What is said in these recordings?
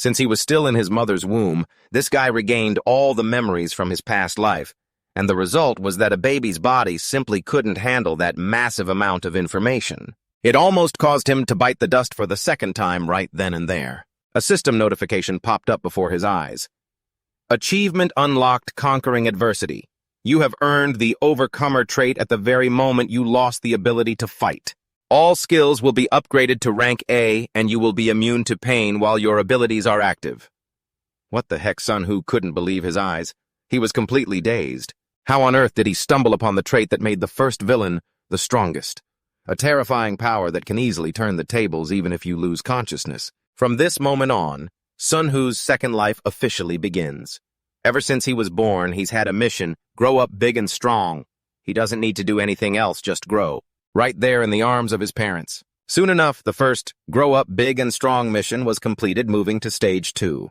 Since he was still in his mother's womb, this guy regained all the memories from his past life, and the result was that a baby's body simply couldn't handle that massive amount of information. It almost caused him to bite the dust for the second time right then and there. A system notification popped up before his eyes. Achievement unlocked conquering adversity. You have earned the overcomer trait at the very moment you lost the ability to fight. All skills will be upgraded to rank A, and you will be immune to pain while your abilities are active. What the heck? Sun Hu couldn't believe his eyes. He was completely dazed. How on earth did he stumble upon the trait that made the first villain the strongest? A terrifying power that can easily turn the tables even if you lose consciousness. From this moment on, Sun Hu's second life officially begins. Ever since he was born, he's had a mission: grow up big and strong. He doesn't need to do anything else, just grow. Right there in the arms of his parents. Soon enough, the first grow up big and strong mission was completed, moving to stage 2.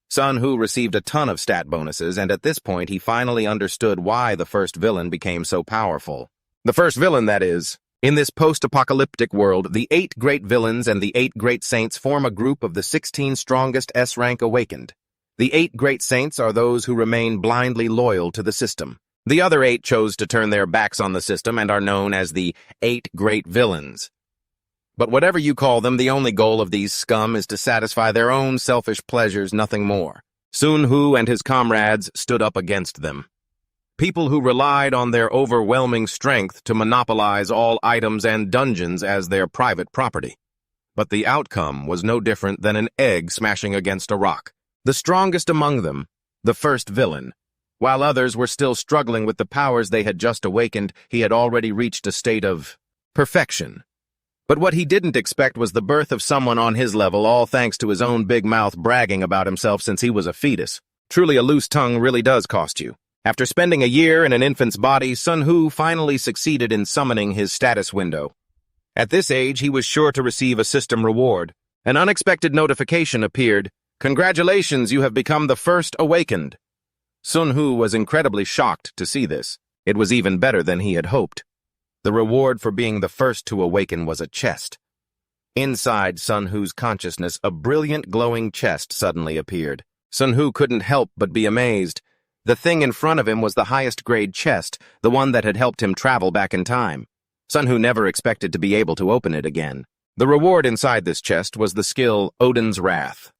Sun Hu received a ton of stat bonuses, and at this point he finally understood why the first villain became so powerful. The first villain, that is. In this post-apocalyptic world, the 8 great villains and the 8 great saints form a group of the 16 strongest S-Rank awakened. The 8 great saints are those who remain blindly loyal to the system. The other 8 chose to turn their backs on the system and are known as the 8 great villains. But whatever you call them, the only goal of these scum is to satisfy their own selfish pleasures, nothing more. Sun Hu and his comrades stood up against them. People who relied on their overwhelming strength to monopolize all items and dungeons as their private property. But the outcome was no different than an egg smashing against a rock. The strongest among them, the first villain, while others were still struggling with the powers they had just awakened, he had already reached a state of perfection. But what he didn't expect was the birth of someone on his level, all thanks to his own big mouth bragging about himself since he was a fetus. Truly, a loose tongue really does cost you. After spending a year in an infant's body, Sun Hu finally succeeded in summoning his status window. At this age, he was sure to receive a system reward. An unexpected notification appeared. Congratulations, you have become the first awakened. Sun Hu was incredibly shocked to see this. It was even better than he had hoped. The reward for being the first to awaken was a chest. Inside Sun Hu's consciousness, a brilliant glowing chest suddenly appeared. Sun Hu couldn't help but be amazed. The thing in front of him was the highest grade chest, the one that had helped him travel back in time. Sun Hu never expected to be able to open it again. The reward inside this chest was the skill Odin's Wrath.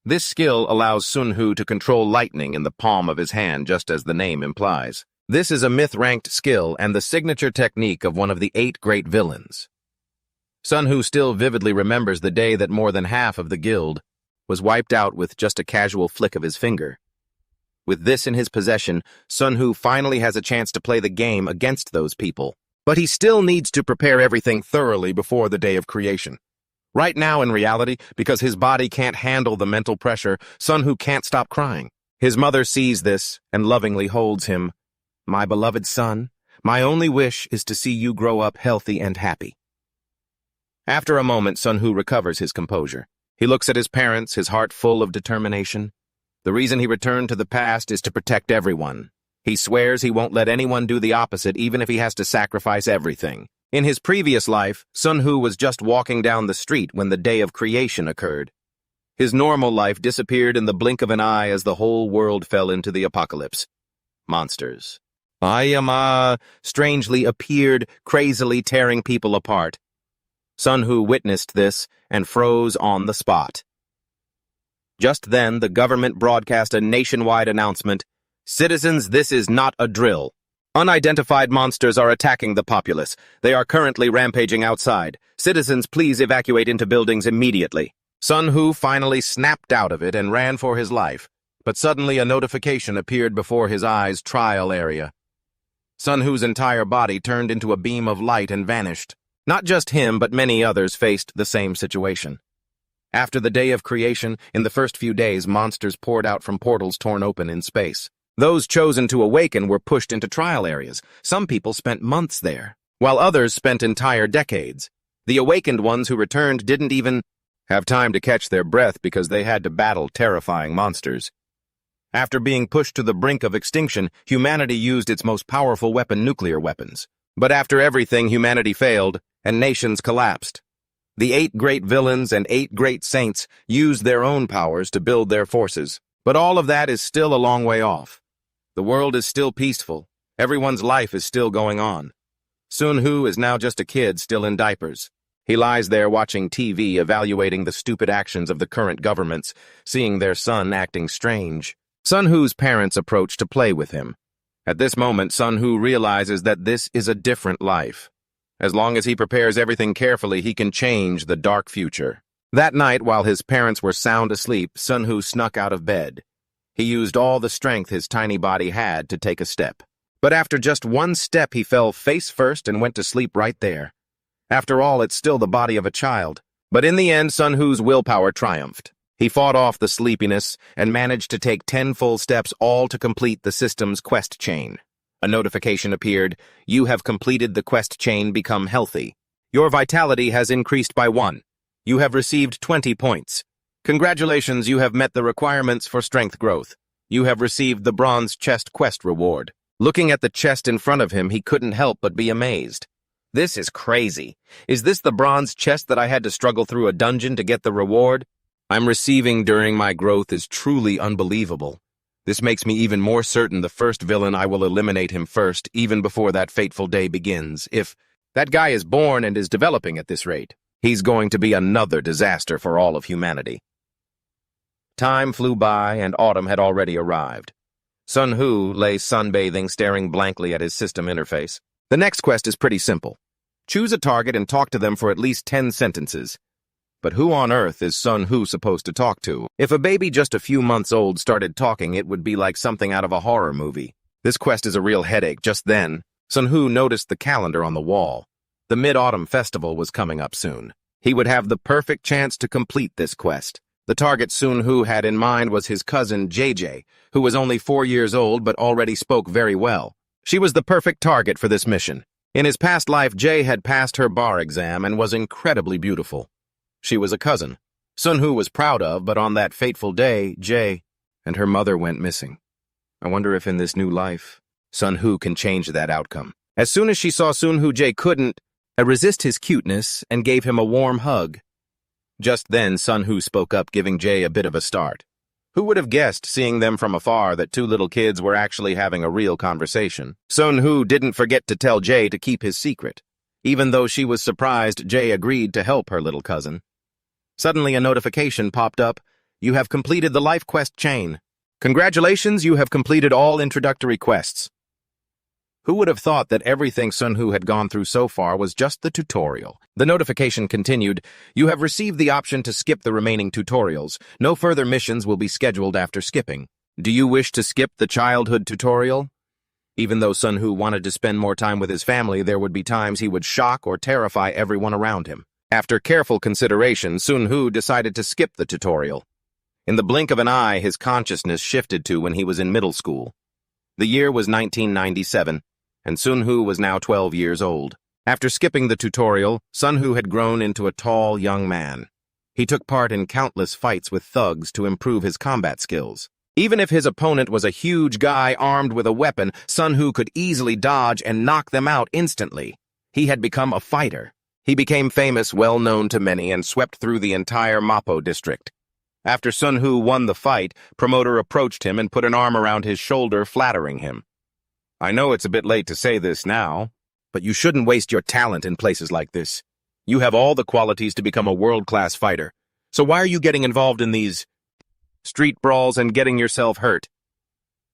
This skill allows Sun Hu to control lightning in the palm of his hand, just as the name implies. This is a myth-ranked skill and the signature technique of one of the 8 great villains. Sun Hu still vividly remembers the day that more than half of the guild was wiped out with just a casual flick of his finger. With this in his possession, Sun Hu finally has a chance to play the game against those people. But he still needs to prepare everything thoroughly before the day of creation. Right now, in reality, because his body can't handle the mental pressure, Sun Hu can't stop crying. His mother sees this and lovingly holds him. My beloved son, my only wish is to see you grow up healthy and happy. After a moment, Sun Hu recovers his composure. He looks at his parents, his heart full of determination. The reason he returned to the past is to protect everyone. He swears he won't let anyone do the opposite, even if he has to sacrifice everything. In his previous life, Sun Hu was just walking down the street when the day of creation occurred. His normal life disappeared in the blink of an eye as the whole world fell into the apocalypse. Monsters. Strangely appeared, crazily tearing people apart. Sun Hu witnessed this and froze on the spot. Just then, the government broadcast a nationwide announcement. Citizens, this is not a drill. Unidentified monsters are attacking the populace. They are currently rampaging outside. Citizens, please evacuate into buildings immediately. Sun Hu finally snapped out of it and ran for his life. But suddenly a notification appeared before his eyes. Trial area. Sun Hu's entire body turned into a beam of light and vanished. Not just him, but many others faced the same situation. After the day of creation, in the first few days, monsters poured out from portals torn open in space. Those chosen to awaken were pushed into trial areas. Some people spent months there, while others spent entire decades. The awakened ones who returned didn't even have time to catch their breath because they had to battle terrifying monsters. After being pushed to the brink of extinction, humanity used its most powerful weapon, nuclear weapons. But after everything, humanity failed, and nations collapsed. The 8 great villains and 8 great saints used their own powers to build their forces, but all of that is still a long way off. The world is still peaceful. Everyone's life is still going on. Sun-Hoo is now just a kid still in diapers. He lies there watching TV, evaluating the stupid actions of the current governments, seeing their son acting strange. Sun-Hoo's parents approach to play with him. At this moment, Sun-Hoo realizes that this is a different life. As long as he prepares everything carefully, he can change the dark future. That night, while his parents were sound asleep, Sun-Hoo snuck out of bed. He used all the strength his tiny body had to take a step. But after just one step, he fell face first and went to sleep right there. After all, it's still the body of a child. But in the end, Sun-Hoo's willpower triumphed. He fought off the sleepiness and managed to take 10 full steps, all to complete the system's quest chain. A notification appeared. You have completed the quest chain. Become healthy. Your vitality has increased by 1. You have received 20 points. Congratulations, you have met the requirements for strength growth. You have received the bronze chest quest reward. Looking at the chest in front of him, he couldn't help but be amazed. This is crazy. Is this the bronze chest that I had to struggle through a dungeon to get the reward I'm receiving during my growth is truly unbelievable. This makes me even more certain the first villain I will eliminate him first, even before that fateful day begins. If that guy is born and is developing at this rate, he's going to be another disaster for all of humanity. Time flew by and autumn had already arrived. Sun-Hoo lay sunbathing, staring blankly at his system interface. The next quest is pretty simple. Choose a target and talk to them for at least 10 sentences. But who on earth is Sun-Hoo supposed to talk to? If a baby just a few months old started talking, it would be like something out of a horror movie. This quest is a real headache. Just then, Sun-Hoo noticed the calendar on the wall. The Mid-Autumn Festival was coming up soon. He would have the perfect chance to complete this quest. The target Sun-Hoo had in mind was his cousin JJ, who was only 4 years old but already spoke very well. She was the perfect target for this mission. In his past life, Jay had passed her bar exam and was incredibly beautiful. She was a cousin Sun-Hoo was proud of, but on that fateful day, Jay and her mother went missing. I wonder if in this new life, Sun-Hoo can change that outcome. As soon as she saw Sun-Hoo, Jay couldn't resist his cuteness and gave him a warm hug. Just then, Sun-Hoo spoke up, giving Jay a bit of a start. Who would have guessed, seeing them from afar, that 2 little kids were actually having a real conversation? Sun-Hoo didn't forget to tell Jay to keep his secret. Even though she was surprised, Jay agreed to help her little cousin. Suddenly, a notification popped up. You have completed the life quest chain. Congratulations, you have completed all introductory quests. Who would have thought that everything Sun-Hoo had gone through so far was just the tutorial? The notification continued. You have received the option to skip the remaining tutorials. No further missions will be scheduled after skipping. Do you wish to skip the childhood tutorial? Even though Sun-Hoo wanted to spend more time with his family, there would be times he would shock or terrify everyone around him. After careful consideration, Sun-Hoo decided to skip the tutorial. In the blink of an eye, his consciousness shifted to when he was in middle school. The year was 1997. And Sun-Hoo was now 12 years old. After skipping the tutorial, Sun-Hoo had grown into a tall young man. He took part in countless fights with thugs to improve his combat skills. Even if his opponent was a huge guy armed with a weapon, Sun-Hoo could easily dodge and knock them out instantly. He had become a fighter. He became famous, well known to many, and swept through the entire Mapo district. After Sun-Hoo won the fight, promoter approached him and put an arm around his shoulder, flattering him. I know it's a bit late to say this now, but you shouldn't waste your talent in places like this. You have all the qualities to become a world-class fighter. So why are you getting involved in these street brawls and getting yourself hurt?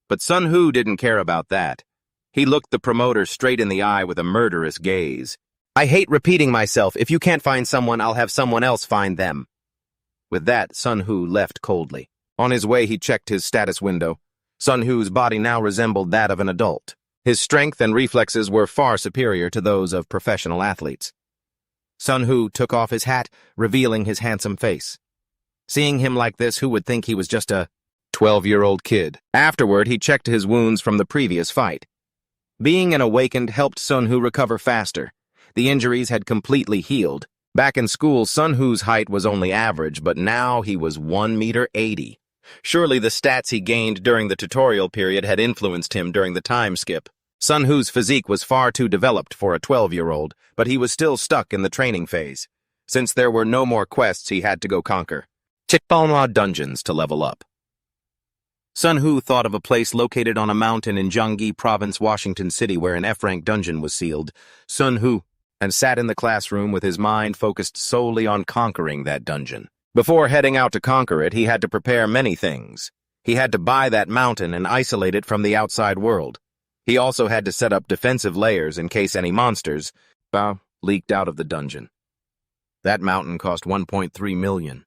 But Sun-Hoo didn't care about that. He looked the promoter straight in the eye with a murderous gaze. I hate repeating myself. If you can't find someone, I'll have someone else find them. With that, Sun-Hoo left coldly. On his way, he checked his status window. Sun-Hoo's body now resembled that of an adult. His strength and reflexes were far superior to those of professional athletes. Sun-Hoo took off his hat, revealing his handsome face. Seeing him like this, who would think he was just a 12-year-old kid? Afterward, he checked his wounds from the previous fight. Being an awakened helped Sun-Hoo recover faster. The injuries had completely healed. Back in school, Sun-Hoo's height was only average, but now he was 1.80 meters. Surely the stats he gained during the tutorial period had influenced him during the time skip. Sun-Hoo's physique was far too developed for a 12-year-old, but he was still stuck in the training phase. since there were no more quests he had to go conquer. Chikpalma dungeons to level up. Sun Hu thought of a place located on a mountain in Gyeonggi Province, Washington City, where an F-rank dungeon was sealed. Sun Hu and sat in the classroom with his mind focused solely on conquering that dungeon. Before heading out to conquer it, he had to prepare many things. He had to buy that mountain and isolate it from the outside world. He also had to set up defensive layers in case any monsters leaked out of the dungeon. That mountain cost 1.3 million.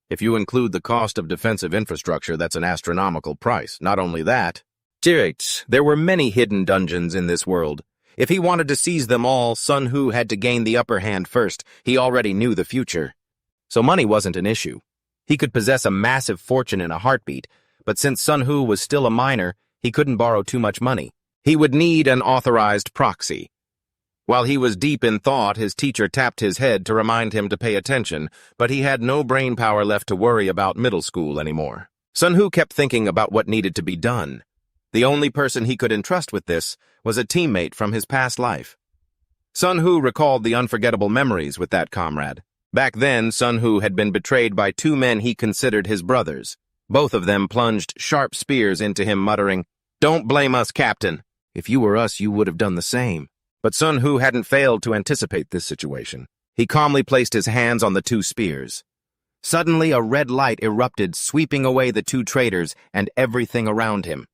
If you include the cost of defensive infrastructure, that's an astronomical price. Not only that, there were many hidden dungeons in this world. If he wanted to seize them all, Sun Hu had to gain the upper hand first. He already knew the future. So money wasn't an issue. He could possess a massive fortune in a heartbeat, but since Sun Hu was still a minor, he couldn't borrow too much money. He would need an authorized proxy. While he was deep in thought, his teacher tapped his head to remind him to pay attention, but he had no brain power left to worry about middle school anymore. Sun Hu kept thinking about what needed to be done. The only person he could entrust with this was a teammate from his past life. Sun Hu recalled the unforgettable memories with that comrade. Back then, Sun Hu had been betrayed by two men he considered his brothers. Both of them plunged sharp spears into him, muttering, "Don't blame us, Captain. If you were us, you would have done the same." But Sun Hu hadn't failed to anticipate this situation. He calmly placed his hands on the two spears. Suddenly, a red light erupted, sweeping away the two traitors and everything around him.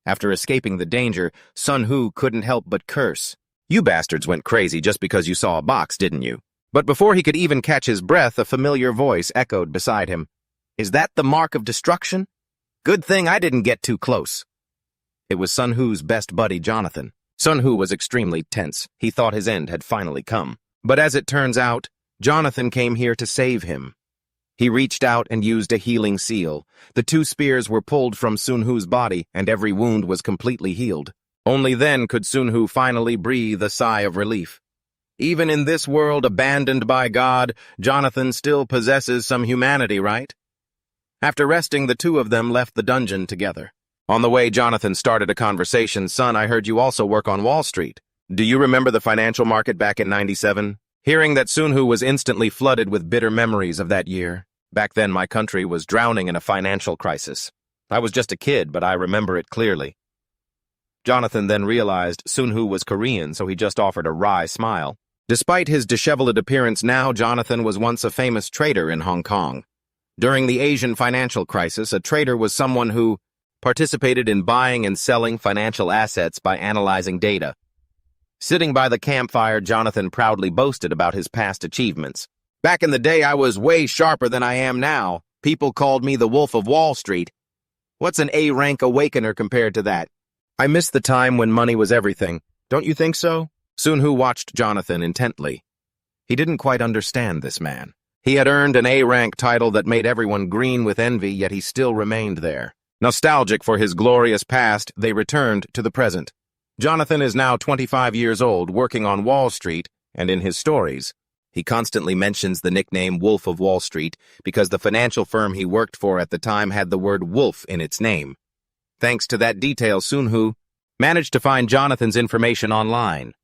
After escaping the danger, Sun Hu couldn't help but curse. "You bastards went crazy just because you saw a box, didn't you?" But before he could even catch his breath, a familiar voice echoed beside him. "Is that the mark of destruction? Good thing I didn't get too close." It was Sun Hu's best buddy, Jonathan. Sun Hu was extremely tense. He thought his end had finally come. But as it turns out, Jonathan came here to save him. He reached out and used a healing seal. The two spears were pulled from Sun Hu's body, and every wound was completely healed. Only then could Sun Hu finally breathe a sigh of relief. Even in this world abandoned by God, Jonathan still possesses some humanity, right? After resting, the two of them left the dungeon together. On the way, Jonathan started a conversation. "Son, I heard you also work on Wall Street. Do you remember the financial market back in '97? Hearing that, Sun Hu was instantly flooded with bitter memories of that year. Back then, my country was drowning in a financial crisis. I was just a kid, but I remember it clearly. Jonathan then realized Sun Hu was Korean, so he just offered a wry smile. Despite his disheveled appearance now, Jonathan was once a famous trader in Hong Kong. During the Asian financial crisis, a trader was someone who participated in buying and selling financial assets by analyzing data. Sitting by the campfire, Jonathan proudly boasted about his past achievements. "Back in the day, I was way sharper than I am now. People called me the Wolf of Wall Street. What's an A-rank awakener compared to that? I miss the time when money was everything. Don't you think so?" Sun Hu watched Jonathan intently. He didn't quite understand this man. He had earned an A-rank title that made everyone green with envy, yet he still remained there. Nostalgic for his glorious past, they returned to the present. Jonathan is now 25 years old, working on Wall Street, and in his stories, he constantly mentions the nickname Wolf of Wall Street because the financial firm he worked for at the time had the word wolf in its name. Thanks to that detail, Sun Hu managed to find Jonathan's information online.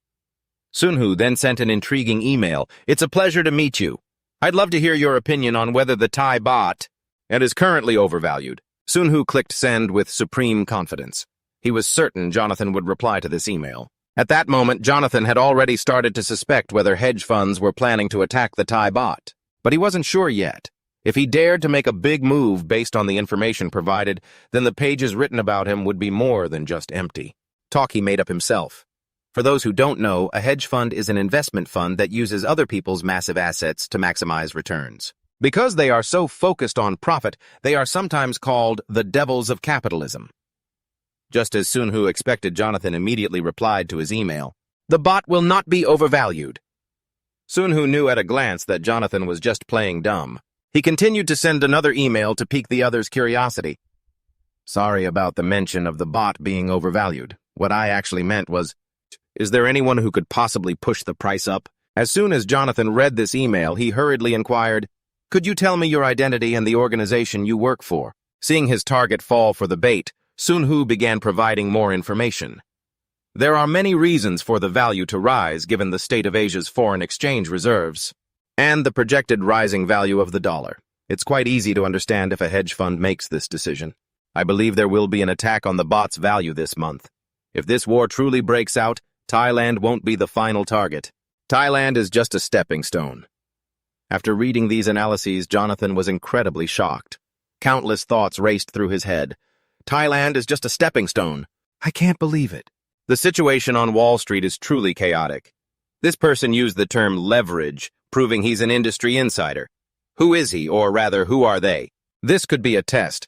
Sun Hu then sent an intriguing email. "It's a pleasure to meet you. I'd love to hear your opinion on whether the Thai baht is currently overvalued." Sun Hu clicked send with supreme confidence. He was certain Jonathan would reply to this email. At that moment, Jonathan had already started to suspect whether hedge funds were planning to attack the Thai baht. But he wasn't sure yet. If he dared to make a big move based on the information provided, then the pages written about him would be more than just empty. Talk he made up himself. For those who don't know, a hedge fund is an investment fund that uses other people's massive assets to maximize returns. Because they are so focused on profit, they are sometimes called the devils of capitalism. Just as Sun Hu expected, Jonathan immediately replied to his email. "The bot will not be overvalued." Sun Hu knew at a glance that Jonathan was just playing dumb. He continued to send another email to pique the other's curiosity. "Sorry about the mention of the bot being overvalued. What I actually meant was, is there anyone who could possibly push the price up?" As soon as Jonathan read this email, he hurriedly inquired, "Could you tell me your identity and the organization you work for?" Seeing his target fall for the bait, Sun Hu began providing more information. "There are many reasons for the value to rise given the state of Asia's foreign exchange reserves. and the projected rising value of the dollar. It's quite easy to understand if a hedge fund makes this decision. I believe there will be an attack on the bot's value this month. If this war truly breaks out, Thailand won't be the final target. Thailand is just a stepping stone. After reading these analyses, Jonathan was incredibly shocked. Countless thoughts raced through his head. Thailand is just a stepping stone. I can't believe it. The situation on Wall Street is truly chaotic. This person used the term leverage, proving he's an industry insider. Who is he, or rather, who are they? This could be a test.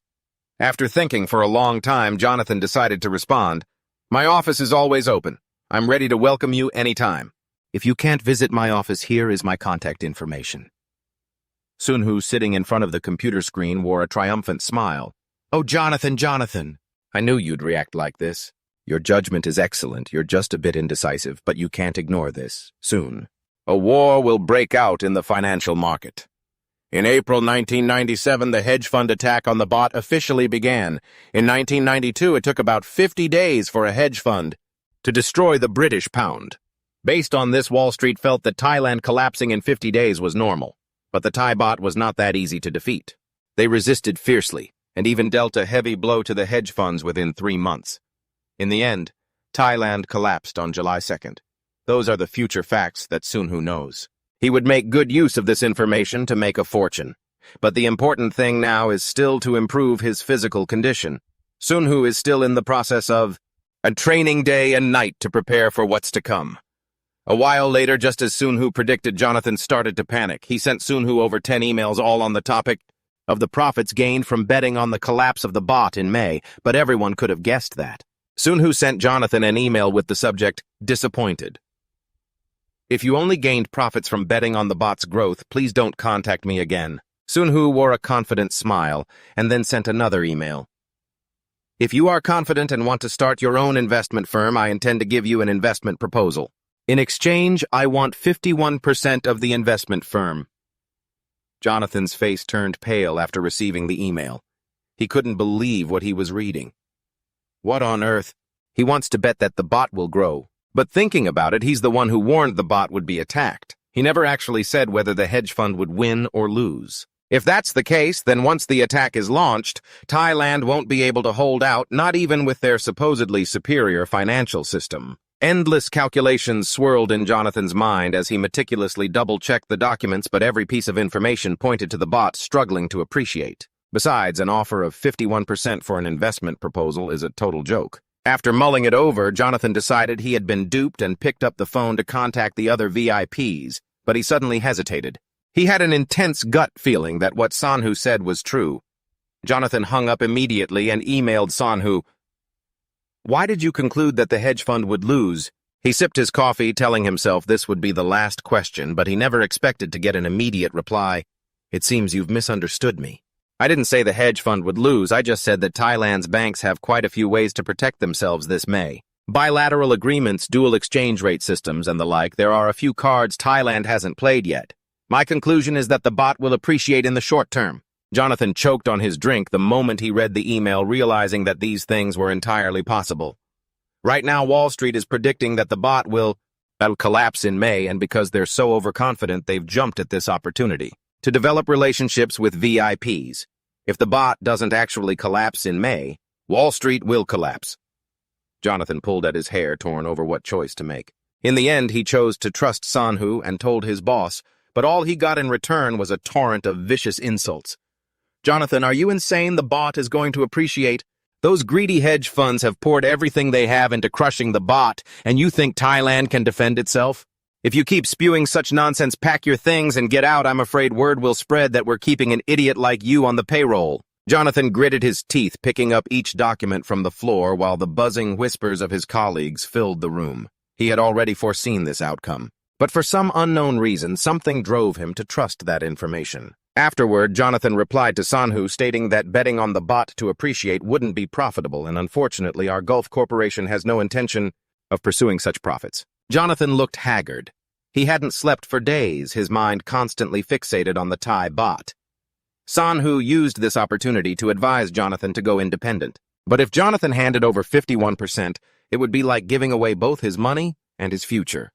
After thinking for a long time, Jonathan decided to respond. My office is always open. I'm ready to welcome you anytime. If you can't visit my office, here is my contact information. Sunhu, sitting in front of the computer screen, wore a triumphant smile. Oh, Jonathan. I knew you'd react like this. Your judgment is excellent. You're just a bit indecisive, but you can't ignore this. Soon, a war will break out in the financial market. In April 1997, the hedge fund attack on the bot officially began. In 1992, it took about 50 days for a hedge fund to destroy the British pound. Based on this, Wall Street felt that Thailand collapsing in 50 days was normal. But the Thai bot was not that easy to defeat. They resisted fiercely, and even dealt a heavy blow to the hedge funds within 3 months. In the end, Thailand collapsed on July 2nd. Those are the future facts that Sunhu knows. He would make good use of this information to make a fortune. But the important thing now is still to improve his physical condition. Sunhu is still in the process of a training day and night to prepare for what's to come. A while later, just as Sunhu predicted, Jonathan started to panic. He sent Sunhu over 10 emails all on the topic of the profits gained from betting on the collapse of the bot in May, but everyone could have guessed that. Sunhu sent Jonathan an email with the subject, disappointed. If you only gained profits from betting on the bot's growth, please don't contact me again. Sunhu wore a confident smile and then sent another email. If you are confident and want to start your own investment firm, I intend to give you an investment proposal. In exchange, I want 51% of the investment firm. Jonathan's face turned pale after receiving the email. He couldn't believe what he was reading. What on earth? He wants to bet that the bot will grow. But thinking about it, he's the one who warned the bot would be attacked. He never actually said whether the hedge fund would win or lose. If that's the case, then once the attack is launched, Thailand won't be able to hold out, not even with their supposedly superior financial system. Endless calculations swirled in Jonathan's mind as he meticulously double-checked the documents, but every piece of information pointed to the bot struggling to appreciate. Besides, an offer of 51% for an investment proposal is a total joke. After mulling it over, Jonathan decided he had been duped and picked up the phone to contact the other VIPs, but he suddenly hesitated. He had an intense gut feeling that what Sunhu said was true. Jonathan hung up immediately and emailed Sunhu, "Why did you conclude that the hedge fund would lose?" He sipped his coffee, telling himself this would be the last question, but he never expected to get an immediate reply. "It seems you've misunderstood me. I didn't say the hedge fund would lose, I just said that Thailand's banks have quite a few ways to protect themselves this May. Bilateral agreements, dual exchange rate systems, and the like. There are a few cards Thailand hasn't played yet. My conclusion is that the bot will appreciate in the short term." Jonathan choked on his drink the moment he read the email, realizing that these things were entirely possible. Right now, Wall Street is predicting that the bot will collapse in May, and because they're so overconfident, they've jumped at this opportunity to develop relationships with VIPs. If the bot doesn't actually collapse in May, Wall Street will collapse. Jonathan pulled at his hair, torn over what choice to make. In the end, he chose to trust Sunhu and told his boss, but all he got in return was a torrent of vicious insults. "Jonathan, are you insane? The bot is going to appreciate. Those greedy hedge funds have poured everything they have into crushing the bot, and you think Thailand can defend itself? If you keep spewing such nonsense, pack your things and get out. I'm afraid word will spread that we're keeping an idiot like you on the payroll." Jonathan gritted his teeth, picking up each document from the floor while the buzzing whispers of his colleagues filled the room. He had already foreseen this outcome, but for some unknown reason, something drove him to trust that information. Afterward, Jonathan replied to Sunhu, stating that betting on the bot to appreciate wouldn't be profitable, and unfortunately, our Gulf Corporation has no intention of pursuing such profits. Jonathan looked haggard. He hadn't slept for days, his mind constantly fixated on the Thai bot. Sunhu used this opportunity to advise Jonathan to go independent. But if Jonathan handed over 51%, it would be like giving away both his money and his future.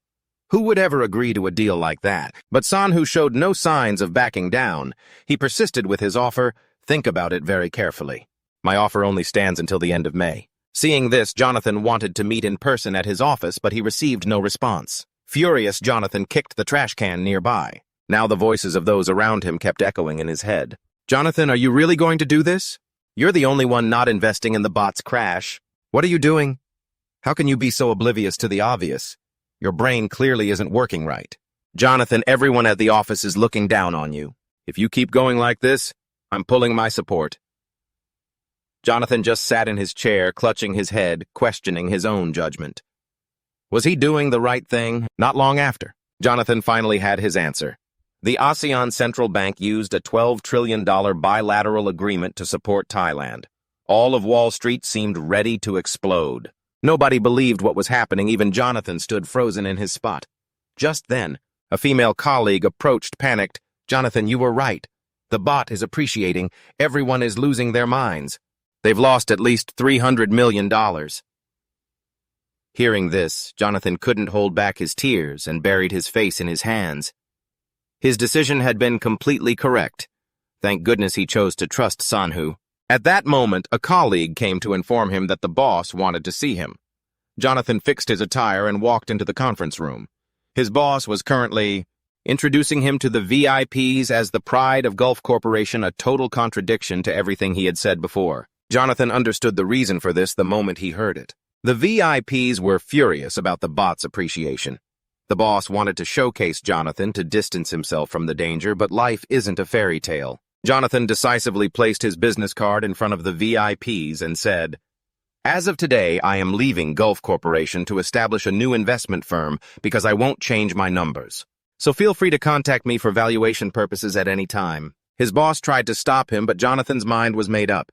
Who would ever agree to a deal like that? But Sanhu showed no signs of backing down. He persisted with his offer. Think about it very carefully. My offer only stands until the end of May. Seeing this, Jonathan wanted to meet in person at his office, but he received no response. Furious, Jonathan kicked the trash can nearby. Now the voices of those around him kept echoing in his head. Jonathan, are you really going to do this? You're the only one not investing in the bot's crash. What are you doing? How can you be so oblivious to the obvious? Your brain clearly isn't working right. Jonathan, everyone at the office is looking down on you. If you keep going like this, I'm pulling my support. Jonathan just sat in his chair, clutching his head, questioning his own judgment. Was he doing the right thing? Not long after, Jonathan finally had his answer. The ASEAN Central Bank used a $12 trillion bilateral agreement to support Thailand. All of Wall Street seemed ready to explode. Nobody believed what was happening. Even Jonathan stood frozen in his spot. Just then, a female colleague approached, panicked. Jonathan, you were right. The bot is appreciating. Everyone is losing their minds. They've lost at least $300 million. Hearing this, Jonathan couldn't hold back his tears and buried his face in his hands. His decision had been completely correct. Thank goodness he chose to trust Sanhu. At that moment, a colleague came to inform him that the boss wanted to see him. Jonathan fixed his attire and walked into the conference room. His boss was currently introducing him to the VIPs as the pride of Gulf Corporation, a total contradiction to everything he had said before. Jonathan understood the reason for this the moment he heard it. The VIPs were furious about the bot's appreciation. The boss wanted to showcase Jonathan to distance himself from the danger, but life isn't a fairy tale. Jonathan decisively placed his business card in front of the VIPs and said, "As of today, I am leaving Gulf Corporation to establish a new investment firm because I won't change my numbers. So feel free to contact me for valuation purposes at any time." His boss tried to stop him, but Jonathan's mind was made up.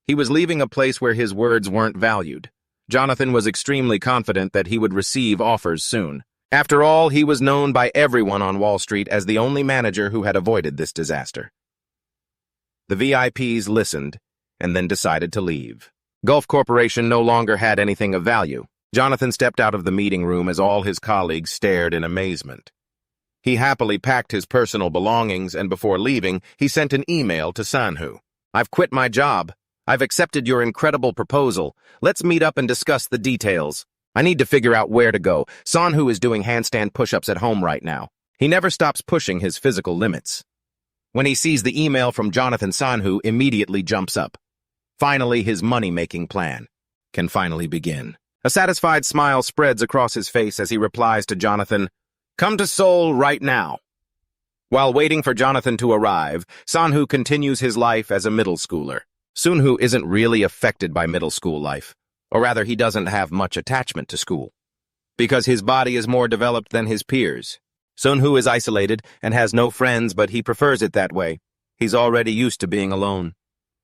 He was leaving a place where his words weren't valued. Jonathan was extremely confident that he would receive offers soon. After all, he was known by everyone on Wall Street as the only manager who had avoided this disaster. The VIPs listened and then decided to leave. Gulf Corporation no longer had anything of value. Jonathan stepped out of the meeting room as all his colleagues stared in amazement. He happily packed his personal belongings, and before leaving, he sent an email to Sanhu. "I've quit my job. I've accepted your incredible proposal. Let's meet up and discuss the details. I need to figure out where to go. Sanhu is doing handstand push-ups at home right now. He never stops pushing his physical limits." When he sees the email from Jonathan, Sanhu immediately jumps up. Finally, his money-making plan can finally begin. A satisfied smile spreads across his face as he replies to Jonathan, "Come to Seoul right now." While waiting for Jonathan to arrive, Sanhu continues his life as a middle schooler. Sunhu isn't really affected by middle school life, or rather he doesn't have much attachment to school, because his body is more developed than his peers. Sunhu is isolated and has no friends, but he prefers it that way. He's already used to being alone.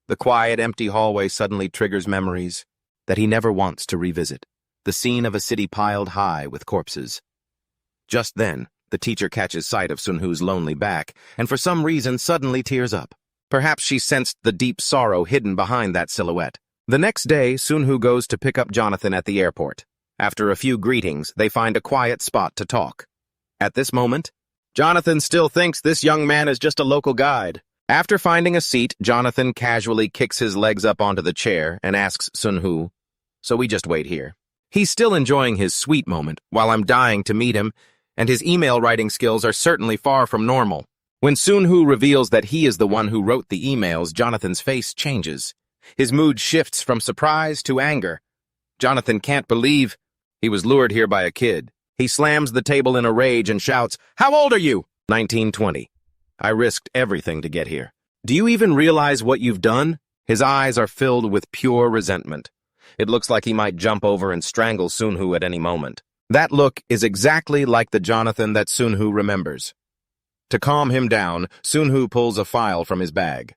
The quiet, empty hallway suddenly triggers memories that he never wants to revisit. The scene of a city piled high with corpses. Just then, the teacher catches sight of Sunhu's lonely back, and for some reason suddenly tears up. Perhaps she sensed the deep sorrow hidden behind that silhouette. The next day, Sunhu goes to pick up Jonathan at the airport. After a few greetings, they find a quiet spot to talk. At this moment, Jonathan still thinks this young man is just a local guide. After finding a seat, Jonathan casually kicks his legs up onto the chair and asks Sunhu, "So we just wait here?" He's still enjoying his sweet moment while I'm dying to meet him, and his email writing skills are certainly far from normal. When Sunhu reveals that he is the one who wrote the emails, Jonathan's face changes. His mood shifts from surprise to anger. Jonathan can't believe he was lured here by a kid. He slams the table in a rage and shouts, "How old are you?" 1920. "I risked everything to get here. Do you even realize what you've done?" His eyes are filled with pure resentment. It looks like he might jump over and strangle Sunhu at any moment. That look is exactly like the Jonathan that Sunhu remembers. To calm him down, Sunhu pulls a file from his bag.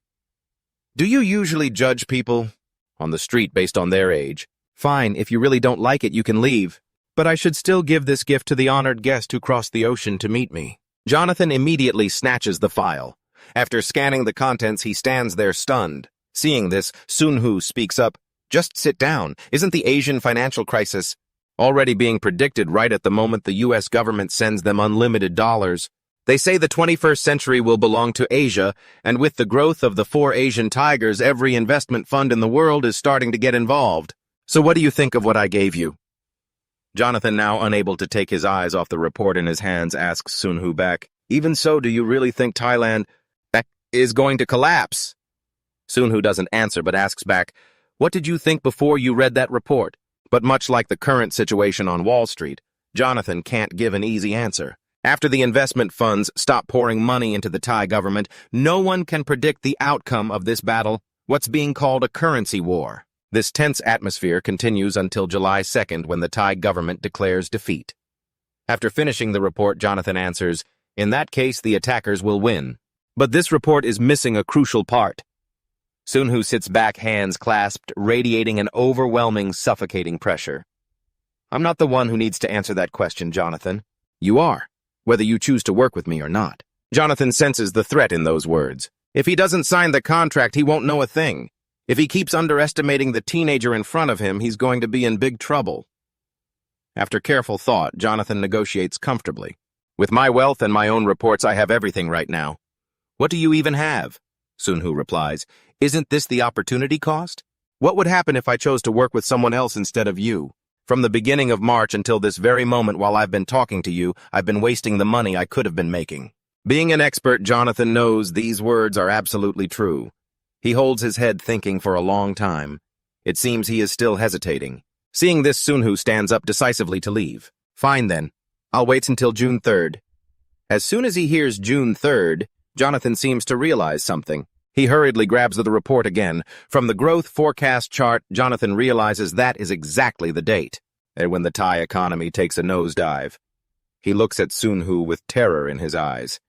"Do you usually judge people on the street based on their age? Fine, if you really don't like it, you can leave. But I should still give this gift to the honored guest who crossed the ocean to meet me." Jonathan immediately snatches the file. After scanning the contents, he stands there stunned. Seeing this, Sunhu speaks up, "Just sit down. Isn't the Asian financial crisis?" already being predicted right at the moment the US government sends them unlimited dollars. They say the 21st century will belong to Asia, and with the growth of the 4 Asian tigers, every investment fund in the world is starting to get involved. So what do you think of what I gave you? Jonathan, now unable to take his eyes off the report in his hands, asks Sunhu back, even so, do you really think Thailand is going to collapse? Sunhu doesn't answer but asks back, what did you think before you read that report? But much like the current situation on Wall Street, Jonathan can't give an easy answer. After the investment funds stop pouring money into the Thai government, no one can predict the outcome of this battle, what's being called a currency war. This tense atmosphere continues until July 2nd when the Thai government declares defeat. After finishing the report, Jonathan answers, in that case, the attackers will win. But this report is missing a crucial part. Sunhu sits back, hands clasped, radiating an overwhelming, suffocating pressure. I'm not the one who needs to answer that question, Jonathan. You are, whether you choose to work with me or not. Jonathan senses the threat in those words. If he doesn't sign the contract, he won't know a thing. If he keeps underestimating the teenager in front of him, he's going to be in big trouble. After careful thought, Jonathan negotiates comfortably. With my wealth and my own reports, I have everything right now. What do you even have? Sunhu replies, isn't this the opportunity cost? What would happen if I chose to work with someone else instead of you? From the beginning of March until this very moment while I've been talking to you, I've been wasting the money I could have been making. Being an expert, Jonathan knows these words are absolutely true. He holds his head thinking for a long time. It seems he is still hesitating. Seeing this, Sunhu stands up decisively to leave. Fine then. I'll wait until June 3rd. As soon as he hears June 3rd, Jonathan seems to realize something. He hurriedly grabs the report again. From the growth forecast chart, Jonathan realizes that is exactly the date, and when the Thai economy takes a nosedive. He looks at Sunhu with terror in his eyes.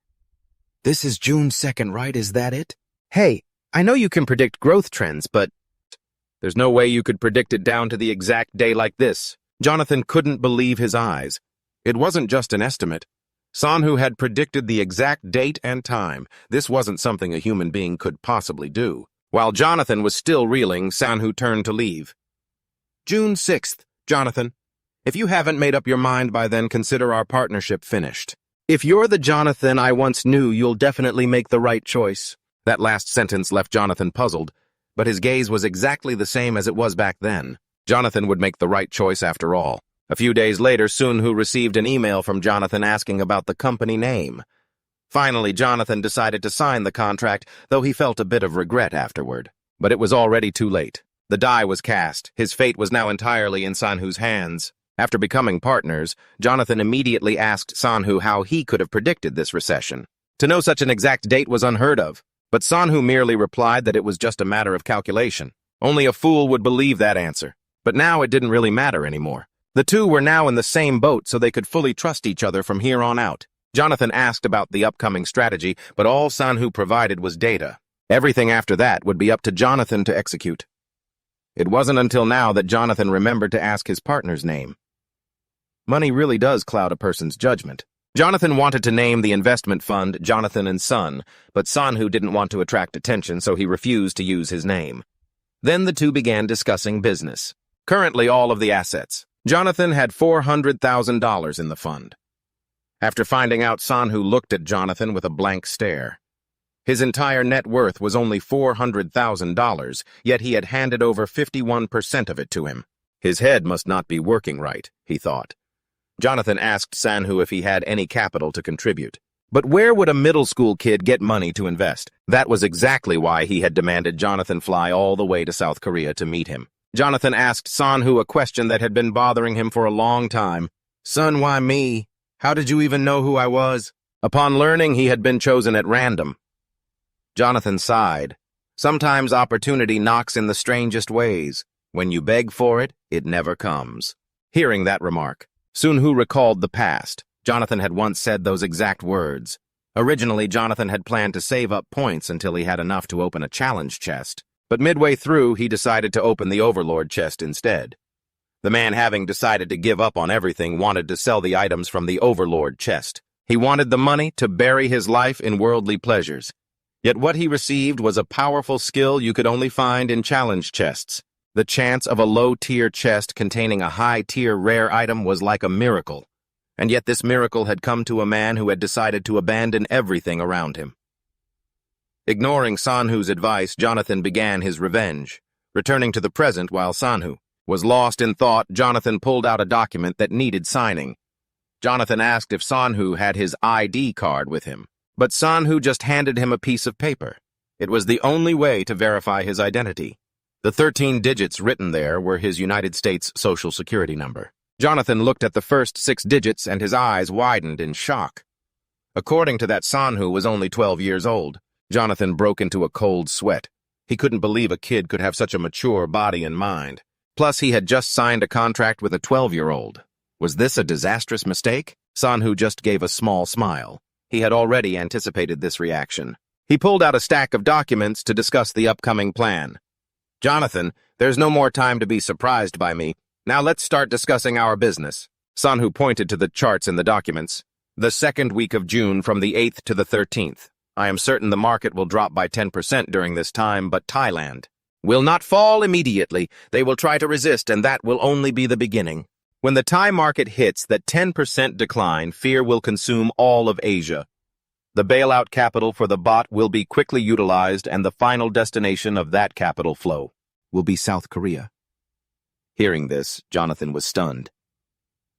This is June 2nd, right? Is that it? Hey, I know you can predict growth trends, but there's no way you could predict it down to the exact day like this. Jonathan couldn't believe his eyes. It wasn't just an estimate. Sunhu had predicted the exact date and time. This wasn't something a human being could possibly do. While Jonathan was still reeling, Sunhu turned to leave. June 6th, Jonathan. If you haven't made up your mind by then, consider our partnership finished. If you're the Jonathan I once knew, you'll definitely make the right choice. That last sentence left Jonathan puzzled, but his gaze was exactly the same as it was back then. Jonathan would make the right choice after all. A few days later, Sunhu received an email from Jonathan asking about the company name. Finally, Jonathan decided to sign the contract, though he felt a bit of regret afterward. But it was already too late. The die was cast. His fate was now entirely in Sunhu's hands. After becoming partners, Jonathan immediately asked Sunhu how he could have predicted this recession. To know such an exact date was unheard of, but Sunhu merely replied that it was just a matter of calculation. Only a fool would believe that answer. But now it didn't really matter anymore. The two were now in the same boat, so they could fully trust each other from here on out. Jonathan asked about the upcoming strategy, but all Sunhu provided was data. Everything after that would be up to Jonathan to execute. It wasn't until now that Jonathan remembered to ask his partner's name. Money really does cloud a person's judgment. Jonathan wanted to name the investment fund Jonathan and Son, but Sunhu didn't want to attract attention, so he refused to use his name. Then the two began discussing business. Currently, all of the assets. Jonathan had $400,000 in the fund. After finding out, Sunhu looked at Jonathan with a blank stare. His entire net worth was only $400,000, yet he had handed over 51% of it to him. His head must not be working right, he thought. Jonathan asked Sunhu if he had any capital to contribute. But where would a middle school kid get money to invest? That was exactly why he had demanded Jonathan fly all the way to South Korea to meet him. Jonathan asked Sunhu a question that had been bothering him for a long time. Son, why me? How did you even know who I was? Upon learning he had been chosen at random. Jonathan sighed. Sometimes opportunity knocks in the strangest ways. When you beg for it, it never comes. Hearing that remark, Sunhu recalled the past. Jonathan had once said those exact words. Originally, Jonathan had planned to save up points until he had enough to open a challenge chest. But midway through, he decided to open the Overlord chest instead. The man, having decided to give up on everything, wanted to sell the items from the Overlord chest. He wanted the money to bury his life in worldly pleasures. Yet what he received was a powerful skill you could only find in challenge chests. The chance of a low-tier chest containing a high-tier rare item was like a miracle, and yet this miracle had come to a man who had decided to abandon everything around him. Ignoring Sanhu's advice, Jonathan began his revenge. Returning to the present while Sanhu was lost in thought, Jonathan pulled out a document that needed signing. Jonathan asked if Sanhu had his ID card with him, but Sanhu just handed him a piece of paper. It was the only way to verify his identity. The 13 digits written there were his United States Social Security number. Jonathan looked at the first 6 digits and his eyes widened in shock. According to that, Sanhu was only 12 years old. Jonathan broke into a cold sweat. He couldn't believe a kid could have such a mature body and mind. Plus, he had just signed a contract with a 12-year-old. Was this a disastrous mistake? Sanhu just gave a small smile. He had already anticipated this reaction. He pulled out a stack of documents to discuss the upcoming plan. Jonathan, there's no more time to be surprised by me. Now let's start discussing our business. Sanhu pointed to the charts in the documents. The second week of June from the 8th to the 13th. I am certain the market will drop by 10% during this time, but Thailand will not fall immediately. They will try to resist, and that will only be the beginning. When the Thai market hits that 10% decline, fear will consume all of Asia. The bailout capital for the bot will be quickly utilized, and the final destination of that capital flow will be South Korea. Hearing this, Jonathan was stunned.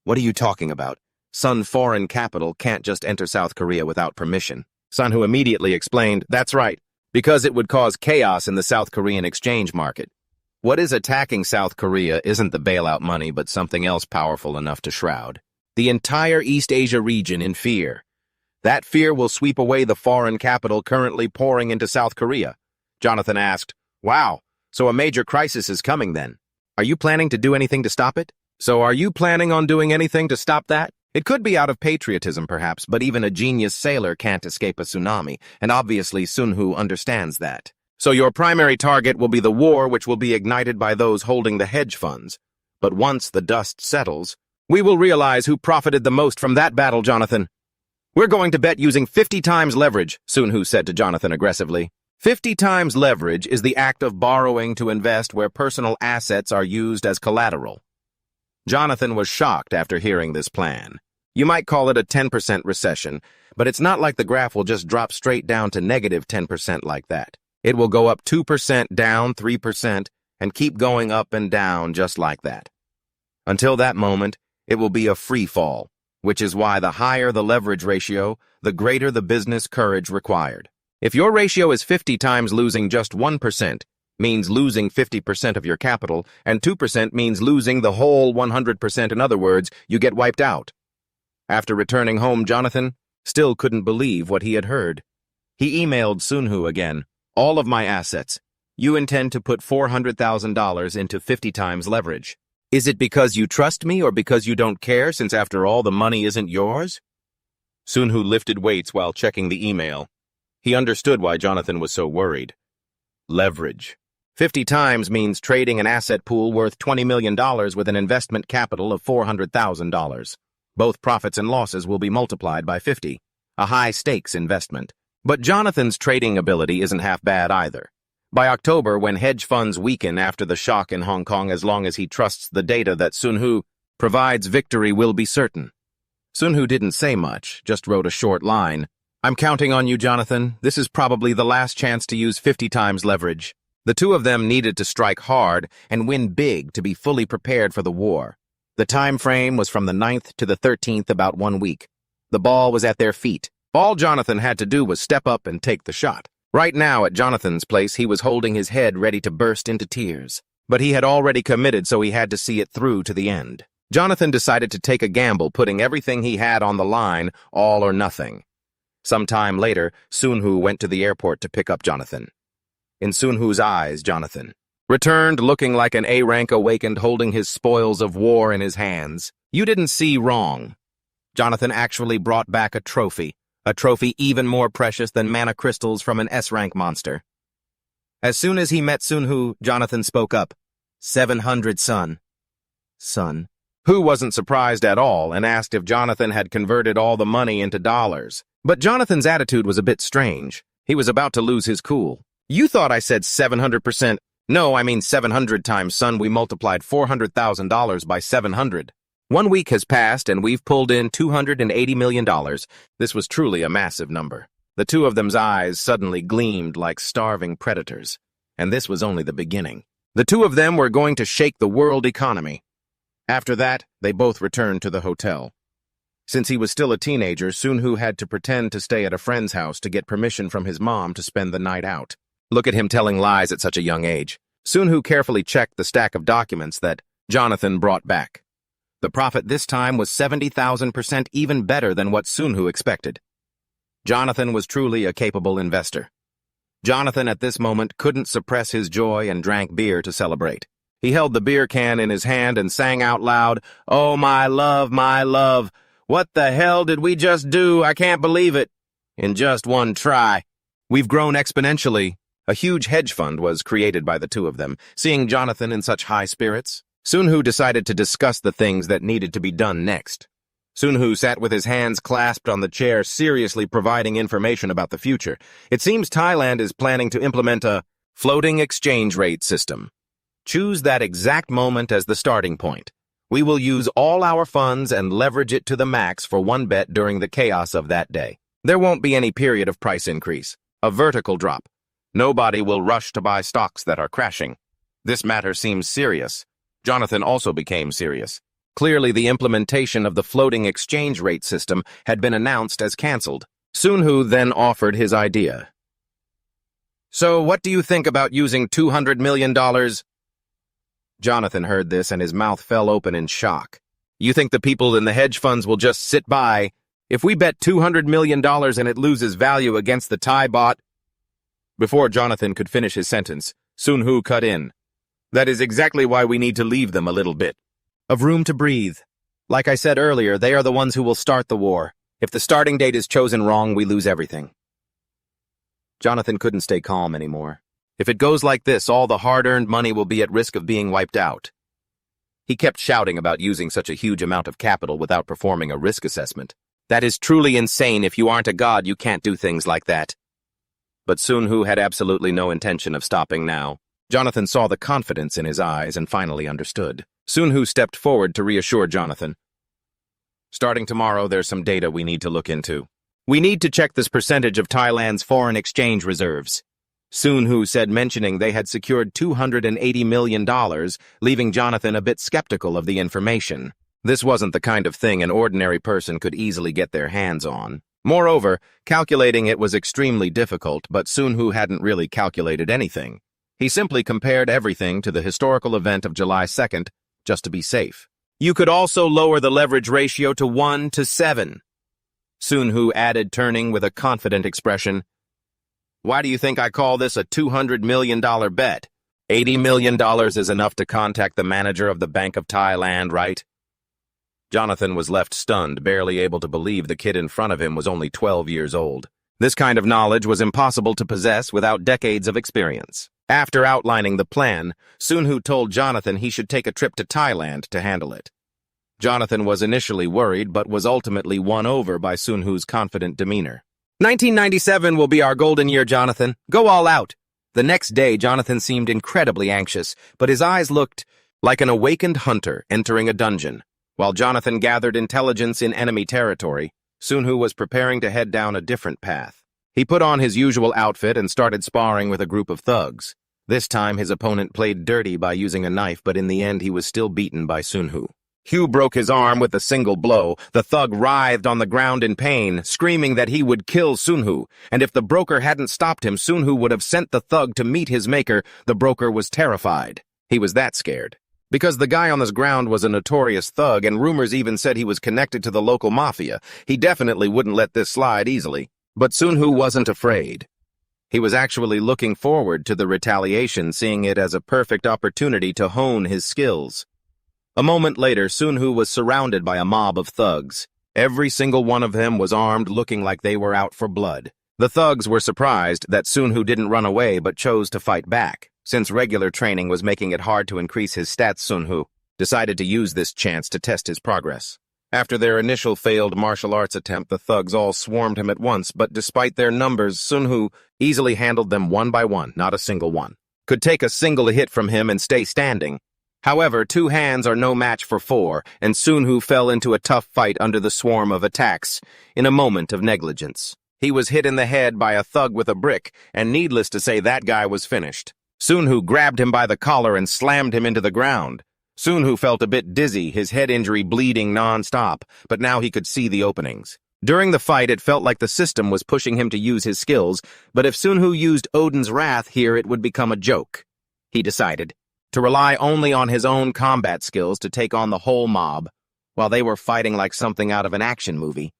What are you talking about? Sun foreign capital can't just enter South Korea without permission. Sanhu immediately explained, that's right, because it would cause chaos in the South Korean exchange market. What is attacking South Korea isn't the bailout money, but something else powerful enough to shroud the entire East Asia region in fear. That fear will sweep away the foreign capital currently pouring into South Korea. Jonathan asked, wow, so a major crisis is coming then. Are you planning to do anything to stop it? So are you planning on doing anything to stop that? It could be out of patriotism, perhaps, but even a genius sailor can't escape a tsunami, and obviously Sanhu understands that. So your primary target will be the war, which will be ignited by those holding the hedge funds. But once the dust settles, we will realize who profited the most from that battle, Jonathan. We're going to bet using 50 times leverage, Sanhu said to Jonathan aggressively. 50 times leverage is the act of borrowing to invest where personal assets are used as collateral. Jonathan was shocked after hearing this plan. You might call it a 10% recession, but it's not like the graph will just drop straight down to negative 10% like that. It will go up 2%, down 3%, and keep going up and down just like that. Until that moment, it will be a free fall, which is why the higher the leverage ratio, the greater the business courage required. If your ratio is 50 times losing just 1%, means losing 50% of your capital, and 2% means losing the whole 100%. In other words, you get wiped out. After returning home, Jonathan still couldn't believe what he had heard. He emailed Sanhu again. All of my assets. You intend to put $400,000 into 50 times leverage. Is it because you trust me or because you don't care, since after all the money isn't yours? Sanhu lifted weights while checking the email. He understood why Jonathan was so worried. Leverage. 50 times means trading an asset pool worth $20 million with an investment capital of $400,000. Both profits and losses will be multiplied by 50, a high-stakes investment. But Jonathan's trading ability isn't half bad either. By October, when hedge funds weaken after the shock in Hong Kong, as long as he trusts the data that Sanhu provides, victory will be certain. Sanhu didn't say much, just wrote a short line. I'm counting on you, Jonathan. This is probably the last chance to use 50 times leverage. The two of them needed to strike hard and win big to be fully prepared for the war. The time frame was from the 9th to the 13th, about 1 week. The ball was at their feet. All Jonathan had to do was step up and take the shot. Right now, at Jonathan's place, he was holding his head ready to burst into tears. But he had already committed, so he had to see it through to the end. Jonathan decided to take a gamble, putting everything he had on the line, all or nothing. Some time later, Sanhu went to the airport to pick up Jonathan. In Sanhu's eyes, Jonathan returned looking like an A-rank awakened, holding his spoils of war in his hands. You didn't see wrong. Jonathan actually brought back a trophy even more precious than mana crystals from an S-rank monster. As soon as he met Sanhu, Jonathan spoke up. 700 son. Who wasn't surprised at all and asked if Jonathan had converted all the money into dollars. But Jonathan's attitude was a bit strange. He was about to lose his cool. You thought I said 700%. No, I mean 700 times, son. We multiplied $400,000 by 700. 1 week has passed and we've pulled in $280 million. This was truly a massive number. The two of them's eyes suddenly gleamed like starving predators. And this was only the beginning. The two of them were going to shake the world economy. After that, they both returned to the hotel. Since he was still a teenager, Sunhu had to pretend to stay at a friend's house to get permission from his mom to spend the night out. Look at him telling lies at such a young age. Sunhu carefully checked the stack of documents that Jonathan brought back. The profit this time was 70,000% even better than what Sunhu expected. Jonathan was truly a capable investor. Jonathan at this moment couldn't suppress his joy and drank beer to celebrate. He held the beer can in his hand and sang out loud, "Oh, my love, my love. What the hell did we just do? I can't believe it. In just one try. We've grown exponentially." A huge hedge fund was created by the two of them. Seeing Jonathan in such high spirits, Sunhu decided to discuss the things that needed to be done next. Sunhu sat with his hands clasped on the chair, seriously providing information about the future. It seems Thailand is planning to implement a floating exchange rate system. Choose that exact moment as the starting point. We will use all our funds and leverage it to the max for one bet during the chaos of that day. There won't be any period of price increase, a vertical drop. Nobody will rush to buy stocks that are crashing. This matter seems serious. Jonathan also became serious. Clearly, the implementation of the floating exchange rate system had been announced as cancelled. Sunhu then offered his idea. "So what do you think about using $200 million? Jonathan heard this and his mouth fell open in shock. "You think the people in the hedge funds will just sit by? If we bet $200 million and it loses value against the Thai baht?" Before Jonathan could finish his sentence, Sunhu cut in. "That is exactly why we need to leave them a little bit of room to breathe. Like I said earlier, they are the ones who will start the war. If the starting date is chosen wrong, we lose everything." Jonathan couldn't stay calm anymore. If it goes like this, all the hard-earned money will be at risk of being wiped out. He kept shouting about using such a huge amount of capital without performing a risk assessment. That is truly insane. If you aren't a god, you can't do things like that. But Sunhu had absolutely no intention of stopping now. Jonathan saw the confidence in his eyes and finally understood. Sunhu stepped forward to reassure Jonathan. "Starting tomorrow, there's some data we need to look into. We need to check this percentage of Thailand's foreign exchange reserves." Sunhu said, mentioning they had secured $280 million, leaving Jonathan a bit skeptical of the information. This wasn't the kind of thing an ordinary person could easily get their hands on. Moreover, calculating it was extremely difficult, but Sunhu hadn't really calculated anything. He simply compared everything to the historical event of July 2nd, just to be safe. "You could also lower the leverage ratio to 1 to 7. Sunhu added, turning with a confident expression. "Why do you think I call this a $200 million bet? $80 million is enough to contact the manager of the Bank of Thailand, right?" Jonathan was left stunned, barely able to believe the kid in front of him was only 12 years old. This kind of knowledge was impossible to possess without decades of experience. After outlining the plan, Sunhu told Jonathan he should take a trip to Thailand to handle it. Jonathan was initially worried, but was ultimately won over by Sunhu's confident demeanor. 1997 will be our golden year, Jonathan. Go all out." The next day, Jonathan seemed incredibly anxious, but his eyes looked like an awakened hunter entering a dungeon. While Jonathan gathered intelligence in enemy territory, Sunhu was preparing to head down a different path. He put on his usual outfit and started sparring with a group of thugs. This time, his opponent played dirty by using a knife, but in the end, he was still beaten by Sunhu. Hugh broke his arm with a single blow. The thug writhed on the ground in pain, screaming that he would kill Sunhu, and if the broker hadn't stopped him, Sunhu would have sent the thug to meet his maker. The broker was terrified. He was that scared. Because the guy on this ground was a notorious thug, and rumors even said he was connected to the local mafia, he definitely wouldn't let this slide easily. But Sunhu wasn't afraid. He was actually looking forward to the retaliation, seeing it as a perfect opportunity to hone his skills. A moment later, Sunhu was surrounded by a mob of thugs. Every single one of them was armed, looking like they were out for blood. The thugs were surprised that Sunhu didn't run away but chose to fight back. Since regular training was making it hard to increase his stats, Sunhu decided to use this chance to test his progress. After their initial failed martial arts attempt, the thugs all swarmed him at once, but despite their numbers, Sunhu easily handled them one by one, not a single one. could take a single hit from him and stay standing. However, 2 hands are no match for 4, and Sunhu fell into a tough fight under the swarm of attacks, in a moment of negligence. He was hit in the head by a thug with a brick, and needless to say that guy was finished. Sunhu grabbed him by the collar and slammed him into the ground. Sunhu felt a bit dizzy, his head injury bleeding non-stop, but now he could see the openings. During the fight, it felt like the system was pushing him to use his skills, but if Sunhu used Odin's Wrath here, it would become a joke. He decided to rely only on his own combat skills to take on the whole mob, while they were fighting like something out of an action movie.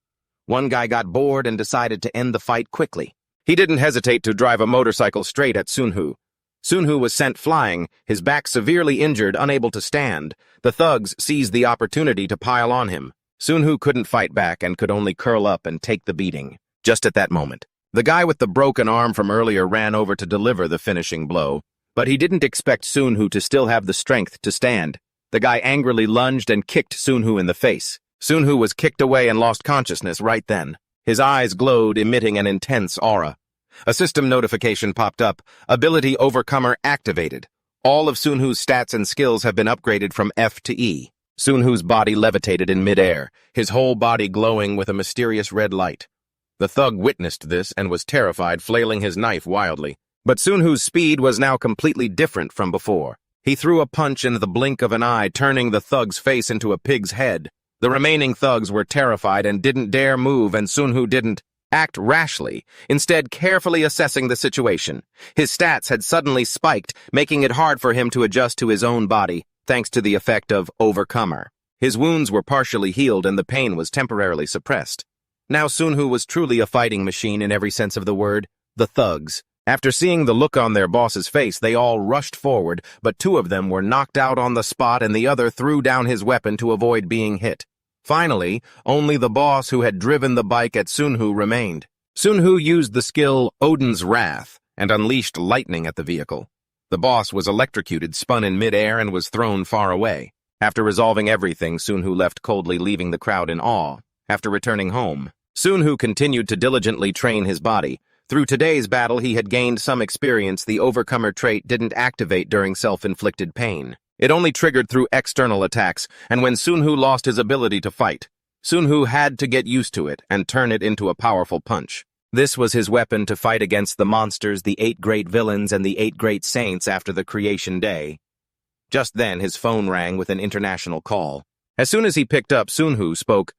One guy got bored and decided to end the fight quickly. He didn't hesitate to drive a motorcycle straight at Sunhu. Sunhu was sent flying, his back severely injured, unable to stand. The thugs seized the opportunity to pile on him. Sunhu couldn't fight back and could only curl up and take the beating. Just at that moment, the guy with the broken arm from earlier ran over to deliver the finishing blow, but he didn't expect Sunhu to still have the strength to stand. The guy angrily lunged and kicked Sunhu in the face. Sunhu was kicked away and lost consciousness right then. His eyes glowed, emitting an intense aura. A system notification popped up. Ability Overcomer activated. All of Sunhu's stats and skills have been upgraded from F to E. Sunhu's body levitated in midair, his whole body glowing with a mysterious red light. The thug witnessed this and was terrified, flailing his knife wildly. But Sunhu's speed was now completely different from before. He threw a punch in the blink of an eye, turning the thug's face into a pig's head. The remaining thugs were terrified and didn't dare move, and Sunhu didn't act rashly, instead carefully assessing the situation. His stats had suddenly spiked, making it hard for him to adjust to his own body, thanks to the effect of Overcomer. His wounds were partially healed and the pain was temporarily suppressed. Now Sunhu was truly a fighting machine in every sense of the word. The thugs. After seeing the look on their boss's face, they all rushed forward, but 2 of them were knocked out on the spot and the other threw down his weapon to avoid being hit. Finally, only the boss who had driven the bike at Sunhu remained. Sunhu used the skill Odin's Wrath and unleashed lightning at the vehicle. The boss was electrocuted, spun in midair, and was thrown far away. After resolving everything, Sunhu left coldly, leaving the crowd in awe. After returning home, Sunhu continued to diligently train his body. Through today's battle, he had gained some experience. The Overcomer trait didn't activate during self-inflicted pain. It only triggered through external attacks, and when Sunhu lost his ability to fight, Sunhu had to get used to it and turn it into a powerful punch. This was his weapon to fight against the monsters, the 8 great villains, and the 8 great saints after the creation day. Just then, his phone rang with an international call. As soon as he picked up, Sunhu spoke,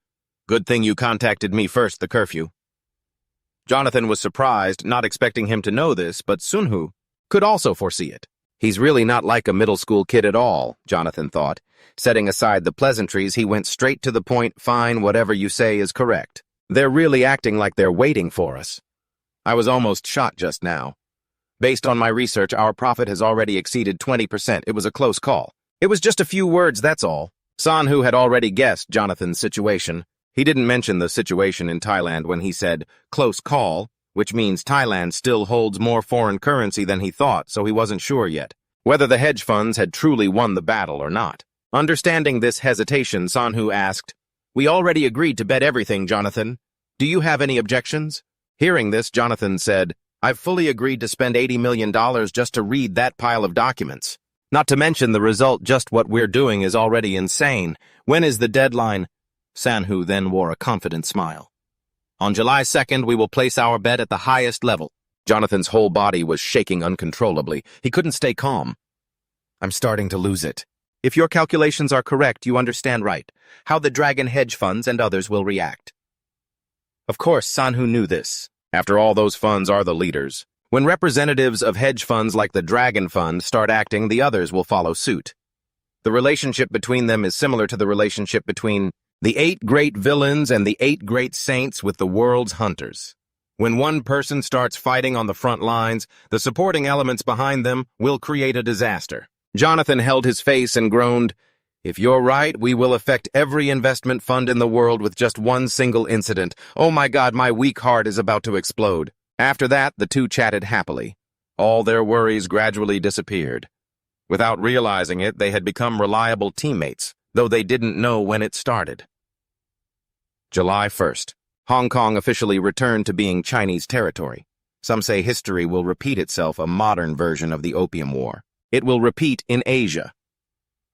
"Good thing you contacted me first, the curfew." Jonathan was surprised, not expecting him to know this, but Sunhu could also foresee it. He's really not like a middle school kid at all, Jonathan thought. Setting aside the pleasantries, he went straight to the point. "Fine, whatever you say is correct. They're really acting like they're waiting for us. I was almost shot just now. Based on my research, our profit has already exceeded 20%. It was a close call. It was just a few words, that's all." Sunhu had already guessed Jonathan's situation. He didn't mention the situation in Thailand when he said, "close call," which means Thailand still holds more foreign currency than he thought, so he wasn't sure yet whether the hedge funds had truly won the battle or not. Understanding this hesitation, Sunhu asked, "We already agreed to bet everything, Jonathan. Do you have any objections?" Hearing this, Jonathan said, "I've fully agreed to spend $80 million just to read that pile of documents. Not to mention the result, just what we're doing is already insane. When is the deadline?" Sunhu then wore a confident smile. "On July 2nd, we will place our bet at the highest level." Jonathan's whole body was shaking uncontrollably. He couldn't stay calm. "I'm starting to lose it. If your calculations are correct, you understand right how the Dragon hedge funds and others will react." Of course, Sunhu knew this. After all, those funds are the leaders. When representatives of hedge funds like the Dragon Fund start acting, the others will follow suit. The relationship between them is similar to the relationship between the 8 great villains and the 8 great saints with the world's hunters. When one person starts fighting on the front lines, the supporting elements behind them will create a disaster. Jonathan held his face and groaned, "If you're right, we will affect every investment fund in the world with just one single incident. Oh my God, my weak heart is about to explode." After that, the 2 chatted happily. All their worries gradually disappeared. Without realizing it, they had become reliable teammates, though they didn't know when it started. July 1st. Hong Kong officially returned to being Chinese territory. Some say history will repeat itself, a modern version of the Opium War. It will repeat in Asia.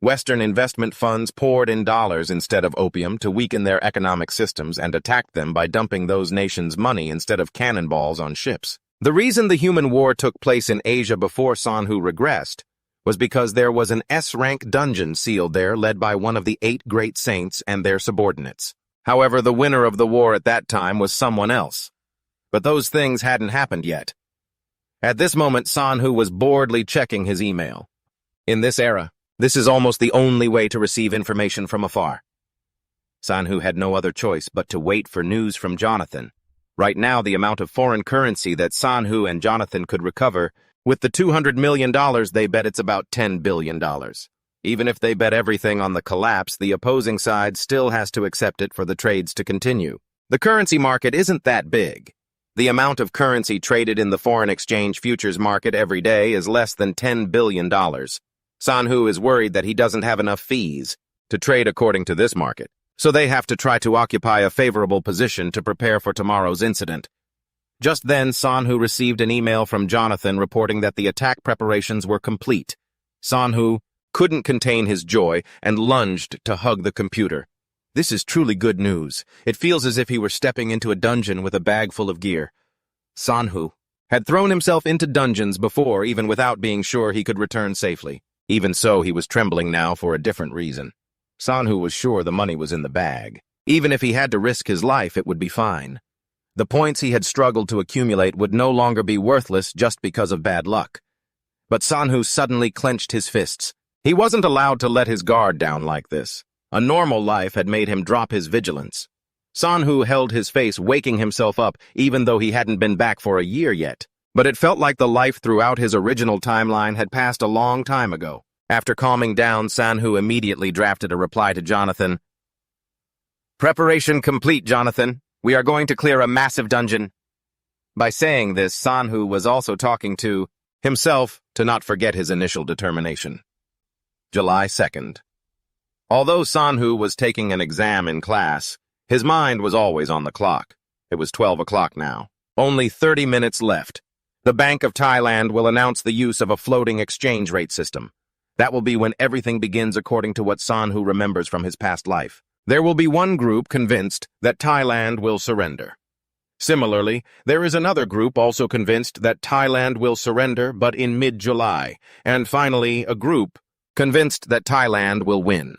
Western investment funds poured in dollars instead of opium to weaken their economic systems and attacked them by dumping those nations' money instead of cannonballs on ships. The reason the human war took place in Asia before Sanhu regressed was because there was an S-rank dungeon sealed there led by one of the 8 great saints and their subordinates. However, the winner of the war at that time was someone else. But those things hadn't happened yet. At this moment, Sanhu was boredly checking his email. In this era, this is almost the only way to receive information from afar. Sanhu had no other choice but to wait for news from Jonathan. Right now, the amount of foreign currency that Sanhu and Jonathan could recover, with the $200 million they bet, it's about $10 billion. Even if they bet everything on the collapse, the opposing side still has to accept it for the trades to continue. The currency market isn't that big. The amount of currency traded in the foreign exchange futures market every day is less than $10 billion. Sanhu is worried that he doesn't have enough fees to trade according to this market, so they have to try to occupy a favorable position to prepare for tomorrow's incident. Just then, Sanhu received an email from Jonathan reporting that the attack preparations were complete. Sanhu couldn't contain his joy and lunged to hug the computer. This is truly good news. It feels as if he were stepping into a dungeon with a bag full of gear. Sanhu had thrown himself into dungeons before, even without being sure he could return safely. Even so, he was trembling now for a different reason. Sanhu was sure the money was in the bag. Even if he had to risk his life, it would be fine. The points he had struggled to accumulate would no longer be worthless just because of bad luck. But Sanhu suddenly clenched his fists. He wasn't allowed to let his guard down like this. A normal life had made him drop his vigilance. Sanhu held his face, waking himself up, even though he hadn't been back for a year yet. But it felt like the life throughout his original timeline had passed a long time ago. After calming down, Sanhu immediately drafted a reply to Jonathan. "Preparation complete, Jonathan. We are going to clear a massive dungeon." By saying this, Sanhu was also talking to himself to not forget his initial determination. July 2nd. Although Sanhu was taking an exam in class, his mind was always on the clock. It was 12 o'clock now. Only 30 minutes left. The Bank of Thailand will announce the use of a floating exchange rate system. That will be when everything begins according to what Sanhu remembers from his past life. There will be one group convinced that Thailand will surrender. Similarly, there is another group also convinced that Thailand will surrender, but in mid-July. And finally, a group convinced that Thailand will win.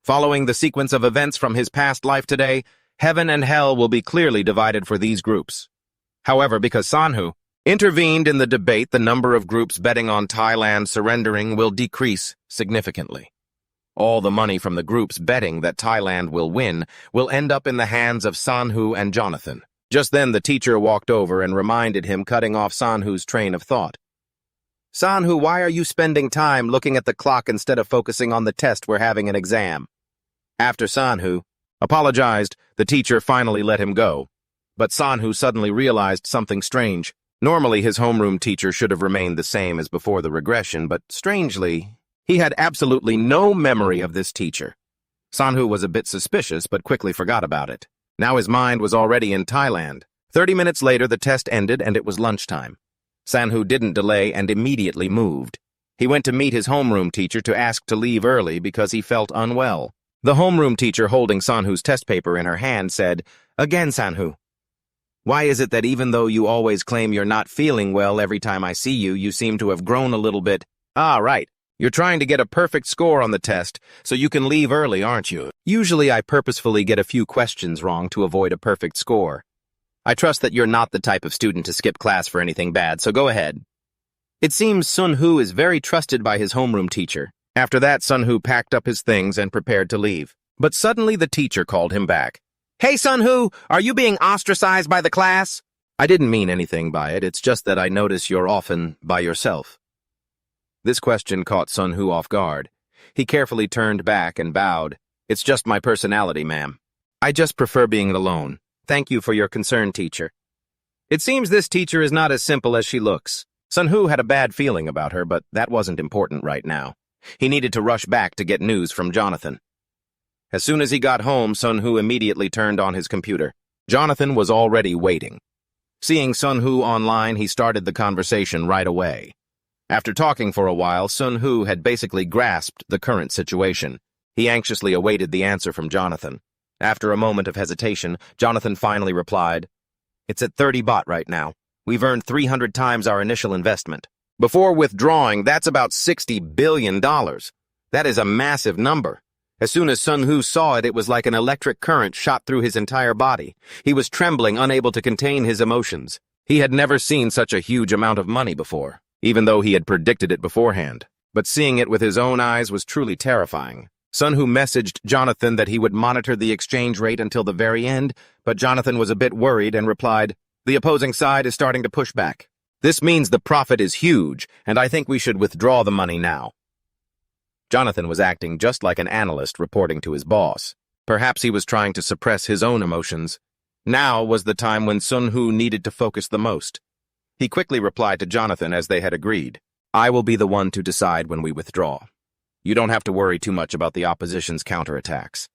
Following the sequence of events from his past life today, heaven and hell will be clearly divided for these groups. However, because Sanhu intervened in the debate, the number of groups betting on Thailand surrendering will decrease significantly. All the money from the groups betting that Thailand will win will end up in the hands of Sanhu and Jonathan. Just then the teacher walked over and reminded him, cutting off Sanhu's train of thought. "Sanhu, why are you spending time looking at the clock instead of focusing on the test? We're having an exam." After Sanhu apologized, the teacher finally let him go. But Sanhu suddenly realized something strange. Normally, his homeroom teacher should have remained the same as before the regression, but strangely, he had absolutely no memory of this teacher. Sanhu was a bit suspicious, but quickly forgot about it. Now his mind was already in Thailand. 30 minutes later, the test ended and it was lunchtime. Sanhu didn't delay and immediately moved. He went to meet his homeroom teacher to ask to leave early because he felt unwell. The homeroom teacher, holding Sanhu's test paper in her hand, said, "Again, Sanhu, why is it that even though you always claim you're not feeling well every time I see you, you seem to have grown a little bit? Ah, right. You're trying to get a perfect score on the test, so you can leave early, aren't you? Usually I purposefully get a few questions wrong to avoid a perfect score. I trust that you're not the type of student to skip class for anything bad, so go ahead." It seems Sanhu is very trusted by his homeroom teacher. After that, Sanhu packed up his things and prepared to leave. But suddenly the teacher called him back. "Hey, Sanhu, are you being ostracized by the class?" "I didn't mean anything by it. It's just that I notice you're often by yourself." This question caught Sanhu off guard. He carefully turned back and bowed. "It's just my personality, ma'am. I just prefer being alone. Thank you for your concern, teacher." It seems this teacher is not as simple as she looks. Sanhu had a bad feeling about her, but that wasn't important right now. He needed to rush back to get news from Jonathan. As soon as he got home, Sanhu immediately turned on his computer. Jonathan was already waiting. Seeing Sun Hu online, he started the conversation right away. After talking for a while, Sun Hu had basically grasped the current situation. He anxiously awaited the answer from Jonathan. After a moment of hesitation, Jonathan finally replied, "It's at 30 baht right now. We've earned 300 times our initial investment. Before withdrawing, that's about $60 billion. That is a massive number." As soon as Sun Hu saw it, it was like an electric current shot through his entire body. He was trembling, unable to contain his emotions. He had never seen such a huge amount of money before, even though he had predicted it beforehand. But seeing it with his own eyes was truly terrifying. Sun Hu messaged Jonathan that he would monitor the exchange rate until the very end, but Jonathan was a bit worried and replied, "The opposing side is starting to push back. This means the profit is huge, and I think we should withdraw the money now." Jonathan was acting just like an analyst reporting to his boss. Perhaps he was trying to suppress his own emotions. Now was the time when Sun Hu needed to focus the most. He quickly replied to Jonathan as they had agreed. "I will be the one to decide when we withdraw. You don't have to worry too much about the opposition's counterattacks.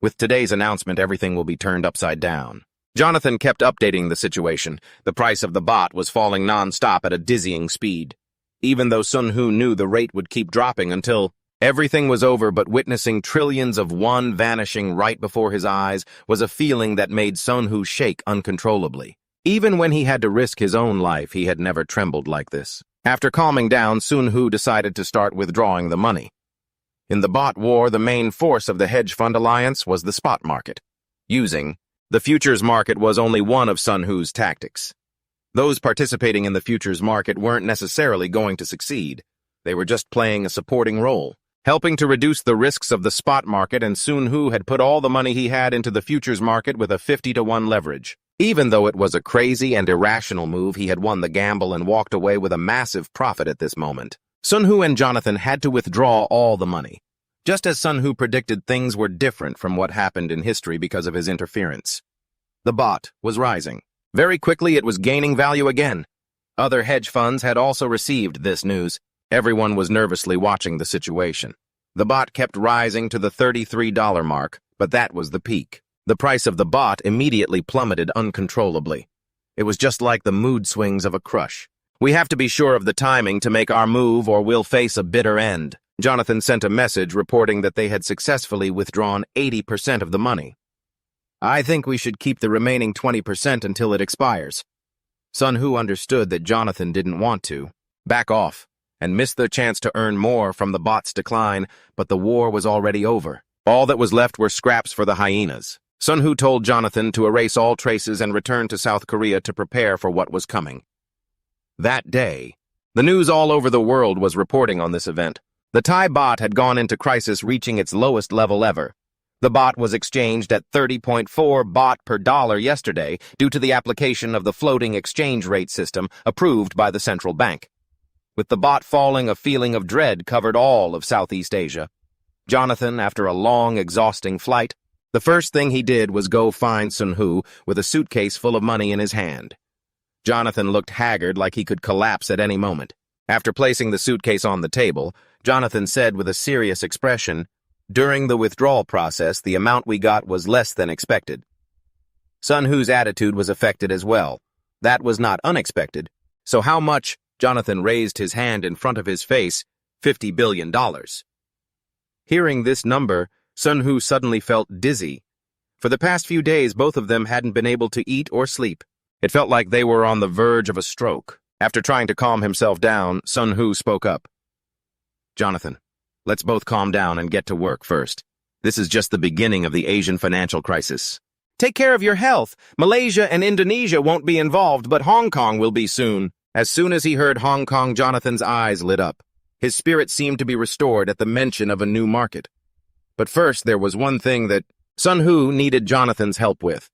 With today's announcement, everything will be turned upside down." Jonathan kept updating the situation. The price of the baht was falling non-stop at a dizzying speed. Even though Sun Hu knew the rate would keep dropping until everything was over, but witnessing trillions of won vanishing right before his eyes was a feeling that made Sun Hu shake uncontrollably. Even when he had to risk his own life, he had never trembled like this. After calming down, Sun Hu decided to start withdrawing the money. In the baht war, the main force of the hedge fund alliance was the spot market. The futures market was only one of Sun Hu's tactics. Those participating in the futures market weren't necessarily going to succeed. They were just playing a supporting role, helping to reduce the risks of the spot market, and Sun Hu had put all the money he had into the futures market with a 50-to-1 leverage. Even though it was a crazy and irrational move, he had won the gamble and walked away with a massive profit at this moment. Sun Hu and Jonathan had to withdraw all the money. Just as Sun Hu predicted, things were different from what happened in history because of his interference. The baht was rising. Very quickly, it was gaining value again. Other hedge funds had also received this news. Everyone was nervously watching the situation. The baht kept rising to the $33 mark, but that was the peak. The price of the baht immediately plummeted uncontrollably. It was just like the mood swings of a crush. "We have to be sure of the timing to make our move, or we'll face a bitter end." Jonathan sent a message reporting that they had successfully withdrawn 80% of the money. "I think we should keep the remaining 20% until it expires." Sun Hu understood that Jonathan didn't want to back off and missed the chance to earn more from the baht's decline, but the war was already over. All that was left were scraps for the hyenas. Sun Hu told Jonathan to erase all traces and return to South Korea to prepare for what was coming. That day, the news all over the world was reporting on this event. The Thai baht had gone into crisis, reaching its lowest level ever. The baht was exchanged at 30.4 baht per dollar yesterday due to the application of the floating exchange rate system approved by the central bank. With the baht falling, a feeling of dread covered all of Southeast Asia. Jonathan, after a long, exhausting flight, the first thing he did was go find Sun Hu with a suitcase full of money in his hand. Jonathan looked haggard, like he could collapse at any moment. After placing the suitcase on the table, Jonathan said with a serious expression, "During the withdrawal process, the amount we got was less than expected." Sun Hu's attitude was affected as well. That was not unexpected. "So how much?" Jonathan raised his hand in front of his face. $50 billion. Hearing this number, Sun Hu suddenly felt dizzy. For the past few days, both of them hadn't been able to eat or sleep. It felt like they were on the verge of a stroke. After trying to calm himself down, Sun Hu spoke up. "Jonathan, let's both calm down and get to work first. This is just the beginning of the Asian financial crisis. Take care of your health. Malaysia and Indonesia won't be involved, but Hong Kong will be soon." As soon as he heard Hong Kong, Jonathan's eyes lit up. His spirit seemed to be restored at the mention of a new market. But first, there was one thing that Sun Hu needed Jonathan's help with.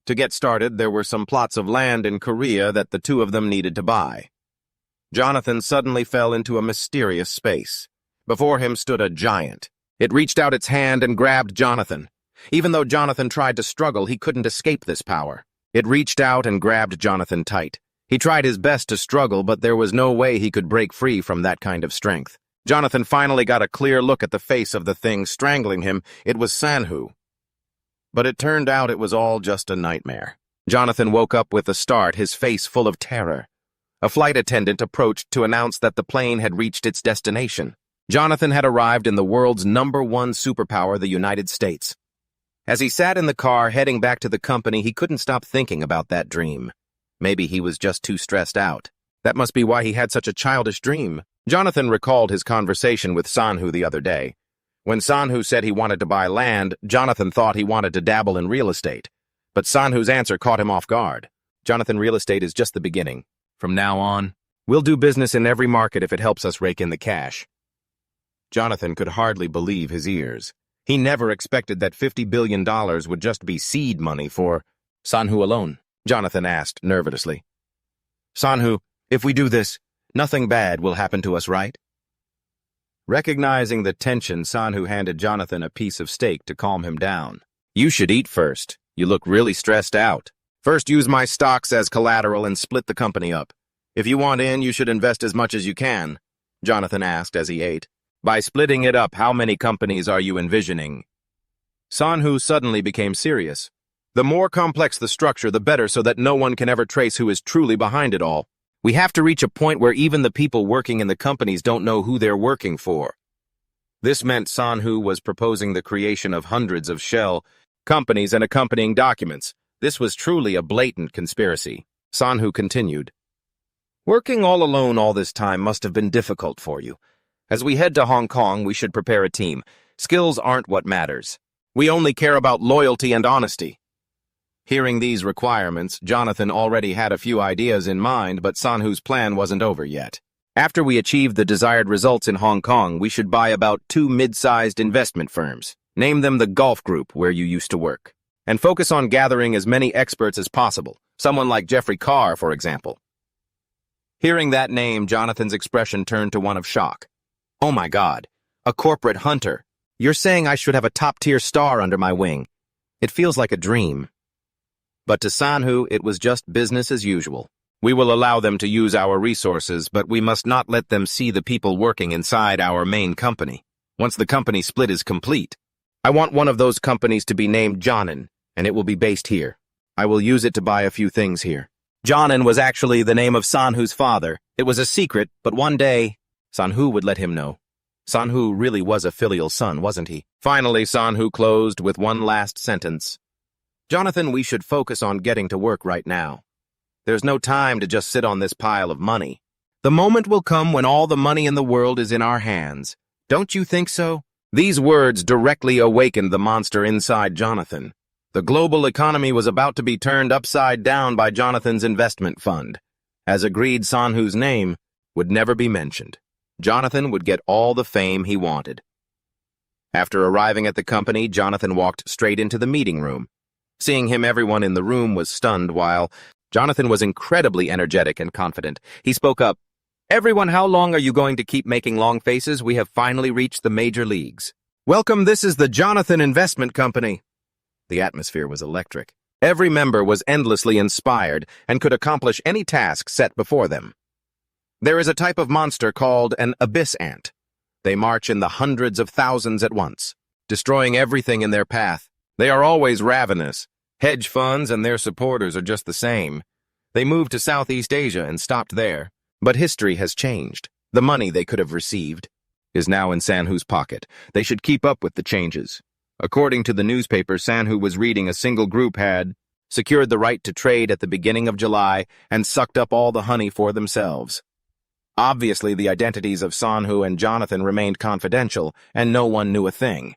To get started, there were some plots of land in Korea that the two of them needed to buy. Jonathan suddenly fell into a mysterious space. Before him stood a giant. It reached out its hand and grabbed Jonathan. Even though Jonathan tried to struggle, he couldn't escape this power. It reached out and grabbed Jonathan tight. He tried his best to struggle, but there was no way he could break free from that kind of strength. Jonathan finally got a clear look at the face of the thing strangling him. It was Sun Hu. But it turned out it was all just a nightmare. Jonathan woke up with a start, his face full of terror. A flight attendant approached to announce that the plane had reached its destination. Jonathan had arrived in the world's #1 superpower, the United States. As he sat in the car heading back to the company, he couldn't stop thinking about that dream. Maybe he was just too stressed out. That must be why he had such a childish dream. Jonathan recalled his conversation with Sanhu the other day. When Sanhu said he wanted to buy land, Jonathan thought he wanted to dabble in real estate. But Sanhu's answer caught him off guard. Jonathan, real estate is just the beginning. From now on, we'll do business in every market if it helps us rake in the cash. Jonathan could hardly believe his ears. He never expected that $50 billion would just be seed money for Sanhu alone. Jonathan asked nervously. Sanhu, if we do this, nothing bad will happen to us, right? Recognizing the tension, Sanhu handed Jonathan a piece of steak to calm him down. You should eat first. You look really stressed out. First, use my stocks as collateral and split the company up. If you want in, you should invest as much as you can, Jonathan asked as he ate. By splitting it up, how many companies are you envisioning? Sanhu suddenly became serious. The more complex the structure, the better, so that no one can ever trace who is truly behind it all. We have to reach a point where even the people working in the companies don't know who they're working for. This meant Sanhu was proposing the creation of hundreds of shell companies and accompanying documents. This was truly a blatant conspiracy. Sanhu continued. Working all alone all this time must have been difficult for you. As we head to Hong Kong, we should prepare a team. Skills aren't what matters. We only care about loyalty and honesty. Hearing these requirements, Jonathan already had a few ideas in mind, but Sanhu's plan wasn't over yet. After we achieve the desired results in Hong Kong, we should buy about 2 mid-sized investment firms. Name them the Golf Group, where you used to work. And focus on gathering as many experts as possible. Someone like Jeffrey Carr, for example. Hearing that name, Jonathan's expression turned to one of shock. Oh my God, a corporate hunter. You're saying I should have a top-tier star under my wing. It feels like a dream. But to Sanhu, it was just business as usual. We will allow them to use our resources, but we must not let them see the people working inside our main company. Once the company split is complete, I want one of those companies to be named Jonin, and it will be based here. I will use it to buy a few things here. Jonin was actually the name of Sanhu's father. It was a secret, but one day, Sanhu would let him know. Sanhu really was a filial son, wasn't he? Finally, Sanhu closed with one last sentence. Jonathan, we should focus on getting to work right now. There's no time to just sit on this pile of money. The moment will come when all the money in the world is in our hands. Don't you think so? These words directly awakened the monster inside Jonathan. The global economy was about to be turned upside down by Jonathan's investment fund. As agreed, Sanhu's name would never be mentioned. Jonathan would get all the fame he wanted. After arriving at the company, Jonathan walked straight into the meeting room. Seeing him, everyone in the room was stunned, while Jonathan was incredibly energetic and confident. He spoke up. Everyone, how long are you going to keep making long faces? We have finally reached the major leagues. Welcome, this is the Jonathan Investment Company. The atmosphere was electric. Every member was endlessly inspired and could accomplish any task set before them. There is a type of monster called an abyss ant. They march in the hundreds of thousands at once, destroying everything in their path. They are always ravenous. Hedge funds and their supporters are just the same. They moved to Southeast Asia and stopped there. But history has changed. The money they could have received is now in Sanhu's pocket. They should keep up with the changes. According to the newspaper, Sanhu was reading a single group had secured the right to trade at the beginning of July and sucked up all the honey for themselves. Obviously, the identities of Sanhu and Jonathan remained confidential, and no one knew a thing.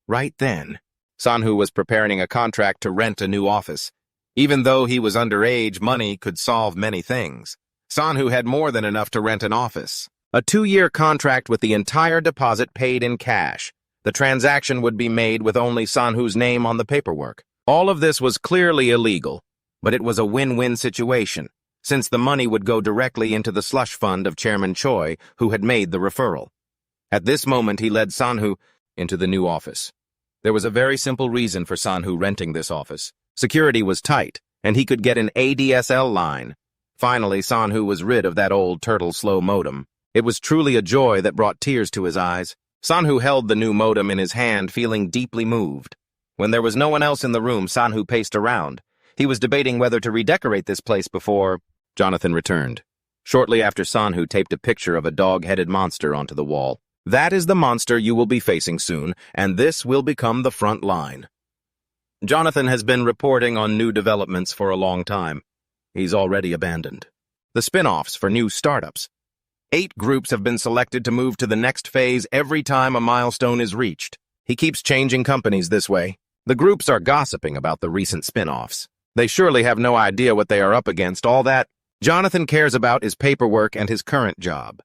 Right then, Sanhu was preparing a contract to rent a new office. Even though he was underage, money could solve many things. Sanhu had more than enough to rent an office. A 2-year contract with the entire deposit paid in cash. The transaction would be made with only Sanhu's name on the paperwork. All of this was clearly illegal, but it was a win-win situation, since the money would go directly into the slush fund of Chairman Choi, who had made the referral. At this moment, he led Sanhu into the new office. There was a very simple reason for Sanhu renting this office. Security was tight, and he could get an ADSL line. Finally, Sanhu was rid of that old turtle-slow modem. It was truly a joy that brought tears to his eyes. Sanhu held the new modem in his hand, feeling deeply moved. When there was no one else in the room, Sanhu paced around. He was debating whether to redecorate this place before Jonathan returned. Shortly after, Sanhu taped a picture of a dog-headed monster onto the wall. That is the monster you will be facing soon, and this will become the front line. Jonathan has been reporting on new developments for a long time. He's already abandoned the spin-offs for new startups. 8 groups have been selected to move to the next phase every time a milestone is reached. He keeps changing companies this way. The groups are gossiping about the recent spin-offs. They surely have no idea what they are up against. All that Jonathan cares about is paperwork and his current job.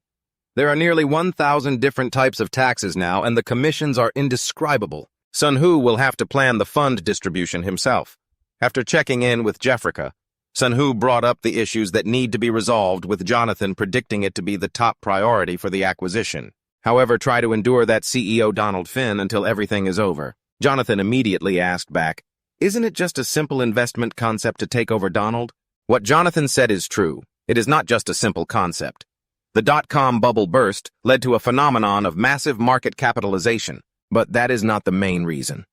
There are nearly 1,000 different types of taxes now, and the commissions are indescribable. Sanhu will have to plan the fund distribution himself. After checking in with Jeffrica, Sanhu brought up the issues that need to be resolved, with Jonathan predicting it to be the top priority for the acquisition. However, try to endure that CEO Donald Finn until everything is over. Jonathan immediately asked back, "Isn't it just a simple investment concept to take over Donald?" What Jonathan said is true. It is not just a simple concept. The dot-com bubble burst led to a phenomenon of massive market capitalization, but that is not the main reason.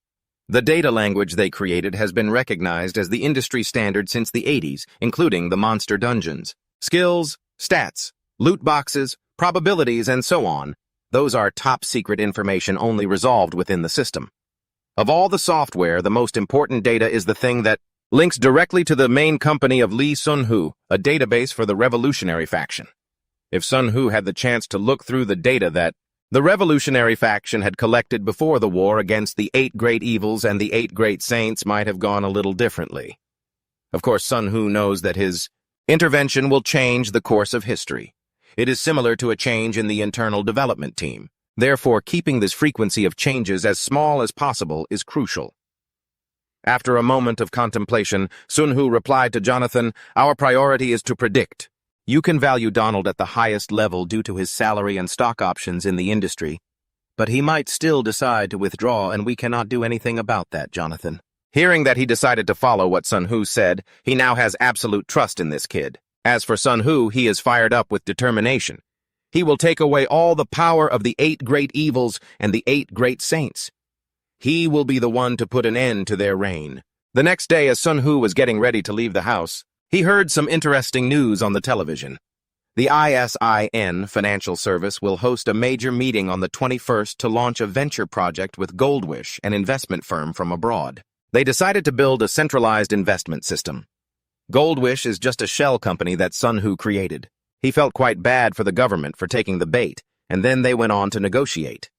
The data language they created has been recognized as the industry standard since the 80s, including the monster dungeons. Skills, stats, loot boxes, probabilities, and so on. Those are top-secret information only resolved within the system. Of all the software, the most important data is the thing that links directly to the main company of Lee Sun-Hu, a database for the revolutionary faction. If Sun-Hu had the chance to look through the data that the revolutionary faction had collected before the war against the 8 great evils and the 8 great saints, might have gone a little differently. Of course, Sun-Hu knows that his intervention will change the course of history. It is similar to a change in the internal development team. Therefore, keeping this frequency of changes as small as possible is crucial. After a moment of contemplation, Sun-Hu replied to Jonathan, "Our priority is to predict. You can value Donald at the highest level due to his salary and stock options in the industry, but he might still decide to withdraw, and we cannot do anything about that, Jonathan." Hearing that he decided to follow what Sun-Hu said, he now has absolute trust in this kid. As for Sun-Hu, he is fired up with determination. He will take away all the power of the 8 great evils and the 8 great saints. He will be the one to put an end to their reign. The next day, as Sun-Hu was getting ready to leave the house, he heard some interesting news on the television. The ISIN Financial Service will host a major meeting on the 21st to launch a venture project with Goldwish, an investment firm from abroad. They decided to build a centralized investment system. Goldwish is just a shell company that Sun-Hu created. He felt quite bad for the government for taking the bait, and then they went on to negotiate.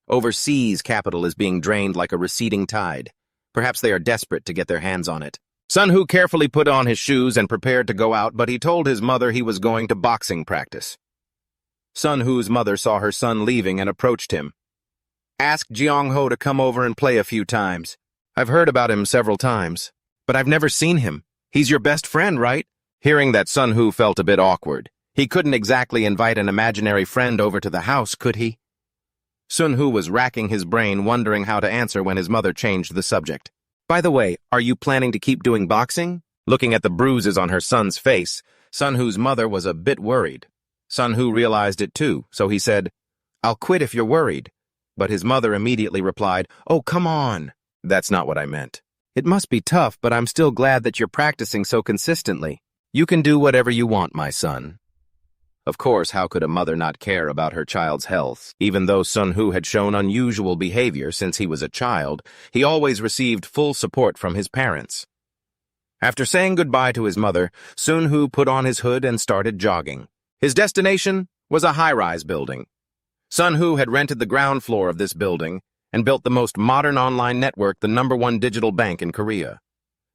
Overseas capital is being drained like a receding tide. Perhaps they are desperate to get their hands on it. Sun-Hu carefully put on his shoes and prepared to go out, but he told his mother he was going to boxing practice. Sun-Hu's mother saw her son leaving and approached him. "Ask Jeong-ho to come over and play a few times. I've heard about him several times, but I've never seen him. He's your best friend, right?" Hearing that, Sun-Hu felt a bit awkward. He couldn't exactly invite an imaginary friend over to the house, could he? Sun-Hu was racking his brain, wondering how to answer when his mother changed the subject. "By the way, are you planning to keep doing boxing?" Looking at the bruises on her son's face, Sun-Hu's mother was a bit worried. Sun-Hu realized it too, so he said, "I'll quit if you're worried." But his mother immediately replied, "Oh, come on." "That's not what I meant. It must be tough, but I'm still glad that you're practicing so consistently. You can do whatever you want, my son." Of course, how could a mother not care about her child's health? Even though Sun-Hu had shown unusual behavior since he was a child, he always received full support from his parents. After saying goodbye to his mother, Sun-Hu put on his hood and started jogging. His destination was a high-rise building. Sun-Hu had rented the ground floor of this building and built the most modern online network, the #1 digital bank in Korea.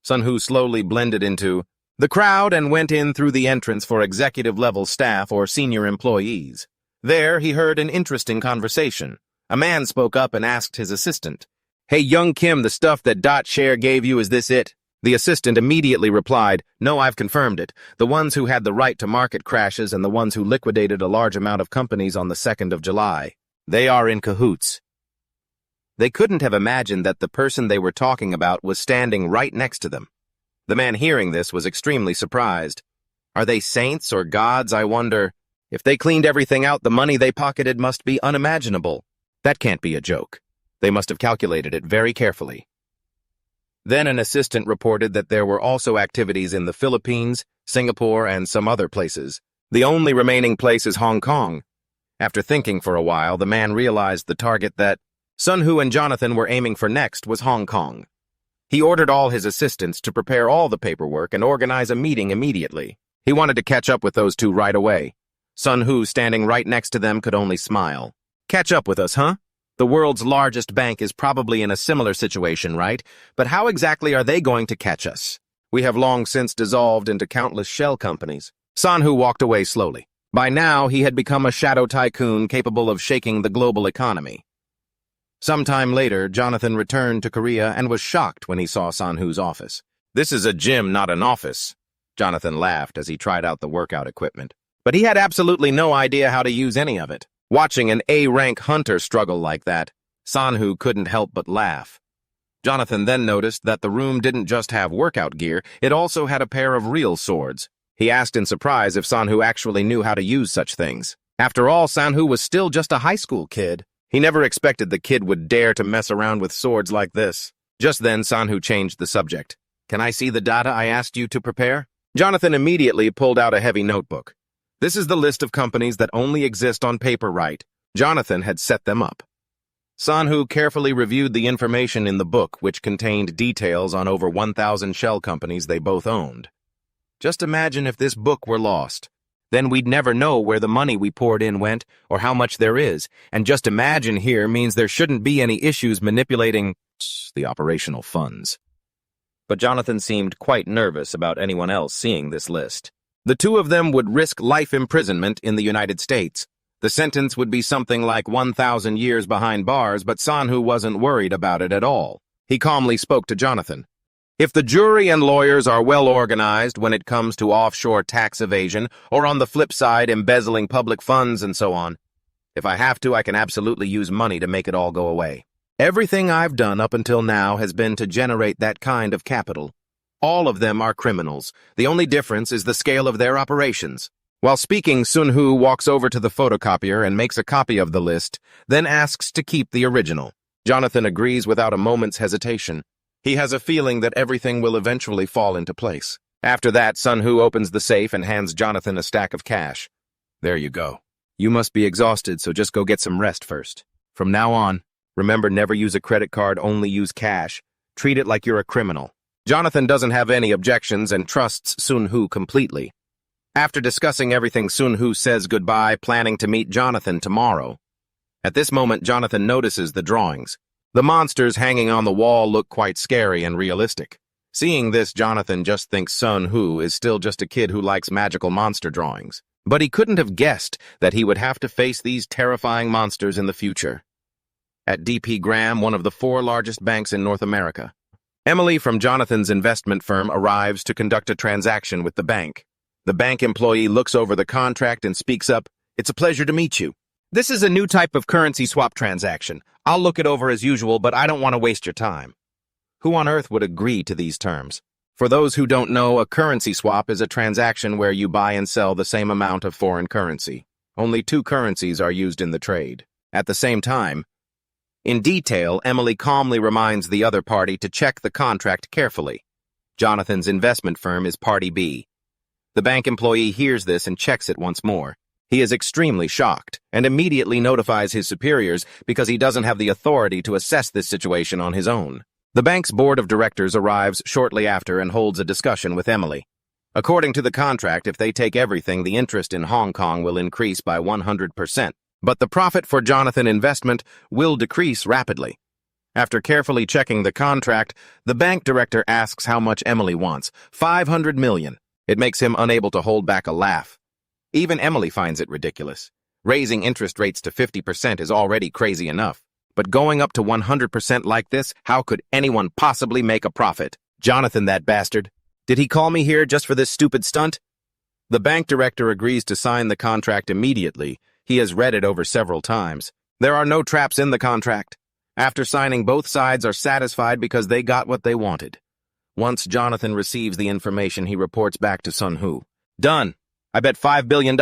Sun-Hu slowly blended into the crowd and went in through the entrance for executive-level staff or senior employees. There, he heard an interesting conversation. A man spoke up and asked his assistant, "Hey, young Kim, the stuff that Share gave you, is this it?" The assistant immediately replied, "No, I've confirmed it. The ones who had the right to market crashes and the ones who liquidated a large amount of companies on the 2nd of July. They are in cahoots." They couldn't have imagined that the person they were talking about was standing right next to them. The man hearing this was extremely surprised. Are they saints or gods, I wonder? If they cleaned everything out, the money they pocketed must be unimaginable. That can't be a joke. They must have calculated it very carefully. Then an assistant reported that there were also activities in the Philippines, Singapore, and some other places. The only remaining place is Hong Kong. After thinking for a while, the man realized the target that Sun Hu and Jonathan were aiming for next was Hong Kong. He ordered all his assistants to prepare all the paperwork and organize a meeting immediately. He wanted to catch up with those two right away. Sun Hu, standing right next to them, could only smile. Catch up with us, huh? The world's largest bank is probably in a similar situation, right? But how exactly are they going to catch us? We have long since dissolved into countless shell companies. Sun Hu walked away slowly. By now, he had become a shadow tycoon capable of shaking the global economy. Sometime later, Jonathan returned to Korea and was shocked when he saw Sun Hu's office. "This is a gym, not an office," Jonathan laughed as he tried out the workout equipment. But he had absolutely no idea how to use any of it. Watching an A-rank hunter struggle like that, Sun Hu couldn't help but laugh. Jonathan then noticed that the room didn't just have workout gear, it also had a pair of real swords. He asked in surprise if Sun Hu actually knew how to use such things. After all, Sun Hu was still just a high school kid. He never expected the kid would dare to mess around with swords like this. Just then, Sun Hu changed the subject. "Can I see the data I asked you to prepare?" Jonathan immediately pulled out a heavy notebook. This is the list of companies that only exist on paper, right? Jonathan had set them up. Sun Hu carefully reviewed the information in the book, which contained details on over 1,000 shell companies they both owned. Just imagine if this book were lost. Then we'd never know where the money we poured in went or how much there is. And just imagine here means there shouldn't be any issues manipulating the operational funds. But Jonathan seemed quite nervous about anyone else seeing this list. The two of them would risk life imprisonment in the United States. The sentence would be something like 1,000 years behind bars, but Sun Hu wasn't worried about it at all. He calmly spoke to Jonathan. "If the jury and lawyers are well organized when it comes to offshore tax evasion, or on the flip side, embezzling public funds and so on, if I have to, I can absolutely use money to make it all go away. Everything I've done up until now has been to generate that kind of capital. All of them are criminals. The only difference is the scale of their operations." While speaking, Sun Hu walks over to the photocopier and makes a copy of the list, then asks to keep the original. Jonathan agrees without a moment's hesitation. He has a feeling that everything will eventually fall into place. After that, Sun Hu opens the safe and hands Jonathan a stack of cash. "There you go. You must be exhausted, so just go get some rest first. From now on, remember, never use a credit card, only use cash. Treat it like you're a criminal." Jonathan doesn't have any objections and trusts Sun Hu completely. After discussing everything, Sun Hu says goodbye, planning to meet Jonathan tomorrow. At this moment, Jonathan notices the drawings. The monsters hanging on the wall look quite scary and realistic. Seeing this, Jonathan just thinks Sun Hu is still just a kid who likes magical monster drawings. But he couldn't have guessed that he would have to face these terrifying monsters in the future. At DP Graham, one of the 4 largest banks in North America, Emily from Jonathan's investment firm arrives to conduct a transaction with the bank. The bank employee looks over the contract and speaks up. "It's a pleasure to meet you. This is a new type of currency swap transaction. I'll look it over as usual, but I don't want to waste your time." Who on earth would agree to these terms? For those who don't know, a currency swap is a transaction where you buy and sell the same amount of foreign currency. Only 2 currencies are used in the trade. At the same time, in detail, Emily calmly reminds the other party to check the contract carefully. Jonathan's investment firm is Party B. The bank employee hears this and checks it once more. He is extremely shocked and immediately notifies his superiors because he doesn't have the authority to assess this situation on his own. The bank's board of directors arrives shortly after and holds a discussion with Emily. According to the contract, if they take everything, the interest in Hong Kong will increase by 100%, but the profit for Jonathan investment will decrease rapidly. After carefully checking the contract, the bank director asks how much Emily wants. 500 million. It makes him unable to hold back a laugh. Even Emily finds it ridiculous. Raising interest rates to 50% is already crazy enough. But going up to 100% like this, how could anyone possibly make a profit? Jonathan, that bastard. Did he call me here just for this stupid stunt? The bank director agrees to sign the contract immediately. He has read it over several times. There are no traps in the contract. After signing, both sides are satisfied because they got what they wanted. Once Jonathan receives the information, he reports back to Sun Hu. "Done. I bet $5 billion.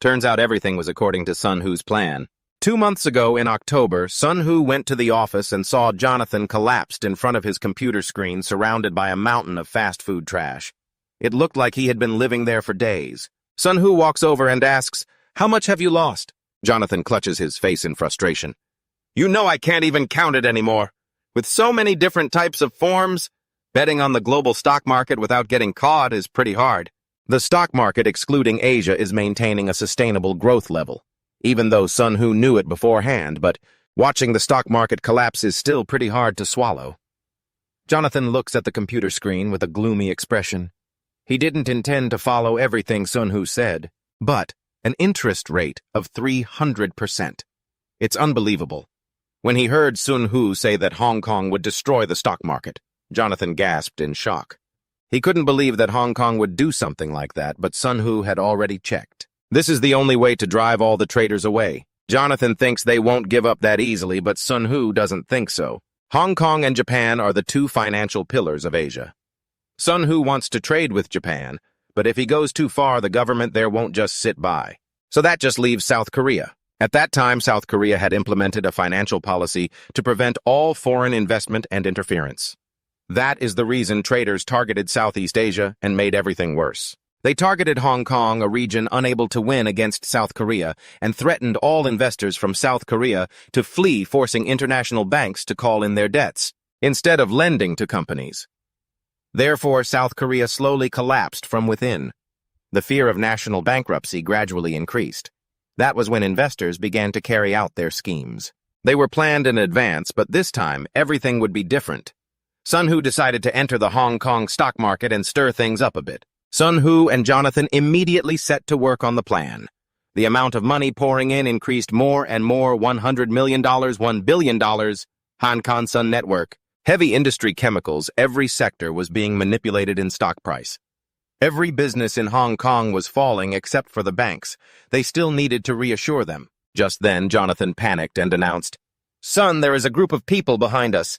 Turns out everything was according to Sun Hu's plan. 2 months ago in October, Sun-Hoo went to the office and saw Jonathan collapsed in front of his computer screen surrounded by a mountain of fast food trash. It looked like he had been living there for days. Sun-Hoo walks over and asks, "How much have you lost?" Jonathan clutches his face in frustration. "You know I can't even count it anymore. With so many different types of forms, betting on the global stock market without getting caught is pretty hard." The stock market, excluding Asia, is maintaining a sustainable growth level. Even though Sun-Hoo knew it beforehand, but watching the stock market collapse is still pretty hard to swallow. Jonathan looks at the computer screen with a gloomy expression. He didn't intend to follow everything Sun-Hoo said, but an interest rate of 300%. It's unbelievable. When he heard Sun-Hoo say that Hong Kong would destroy the stock market, Jonathan gasped in shock. He couldn't believe that Hong Kong would do something like that, but Sun-Hoo had already checked. This is the only way to drive all the traders away. Jonathan thinks they won't give up that easily, but Sun-Hoo doesn't think so. Hong Kong and Japan are the two financial pillars of Asia. Sun-Hoo wants to trade with Japan, but if he goes too far, the government there won't just sit by. So that just leaves South Korea. At that time, South Korea had implemented a financial policy to prevent all foreign investment and interference. That is the reason traders targeted Southeast Asia and made everything worse. They targeted Hong Kong, a region unable to win against South Korea, and threatened all investors from South Korea to flee, forcing international banks to call in their debts, instead of lending to companies. Therefore, South Korea slowly collapsed from within. The fear of national bankruptcy gradually increased. That was when investors began to carry out their schemes. They were planned in advance, but this time, everything would be different. Sun-Hoo decided to enter the Hong Kong stock market and stir things up a bit. Sun-Hoo and Jonathan immediately set to work on the plan. The amount of money pouring in increased more and more, $100 million, $1 billion. Hong Kong Sun Network. Heavy industry chemicals, every sector was being manipulated in stock price. Every business in Hong Kong was falling except for the banks. They still needed to reassure them. Just then, Jonathan panicked and announced, "Sun, there is a group of people behind us."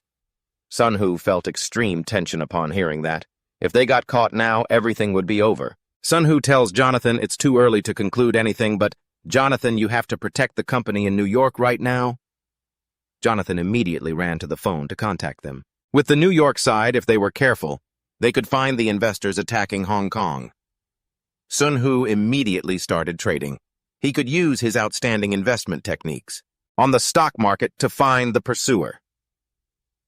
Sun-Hoo felt extreme tension upon hearing that. If they got caught now, everything would be over. Sun-Hoo tells Jonathan it's too early to conclude anything, but, "Jonathan, you have to protect the company in New York right now." Jonathan immediately ran to the phone to contact them. With the New York side, if they were careful, they could find the investors attacking Hong Kong. Sun-Hoo immediately started trading. He could use his outstanding investment techniques on the stock market to find the pursuer.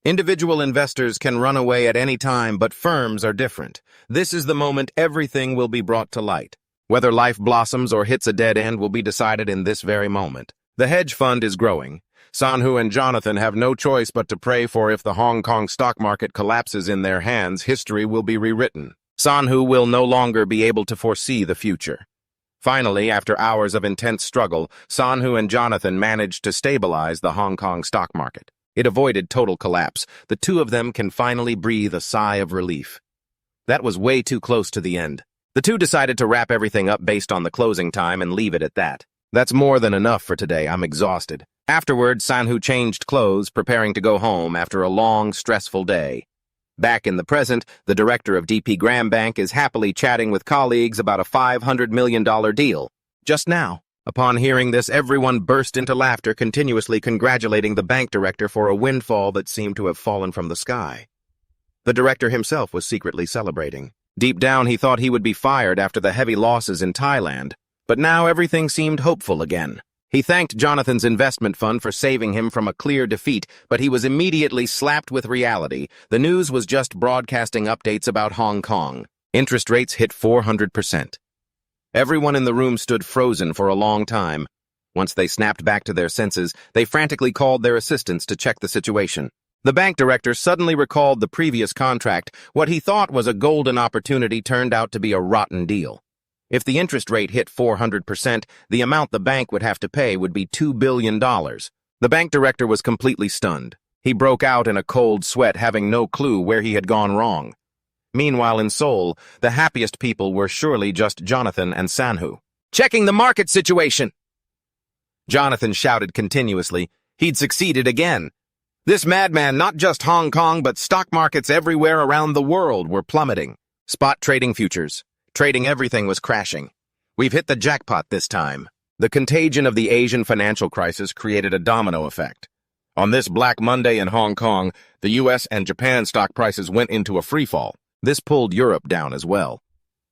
Individual investors can run away at any time, but firms are different. This is the moment everything will be brought to light. Whether life blossoms or hits a dead end will be decided in this very moment. The hedge fund is growing. Sun-Hoo and Jonathan have no choice but to pray for if the Hong Kong stock market collapses in their hands, history will be rewritten. Sun-Hoo will no longer be able to foresee the future. Finally, after hours of intense struggle, Sun-Hoo and Jonathan managed to stabilize the Hong Kong stock market. It avoided total collapse. The two of them can finally breathe a sigh of relief. That was way too close to the end. The two decided to wrap everything up based on the closing time and leave it at that. That's more than enough for today. I'm exhausted. Afterward, Sun-Hoo changed clothes, preparing to go home after a long, stressful day. Back in the present, the director of DP Graham Bank is happily chatting with colleagues about a $500 million deal. Just now. Upon hearing this, everyone burst into laughter, continuously congratulating the bank director for a windfall that seemed to have fallen from the sky. The director himself was secretly celebrating. Deep down, he thought he would be fired after the heavy losses in Thailand, but now everything seemed hopeful again. He thanked Jonathan's investment fund for saving him from a clear defeat, but he was immediately slapped with reality. The news was just broadcasting updates about Hong Kong. Interest rates hit 400%. Everyone in the room stood frozen for a long time. Once they snapped back to their senses, they frantically called their assistants to check the situation. The bank director suddenly recalled the previous contract. What he thought was a golden opportunity turned out to be a rotten deal. If the interest rate hit 400%, the amount the bank would have to pay would be $2 billion. The bank director was completely stunned. He broke out in a cold sweat, having no clue where he had gone wrong. Meanwhile, in Seoul, the happiest people were surely just Jonathan and Sun-Hoo. "Checking the market situation!" Jonathan shouted continuously. He'd succeeded again. This madman, not just Hong Kong, but stock markets everywhere around the world were plummeting. Spot trading futures. Trading everything was crashing. "We've hit the jackpot this time." The contagion of the Asian financial crisis created a domino effect. On this Black Monday in Hong Kong, the US and Japan stock prices went into a freefall. This pulled Europe down as well.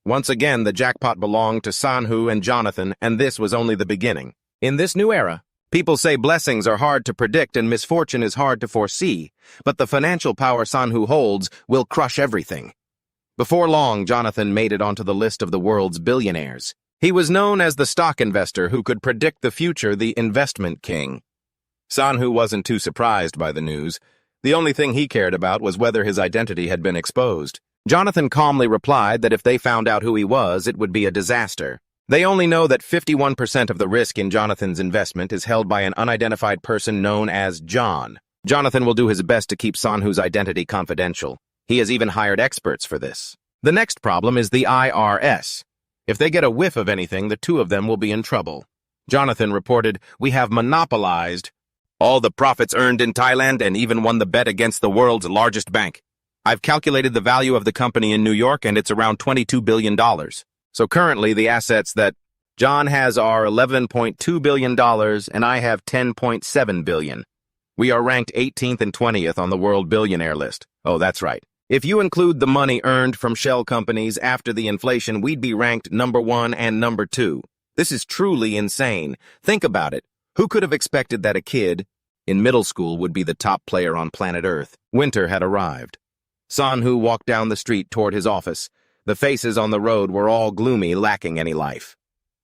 Once again, the jackpot belonged to Sanhu and Jonathan, and this was only the beginning. In this new era, people say blessings are hard to predict and misfortune is hard to foresee, but the financial power Sanhu holds will crush everything. Before long, Jonathan made it onto the list of the world's billionaires. He was known as the stock investor who could predict the future, the investment king. Sanhu wasn't too surprised by the news. The only thing he cared about was whether his identity had been exposed. Jonathan calmly replied that if they found out who he was, it would be a disaster. They only know that 51% of the risk in Jonathan's investment is held by an unidentified person known as John. Jonathan will do his best to keep Sanhu's identity confidential. He has even hired experts for this. The next problem is the IRS. If they get a whiff of anything, the two of them will be in trouble. Jonathan reported, "We have monopolized all the profits earned in Thailand and even won the bet against the world's largest bank. I've calculated the value of the company in New York and it's around $22 billion. So currently the assets that John has are $11.2 billion and I have $10.7 billion. We are ranked 18th and 20th on the world billionaire list. Oh, that's right. If you include the money earned from shell companies after the inflation, we'd be ranked number 1 and number 2. This is truly insane. Think about it. Who could have expected that a kid in middle school would be the top player on planet Earth? Winter had arrived. Sanhu walked down the street toward his office. The faces on the road were all gloomy, lacking any life.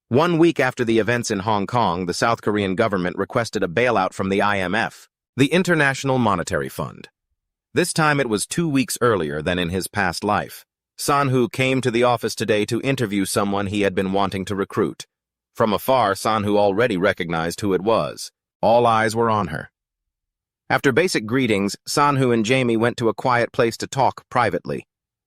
1 week after the events in Hong Kong, the South Korean government requested a bailout from the IMF, the International Monetary Fund. This time it was 2 weeks earlier than in his past life. Sanhu came to the office today to interview someone he had been wanting to recruit. From afar, Sanhu already recognized who it was. All eyes were on her. After basic greetings, Sanhu and Jamie went to a quiet place to talk privately.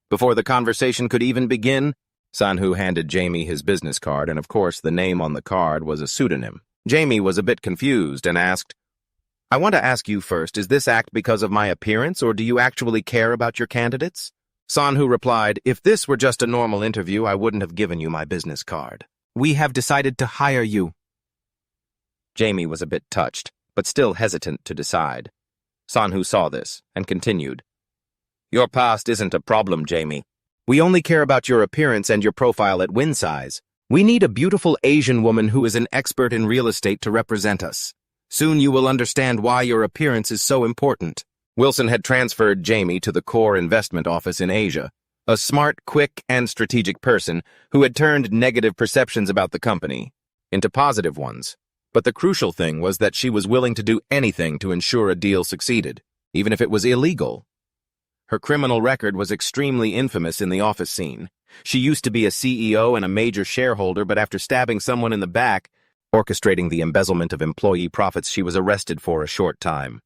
Before the conversation could even begin, Sanhu handed Jamie his business card, and of course the name on the card was a pseudonym. Jamie was a bit confused and asked, "I want to ask you first, is this act because of my appearance, or do you actually care about your candidates?" Sanhu replied, "If this were just a normal interview, I wouldn't have given you my business card. We have decided to hire you." Jamie was a bit touched, but still hesitant to decide. Sanhu saw this and continued, "Your past isn't a problem, Jamie. We only care about your appearance and your profile at win size. We need a beautiful Asian woman who is an expert in real estate to represent us. Soon you will understand why your appearance is so important." Wilson had transferred Jamie to the core investment office in Asia, a smart, quick, and strategic person who had turned negative perceptions about the company into positive ones. But the crucial thing was that she was willing to do anything to ensure a deal succeeded, even if it was illegal. Her criminal record was extremely infamous in the office scene. She used to be a CEO and a major shareholder, but after stabbing someone in the back, orchestrating the embezzlement of employee profits, she was arrested for a short time.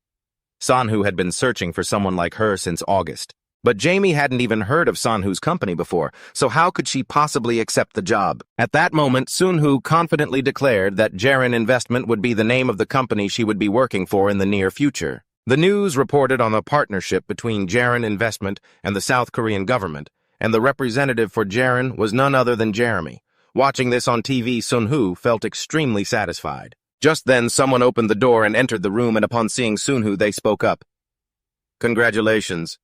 Sanhu had been searching for someone like her since August. But Jamie hadn't even heard of Sanhu's company before, so how could she possibly accept the job? At that moment, Sanhu confidently declared that Jarin Investment would be the name of the company she would be working for in the near future. The news reported on a partnership between Jarin Investment and the South Korean government, and the representative for Jarin was none other than Jeremy. Watching this on TV, Sanhu felt extremely satisfied. Just then, someone opened the door and entered the room, and upon seeing Sanhu, they spoke up. "Congratulations.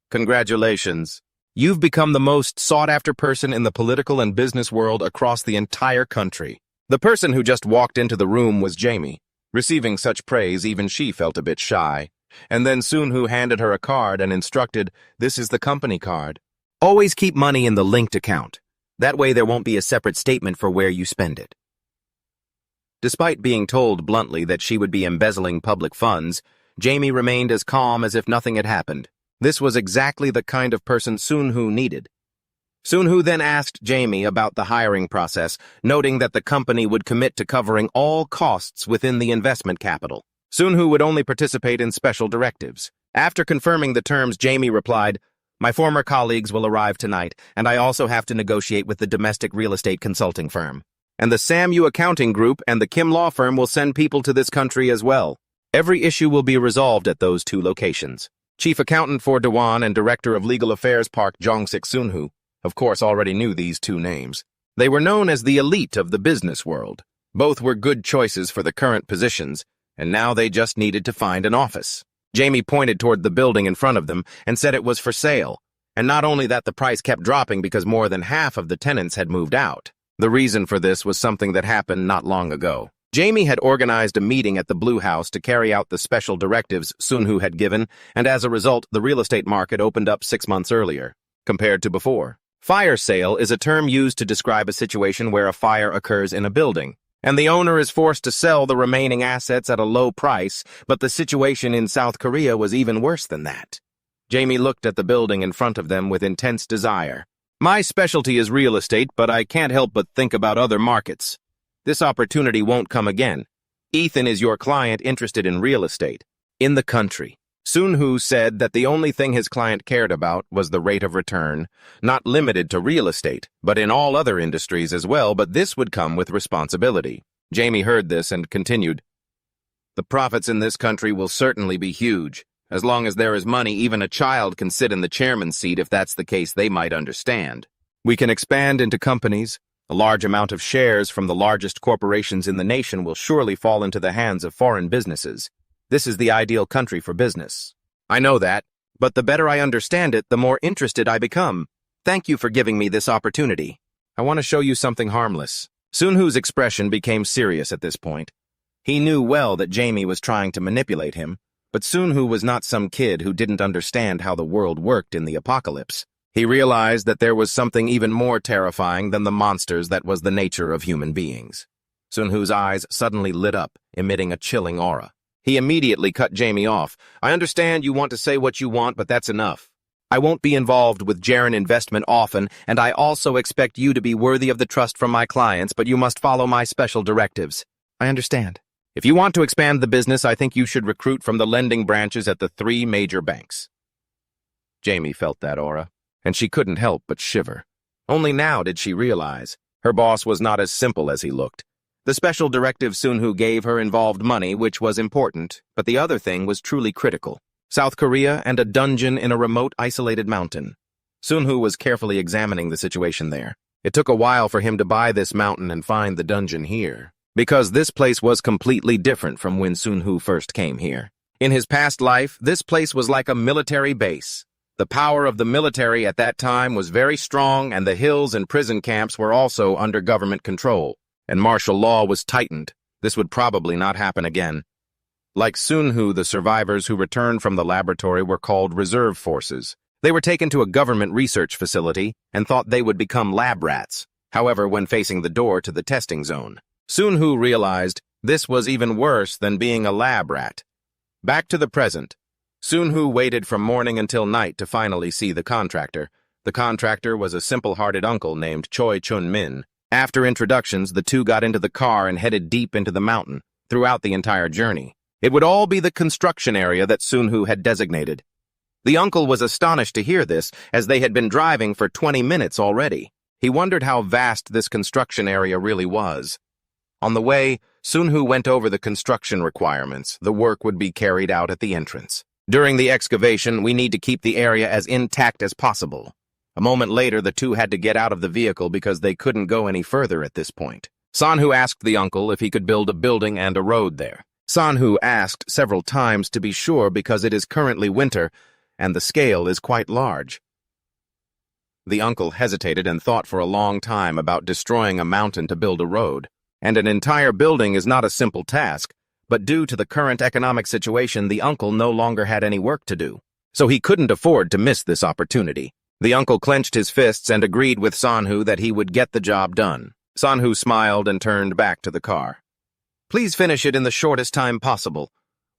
Congratulations. You've become the most sought-after person in the political and business world across the entire country." The person who just walked into the room was Jamie. Receiving such praise, even she felt a bit shy. And then Sanhu handed her a card and instructed, "This is the company card. Always keep money in the linked account. That way there won't be a separate statement for where you spend it." Despite being told bluntly that she would be embezzling public funds, Jamie remained as calm as if nothing had happened. This was exactly the kind of person Sanhu needed. Sanhu then asked Jamie about the hiring process, noting that the company would commit to covering all costs within the investment capital. Sanhu would only participate in special directives. After confirming the terms, Jamie replied, "My former colleagues will arrive tonight, and I also have to negotiate with the domestic real estate consulting firm. And the SAMU accounting group and the Kim law firm will send people to this country as well. Every issue will be resolved at those 2 locations." Chief Accountant for Dewan and Director of Legal Affairs Park Jong-sik Sanhu, of course, already knew these 2 names. They were known as the elite of the business world. Both were good choices for the current positions, and now they just needed to find an office. Jamie pointed toward the building in front of them and said it was for sale. And not only that, the price kept dropping because more than half of the tenants had moved out. The reason for this was something that happened not long ago. Jamie had organized a meeting at the Blue House to carry out the special directives Sunhu had given, and as a result, the real estate market opened up 6 months earlier, compared to before. Fire sale is a term used to describe a situation where a fire occurs in a building, and the owner is forced to sell the remaining assets at a low price, but the situation in South Korea was even worse than that. Jamie looked at the building in front of them with intense desire. My specialty is real estate, but I can't help but think about other markets. This opportunity won't come again. Ethan is your client interested in real estate. In the country. Sunhu said that the only thing his client cared about was the rate of return, not limited to real estate, but in all other industries as well, but this would come with responsibility. Jamie heard this and continued. The profits in this country will certainly be huge. As long as there is money, even a child can sit in the chairman's seat. If that's the case, they might understand. We can expand into companies. A large amount of shares from the largest corporations in the nation will surely fall into the hands of foreign businesses. This is the ideal country for business. I know that, but the better I understand it, the more interested I become. Thank you for giving me this opportunity. I want to show you something harmless. Sunhu's expression became serious at this point. He knew well that Jamie was trying to manipulate him, but Sunhu was not some kid who didn't understand how the world worked in the apocalypse. He realized that there was something even more terrifying than the monsters that was the nature of human beings. Sunhu's eyes suddenly lit up, emitting a chilling aura. He immediately cut Jamie off. I understand you want to say what you want, but that's enough. I won't be involved with Jaren investment often, and I also expect you to be worthy of the trust from my clients, but you must follow my special directives. I understand. If you want to expand the business, I think you should recruit from the lending branches at the 3 major banks. Jamie felt that aura, and she couldn't help but shiver. Only now did she realize her boss was not as simple as he looked. The special directive Sunhu gave her involved money, which was important, but the other thing was truly critical. South Korea and a dungeon in a remote, isolated mountain. Sunhu was carefully examining the situation there. It took a while for him to buy this mountain and find the dungeon here, because this place was completely different from when Sunhu first came here. In his past life, this place was like a military base. The power of the military at that time was very strong, and the hills and prison camps were also under government control, and martial law was tightened. This would probably not happen again. Like Sunhu, the survivors who returned from the laboratory were called reserve forces. They were taken to a government research facility and thought they would become lab rats. However, when facing the door to the testing zone, Sunhu realized this was even worse than being a lab rat. Back to the present. Sunhu waited from morning until night to finally see the contractor. The contractor was a simple-hearted uncle named Choi Chun-min. After introductions, the two got into the car and headed deep into the mountain throughout the entire journey. It would all be the construction area that Sunhu had designated. The uncle was astonished to hear this, as they had been driving for 20 minutes already. He wondered how vast this construction area really was. On the way, Sunhu went over the construction requirements. The work would be carried out at the entrance. During the excavation, we need to keep the area as intact as possible. A moment later, the two had to get out of the vehicle because they couldn't go any further at this point. Sunhu asked the uncle if he could build a building and a road there. Sunhu asked several times to be sure because it is currently winter, and the scale is quite large. The uncle hesitated and thought for a long time about destroying a mountain to build a road. And an entire building is not a simple task, but due to the current economic situation, the uncle no longer had any work to do. So he couldn't afford to miss this opportunity. The uncle clenched his fists and agreed with Sunhu that he would get the job done. Sunhu smiled and turned back to the car. Please finish it in the shortest time possible.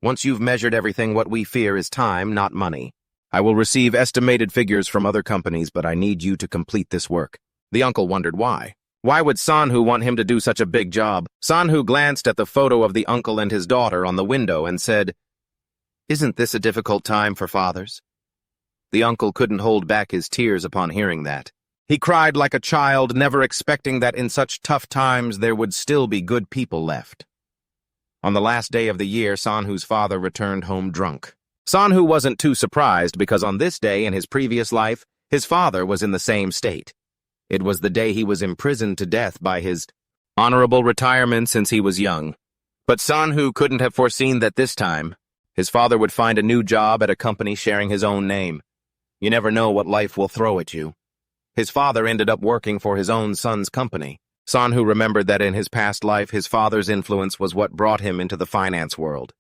Once you've measured everything, what we fear is time, not money. I will receive estimated figures from other companies, but I need you to complete this work. The uncle wondered why. Why would Sunhu want him to do such a big job? Sunhu glanced at the photo of the uncle and his daughter on the window and said, Isn't this a difficult time for fathers? The uncle couldn't hold back his tears upon hearing that. He cried like a child, never expecting that in such tough times there would still be good people left. On the last day of the year, Sunhu's father returned home drunk. Sunhu wasn't too surprised because on this day in his previous life, his father was in the same state. It was the day he was imprisoned to death by his honorable retirement since he was young. But Sanhu couldn't have foreseen that this time, his father would find a new job at a company sharing his own name. You never know what life will throw at you. His father ended up working for his own son's company. Sanhu remembered that in his past life, his father's influence was what brought him into the finance world.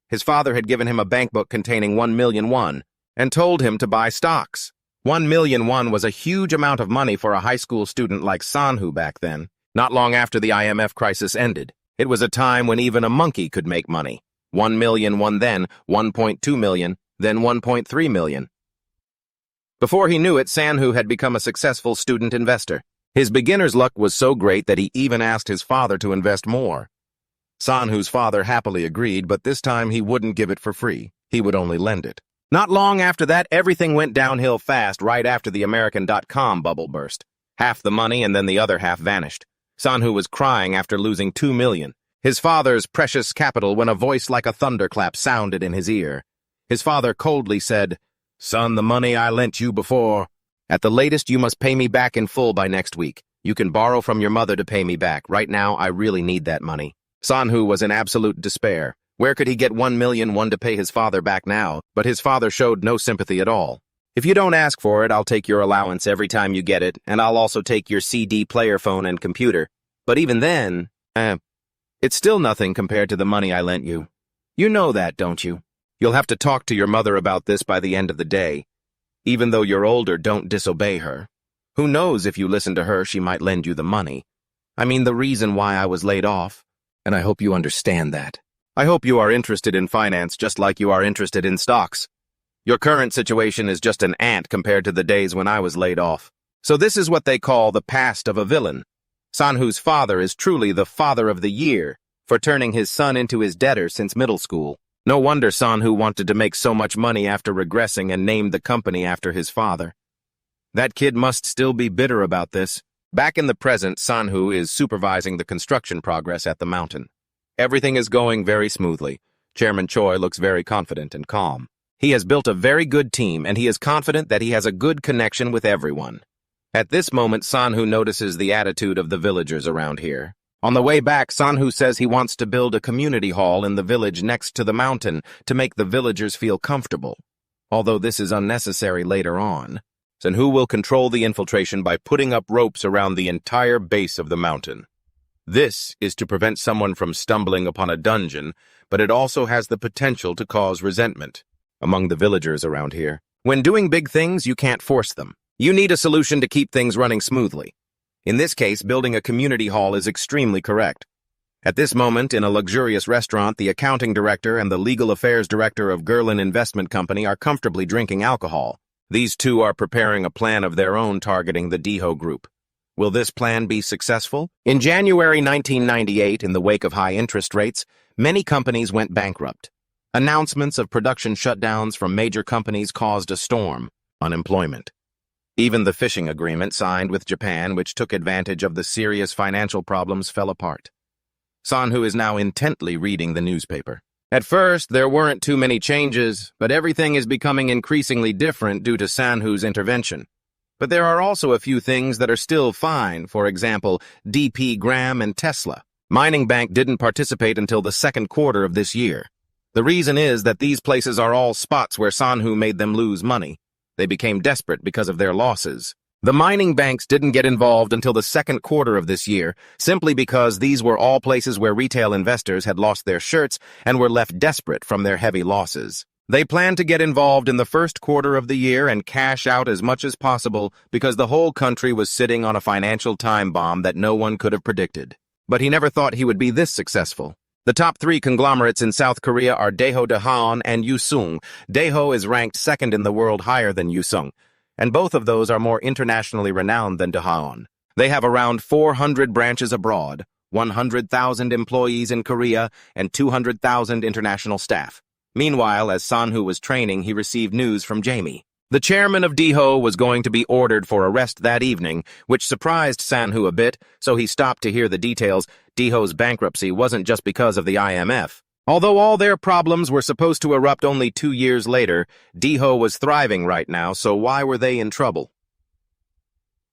His father had given him a bankbook containing 1,000,000 won and told him to buy stocks. 1,000,000 won was a huge amount of money for a high school student like Sanhu back then. Not long after the IMF crisis ended, it was a time when even a monkey could make money. 1,000,000 won then, 1.2 million, then 1.3 million. Before he knew it, Sanhu had become a successful student investor. His beginner's luck was so great that he even asked his father to invest more. Sanhu's father happily agreed, but this time he wouldn't give it for free. He would only lend it. Not long after that, everything went downhill fast right after the American.com bubble burst. Half the money and then the other half vanished. Sanhu was crying after losing 2 million. His father's precious capital when a voice like a thunderclap sounded in his ear. His father coldly said, "Son, the money I lent you before. At the latest, you must pay me back in full by next week. You can borrow from your mother to pay me back. Right now, I really need that money." Sanhu was in absolute despair. Where could he get 1,000,000 won to pay his father back now? But his father showed no sympathy at all. "If you don't ask for it, I'll take your allowance every time you get it, and I'll also take your CD player phone and computer. But even then, it's still nothing compared to the money I lent you. You know that, don't you? You'll have to talk to your mother about this by the end of the day. Even though you're older, don't disobey her. Who knows, if you listen to her, she might lend you the money. I mean, the reason why I was laid off. And I hope you understand that. I hope you are interested in finance just like you are interested in stocks. Your current situation is just an ant compared to the days when I was laid off. So this is what they call the past of a villain. Sanhu's father is truly the father of the year for turning his son into his debtor since middle school. No wonder Sanhu wanted to make so much money after regressing and named the company after his father. That kid must still be bitter about this. Back in the present, Sanhu is supervising the construction progress at the mountain. Everything is going very smoothly. Chairman Choi looks very confident and calm. He has built a very good team, and he is confident that he has a good connection with everyone. At this moment, Sanhu notices the attitude of the villagers around here. On the way back, Sanhu says he wants to build a community hall in the village next to the mountain to make the villagers feel comfortable. Although this is unnecessary later on. Sanhu will control the infiltration by putting up ropes around the entire base of the mountain. This is to prevent someone from stumbling upon a dungeon, but it also has the potential to cause resentment among the villagers around here. When doing big things, you can't force them. You need a solution to keep things running smoothly. In this case, building a community hall is extremely correct. At this moment, in a luxurious restaurant, the accounting director and the legal affairs director of Gerlin Investment Company are comfortably drinking alcohol. These two are preparing a plan of their own targeting the Deho group. Will this plan be successful? In January 1998, in the wake of high interest rates, many companies went bankrupt. Announcements of production shutdowns from major companies caused a storm, unemployment. Even the fishing agreement signed with Japan, which took advantage of the serious financial problems, fell apart. Sanhu is now intently reading the newspaper. At first, there weren't too many changes, but everything is becoming increasingly different due to Sanhu's intervention. But there are also a few things that are still fine, for example, DP Graham and Tesla. Mining Bank didn't participate until the second quarter of this year. The reason is that these places are all spots where Sanhu made them lose money. They became desperate because of their losses. The mining banks didn't get involved until the second quarter of this year, simply because these were all places where retail investors had lost their shirts and were left desperate from their heavy losses. They planned to get involved in the first quarter of the year and cash out as much as possible because the whole country was sitting on a financial time bomb that no one could have predicted. But he never thought he would be this successful. The top three conglomerates in South Korea are Daeho Daehan and Usung. Daeho is ranked second in the world, higher than Usung, and both of those are more internationally renowned than Daehan. They have around 400 branches abroad, 100,000 employees in Korea, and 200,000 international staff. Meanwhile, as Sanhu was training, he received news from Jamie. The chairman of Daeho was going to be ordered for arrest that evening, which surprised Sanhu a bit, so he stopped to hear the details. Daeho's bankruptcy wasn't just because of the IMF. Although all their problems were supposed to erupt only 2 years later, Daeho was thriving right now, so why were they in trouble?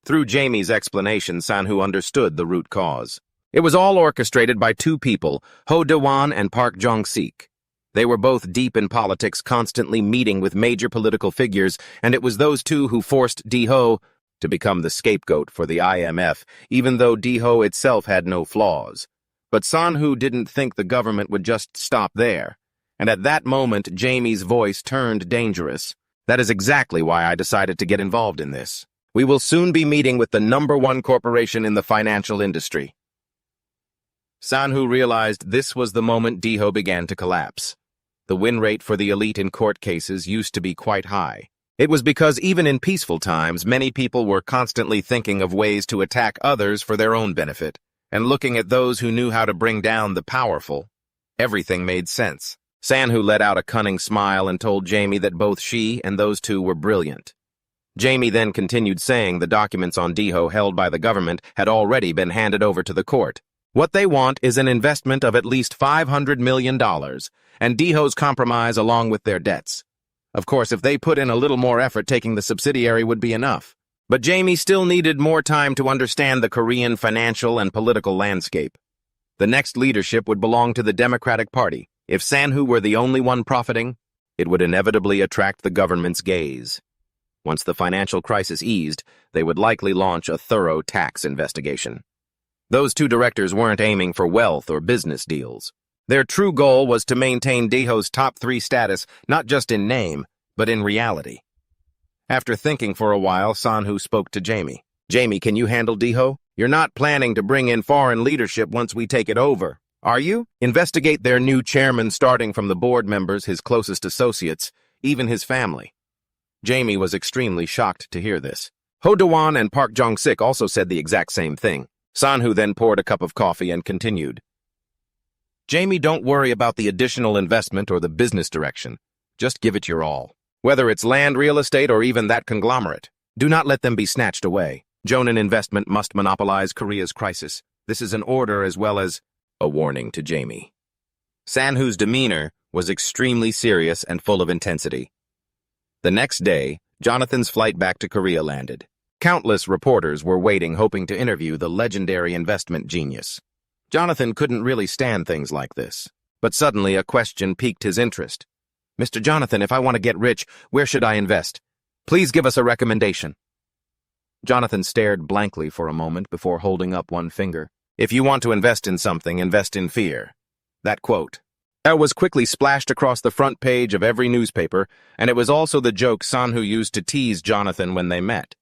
Through Jamie's explanation, Sanhu understood the root cause. It was all orchestrated by two people, Ho De-won and Park Jong-sik. They were both deep in politics, constantly meeting with major political figures, and it was those two who forced D-ho to become the scapegoat for the IMF, even though D-ho itself had no flaws. But San-hoo didn't think the government would just stop there. And at that moment, Jamie's voice turned dangerous. That is exactly why I decided to get involved in this. We will soon be meeting with the #1 corporation in the financial industry. San-hoo realized this was the moment D-ho began to collapse. The win rate for the elite in court cases used to be quite high. It was because even in peaceful times, many people were constantly thinking of ways to attack others for their own benefit, and looking at those who knew how to bring down the powerful. Everything made sense. San-hoo let out a cunning smile and told Jamie that both she and those two were brilliant. Jamie then continued saying the documents on D-ho held by the government had already been handed over to the court. What they want is an investment of at least $500 million, and D-ho's compromise along with their debts. Of course, if they put in a little more effort, taking the subsidiary would be enough. But Jamie still needed more time to understand the Korean financial and political landscape. The next leadership would belong to the Democratic Party. If San-hoo were the only one profiting, it would inevitably attract the government's gaze. Once the financial crisis eased, they would likely launch a thorough tax investigation. Those two directors weren't aiming for wealth or business deals. Their true goal was to maintain D-ho's top 3 status, not just in name, but in reality. After thinking for a while, San-hoo spoke to Jamie. Jamie, can you handle D-ho? You're not planning to bring in foreign leadership once we take it over, are you? Investigate their new chairman, starting from the board members, his closest associates, even his family. Jamie was extremely shocked to hear this. Ho De-won and Park Jong-sik also said the exact same thing. San-hoo then poured a cup of coffee and continued. Jamie, don't worry about the additional investment or the business direction. Just give it your all. Whether it's land, real estate, or even that conglomerate, do not let them be snatched away. Jonan Investment must monopolize Korea's crisis. This is an order as well as a warning to Jamie. San-hoo's demeanor was extremely serious and full of intensity. The next day, Jonathan's flight back to Korea landed. Countless reporters were waiting, hoping to interview the legendary investment genius. Jonathan couldn't really stand things like this. But suddenly a question piqued his interest. Mr. Jonathan, if I want to get rich, where should I invest? Please give us a recommendation. Jonathan stared blankly for a moment before holding up one finger. If you want to invest in something, invest in fear. That quote. That was quickly splashed across the front page of every newspaper, and it was also the joke San-hoo used to tease Jonathan when they met.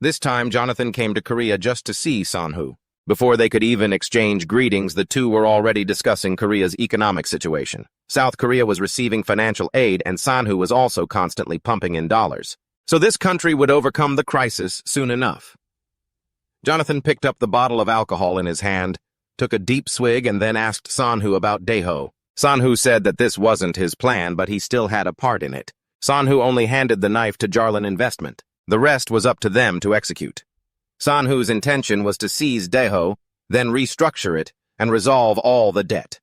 This time, Jonathan came to Korea just to see San-hoo. Before they could even exchange greetings, the two were already discussing Korea's economic situation. South Korea was receiving financial aid, and San-hoo was also constantly pumping in dollars. So this country would overcome the crisis soon enough. Jonathan picked up the bottle of alcohol in his hand, took a deep swig, and then asked San-hoo about D-ho. San-hoo said that this wasn't his plan, but he still had a part in it. San-hoo only handed the knife to Jarlin Investment. The rest was up to them to execute. San-hoo's intention was to seize D-ho, then restructure it, and resolve all the debt.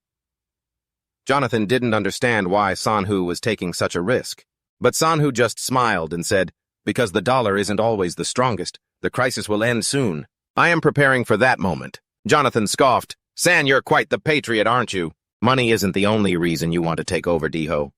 Jonathan didn't understand why San-hoo was taking such a risk. But San-hoo just smiled and said, because the dollar isn't always the strongest, the crisis will end soon. I am preparing for that moment. Jonathan scoffed. San, you're quite the patriot, aren't you? Money isn't the only reason you want to take over D-ho.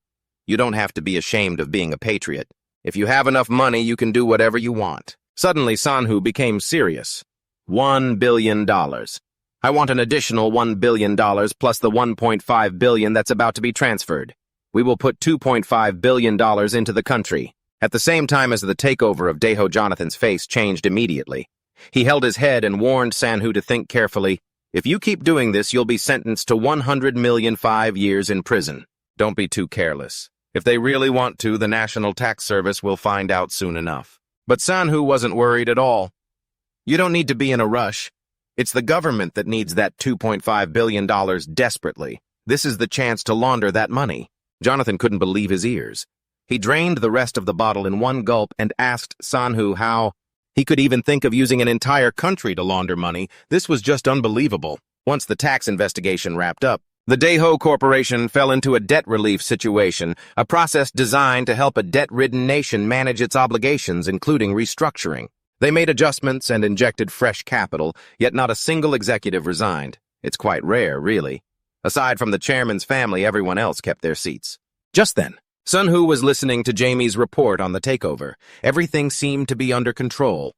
You don't have to be ashamed of being a patriot. If you have enough money, you can do whatever you want. Suddenly, San-hoo became serious. $1 billion. I want an additional $1 billion plus the $1.5 billion that's about to be transferred. We will put $2.5 billion into the country. At the same time as the takeover of D-ho, Jonathan's face changed immediately. He held his head and warned San-hoo to think carefully. If you keep doing this, you'll be sentenced to 100 million 5 years in prison. Don't be too careless. If they really want to, the National Tax Service will find out soon enough. But San-hoo wasn't worried at all. You don't need to be in a rush. It's the government that needs that $2.5 billion desperately. This is the chance to launder that money. Jonathan couldn't believe his ears. He drained the rest of the bottle in one gulp and asked San-hoo how he could even think of using an entire country to launder money. This was just unbelievable. Once the tax investigation wrapped up, the D-ho Corporation fell into a debt relief situation, a process designed to help a debt-ridden nation manage its obligations, including restructuring. They made adjustments and injected fresh capital, yet not a single executive resigned. It's quite rare, really. Aside from the chairman's family, everyone else kept their seats. Just then, Sun-Hoo was listening to Jamie's report on the takeover. Everything seemed to be under control.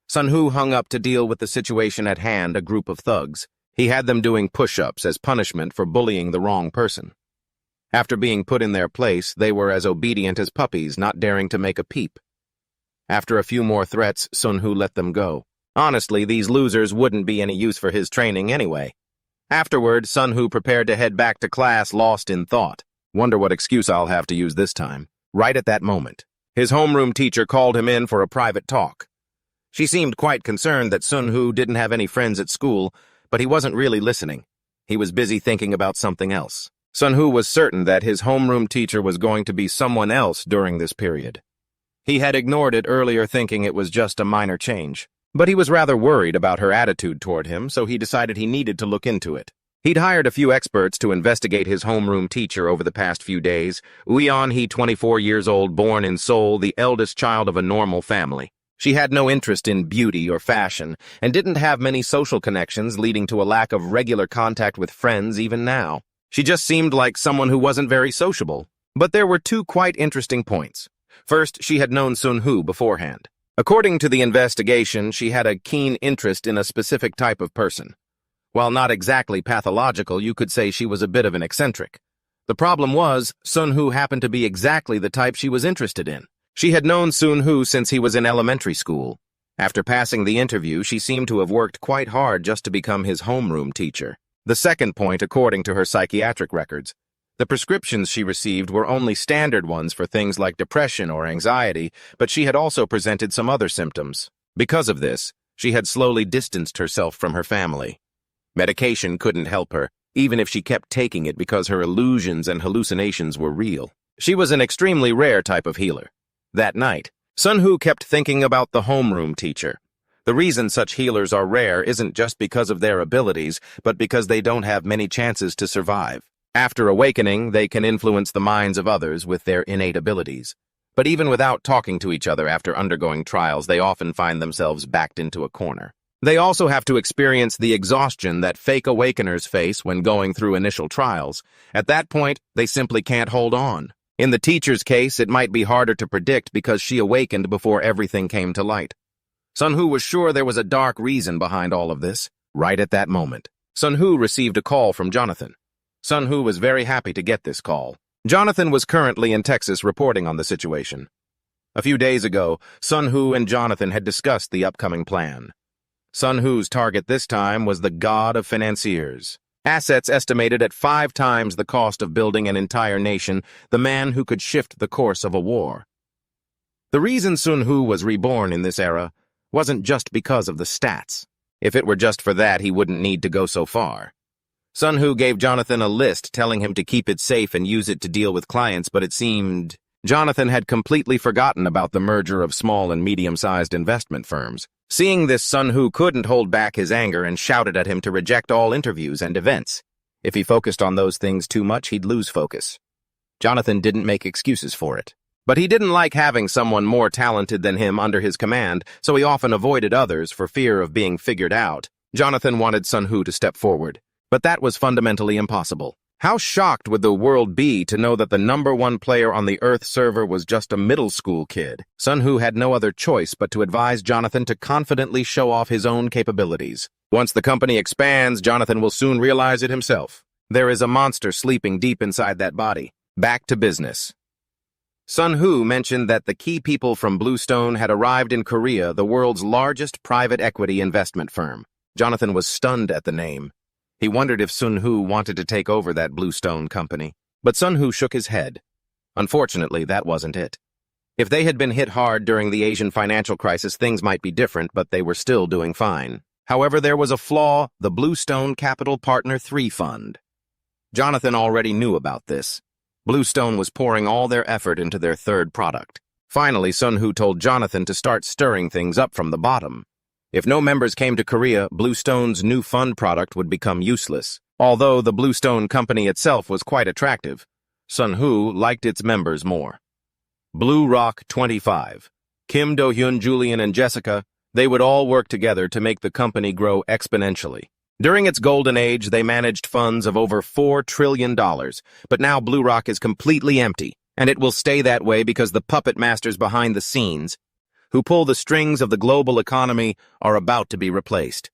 Sun-Hoo hung up to deal with the situation at hand, a group of thugs. He had them doing push-ups as punishment for bullying the wrong person. After being put in their place, they were as obedient as puppies, not daring to make a peep. After a few more threats, Sun-Hoo let them go. Honestly, these losers wouldn't be any use for his training anyway. Afterward, Sun-Hoo prepared to head back to class, lost in thought. Wonder what excuse I'll have to use this time. Right at that moment, his homeroom teacher called him in for a private talk. She seemed quite concerned that Sun-Hoo didn't have any friends at school, but he wasn't really listening. He was busy thinking about something else. Sun-Hoo was certain that his homeroom teacher was going to be someone else during this period. He had ignored it earlier, thinking it was just a minor change. But he was rather worried about her attitude toward him, so he decided he needed to look into it. He'd hired a few experts to investigate his homeroom teacher over the past few days. He 24 years old, born in Seoul, the eldest child of a normal family. She had no interest in beauty or fashion, and didn't have many social connections, leading to a lack of regular contact with friends even now. She just seemed like someone who wasn't very sociable. But there were two quite interesting points. First, she had known Sun-Hoo beforehand. According to the investigation, she had a keen interest in a specific type of person. While not exactly pathological, you could say she was a bit of an eccentric. The problem was, Sun-Hoo happened to be exactly the type she was interested in. She had known Sun-Hoo since he was in elementary school. After passing the interview, she seemed to have worked quite hard just to become his homeroom teacher. The second point, according to her psychiatric records, the prescriptions she received were only standard ones for things like depression or anxiety, but she had also presented some other symptoms. Because of this, she had slowly distanced herself from her family. Medication couldn't help her, even if she kept taking it because her illusions and hallucinations were real. She was an extremely rare type of healer. That night, Sun-Hoo kept thinking about the homeroom teacher. The reason such healers are rare isn't just because of their abilities, but because they don't have many chances to survive. After awakening, they can influence the minds of others with their innate abilities. But even without talking to each other after undergoing trials, they often find themselves backed into a corner. They also have to experience the exhaustion that fake awakeners face when going through initial trials. At that point, they simply can't hold on. In the teacher's case, it might be harder to predict because she awakened before everything came to light. Sun-Hoo was sure there was a dark reason behind all of this. Right at that moment, Sun-Hoo received a call from Jonathan. Sun-Hoo was very happy to get this call. Jonathan was currently in Texas reporting on the situation. A few days ago, Sun-Hoo and Jonathan had discussed the upcoming plan. Sun-Hoo's target this time was the god of financiers. Assets estimated at 5 times the cost of building an entire nation, the man who could shift the course of a war. The reason Sun-Hoo was reborn in this era wasn't just because of the stats. If it were just for that, he wouldn't need to go so far. Sun-Hoo gave Jonathan a list telling him to keep it safe and use it to deal with clients, but it seemed Jonathan had completely forgotten about the merger of small and medium-sized investment firms. Seeing this, Sun-Hoo couldn't hold back his anger and shouted at him to reject all interviews and events. If he focused on those things too much, he'd lose focus. Jonathan didn't make excuses for it. But he didn't like having someone more talented than him under his command, so he often avoided others for fear of being figured out. Jonathan wanted Sun-Hoo to step forward, but that was fundamentally impossible. How shocked would the world be to know that the #1 player on the Earth server was just a middle school kid? Sun-Hoo had no other choice but to advise Jonathan to confidently show off his own capabilities. Once the company expands, Jonathan will soon realize it himself. There is a monster sleeping deep inside that body. Back to business. Sun-Hoo mentioned that the key people from Bluestone had arrived in Korea, the world's largest private equity investment firm. Jonathan was stunned at the name. He wondered if Sun-Hoo wanted to take over that Bluestone company. But Sun-Hoo shook his head. Unfortunately, that wasn't it. If they had been hit hard during the Asian financial crisis, things might be different, but they were still doing fine. However, there was a flaw: the Bluestone Capital Partner 3 Fund. Jonathan already knew about this. Bluestone was pouring all their effort into their third product. Finally, Sun-Hoo told Jonathan to start stirring things up from the bottom. If no members came to Korea, Bluestone's new fund product would become useless. Although the Bluestone company itself was quite attractive, Sun-Hoo liked its members more. Blue Rock 25. Kim Do-hyun, Julian, and Jessica, they would all work together to make the company grow exponentially. During its golden age, they managed funds of over $4 trillion, but now Blue Rock is completely empty, and it will stay that way because the puppet masters behind the scenes, who pull the strings of the global economy, are about to be replaced.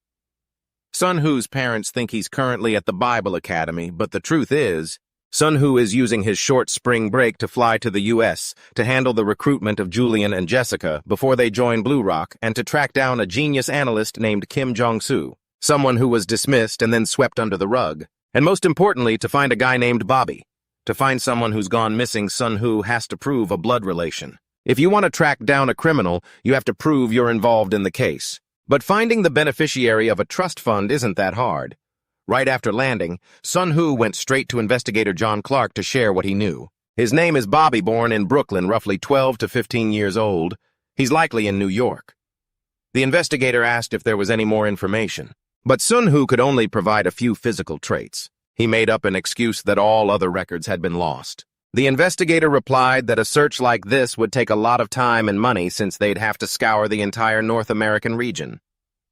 Sun Ho's parents think he's currently at the Bible Academy, but the truth is, Sun Ho is using his short spring break to fly to the U.S. to handle the recruitment of Julian and Jessica before they join Blue Rock and to track down a genius analyst named Kim Jong-soo, someone who was dismissed and then swept under the rug. And most importantly, to find a guy named Bobby. To find someone who's gone missing, Sun Ho has to prove a blood relation. If you want to track down a criminal, you have to prove you're involved in the case. But finding the beneficiary of a trust fund isn't that hard. Right after landing, Sun Ho went straight to investigator John Clark to share what he knew. His name is Bobby, born in Brooklyn, roughly 12 to 15 years old. He's likely in New York. The investigator asked if there was any more information, but Sun Ho could only provide a few physical traits. He made up an excuse that all other records had been lost. The investigator replied that a search like this would take a lot of time and money since they'd have to scour the entire North American region.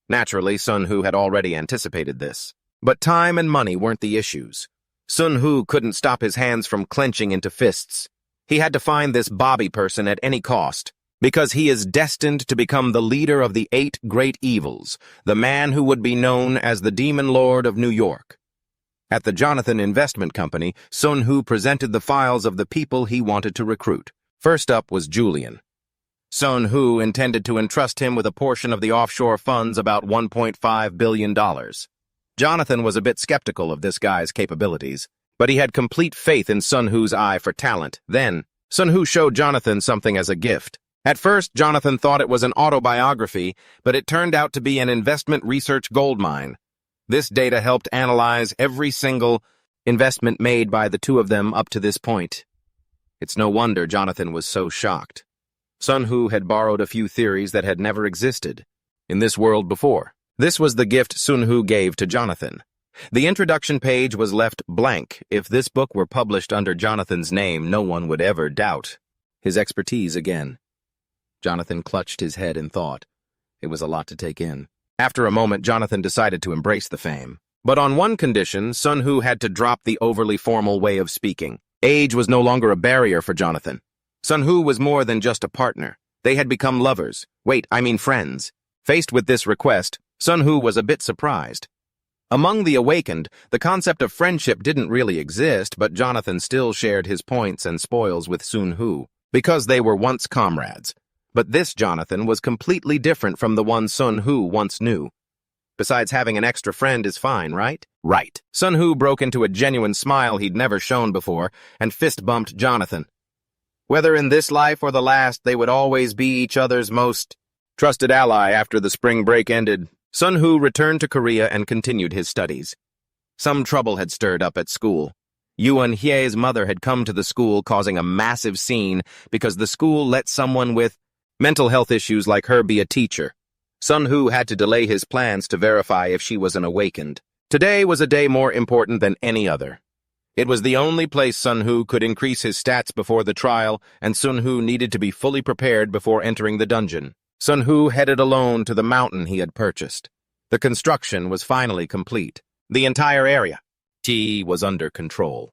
Naturally, Sun Ho had already anticipated this. But time and money weren't the issues. Sun Ho couldn't stop his hands from clenching into fists. He had to find this Bobby person at any cost, because he is destined to become the leader of the 8 great evils, the man who would be known as the Demon Lord of New York. At the Jonathan Investment Company, Sun Ho presented the files of the people he wanted to recruit. First up was Julian. Sun Ho intended to entrust him with a portion of the offshore funds, about $1.5 billion. Jonathan was a bit skeptical of this guy's capabilities, but he had complete faith in Sun Ho's eye for talent. Then, Sun Ho showed Jonathan something as a gift. At first, Jonathan thought it was an autobiography, but it turned out to be an investment research goldmine. This data helped analyze every single investment made by the two of them up to this point. It's no wonder Jonathan was so shocked. Sun Ho had borrowed a few theories that had never existed in this world before. This was the gift Sun Ho gave to Jonathan. The introduction page was left blank. If this book were published under Jonathan's name, no one would ever doubt his expertise again. Jonathan clutched his head in thought. It was a lot to take in. After a moment, Jonathan decided to embrace the fame. But on one condition, Sun Ho had to drop the overly formal way of speaking. Age was no longer a barrier for Jonathan. Sun Ho was more than just a partner. They had become lovers. Friends. Faced with this request, Sun Ho was a bit surprised. Among the awakened, the concept of friendship didn't really exist, but Jonathan still shared his points and spoils with Sun Ho, because they were once comrades. But this Jonathan was completely different from the one Sun Ho once knew. Besides, having an extra friend is fine, right? Right. Sun Ho broke into a genuine smile he'd never shown before, and fist-bumped Jonathan. Whether in this life or the last, they would always be each other's most trusted ally. After the spring break ended, Sun Ho returned to Korea and continued his studies. Some trouble had stirred up at school. Yoon Hye's mother had come to the school, causing a massive scene because the school let someone with mental health issues like her be a teacher. Sun Ho had to delay his plans to verify if she was an awakened. Today was a day more important than any other. It was the only place Sun Ho could increase his stats before the trial, and Sun Ho needed to be fully prepared before entering the dungeon. Sun Ho headed alone to the mountain he had purchased. The construction was finally complete. The entire area was under control.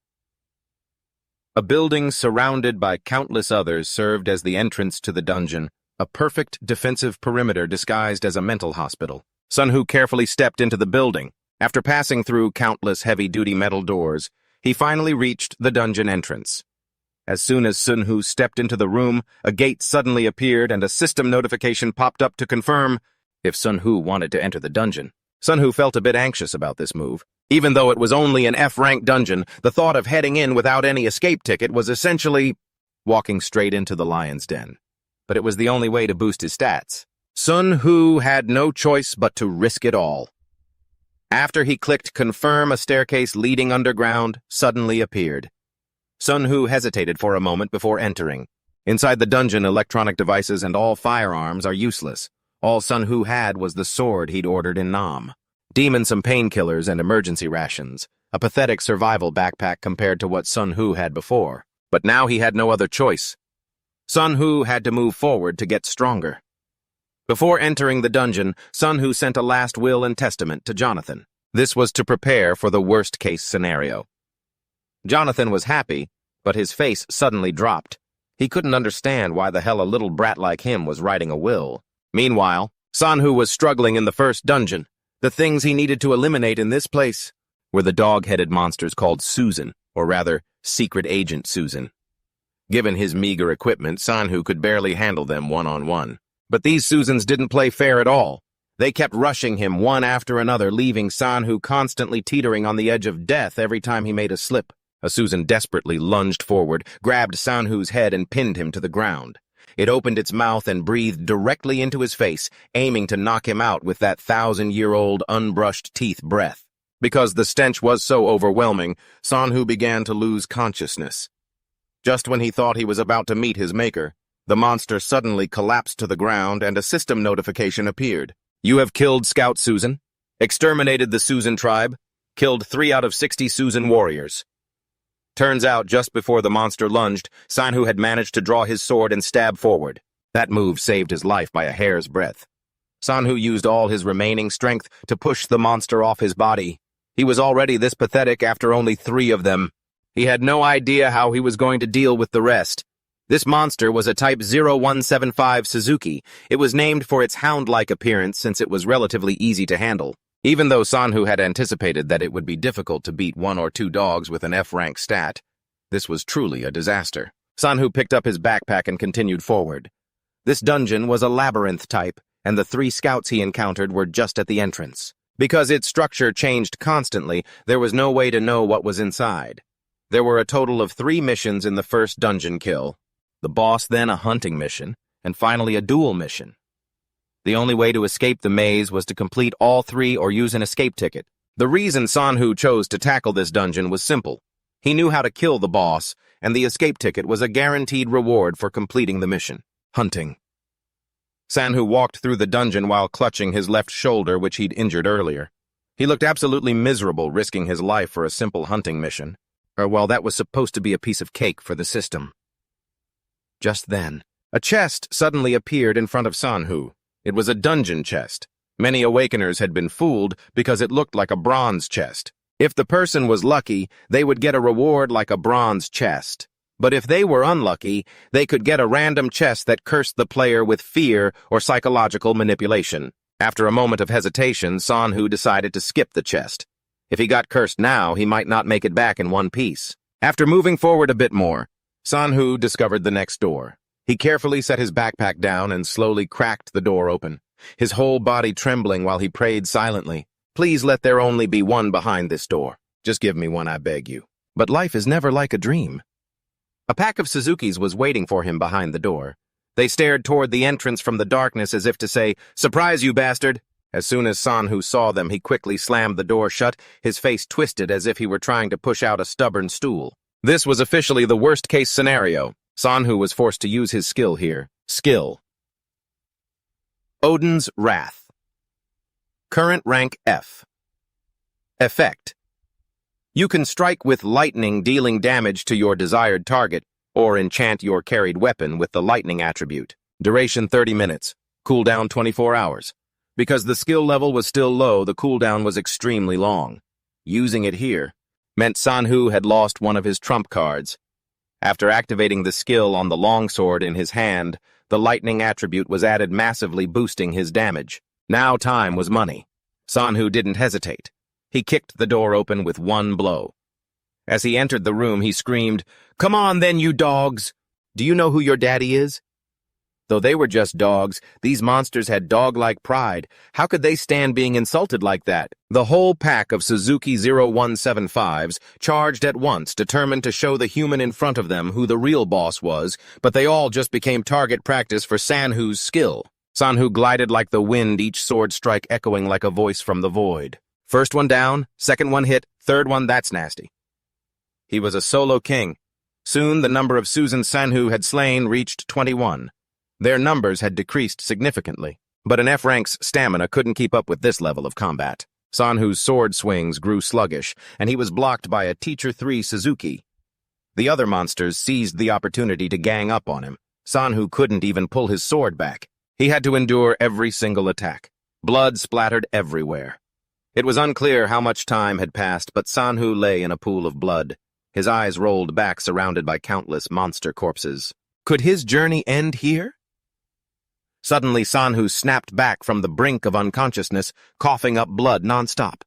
A building surrounded by countless others served as the entrance to the dungeon, a perfect defensive perimeter disguised as a mental hospital. Sun Ho carefully stepped into the building. After passing through countless heavy-duty metal doors, he finally reached the dungeon entrance. As soon as Sun Ho stepped into the room, a gate suddenly appeared and a system notification popped up to confirm if Sun Ho wanted to enter the dungeon. Sun Ho felt a bit anxious about this move. Even though it was only an F-rank dungeon, the thought of heading in without any escape ticket was essentially walking straight into the lion's den. But it was the only way to boost his stats. Sun Ho had no choice but to risk it all. After he clicked confirm, a staircase leading underground suddenly appeared. Sun Ho hesitated for a moment before entering. Inside the dungeon, electronic devices and all firearms are useless. All Sun Ho had was the sword he'd ordered in Nam. Demon, some painkillers and emergency rations. A pathetic survival backpack compared to what Sun Ho had before. But now he had no other choice. Sun Ho had to move forward to get stronger. Before entering the dungeon, Sun Ho sent a last will and testament to Jonathan. This was to prepare for the worst-case scenario. Jonathan was happy, but his face suddenly dropped. He couldn't understand why the hell a little brat like him was writing a will. Meanwhile, Sanhu was struggling in the first dungeon. The things he needed to eliminate in this place were the dog-headed monsters called Susan, or rather, Secret Agent Susan. Given his meager equipment, Sanhu could barely handle them one-on-one. But these Susans didn't play fair at all. They kept rushing him one after another, leaving Sanhu constantly teetering on the edge of death every time he made a slip. A Susan desperately lunged forward, grabbed Sanhu's head and pinned him to the ground. It opened its mouth and breathed directly into his face, aiming to knock him out with that 1,000-year-old unbrushed teeth breath. Because the stench was so overwhelming, Sanhu began to lose consciousness. Just when he thought he was about to meet his maker, the monster suddenly collapsed to the ground and a system notification appeared. You have killed Scout Susan, exterminated the Susan tribe, killed 3 out of 60 Susan warriors. Turns out, just before the monster lunged, Sanhu had managed to draw his sword and stab forward. That move saved his life by a hair's breadth. Sanhu used all his remaining strength to push the monster off his body. He was already this pathetic after only 3 of them. He had no idea how he was going to deal with the rest. This monster was a Type 0175 Suzuki. It was named for its hound-like appearance since it was relatively easy to handle. Even though Sanhu had anticipated that it would be difficult to beat 1 or 2 dogs with an F-rank stat, this was truly a disaster. Sanhu picked up his backpack and continued forward. This dungeon was a labyrinth type, and the 3 scouts he encountered were just at the entrance. Because its structure changed constantly, there was no way to know what was inside. There were a total of 3 missions in the first dungeon kill. The boss, then a hunting mission, and finally a duel mission. The only way to escape the maze was to complete all 3 or use an escape ticket. The reason Sanhu chose to tackle this dungeon was simple. He knew how to kill the boss, and the escape ticket was a guaranteed reward for completing the mission. Hunting. Sanhu walked through the dungeon while clutching his left shoulder, which he'd injured earlier. He looked absolutely miserable risking his life for a simple hunting mission. Well, that was supposed to be a piece of cake for the system. Just then, a chest suddenly appeared in front of Sanhu. It was a dungeon chest. Many awakeners had been fooled because it looked like a bronze chest. If the person was lucky, they would get a reward like a bronze chest. But if they were unlucky, they could get a random chest that cursed the player with fear or psychological manipulation. After a moment of hesitation, Sanhu decided to skip the chest. If he got cursed now, he might not make it back in one piece. After moving forward a bit more, Sanhu discovered the next door. He carefully set his backpack down and slowly cracked the door open, his whole body trembling while he prayed silently. Please let there only be one behind this door. Just give me one, I beg you. But life is never like a dream. A pack of Suzukis was waiting for him behind the door. They stared toward the entrance from the darkness as if to say, "Surprise, you bastard!" As soon as Sanhu saw them, he quickly slammed the door shut, his face twisted as if he were trying to push out a stubborn stool. This was officially the worst-case scenario. Sanhu was forced to use his skill here. Skill. Odin's Wrath. Current rank F. Effect. You can strike with lightning, dealing damage to your desired target, or enchant your carried weapon with the lightning attribute. Duration 30 minutes. Cooldown 24 hours. Because the skill level was still low, the cooldown was extremely long. Using it here meant Sanhu had lost one of his trump cards. After activating the skill on the longsword in his hand, the lightning attribute was added, massively boosting his damage. Now time was money. Sanhu didn't hesitate. He kicked the door open with one blow. As he entered the room, he screamed, "Come on then, you dogs! Do you know who your daddy is?" Though they were just dogs, these monsters had dog-like pride. How could they stand being insulted like that? The whole pack of Suzuki 0175s charged at once, determined to show the human in front of them who the real boss was, but they all just became target practice for Sanhu's skill. Sanhu glided like the wind, each sword strike echoing like a voice from the void. First one down, second one hit, third one, that's nasty. He was a solo king. Soon the number of Susan Sanhu had slain reached 21. Their numbers had decreased significantly, but an F-rank's stamina couldn't keep up with this level of combat. Sanhu's sword swings grew sluggish, and he was blocked by a Teacher 3 Suzuki. The other monsters seized the opportunity to gang up on him. Sanhu couldn't even pull his sword back. He had to endure every single attack. Blood splattered everywhere. It was unclear how much time had passed, but Sanhu lay in a pool of blood. His eyes rolled back, surrounded by countless monster corpses. Could his journey end here? Suddenly, Sanhu snapped back from the brink of unconsciousness, coughing up blood nonstop.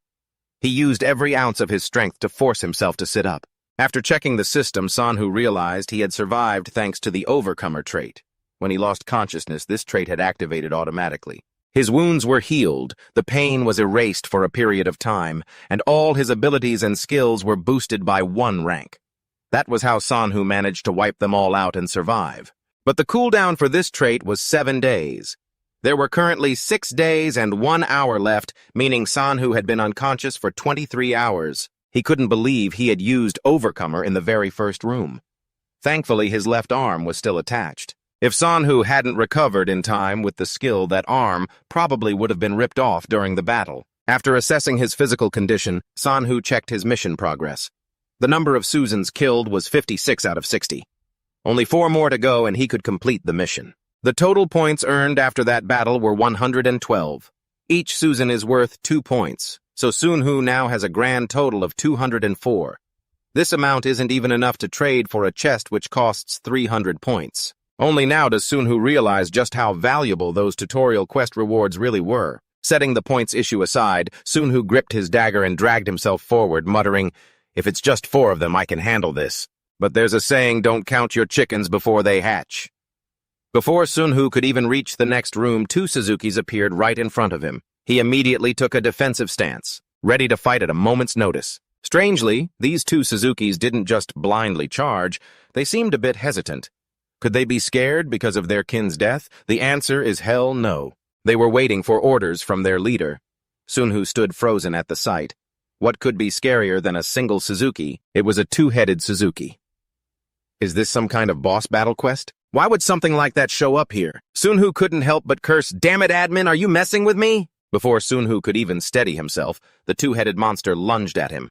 He used every ounce of his strength to force himself to sit up. After checking the system, Sanhu realized he had survived thanks to the Overcomer trait. When he lost consciousness, this trait had activated automatically. His wounds were healed, the pain was erased for a period of time, and all his abilities and skills were boosted by 1 rank. That was how Sanhu managed to wipe them all out and survive. But the cooldown for this trait was 7 days. There were currently 6 days and 1 hour left, meaning Sanhu had been unconscious for 23 hours. He couldn't believe he had used Overcomer in the very first room. Thankfully, his left arm was still attached. If Sanhu hadn't recovered in time with the skill, that arm probably would have been ripped off during the battle. After assessing his physical condition, Sanhu checked his mission progress. The number of Susans killed was 56 out of 60. Only 4 more to go and he could complete the mission. The total points earned after that battle were 112. Each Susan is worth 2 points, so Sanhu now has a grand total of 204. This amount isn't even enough to trade for a chest which costs 300 points. Only now does Sanhu realize just how valuable those tutorial quest rewards really were. Setting the points issue aside, Sanhu gripped his dagger and dragged himself forward, muttering, "If it's just 4 of them, I can handle this. But there's a saying, don't count your chickens before they hatch." Before Sanhu could even reach the next room, 2 Suzukis appeared right in front of him. He immediately took a defensive stance, ready to fight at a moment's notice. Strangely, these 2 Suzukis didn't just blindly charge, they seemed a bit hesitant. Could they be scared because of their kin's death? The answer is hell no. They were waiting for orders from their leader. Sanhu stood frozen at the sight. What could be scarier than a single Suzuki? It was a 2-headed Suzuki. Is this some kind of boss battle quest? Why would something like that show up here? Sanhu couldn't help but curse, "Damn it, admin, are you messing with me?" Before Sanhu could even steady himself, the 2-headed monster lunged at him.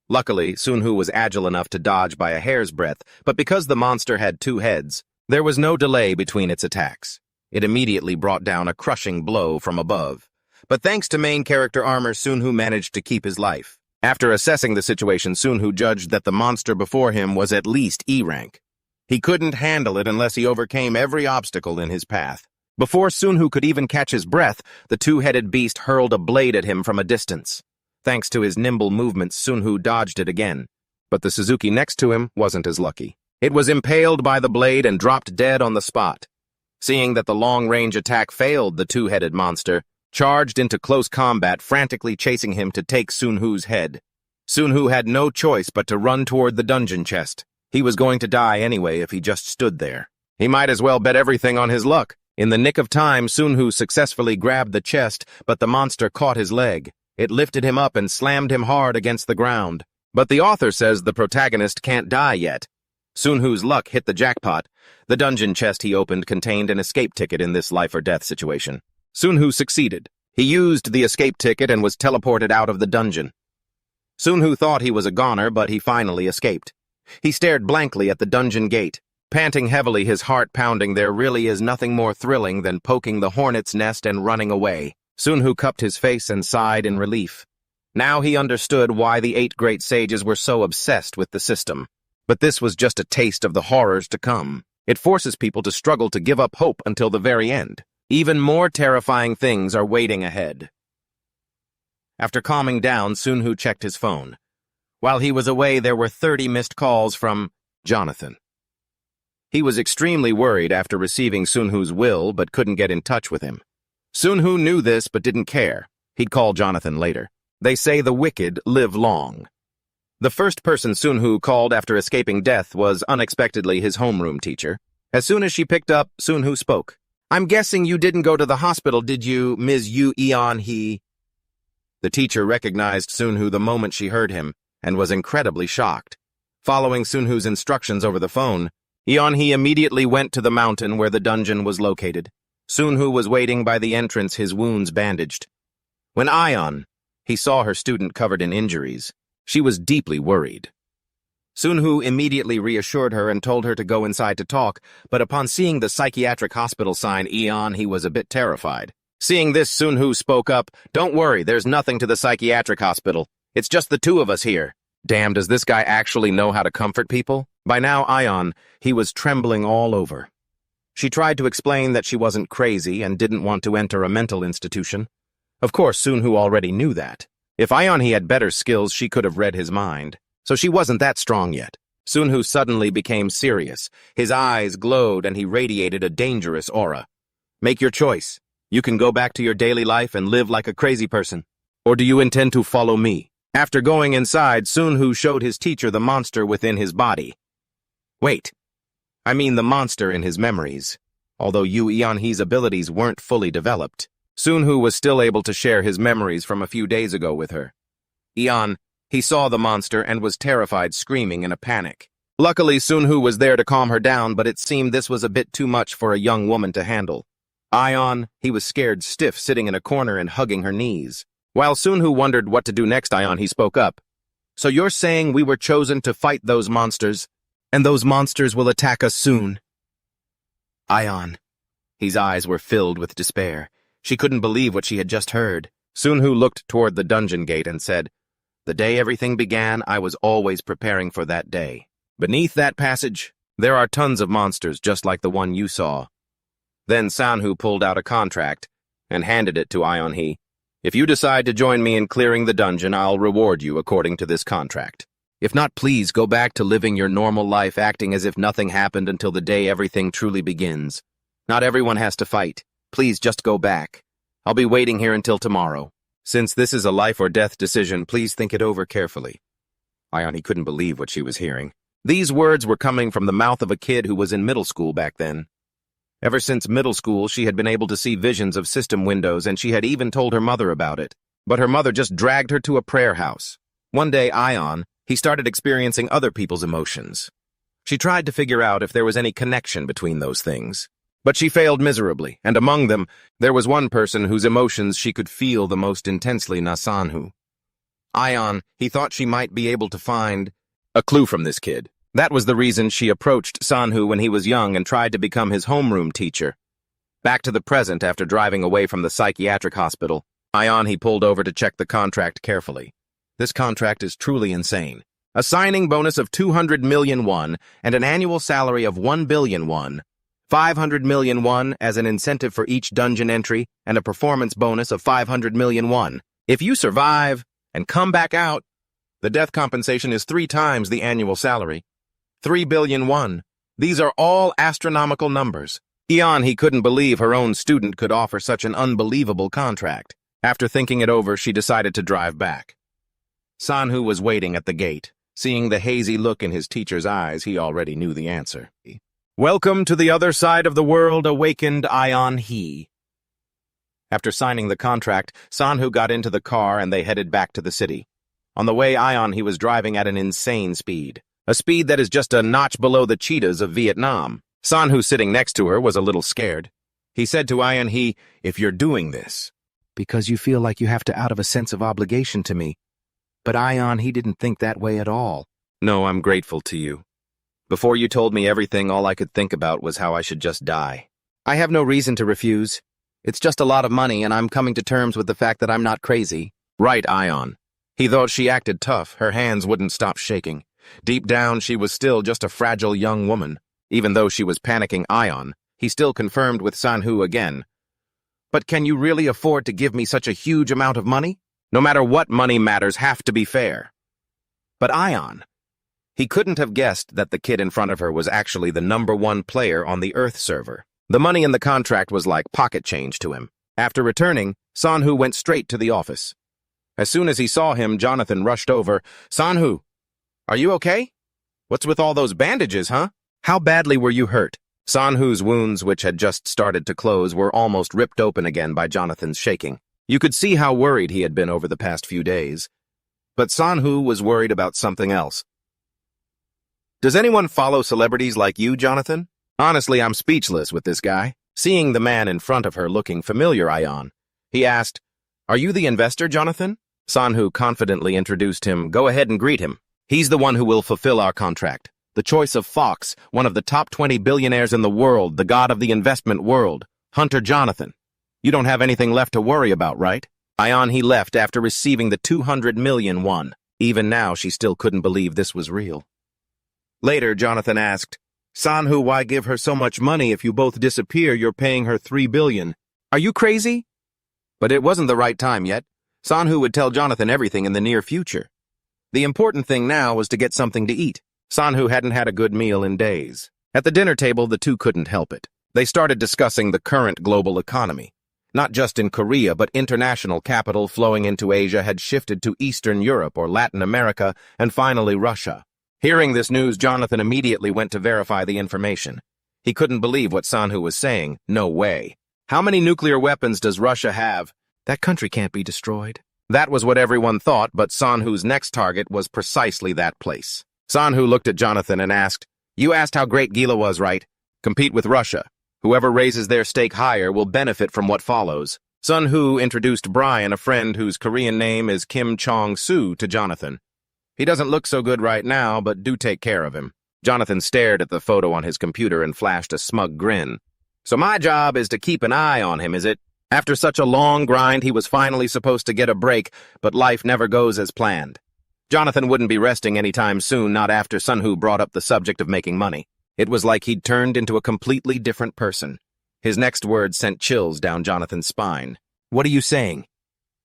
Luckily, Sanhu was agile enough to dodge by a hair's breadth, but because the monster had 2 heads, there was no delay between its attacks. It immediately brought down a crushing blow from above. But thanks to main character armor, Sanhu managed to keep his life. After assessing the situation, Sanhu judged that the monster before him was at least E rank. He couldn't handle it unless he overcame every obstacle in his path. Before Sanhu could even catch his breath, the 2-headed beast hurled a blade at him from a distance. Thanks to his nimble movements, Sanhu dodged it again. But the Suzuki next to him wasn't as lucky. It was impaled by the blade and dropped dead on the spot. Seeing that the long-range attack failed, the 2-headed monster charged into close combat, frantically chasing him to take Sanhu's head. Sanhu had no choice but to run toward the dungeon chest. He was going to die anyway if he just stood there. He might as well bet everything on his luck. In the nick of time, Sanhu successfully grabbed the chest, but the monster caught his leg. It lifted him up and slammed him hard against the ground. But the author says the protagonist can't die yet. Sanhu's luck hit the jackpot. The dungeon chest he opened contained an escape ticket in this life-or-death situation. Sanhu succeeded. He used the escape ticket and was teleported out of the dungeon. Sanhu thought he was a goner, but he finally escaped. He stared blankly at the dungeon gate. Panting heavily, his heart pounding, there really is nothing more thrilling than poking the hornet's nest and running away. Sanhu cupped his face and sighed in relief. Now he understood why the 8 great sages were so obsessed with the system. But this was just a taste of the horrors to come. It forces people to struggle to give up hope until the very end. Even more terrifying things are waiting ahead. After calming down, Sanhu checked his phone. While he was away, there were 30 missed calls from Jonathan. He was extremely worried after receiving Sanhu's will, but couldn't get in touch with him. Sanhu knew this, but didn't care. He'd call Jonathan later. They say the wicked live long. The first person Sanhu called after escaping death was unexpectedly his homeroom teacher. As soon as she picked up, Sanhu spoke. "I'm guessing you didn't go to the hospital, did you, Ms. Yu Eon He?" The teacher recognized Sanhu the moment she heard him, and was incredibly shocked. Following Sunhu's instructions over the phone, Eon He immediately went to the mountain where the dungeon was located. Sanhu was waiting by the entrance, his wounds bandaged. When Ion, he saw her student covered in injuries. She was deeply worried. Sanhu immediately reassured her and told her to go inside to talk, but upon seeing the psychiatric hospital sign Eon, he was a bit terrified. Seeing this, Sunhoo spoke up, "Don't worry, there's nothing to the psychiatric hospital. It's just the two of us here." Damn, does this guy actually know how to comfort people? By now, Ion, he was trembling all over. She tried to explain that she wasn't crazy and didn't want to enter a mental institution. Of course, Sunhoo already knew that. If Ion he had better skills, she could have read his mind. So she wasn't that strong yet. Sunhoo suddenly became serious. His eyes glowed and he radiated a dangerous aura. "Make your choice. You can go back to your daily life and live like a crazy person. Or do you intend to follow me?" After going inside, Sunhoo showed his teacher the monster within his body. Wait. I mean the monster in his memories. Although Eon-hee's abilities weren't fully developed, Sunhoo was still able to share his memories from a few days ago with her. Eon, he saw the monster and was terrified, screaming in a panic. Luckily, Sunhoo was there to calm her down, but it seemed this was a bit too much for a young woman to handle. Ion, he was scared stiff, sitting in a corner and hugging her knees. While Sunhoo wondered what to do next, Ion, he spoke up. "So you're saying we were chosen to fight those monsters, and those monsters will attack us soon?" Ion. His eyes were filled with despair. She couldn't believe what she had just heard. Sunhoo looked toward the dungeon gate and said, "The day everything began, I was always preparing for that day. Beneath that passage, there are tons of monsters just like the one you saw." Then Sunhoo pulled out a contract and handed it to Ion-hee. "If you decide to join me in clearing the dungeon, I'll reward you according to this contract. If not, please go back to living your normal life, acting as if nothing happened until the day everything truly begins. Not everyone has to fight. Please just go back. I'll be waiting here until tomorrow. Since this is a life or death decision, please think it over carefully." Ion couldn't believe what she was hearing. These words were coming from the mouth of a kid who was in middle school back then. Ever since middle school, she had been able to see visions of system windows, and she had even told her mother about it. But her mother just dragged her to a prayer house. One day, Ion, he started experiencing other people's emotions. She tried to figure out if there was any connection between those things. But she failed miserably, and among them, there was one person whose emotions she could feel the most intensely, Sunhoo. Ion, he thought she might be able to find a clue from this kid. That was the reason she approached Sunhoo when he was young and tried to become his homeroom teacher. Back to the present, after driving away from the psychiatric hospital, Ion, he pulled over to check the contract carefully. This contract is truly insane. A signing bonus of 200 million won and an annual salary of 1 billion won. 500 million won as an incentive for each dungeon entry and a performance bonus of 500 million won. If you survive and come back out, the death compensation is 3 times the annual salary. 3 billion won. These are all astronomical numbers. Eon, he couldn't believe her own student could offer such an unbelievable contract. After thinking it over, she decided to drive back. Sunhoo was waiting at the gate. Seeing the hazy look in his teacher's eyes, he already knew the answer. "Welcome to the other side of the world, awakened Ion-hee." After signing the contract, Sunhoo got into the car and they headed back to the city. On the way, Ion-hee was driving at an insane speed. A speed that is just a notch below the cheetahs of Vietnam. Sunhoo, sitting next to her, was a little scared. He said to Ion-hee, "If you're doing this because you feel like you have to out of a sense of obligation to me." But Ion, he didn't think that way at all. "No, I'm grateful to you. Before you told me everything, all I could think about was how I should just die. I have no reason to refuse. It's just a lot of money, and I'm coming to terms with the fact that I'm not crazy." "Right, Ion." He thought she acted tough. Her hands wouldn't stop shaking. Deep down, she was still just a fragile young woman. Even though she was panicking, Ion, he still confirmed with Sunhoo again. "But can you really afford to give me such a huge amount of money? No matter what, money matters have to be fair." But Ion, he couldn't have guessed that the kid in front of her was actually the #1 player on the Earth server. The money in the contract was like pocket change to him. After returning, Sunhoo went straight to the office. As soon as he saw him, Jonathan rushed over. "Sunhoo, are you okay? What's with all those bandages, huh? How badly were you hurt?" Sunhoo's wounds, which had just started to close, were almost ripped open again by Jonathan's shaking. You could see how worried he had been over the past few days. But Sunhoo was worried about something else. "Does anyone follow celebrities like you, Jonathan? Honestly, I'm speechless with this guy." Seeing the man in front of her looking familiar, Ion, he asked, "Are you the investor, Jonathan?" Sunhoo confidently introduced him. "Go ahead and greet him. He's the one who will fulfill our contract. The choice of Fox, one of the top 20 billionaires in the world, the god of the investment world, Hunter Jonathan. You don't have anything left to worry about, right? He left after receiving the 200 million won. Even now, she still couldn't believe this was real. Later, Jonathan asked, Sanhu, why give her so much money if you both disappear? You're paying her 3 billion. Are you crazy? But it wasn't the right time yet. Sanhu would tell Jonathan everything in the near future. The important thing now was to get something to eat. Sanhu hadn't had a good meal in days. At the dinner table, the two couldn't help it. They started discussing the current global economy. Not just in Korea, but international capital flowing into Asia had shifted to Eastern Europe or Latin America, and finally Russia. Hearing this news, Jonathan immediately went to verify the information. He couldn't believe what Sanhu was saying. No way. How many nuclear weapons does Russia have? That country can't be destroyed. That was what everyone thought, but Sanhu's next target was precisely that place. Sanhu looked at Jonathan and asked, You asked how great Gila was, right? Compete with Russia. Whoever raises their stake higher will benefit from what follows. Sanhu introduced Brian, a friend whose Korean name is Kim Chong-soo, to Jonathan. He doesn't look so good right now, but do take care of him. Jonathan stared at the photo on his computer and flashed a smug grin. So my job is to keep an eye on him, is it? After such a long grind, he was finally supposed to get a break, but life never goes as planned. Jonathan wouldn't be resting anytime soon, not after Sanhu brought up the subject of making money. It was like he'd turned into a completely different person. His next words sent chills down Jonathan's spine. What are you saying?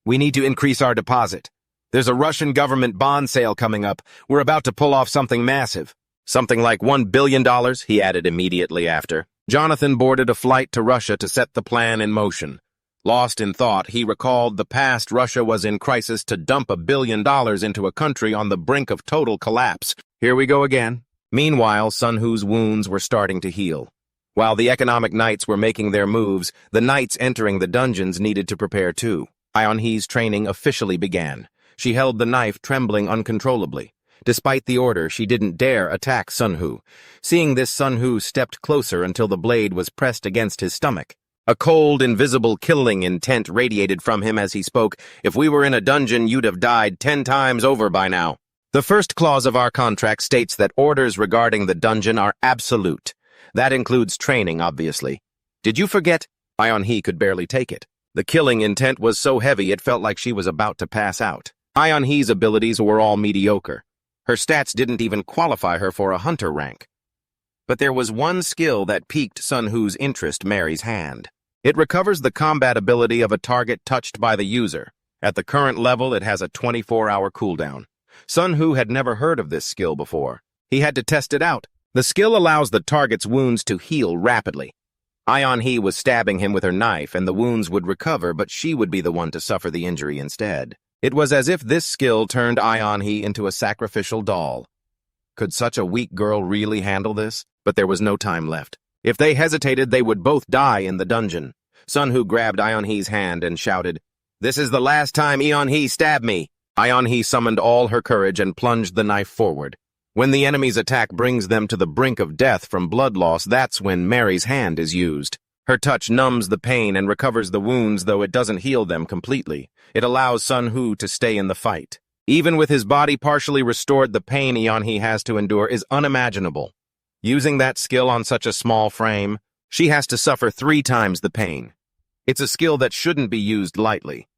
We need to increase our deposit. There's a Russian government bond sale coming up. We're about to pull off something massive. Something like $1 billion, he added immediately after. Jonathan boarded a flight to Russia to set the plan in motion. Lost in thought, he recalled the past Russia was in crisis to dump $1 billion into a country on the brink of total collapse. Here we go again. Meanwhile, Sanhu's wounds were starting to heal. While the economic knights were making their moves, the knights entering the dungeons needed to prepare too. Yeonhee's training officially began. She held the knife, trembling uncontrollably. Despite the order, she didn't dare attack Sanhu. Seeing this, Sanhu stepped closer until the blade was pressed against his stomach. A cold, invisible killing intent radiated from him as he spoke. If we were in a dungeon, you'd have died 10 times over by now. The first clause of our contract states that orders regarding the dungeon are absolute. That includes training, obviously. Did you forget? Yeonhee could barely take it. The killing intent was so heavy it felt like she was about to pass out. Yeonhee's abilities were all mediocre. Her stats didn't even qualify her for a hunter rank. But there was one skill that piqued Sanhu's interest, Mary's Hand. It recovers the combat ability of a target touched by the user. At the current level, it has a 24-hour cooldown. Sanhu had never heard of this skill before. He had to test it out. The skill allows the target's wounds to heal rapidly. Yeonhee was stabbing him with her knife, and the wounds would recover, but she would be the one to suffer the injury instead. It was as if this skill turned Yeonhee into a sacrificial doll. Could such a weak girl really handle this? But there was no time left. If they hesitated, they would both die in the dungeon. Sanhu grabbed Yeonhee's hand and shouted, "This is the last time Yeonhee stabbed me." Yeonhee summoned all her courage and plunged the knife forward. When the enemy's attack brings them to the brink of death from blood loss, that's when Mary's Hand is used. Her touch numbs the pain and recovers the wounds, though it doesn't heal them completely. It allows Sanhu to stay in the fight. Even with his body partially restored, the pain Yeonhee has to endure is unimaginable. Using that skill on such a small frame, she has to suffer 3 times the pain. It's a skill that shouldn't be used lightly.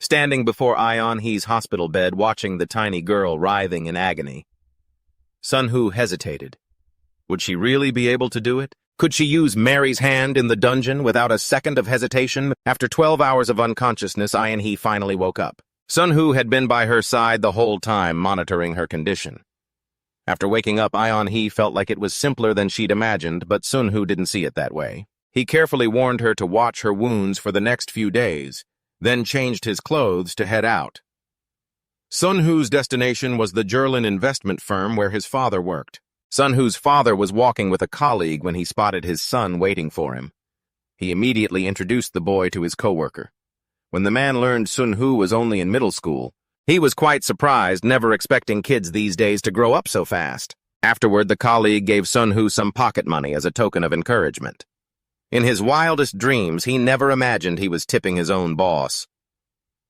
Standing before Yeonhee's hospital bed, watching the tiny girl writhing in agony, Sanhu hesitated. Would she really be able to do it? Could she use Mary's Hand in the dungeon without a second of hesitation? After 12 hours of unconsciousness, Yeonhee finally woke up. Sanhu had been by her side the whole time, monitoring her condition. After waking up, Yeonhee felt like it was simpler than she'd imagined, but Sanhu didn't see it that way. He carefully warned her to watch her wounds for the next few days, then changed his clothes to head out. Sanhu's destination was the Jurlin investment firm where his father worked. Sanhu's father was walking with a colleague when he spotted his son waiting for him. He immediately introduced the boy to his coworker. When the man learned Sanhu was only in middle school, he was quite surprised, never expecting kids these days to grow up so fast. Afterward, the colleague gave Sanhu some pocket money as a token of encouragement. In his wildest dreams, he never imagined he was tipping his own boss.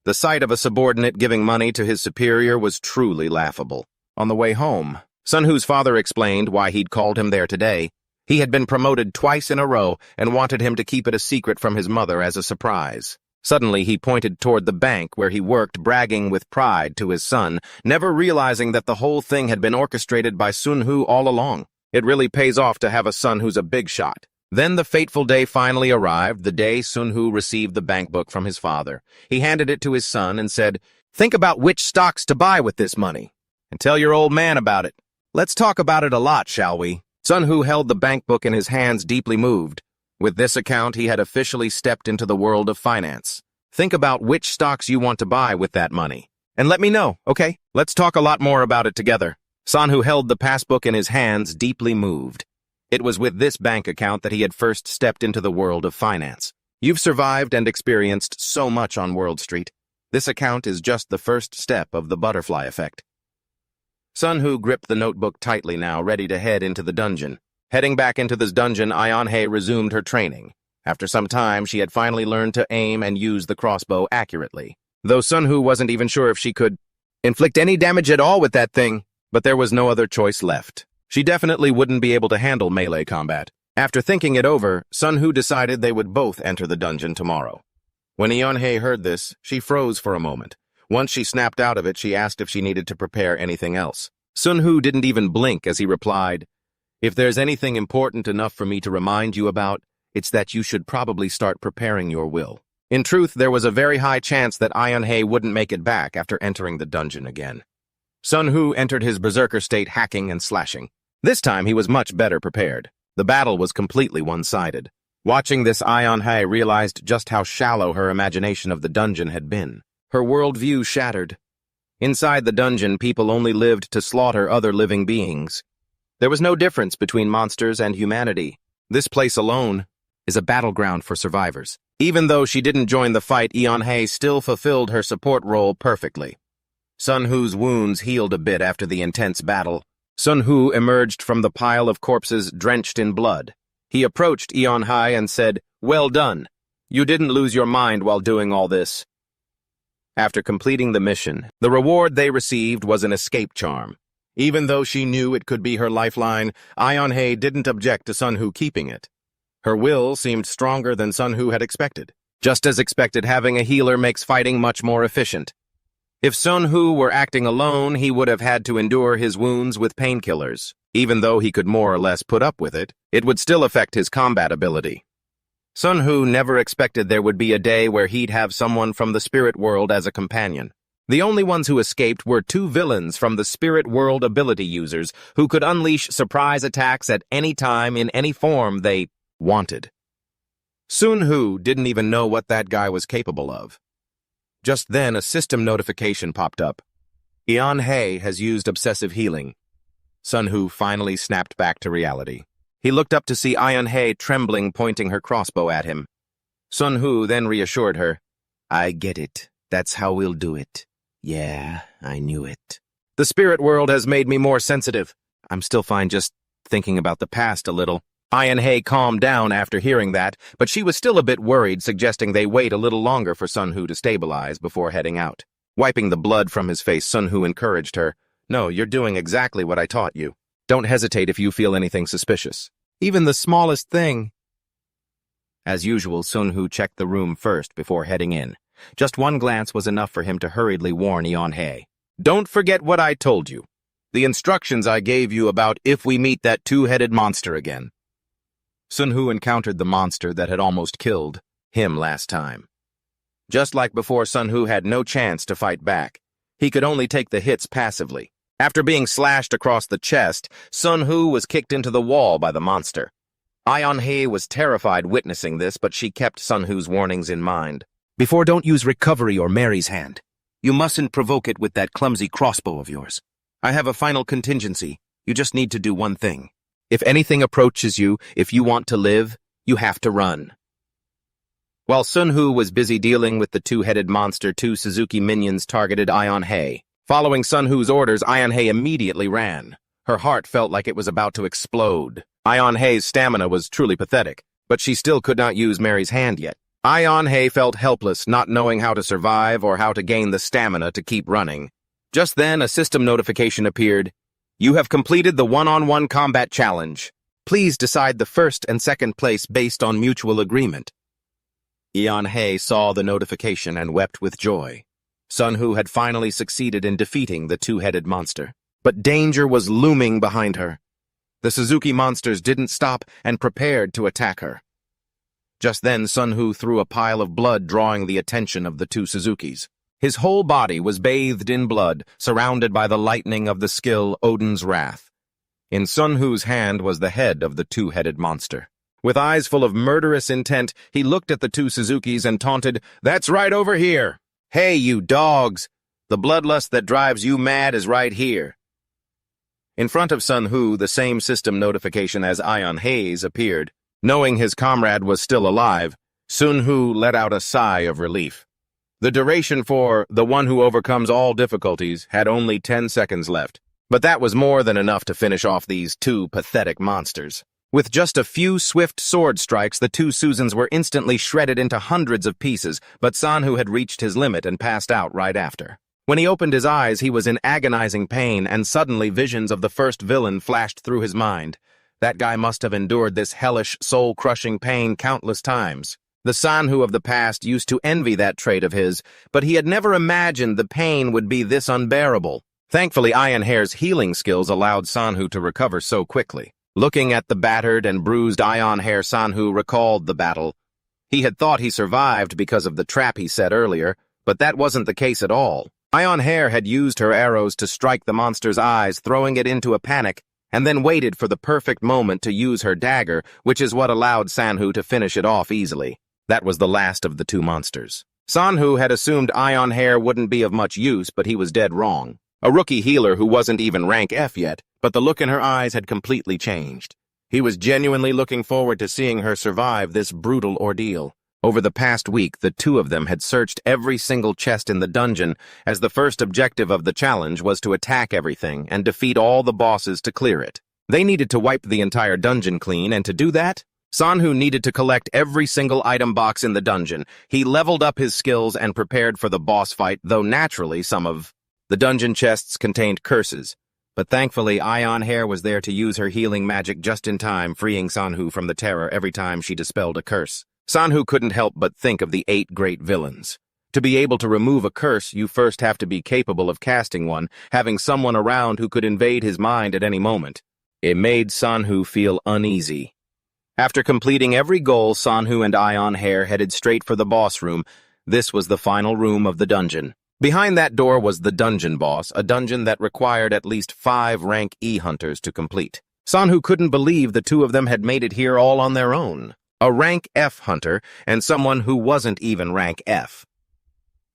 The sight of a subordinate giving money to his superior was truly laughable. On the way home, Sanhu's father explained why he'd called him there today. He had been promoted twice in a row and wanted him to keep it a secret from his mother as a surprise. Suddenly, he pointed toward the bank where he worked, bragging with pride to his son, never realizing that the whole thing had been orchestrated by Sun-Hoo all along. It really pays off to have a son who's a big shot. Then the fateful day finally arrived, the day Sun-Hoo received the bank book from his father. He handed it to his son and said, "Think about which stocks to buy with this money, and tell your old man about it. Let's talk about it a lot, shall we?" Sun-Hoo held the bank book in his hands, deeply moved. With this account, he had officially stepped into the world of finance. Think about which stocks you want to buy with that money. And let me know, okay? Let's talk a lot more about it together. Sun-Hoo held the passbook in his hands, deeply moved. It was with this bank account that he had first stepped into the world of finance. You've survived and experienced so much on World Street. This account is just the first step of the butterfly effect. Sun-Hoo gripped the notebook tightly now, ready to head into the dungeon. Heading back into this dungeon, Ayeon-hae resumed her training. After some time, she had finally learned to aim and use the crossbow accurately. Though Sun-Hoo wasn't even sure if she could inflict any damage at all with that thing, but there was no other choice left. She definitely wouldn't be able to handle melee combat. After thinking it over, Sun-Hoo decided they would both enter the dungeon tomorrow. When Ayeon-hae heard this, she froze for a moment. Once she snapped out of it, she asked if she needed to prepare anything else. Sun-Hoo didn't even blink as he replied, "If there's anything important enough for me to remind you about, it's that you should probably start preparing your will." In truth, there was a very high chance that Ayeon-hae wouldn't make it back after entering the dungeon again. Sun-Hoo entered his berserker state, hacking and slashing. This time he was much better prepared. The battle was completely one-sided. Watching this, Ayeon-hae realized just how shallow her imagination of the dungeon had been. Her worldview shattered. Inside the dungeon, people only lived to slaughter other living beings. There was no difference between monsters and humanity. This place alone is a battleground for survivors. Even though she didn't join the fight, Ayeon-hae still fulfilled her support role perfectly. Sun-Hoo's wounds healed a bit after the intense battle. Sun-Hoo emerged from the pile of corpses drenched in blood. He approached Ayeon-hae and said, "Well done. You didn't lose your mind while doing all this." After completing the mission, the reward they received was an escape charm. Even though she knew it could be her lifeline, Ayeon-hae didn't object to Sun-Hoo keeping it. Her will seemed stronger than Sun-Hoo had expected. Just as expected, having a healer makes fighting much more efficient. If Sun-Hoo were acting alone, he would have had to endure his wounds with painkillers. Even though he could more or less put up with it, it would still affect his combat ability. Sun-Hoo never expected there would be a day where he'd have someone from the spirit world as a companion. The only ones who escaped were two villains from the spirit world ability users who could unleash surprise attacks at any time in any form they wanted. Sun-Hoo didn't even know what that guy was capable of. Just then, a system notification popped up. Ayeon-hae has used obsessive healing. Sun-Hoo finally snapped back to reality. He looked up to see Ayeon-hae trembling, pointing her crossbow at him. Sun-Hoo then reassured her, "I get it. That's how we'll do it. Yeah, I knew it. The spirit world has made me more sensitive. I'm still fine just thinking about the past a little." Ayeon-hae calmed down after hearing that, but she was still a bit worried, suggesting they wait a little longer for Sun-Hoo to stabilize before heading out. Wiping the blood from his face, Sun-Hoo encouraged her, "No, you're doing exactly what I taught you. Don't hesitate if you feel anything suspicious. Even the smallest thing." As usual, Sun-Hoo checked the room first before heading in. Just one glance was enough for him to hurriedly warn Ayeon-hae. "Don't forget what I told you. The instructions I gave you about if we meet that two-headed monster again." Sun-Hoo encountered the monster that had almost killed him last time. Just like before, Sun-Hoo had no chance to fight back. He could only take the hits passively. After being slashed across the chest, Sun-Hoo was kicked into the wall by the monster. Ayeon-hae was terrified witnessing this, but she kept Sun-Hoo's warnings in mind. "Before, don't use recovery or Mary's hand. You mustn't provoke it with that clumsy crossbow of yours. I have a final contingency. You just need to do one thing. If anything approaches you, if you want to live, you have to run." While Sun-Hoo was busy dealing with the two-headed monster, two Suzuki minions targeted Ayeon-hae. Following Sun-Hoo's orders, Ayeon-hae immediately ran. Her heart felt like it was about to explode. Ayeon-hae's stamina was truly pathetic, but she still could not use Mary's hand yet. Ayeon-hae felt helpless, not knowing how to survive or how to gain the stamina to keep running. Just then, a system notification appeared. "You have completed the one-on-one combat challenge. Please decide the first and second place based on mutual agreement. Yeon-hae saw the notification and wept with joy. Sun-hoo had finally succeeded in defeating the two-headed monster. But danger was looming behind her. The Suzuki monsters didn't stop and prepared to attack her. Just then, Sun-hoo threw a pile of blood, drawing the attention of the two Suzukis. His whole body was bathed in blood, surrounded by the lightning of the skill Odin's Wrath. In Sun-hoo's hand was the head of the two-headed monster. With eyes full of murderous intent, he looked at the two Suzukis and taunted, "That's right over here! Hey, you dogs! The bloodlust that drives you mad is right here." In front of Sun-hoo, the same system notification as Yeon-hae's appeared. Knowing his comrade was still alive, Sun-hoo let out a sigh of relief. The duration for "the one who overcomes all difficulties" had only 10 seconds left, but that was more than enough to finish off these two pathetic monsters. With just a few swift sword strikes, the two Susans were instantly shredded into hundreds of pieces, but Sun-hoo had reached his limit and passed out right after. When he opened his eyes, he was in agonizing pain, and suddenly visions of the first villain flashed through his mind. That guy must have endured this hellish, soul-crushing pain countless times. The Sun-hoo of the past used to envy that trait of his, but he had never imagined the pain would be this unbearable. Thankfully, Yeon-hae's healing skills allowed Sun-hoo to recover so quickly. Looking at the battered and bruised Yeon-hae, Sun-hoo recalled the battle. He had thought he survived because of the trap he set earlier, but that wasn't the case at all. Yeon-hae had used her arrows to strike the monster's eyes, throwing it into a panic, and then waited for the perfect moment to use her dagger, which is what allowed Sun-hoo to finish it off easily. That was the last of the two monsters. Sun-hoo had assumed Yeon-hae wouldn't be of much use, but he was dead wrong. A rookie healer who wasn't even rank F yet, but the look in her eyes had completely changed. He was genuinely looking forward to seeing her survive this brutal ordeal. Over the past week, the two of them had searched every single chest in the dungeon, as the first objective of the challenge was to attack everything and defeat all the bosses to clear it. They needed to wipe the entire dungeon clean, and to do that, Sun-hoo needed to collect every single item box in the dungeon. He leveled up his skills and prepared for the boss fight, though naturally some of the dungeon chests contained curses. But thankfully, Yeon-hae was there to use her healing magic just in time, freeing Sun-hoo from the terror every time she dispelled a curse. Sun-hoo couldn't help but think of the 8 great villains. To be able to remove a curse, you first have to be capable of casting one, having someone around who could invade his mind at any moment. It made Sun-hoo feel uneasy. After completing every goal, Sun-hoo and Yeon-hae headed straight for the boss room. This was the final room of the dungeon. Behind that door was the dungeon boss, a dungeon that required at least 5 rank E hunters to complete. Sun-hoo couldn't believe the two of them had made it here all on their own. A rank F hunter and someone who wasn't even rank F.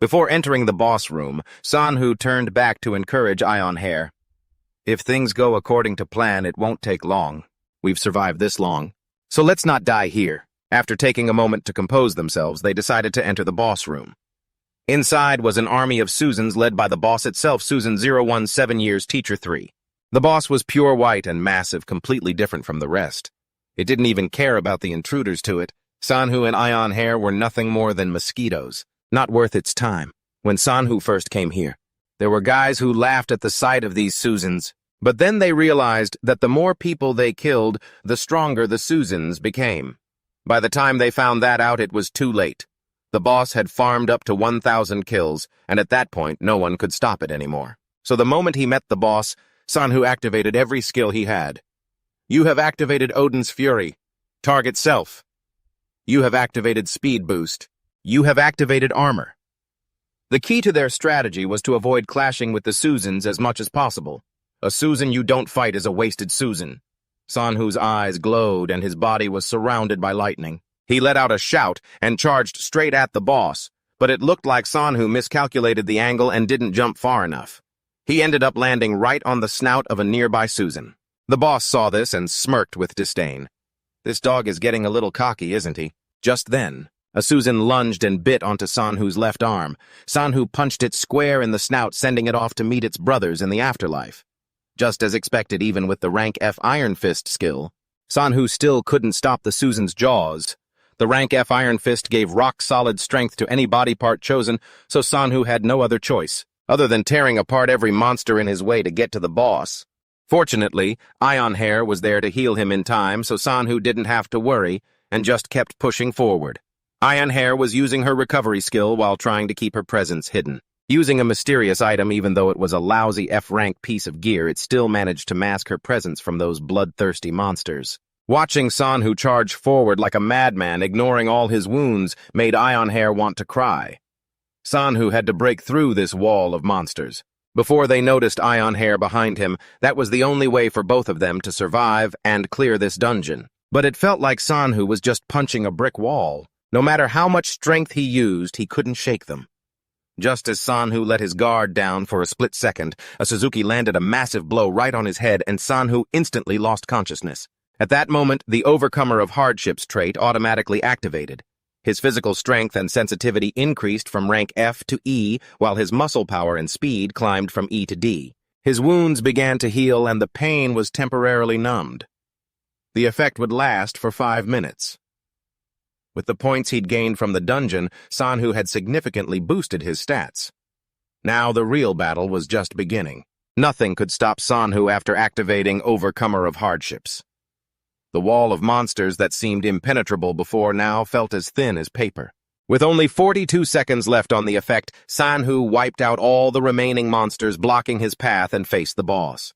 Before entering the boss room, Sun-hoo turned back to encourage Yeon-hae. "If things go according to plan, it won't take long. We've survived this long. So let's not die here." After taking a moment to compose themselves, they decided to enter the boss room. Inside was an army of Susans led by the boss itself, Susan 017 years Teacher 3. The boss was pure white and massive, completely different from the rest. It didn't even care about the intruders to it. Sun-hoo and Yeon-hae were nothing more than mosquitoes, not worth its time. When Sun-hoo first came here, there were guys who laughed at the sight of these Susans, but then they realized that the more people they killed, the stronger the Susans became. By the time they found that out, it was too late. The boss had farmed up to 1,000 kills, and at that point, no one could stop it anymore. So the moment he met the boss, Sun-hoo activated every skill he had. "You have activated Odin's Fury. Target self. You have activated Speed Boost. You have activated Armor." The key to their strategy was to avoid clashing with the Susans as much as possible. A Susan you don't fight is a wasted Susan. Sun-hoo's eyes glowed and his body was surrounded by lightning. He let out a shout and charged straight at the boss, but it looked like Sun-hoo miscalculated the angle and didn't jump far enough. He ended up landing right on the snout of a nearby Susan. The boss saw this and smirked with disdain. "This dog is getting a little cocky, isn't he?" Just then, a Susan lunged and bit onto Sun-hoo's left arm. Sun-hoo punched it square in the snout, sending it off to meet its brothers in the afterlife. Just as expected, even with the rank F Iron Fist skill, Sun-hoo still couldn't stop the Susan's jaws. The rank F Iron Fist gave rock-solid strength to any body part chosen, so Sun-hoo had no other choice, other than tearing apart every monster in his way to get to the boss. Fortunately, Ion Hair was there to heal him in time, so Sanhu didn't have to worry and just kept pushing forward. Ion Hair was using her recovery skill while trying to keep her presence hidden. Using a mysterious item, even though it was a lousy F-rank piece of gear, it still managed to mask her presence from those bloodthirsty monsters. Watching Sanhu charge forward like a madman, ignoring all his wounds, made Ion Hair want to cry. Sanhu had to break through this wall of monsters. Before they noticed Ion Hair behind him, that was the only way for both of them to survive and clear this dungeon. But it felt like Sanhu was just punching a brick wall. No matter how much strength he used, he couldn't shake them. Just as Sanhu let his guard down for a split second, a Suzuki landed a massive blow right on his head and Sanhu instantly lost consciousness. At that moment, the Overcomer of Hardships trait automatically activated. His physical strength and sensitivity increased from rank F to E, while his muscle power and speed climbed from E to D. His wounds began to heal and the pain was temporarily numbed. The effect would last for 5 minutes. With the points he'd gained from the dungeon, Sanhu had significantly boosted his stats. Now the real battle was just beginning. Nothing could stop Sanhu after activating Overcomer of Hardships. The wall of monsters that seemed impenetrable before now felt as thin as paper. With only 42 seconds left on the effect, Sanhu wiped out all the remaining monsters blocking his path and faced the boss.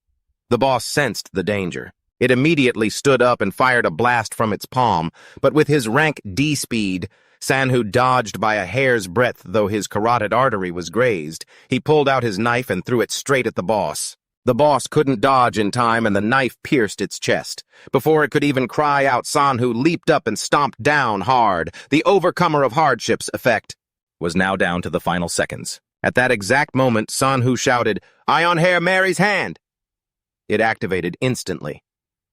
The boss sensed the danger. It immediately stood up and fired a blast from its palm, but with his rank D speed, Sanhu dodged by a hair's breadth though his carotid artery was grazed. He pulled out his knife and threw it straight at the boss. The boss couldn't dodge in time and the knife pierced its chest. Before it could even cry out, Sanhu leaped up and stomped down hard. The Overcomer of Hardships effect was now down to the final seconds. At that exact moment, Sanhu shouted, "Ion Hair Mary's hand!" It activated instantly.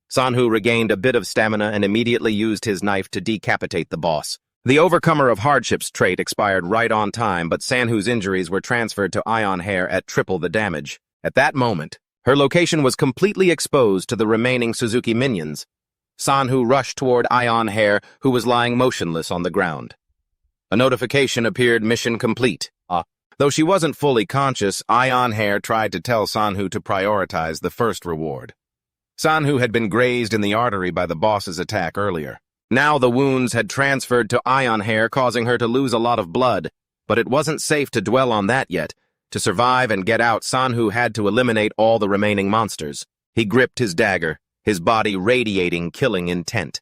Sanhu regained a bit of stamina and immediately used his knife to decapitate the boss. The Overcomer of Hardships trait expired right on time, but Sanhu's injuries were transferred to Ion Hair at triple the damage. At that moment, her location was completely exposed to the remaining Suzuki minions. Sanhu rushed toward Ion Hair, who was lying motionless on the ground. A notification appeared, "Mission complete." Though she wasn't fully conscious, Ion Hair tried to tell Sanhu to prioritize the first reward. Sanhu had been grazed in the artery by the boss's attack earlier. Now the wounds had transferred to Ion Hair, causing her to lose a lot of blood. But it wasn't safe to dwell on that yet. To survive and get out, Sanhu had to eliminate all the remaining monsters. He gripped his dagger, his body radiating killing intent.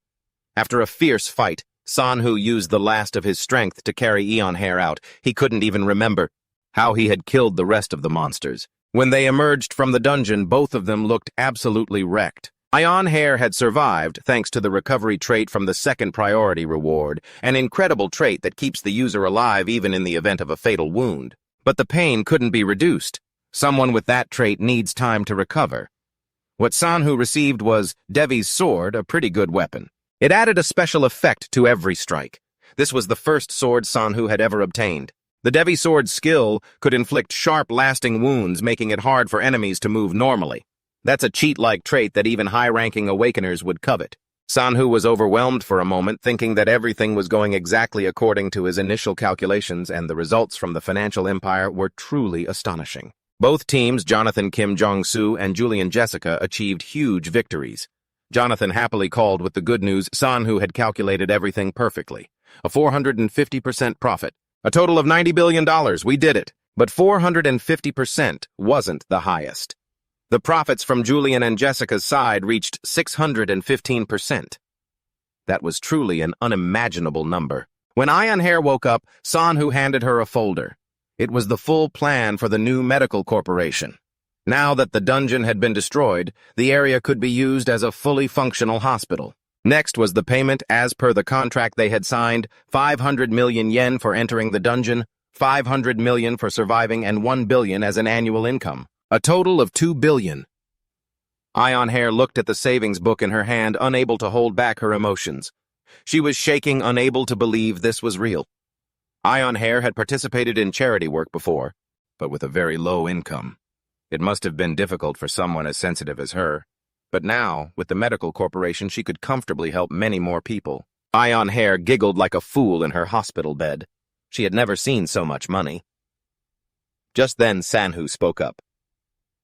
After a fierce fight, Sanhu used the last of his strength to carry Ion Hair out. He couldn't even remember how he had killed the rest of the monsters. When they emerged from the dungeon, both of them looked absolutely wrecked. Ion Hair had survived thanks to the recovery trait from the second priority reward, an incredible trait that keeps the user alive even in the event of a fatal wound. But the pain couldn't be reduced. Someone with that trait needs time to recover. What Sanhu received was Devi's sword, a pretty good weapon. It added a special effect to every strike. This was the first sword Sanhu had ever obtained. The Devi sword's skill could inflict sharp, lasting wounds, making it hard for enemies to move normally. That's a cheat-like trait that even high-ranking awakeners would covet. Sanhu was overwhelmed for a moment, thinking that everything was going exactly according to his initial calculations, and the results from the financial empire were truly astonishing. Both teams, Jonathan Kim Jong-soo and Julian Jessica, achieved huge victories. Jonathan happily called with the good news Sanhu had calculated everything perfectly. A 450% profit. A total of $90 billion. We did it. But 450% wasn't the highest. The profits from Julian and Jessica's side reached 615%. That was truly an unimaginable number. When Ion Hair woke up, Sanhu handed her a folder. It was the full plan for the new medical corporation. Now that the dungeon had been destroyed, the area could be used as a fully functional hospital. Next was the payment as per the contract they had signed, 500 million yen for entering the dungeon, 500 million for surviving, and 1 billion as an annual income. A total of 2 billion. Ion Hair looked at the savings book in her hand, unable to hold back her emotions. She was shaking, unable to believe this was real. Ion Hair had participated in charity work before, but with a very low income. It must have been difficult for someone as sensitive as her. But now, with the medical corporation, she could comfortably help many more people. Ion Hair giggled like a fool in her hospital bed. She had never seen so much money. Just then, Sanhu spoke up.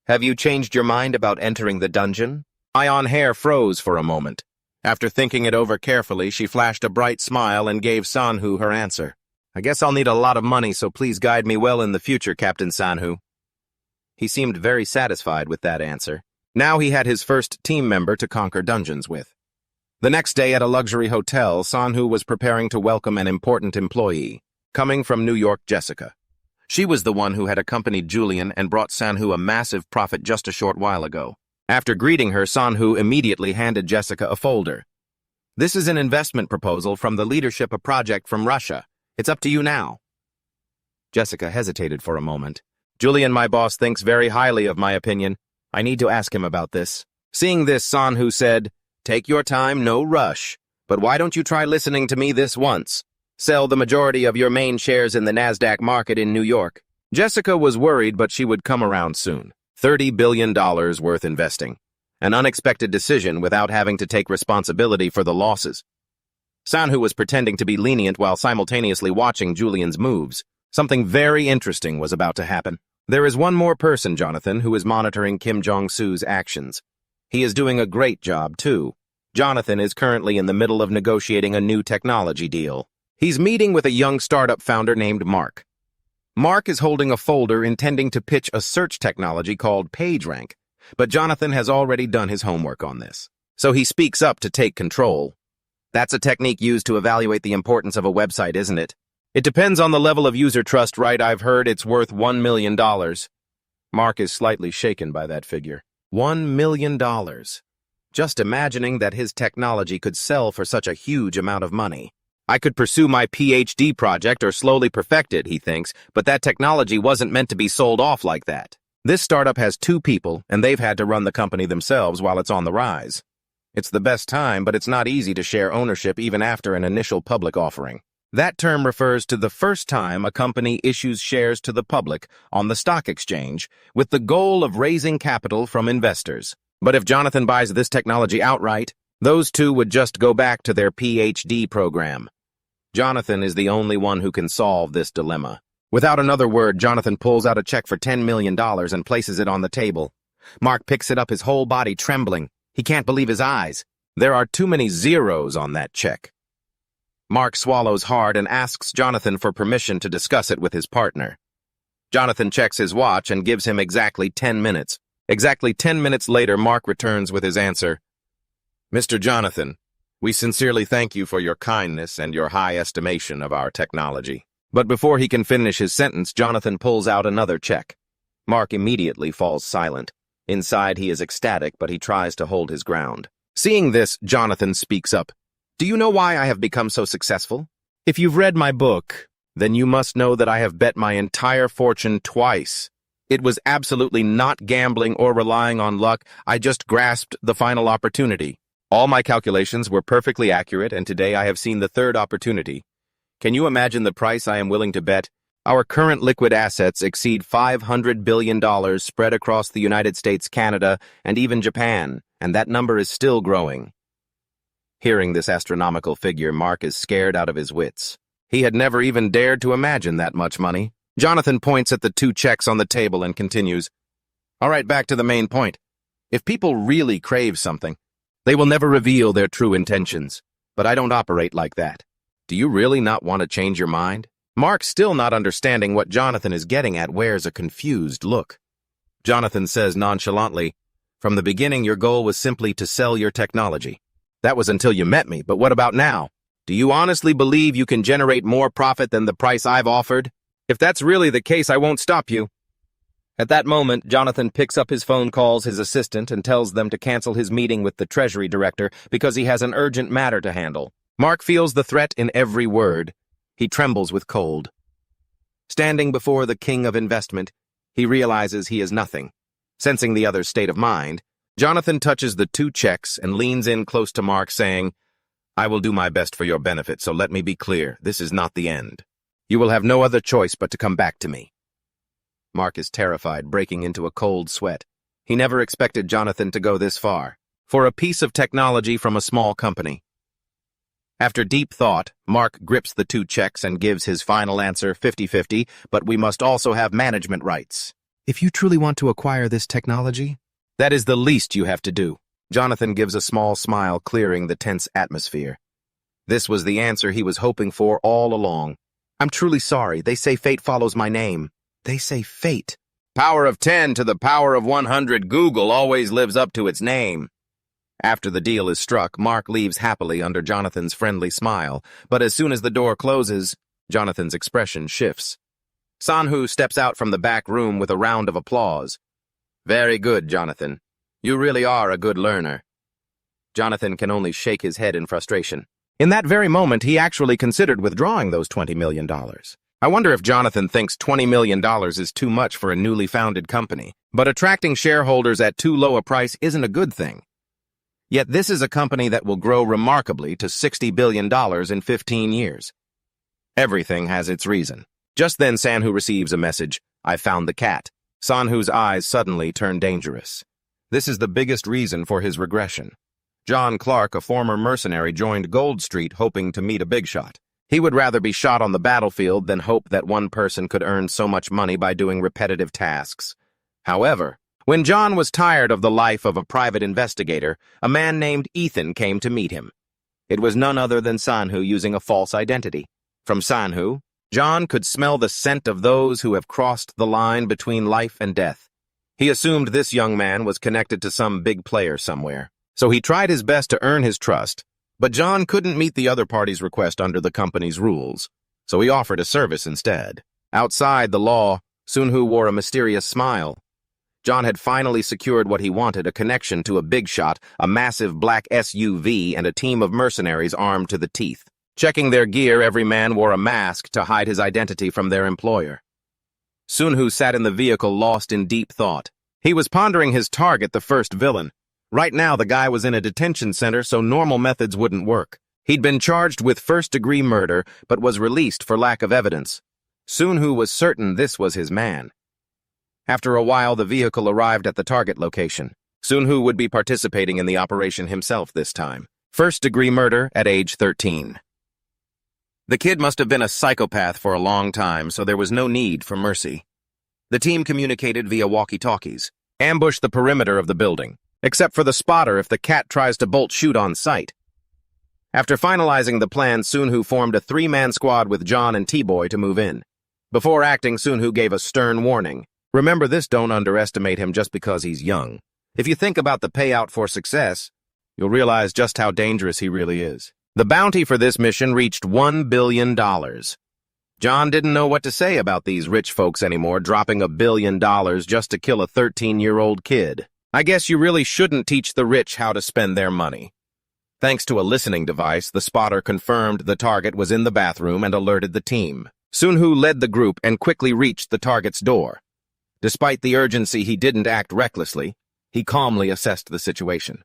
Have you changed your mind about entering the dungeon? Ion Hair froze for a moment. After thinking it over carefully, she flashed a bright smile and gave Sanhu her answer. I guess I'll need a lot of money, so please guide me well in the future, Captain Sanhu. He seemed very satisfied with that answer. Now he had his first team member to conquer dungeons with. The next day at a luxury hotel, Sanhu was preparing to welcome an important employee, coming from New York, Jessica. She was the one who had accompanied Julian and brought Sanhu a massive profit just a short while ago. After greeting her, Sanhu immediately handed Jessica a folder. This is an investment proposal from the leadership of project from Russia. It's up to you now. Jessica hesitated for a moment. Julian, my boss, thinks very highly of my opinion. I need to ask him about this. Seeing this, Sanhu said, Take your time, no rush. But why don't you try listening to me this once? Sell the majority of your main shares in the NASDAQ market in New York. Jessica was worried, but she would come around soon. $30 billion worth investing. An unexpected decision without having to take responsibility for the losses. Sanhu was pretending to be lenient while simultaneously watching Julian's moves. Something very interesting was about to happen. There is one more person, Jonathan, who is monitoring Kim Jong-su's actions. He is doing a great job, too. Jonathan is currently in the middle of negotiating a new technology deal. He's meeting with a young startup founder named Mark. Mark is holding a folder intending to pitch a search technology called PageRank, but Jonathan has already done his homework on this. So he speaks up to take control. That's a technique used to evaluate the importance of a website, isn't it? It depends on the level of user trust, right? I've heard it's worth $1 million. Mark is slightly shaken by that figure. $1 million. Just imagining that his technology could sell for such a huge amount of money. I could pursue my PhD project or slowly perfect it, he thinks, but that technology wasn't meant to be sold off like that. This startup has 2 people, and they've had to run the company themselves while it's on the rise. It's the best time, but it's not easy to share ownership even after an initial public offering. That term refers to the first time a company issues shares to the public on the stock exchange with the goal of raising capital from investors. But if Jonathan buys this technology outright, those 2 would just go back to their PhD program. Jonathan is the only one who can solve this dilemma. Without another word, Jonathan pulls out a check for $10 million and places it on the table. Mark picks it up, his whole body trembling. He can't believe his eyes. There are too many zeros on that check. Mark swallows hard and asks Jonathan for permission to discuss it with his partner. Jonathan checks his watch and gives him exactly 10 minutes. Exactly 10 minutes later, Mark returns with his answer. Mr. Jonathan, we sincerely thank you for your kindness and your high estimation of our technology. But before he can finish his sentence, Jonathan pulls out another check. Mark immediately falls silent. Inside, he is ecstatic, but he tries to hold his ground. Seeing this, Jonathan speaks up. Do you know why I have become so successful? If you've read my book, then you must know that I have bet my entire fortune twice. It was absolutely not gambling or relying on luck. I just grasped the final opportunity. All my calculations were perfectly accurate, and today I have seen the third opportunity. Can you imagine the price I am willing to bet? Our current liquid assets exceed $500 billion spread across the United States, Canada, and even Japan, and that number is still growing. Hearing this astronomical figure, Mark is scared out of his wits. He had never even dared to imagine that much money. Jonathan points at the 2 checks on the table and continues. All right, back to the main point. If people really crave something, they will never reveal their true intentions. But I don't operate like that. Do you really not want to change your mind? Mark, still not understanding what Jonathan is getting at, wears a confused look. Jonathan says nonchalantly, From the beginning, your goal was simply to sell your technology. That was until you met me, but what about now? Do you honestly believe you can generate more profit than the price I've offered? If that's really the case, I won't stop you. At that moment, Jonathan picks up his phone, calls his assistant, and tells them to cancel his meeting with the Treasury Director because he has an urgent matter to handle. Mark feels the threat in every word. He trembles with cold. Standing before the king of investment, he realizes he is nothing. Sensing the other's state of mind, Jonathan touches the 2 checks and leans in close to Mark, saying, I will do my best for your benefit, so let me be clear, this is not the end. You will have no other choice but to come back to me. Mark is terrified, breaking into a cold sweat. He never expected Jonathan to go this far, for a piece of technology from a small company. After deep thought, Mark grips the 2 checks and gives his final answer 50-50, but we must also have management rights. If you truly want to acquire this technology, that is the least you have to do. Jonathan gives a small smile, clearing the tense atmosphere. This was the answer he was hoping for all along. I'm truly sorry. They say fate follows my name. They say fate. Power of 10 to the power of 100. Google always lives up to its name. After the deal is struck, Mark leaves happily under Jonathan's friendly smile, but as soon as the door closes, Jonathan's expression shifts. Sanhu steps out from the back room with a round of applause. Very good, Jonathan. You really are a good learner. Jonathan can only shake his head in frustration. In that very moment, he actually considered withdrawing those $20 million. I wonder if Jonathan thinks $20 million is too much for a newly founded company. But attracting shareholders at too low a price isn't a good thing. Yet this is a company that will grow remarkably to $60 billion in 15 years. Everything has its reason. Just then Sanhu receives a message. I found the cat. Sanhu's eyes suddenly turn dangerous. This is the biggest reason for his regression. John Clark, a former mercenary, joined Gold Street hoping to meet a big shot. He would rather be shot on the battlefield than hope that one person could earn so much money by doing repetitive tasks. However, when John was tired of the life of a private investigator, a man named Ethan came to meet him. It was none other than Sanhu using a false identity. From Sanhu, John could smell the scent of those who have crossed the line between life and death. He assumed this young man was connected to some big player somewhere. So he tried his best to earn his trust, but John couldn't meet the other party's request under the company's rules, so he offered a service instead. Outside the law, Sunhu wore a mysterious smile. John had finally secured what he wanted, a connection to a big shot, a massive black SUV, and a team of mercenaries armed to the teeth. Checking their gear, every man wore a mask to hide his identity from their employer. Sunhu sat in the vehicle, lost in deep thought. He was pondering his target, the first villain. Right now, the guy was in a detention center, so normal methods wouldn't work. He'd been charged with first-degree murder, but was released for lack of evidence. Sunhu was certain this was his man. After a while, the vehicle arrived at the target location. Sunhu would be participating in the operation himself this time. First-degree murder at age 13. The kid must have been a psychopath for a long time, so there was no need for mercy. The team communicated via walkie-talkies. Ambush the perimeter of the building, except for the spotter if the cat tries to bolt shoot on sight. After finalizing the plan, Sunhu formed a 3-man squad with John and T-Boy to move in. Before acting, Sunhu gave a stern warning. Remember this, don't underestimate him just because he's young. If you think about the payout for success, you'll realize just how dangerous he really is. The bounty for this mission reached $1 billion. John didn't know what to say about these rich folks anymore, dropping $1 billion just to kill a 13-year-old kid. I guess you really shouldn't teach the rich how to spend their money. Thanks to a listening device, the spotter confirmed the target was in the bathroom and alerted the team. Sunhu led the group and quickly reached the target's door. Despite the urgency, he didn't act recklessly. He calmly assessed the situation.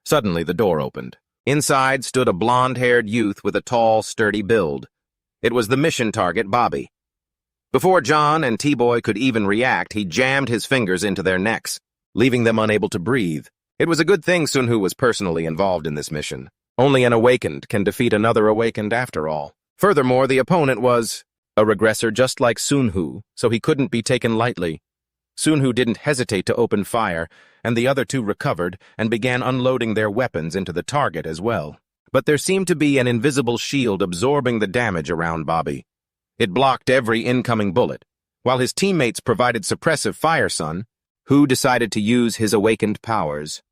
Suddenly, the door opened. Inside stood a blonde-haired youth with a tall, sturdy build. It was the mission target, Bobby. Before John and T-Boy could even react, he jammed his fingers into their necks, leaving them unable to breathe. It was a good thing Sunhu was personally involved in this mission. Only an awakened can defeat another awakened after all. Furthermore, the opponent was a regressor just like Sunhu, so he couldn't be taken lightly. Sunhu didn't hesitate to open fire, and the other two recovered and began unloading their weapons into the target as well. But there seemed to be an invisible shield absorbing the damage around Bobby. It blocked every incoming bullet. While his teammates provided suppressive fire, Sunhu decided to use his awakened powers.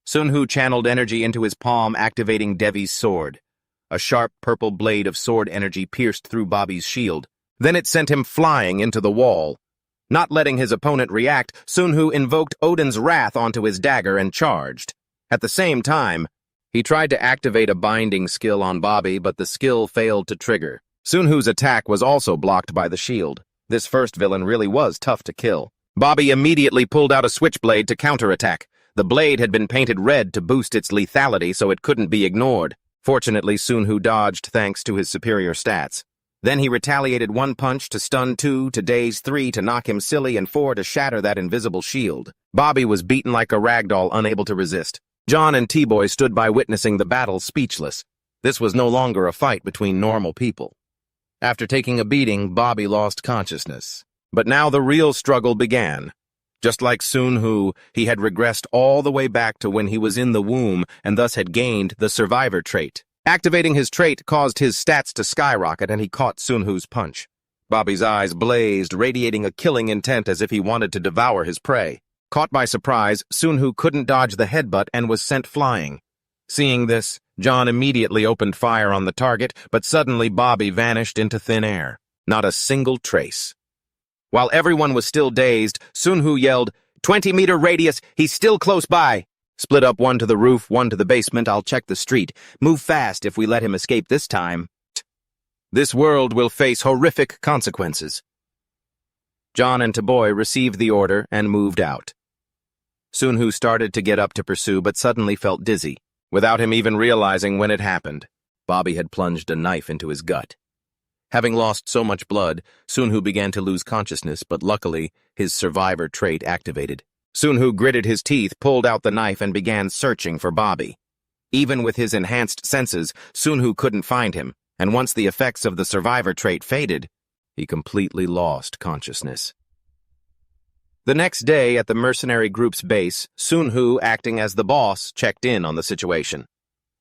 Sunhu channeled energy into his palm, activating Devi's sword. A sharp purple blade of sword energy pierced through Bobby's shield. Then it sent him flying into the wall. Not letting his opponent react, Sunhu invoked Odin's wrath onto his dagger and charged. At the same time, he tried to activate a binding skill on Bobby, but the skill failed to trigger. Sunhu's attack was also blocked by the shield. This first villain really was tough to kill. Bobby immediately pulled out a switchblade to counterattack. The blade had been painted red to boost its lethality, so it couldn't be ignored. Fortunately, Sunhu dodged thanks to his superior stats. Then he retaliated 1 punch to stun 2, to daze 3, to knock him silly, and 4 to shatter that invisible shield. Bobby was beaten like a ragdoll, unable to resist. John and T-Boy stood by witnessing the battle, speechless. This was no longer a fight between normal people. After taking a beating, Bobby lost consciousness. But now the real struggle began. Just like Sun-Hoo, he had regressed all the way back to when he was in the womb and thus had gained the survivor trait. Activating his trait caused his stats to skyrocket and he caught Sun-Hoo's punch. Bobby's eyes blazed, radiating a killing intent as if he wanted to devour his prey. Caught by surprise, Sun-Hoo couldn't dodge the headbutt and was sent flying. Seeing this, John immediately opened fire on the target, but suddenly Bobby vanished into thin air. Not a single trace. While everyone was still dazed, Sun-Hoo yelled, 20-meter radius, he's still close by. Split up, one to the roof, one to the basement, I'll check the street. Move fast if we let him escape this time. This world will face horrific consequences. John and Taboy received the order and moved out. Sun-Hoo started to get up to pursue but suddenly felt dizzy. Without him even realizing when it happened, Bobby had plunged a knife into his gut. Having lost so much blood, Sun-Hoo began to lose consciousness, but luckily, his survivor trait activated. Sun-Hoo gritted his teeth, pulled out the knife, and began searching for Bobby. Even with his enhanced senses, Sun-Hoo couldn't find him, and once the effects of the survivor trait faded, he completely lost consciousness. The next day, at the mercenary group's base, Sun-Hoo, acting as the boss, checked in on the situation.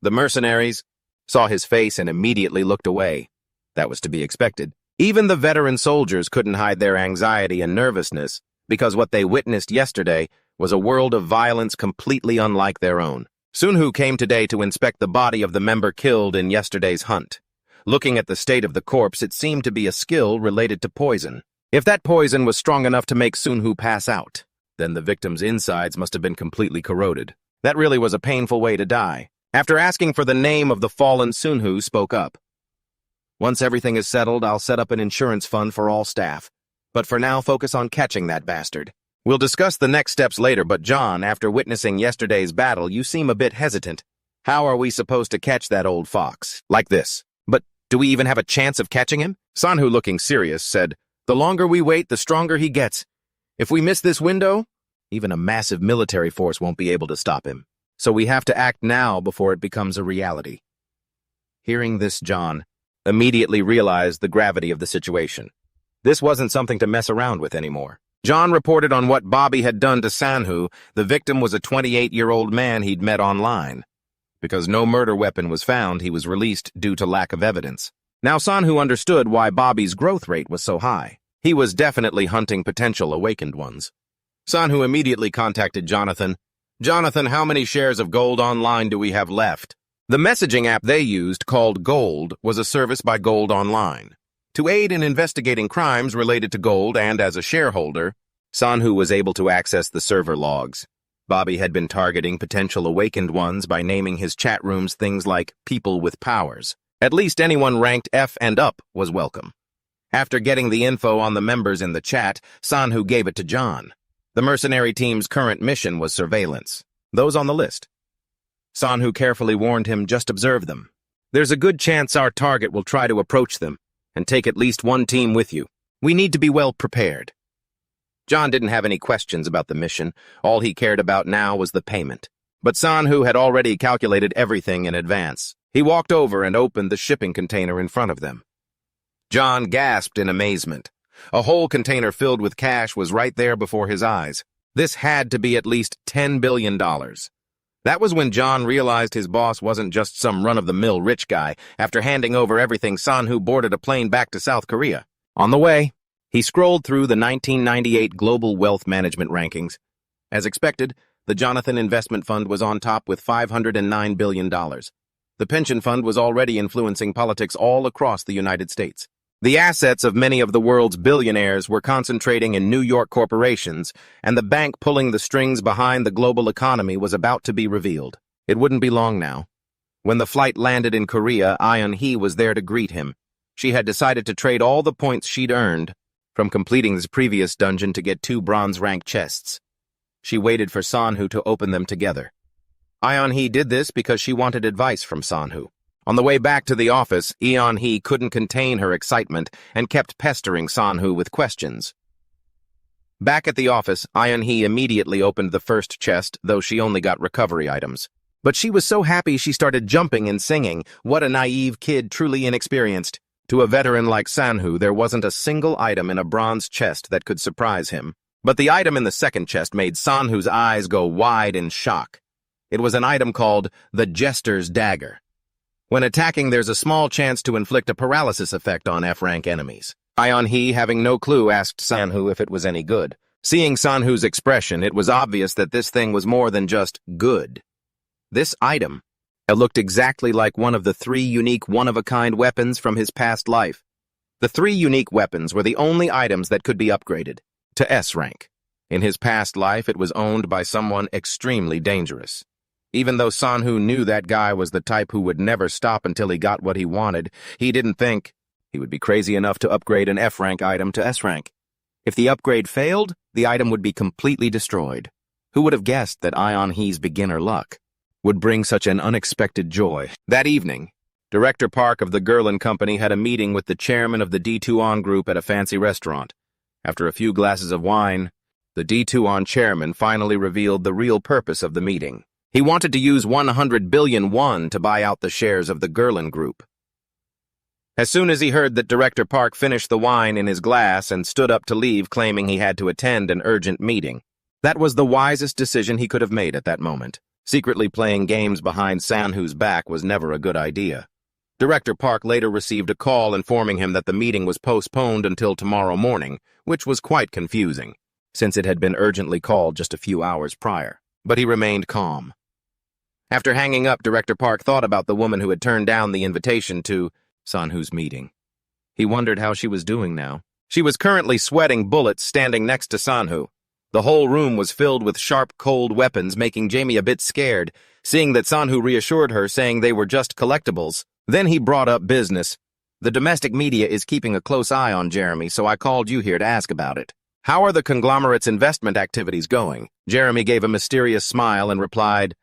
The mercenaries saw his face and immediately looked away. That was to be expected. Even the veteran soldiers couldn't hide their anxiety and nervousness, because what they witnessed yesterday was a world of violence completely unlike their own. Sun-Hoo came today to inspect the body of the member killed in yesterday's hunt. Looking at the state of the corpse, it seemed to be a skill related to poison. If that poison was strong enough to make Sun-Hoo pass out, then the victim's insides must have been completely corroded. That really was a painful way to die. After asking for the name of the fallen, Sun-Hoo spoke up. Once everything is settled, I'll set up an insurance fund for all staff. But for now, focus on catching that bastard. We'll discuss the next steps later, but John, after witnessing yesterday's battle, you seem a bit hesitant. How are we supposed to catch that old fox? Like this. But do we even have a chance of catching him? Sun-Hoo, looking serious, said, the longer we wait, the stronger he gets. If we miss this window, even a massive military force won't be able to stop him. So we have to act now before it becomes a reality. Hearing this, John immediately realized the gravity of the situation. This wasn't something to mess around with anymore. John reported on what Bobby had done to Sun-Hoo. The victim was a 28-year-old man he'd met online. Because no murder weapon was found, he was released due to lack of evidence. Now Sun-Hoo understood why Bobby's growth rate was so high. He was definitely hunting potential awakened ones. Sun-Hoo immediately contacted Jonathan. Jonathan, how many shares of Gold Online do we have left? The messaging app they used, called Gold, was a service by Gold Online. To aid in investigating crimes related to gold and as a shareholder, Sun-Hoo was able to access the server logs. Bobby had been targeting potential awakened ones by naming his chat rooms things like people with powers. At least anyone ranked F and up was welcome. After getting the info on the members in the chat, Sun-Hoo gave it to John. The mercenary team's current mission was surveillance. Those on the list. Sun-Hoo carefully warned him, just observe them. There's a good chance our target will try to approach them, and take at least one team with you. We need to be well prepared. John didn't have any questions about the mission. All he cared about now was the payment. But Sun-Hoo had already calculated everything in advance. He walked over and opened the shipping container in front of them. John gasped in amazement. A whole container filled with cash was right there before his eyes. This had to be at least $10 billion. That was when John realized his boss wasn't just some run-of-the-mill rich guy. After handing over everything, Sun-Hoo boarded a plane back to South Korea. On the way, he scrolled through the 1998 Global Wealth Management rankings. As expected, the Jonathan Investment Fund was on top with $509 billion. The pension fund was already influencing politics all across the United States. The assets of many of the world's billionaires were concentrating in New York corporations, and the bank pulling the strings behind the global economy was about to be revealed. It wouldn't be long now. When the flight landed in Korea, Yeon-hee was there to greet him. She had decided to trade all the points she'd earned from completing this previous dungeon to get 2 bronze-rank chests. She waited for Sun-Hoo to open them together. Yeon-hee did this because she wanted advice from Sun-Hoo. On the way back to the office, Yeon-hee couldn't contain her excitement and kept pestering Sun-Hoo with questions. Back at the office, Yeon-hee immediately opened the first chest, though she only got recovery items. But she was so happy she started jumping and singing, "What a naive kid, truly inexperienced," To a veteran like Sanhu, there wasn't a single item in a bronze chest that could surprise him. But the item in the second chest made Sanhu's eyes go wide in shock. It was an item called the Jester's Dagger. When attacking, there's a small chance to inflict a paralysis effect on F-rank enemies. He, having no clue, asked Sanhu if it was any good. Seeing Sanhu's expression, it was obvious that this thing was more than just good. This item, it looked exactly like one of the 3 unique one-of-a-kind weapons from his past life. The 3 unique weapons were the only items that could be upgraded to S-rank. In his past life, it was owned by someone extremely dangerous. Even though Sanhu knew that guy was the type who would never stop until he got what he wanted, he didn't think he would be crazy enough to upgrade an F-rank item to S-rank. If the upgrade failed, the item would be completely destroyed. Who would have guessed that He's beginner luck would bring such an unexpected joy? That evening, Director Park of the Gerlin Company had a meeting with the chairman of the D2On group at a fancy restaurant. After a few glasses of wine, the D2On chairman finally revealed the real purpose of the meeting. He wanted to use 100 billion won to buy out the shares of the Gerlin group. As soon as he heard that Director Park finished the wine in his glass and stood up to leave, claiming he had to attend an urgent meeting, that was the wisest decision he could have made at that moment. Secretly playing games behind Sanhu's back was never a good idea. Director Park later received a call informing him that the meeting was postponed until tomorrow morning, which was quite confusing, since it had been urgently called just a few hours prior. But he remained calm. After hanging up, Director Park thought about the woman who had turned down the invitation to Sanhu's meeting. He wondered how she was doing now. She was currently sweating bullets standing next to Sanhu. The whole room was filled with sharp, cold weapons, making Jamie a bit scared, seeing that Sanhu reassured her, saying they were just collectibles. Then he brought up business. The domestic media is keeping a close eye on Jeremy, so I called you here to ask about it. How are the conglomerate's investment activities going? Jeremy gave a mysterious smile and replied,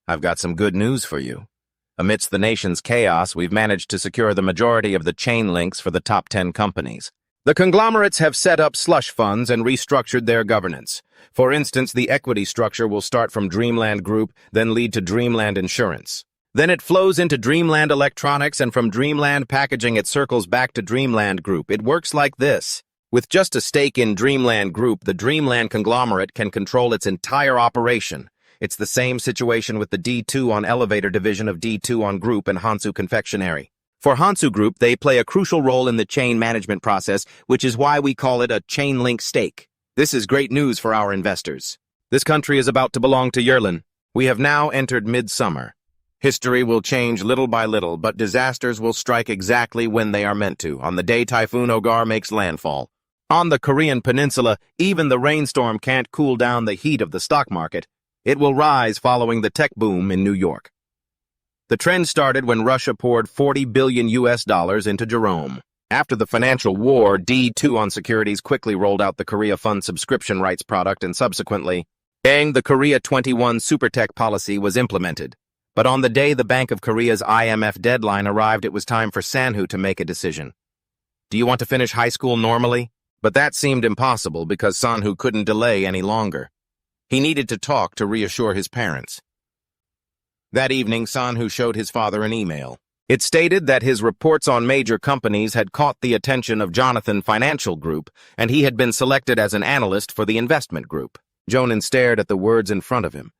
I've got some good news for you. Amidst the nation's chaos, we've managed to secure the majority of the chain links for the top 10 companies. The conglomerates have set up slush funds and restructured their governance. For instance, the equity structure will start from Dreamland Group, then lead to Dreamland Insurance. Then it flows into Dreamland Electronics, and from Dreamland Packaging it circles back to Dreamland Group. It works like this. With just a stake in Dreamland Group, the Dreamland conglomerate can control its entire operation. It's the same situation with the D2On Elevator division of D2On Group and Hansu Confectionery. For Hansu Group, they play a crucial role in the chain management process, which is why we call it a chain link stake. This is great news for our investors. This country is about to belong to Yerlin. We have now entered midsummer. History will change little by little, but disasters will strike exactly when they are meant to, on the day Typhoon Ogar makes landfall. On the Korean peninsula, even the rainstorm can't cool down the heat of the stock market. It will rise following the tech boom in New York. The trend started when Russia poured $40 billion into Jerome. After the financial war, D2On Securities quickly rolled out the Korea Fund subscription rights product, and subsequently, the Korea 21 Supertech policy was implemented. But on the day the Bank of Korea's IMF deadline arrived, it was time for Sanhu to make a decision. Do you want to finish high school normally? But that seemed impossible because Sanhu couldn't delay any longer. He needed to talk to reassure his parents. That evening, Sanhu showed his father an email. It stated that his reports on major companies had caught the attention of Jonathan Financial Group, and he had been selected as an analyst for the investment group. Jonan stared at the words in front of him.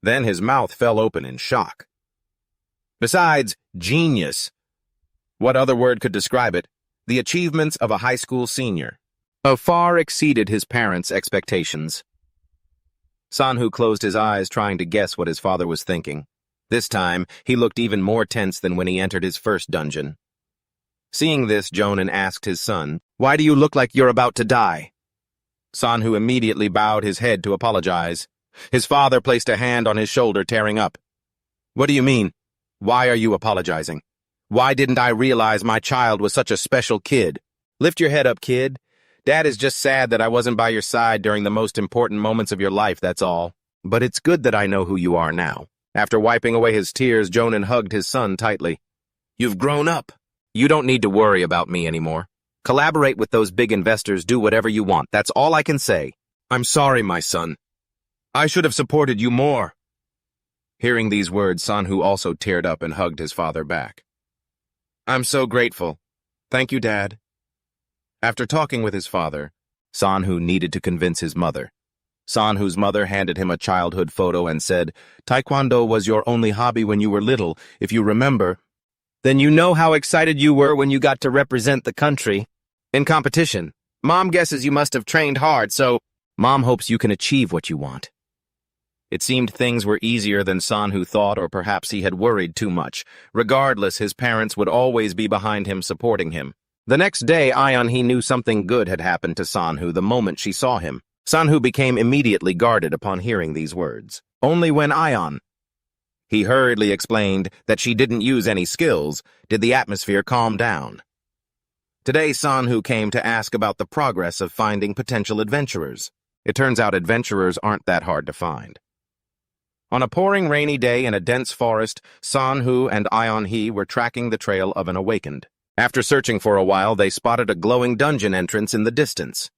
Then his mouth fell open in shock. Besides genius, what other word could describe it? The achievements of a high school senior far exceeded his parents' expectations. Sanhu closed his eyes, trying to guess what his father was thinking. This time, he looked even more tense than when he entered his first dungeon. Seeing this, Jonan asked his son, "Why do you look like you're about to die?" Sanhu immediately bowed his head to apologize. His father placed a hand on his shoulder, tearing up. "What do you mean? Why are you apologizing? Why didn't I realize my child was such a special kid? Lift your head up, kid. Dad is just sad that I wasn't by your side during the most important moments of your life, that's all. But it's good that I know who you are now." After wiping away his tears, Jonan hugged his son tightly. "You've grown up. You don't need to worry about me anymore. Collaborate with those big investors, do whatever you want. That's all I can say." "I'm sorry, my son. I should have supported you more." Hearing these words, Sanhu also teared up and hugged his father back. "I'm so grateful. Thank you, Dad. After talking with his father, Sanhu needed to convince his mother. Sanhu's mother handed him a childhood photo and said, "Taekwondo was your only hobby when you were little, if you remember. Then you know how excited you were when you got to represent the country in competition. Mom guesses you must have trained hard, so Mom hopes you can achieve what you want." It seemed things were easier than Sanhu thought, or perhaps he had worried too much. Regardless, his parents would always be behind him, supporting him. The next day, he knew something good had happened to Sanhu the moment she saw him. Sanhu became immediately guarded upon hearing these words. Only when he hurriedly explained that she didn't use any skills, did the atmosphere calm down. Today, Sanhu came to ask about the progress of finding potential adventurers. It turns out adventurers aren't that hard to find. On a pouring rainy day in a dense forest, Sanhu and He were tracking the trail of an awakened. After searching for a while, they spotted a glowing dungeon entrance in the distance.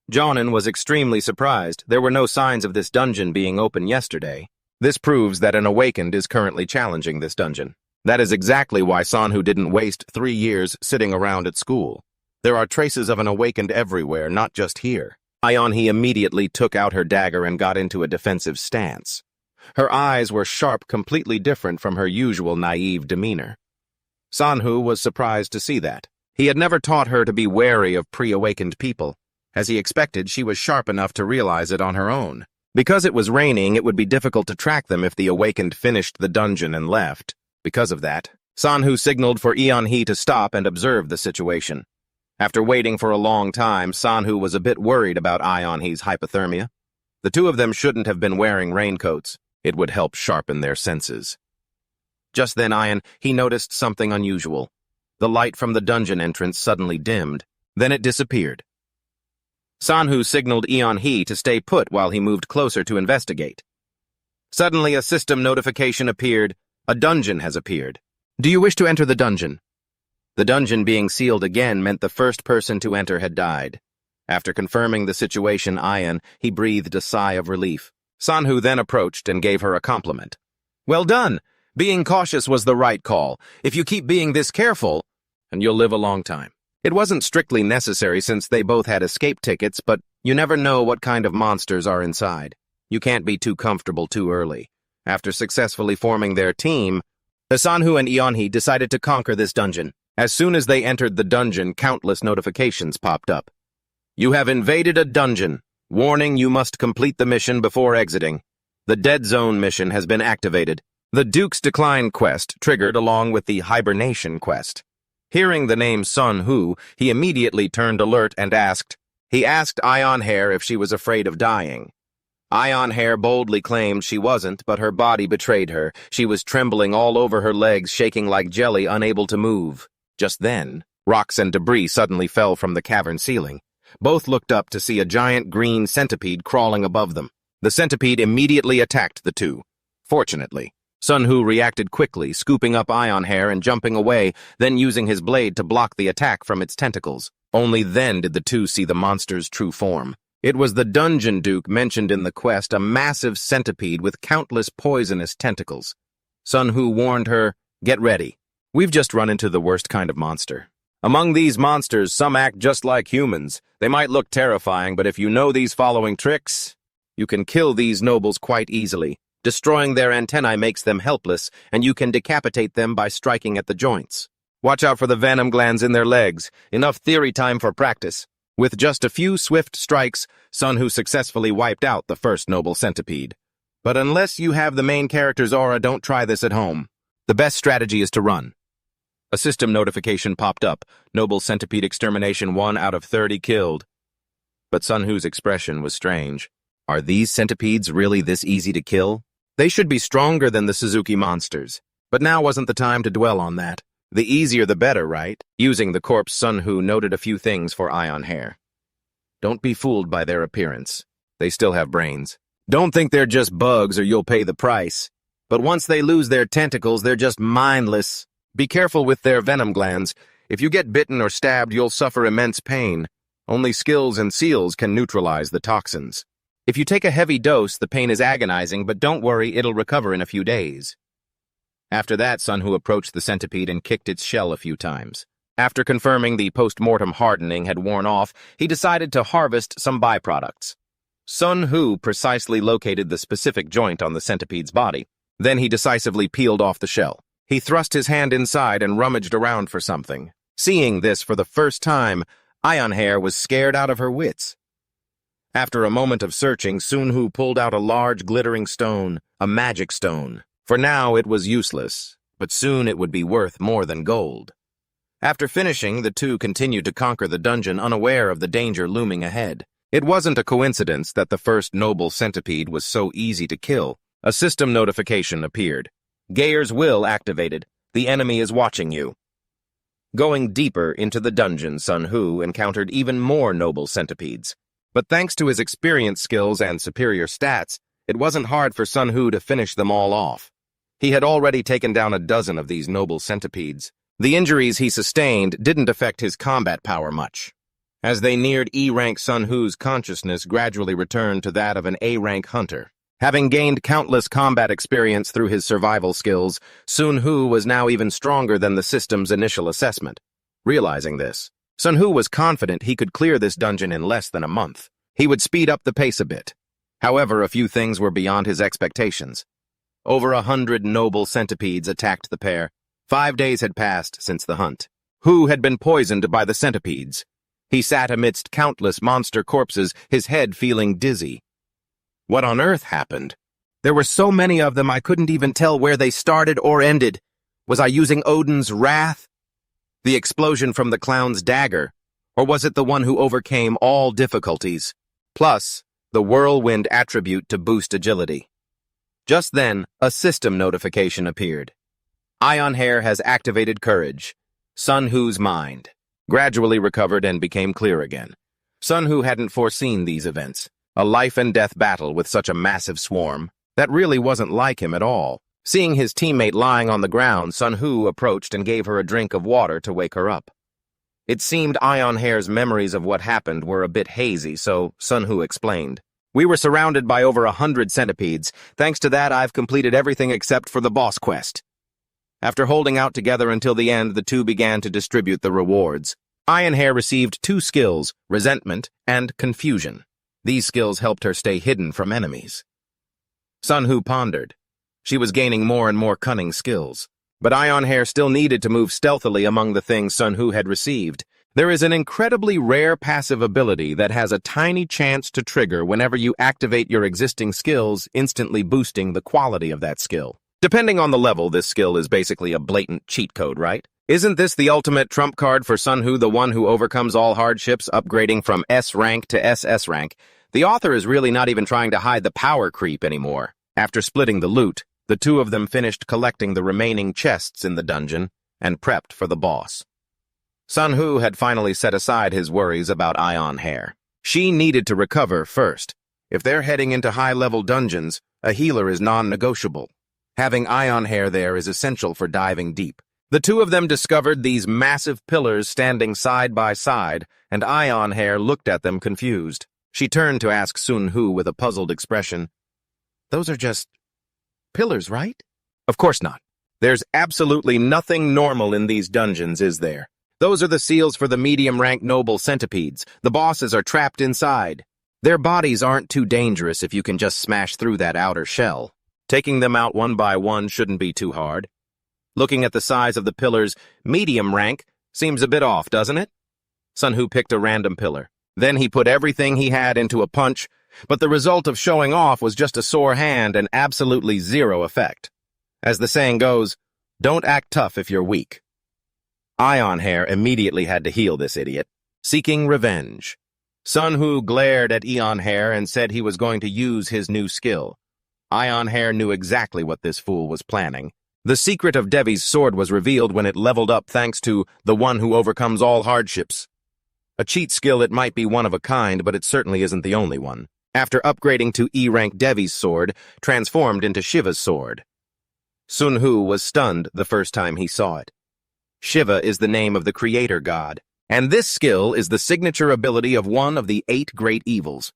Jonin was extremely surprised. There were no signs of this dungeon being open yesterday. This proves that an awakened is currently challenging this dungeon. That is exactly why Sanhu didn't waste 3 years sitting around at school. There are traces of an awakened everywhere, not just here. He immediately took out her dagger and got into a defensive stance. Her eyes were sharp, completely different from her usual naive demeanor. Sanhu was surprised to see that. He had never taught her to be wary of pre-awakened people. As he expected, she was sharp enough to realize it on her own. Because it was raining, it would be difficult to track them if the awakened finished the dungeon and left. Because of that, Sanhu signaled for He to stop and observe the situation. After waiting for a long time, Sanhu was a bit worried about He's hypothermia. The two of them shouldn't have been wearing raincoats. It would help sharpen their senses. Just then, he noticed something unusual. The light from the dungeon entrance suddenly dimmed. Then it disappeared. Sanhu signaled He to stay put while he moved closer to investigate. Suddenly, a system notification appeared. A dungeon has appeared. Do you wish to enter the dungeon? The dungeon being sealed again meant the first person to enter had died. After confirming the situation, he breathed a sigh of relief. Sanhu then approached and gave her a compliment. Well done! Being cautious was the right call. If you keep being this careful, and you'll live a long time. It wasn't strictly necessary since they both had escape tickets, but you never know what kind of monsters are inside. You can't be too comfortable too early. After successfully forming their team, Sanhu and He decided to conquer this dungeon. As soon as they entered the dungeon, countless notifications popped up. You have invaded a dungeon. Warning, you must complete the mission before exiting. The Dead Zone mission has been activated. The Duke's Decline quest triggered along with the Hibernation quest. Hearing the name Sanhu, he immediately turned alert and asked. He asked Hair if she was afraid of dying. Hair boldly claimed she wasn't, but her body betrayed her. She was trembling all over her legs, shaking like jelly, unable to move. Just then, rocks and debris suddenly fell from the cavern ceiling. Both looked up to see a giant green centipede crawling above them. The centipede immediately attacked the two. Fortunately, Sanhu reacted quickly, scooping up Hair and jumping away, then using his blade to block the attack from its tentacles. Only then did the two see the monster's true form. It was the Dungeon Duke mentioned in the quest, a massive centipede with countless poisonous tentacles. Sanhu warned her, "Get ready. We've just run into the worst kind of monster. Among these monsters, some act just like humans. They might look terrifying, but if you know these following tricks, you can kill these nobles quite easily. Destroying their antennae makes them helpless, and you can decapitate them by striking at the joints. Watch out for the venom glands in their legs. Enough theory time for practice." With just a few swift strikes, Sanhu successfully wiped out the first noble centipede. But unless you have the main character's aura, don't try this at home. The best strategy is to run. A system notification popped up. Noble centipede extermination, 1 out of 30 killed. But Sanhu's expression was strange. Are these centipedes really this easy to kill? They should be stronger than the Suzuki monsters. But now wasn't the time to dwell on that. The easier the better, right? Using the corpse, Sanhu noted a few things for Hair. Don't be fooled by their appearance. They still have brains. Don't think they're just bugs or you'll pay the price. But once they lose their tentacles, they're just mindless. Be careful with their venom glands. If you get bitten or stabbed, you'll suffer immense pain. Only skills and seals can neutralize the toxins. If you take a heavy dose, the pain is agonizing, but don't worry, it'll recover in a few days. After that, Sanhu approached the centipede and kicked its shell a few times. After confirming the post-mortem hardening had worn off, he decided to harvest some byproducts. Sun Hu precisely located the specific joint on the centipede's body. Then he decisively peeled off the shell. He thrust his hand inside and rummaged around for something. Seeing this for the first time, Ion Hair was scared out of her wits. After a moment of searching, Sun Hu pulled out a large glittering stone, a magic stone. For now, it was useless, but soon it would be worth more than gold. After finishing, the two continued to conquer the dungeon, unaware of the danger looming ahead. It wasn't a coincidence that the first noble centipede was so easy to kill. A system notification appeared. Gayer's will activated. The enemy is watching you. Going deeper into the dungeon, Sun Hu encountered even more noble centipedes. But thanks to his experience skills and superior stats, it wasn't hard for Sun Hu to finish them all off. He had already taken down a dozen of these noble centipedes. The injuries he sustained didn't affect his combat power much. As they neared E-rank, Sun Hu's consciousness gradually returned to that of an A-rank hunter. Having gained countless combat experience through his survival skills, Sun Hu was now even stronger than the system's initial assessment. Realizing this, Sun Hu was confident he could clear this dungeon in less than a month. He would speed up the pace a bit. However, a few things were beyond his expectations. Over 100 noble centipedes attacked the pair. 5 days had passed since the hunt. Hu had been poisoned by the centipedes. He sat amidst countless monster corpses, his head feeling dizzy. What on earth happened? There were so many of them I couldn't even tell where they started or ended. Was I using Odin's wrath? The explosion from the clown's dagger? Or was it the one who overcame all difficulties? Plus, the whirlwind attribute to boost agility. Just then, a system notification appeared. Ion Hair has activated courage. Sun Hu's mind gradually recovered and became clear again. Sun Hu hadn't foreseen these events. A life-and-death battle with such a massive swarm. That really wasn't like him at all. Seeing his teammate lying on the ground, Sun Hu approached and gave her a drink of water to wake her up. It seemed Ion Hair's memories of what happened were a bit hazy, so Sun Hu explained. We were surrounded by over 100 centipedes. Thanks to that, I've completed everything except for the boss quest. After holding out together until the end, the two began to distribute the rewards. Ion Hair received 2 skills, resentment and confusion. These skills helped her stay hidden from enemies. Sun Hu pondered. She was gaining more and more cunning skills. But Ion Hair still needed to move stealthily among the things Sun Hu had received. There is an incredibly rare passive ability that has a tiny chance to trigger whenever you activate your existing skills, instantly boosting the quality of that skill. Depending on the level, this skill is basically a blatant cheat code, right? Isn't this the ultimate trump card for Sun Hu, the one who overcomes all hardships, upgrading from S-rank to SS-rank? The author is really not even trying to hide the power creep anymore. After splitting the loot, the two of them finished collecting the remaining chests in the dungeon and prepped for the boss. Sun Hu had finally set aside his worries about Ion Hair. She needed to recover first. If they're heading into high-level dungeons, a healer is non-negotiable. Having Ion Hair there is essential for diving deep. The two of them discovered these massive pillars standing side by side, and Ion Hair looked at them confused. She turned to ask Sun Hu with a puzzled expression. Those are just pillars, right? Of course not. There's absolutely nothing normal in these dungeons, is there? Those are the seals for the medium-rank noble centipedes. The bosses are trapped inside. Their bodies aren't too dangerous if you can just smash through that outer shell. Taking them out one by one shouldn't be too hard. Looking at the size of the pillars, medium rank seems a bit off, doesn't it? Sun Hu picked a random pillar. Then he put everything he had into a punch, but the result of showing off was just a sore hand and absolutely zero effect. As the saying goes, don't act tough if you're weak. Ion Hair immediately had to heal this idiot, seeking revenge. Sun Hu glared at Ion Hair and said he was going to use his new skill. Ion Hair knew exactly what this fool was planning. The secret of Devi's sword was revealed when it leveled up thanks to the one who overcomes all hardships. A cheat skill, it might be one of a kind, but it certainly isn't the only one. After upgrading to E-rank, Devi's sword transformed into Shiva's sword. Sun Hu was stunned the first time he saw it. Shiva is the name of the creator god, and this skill is the signature ability of one of the 8 great evils.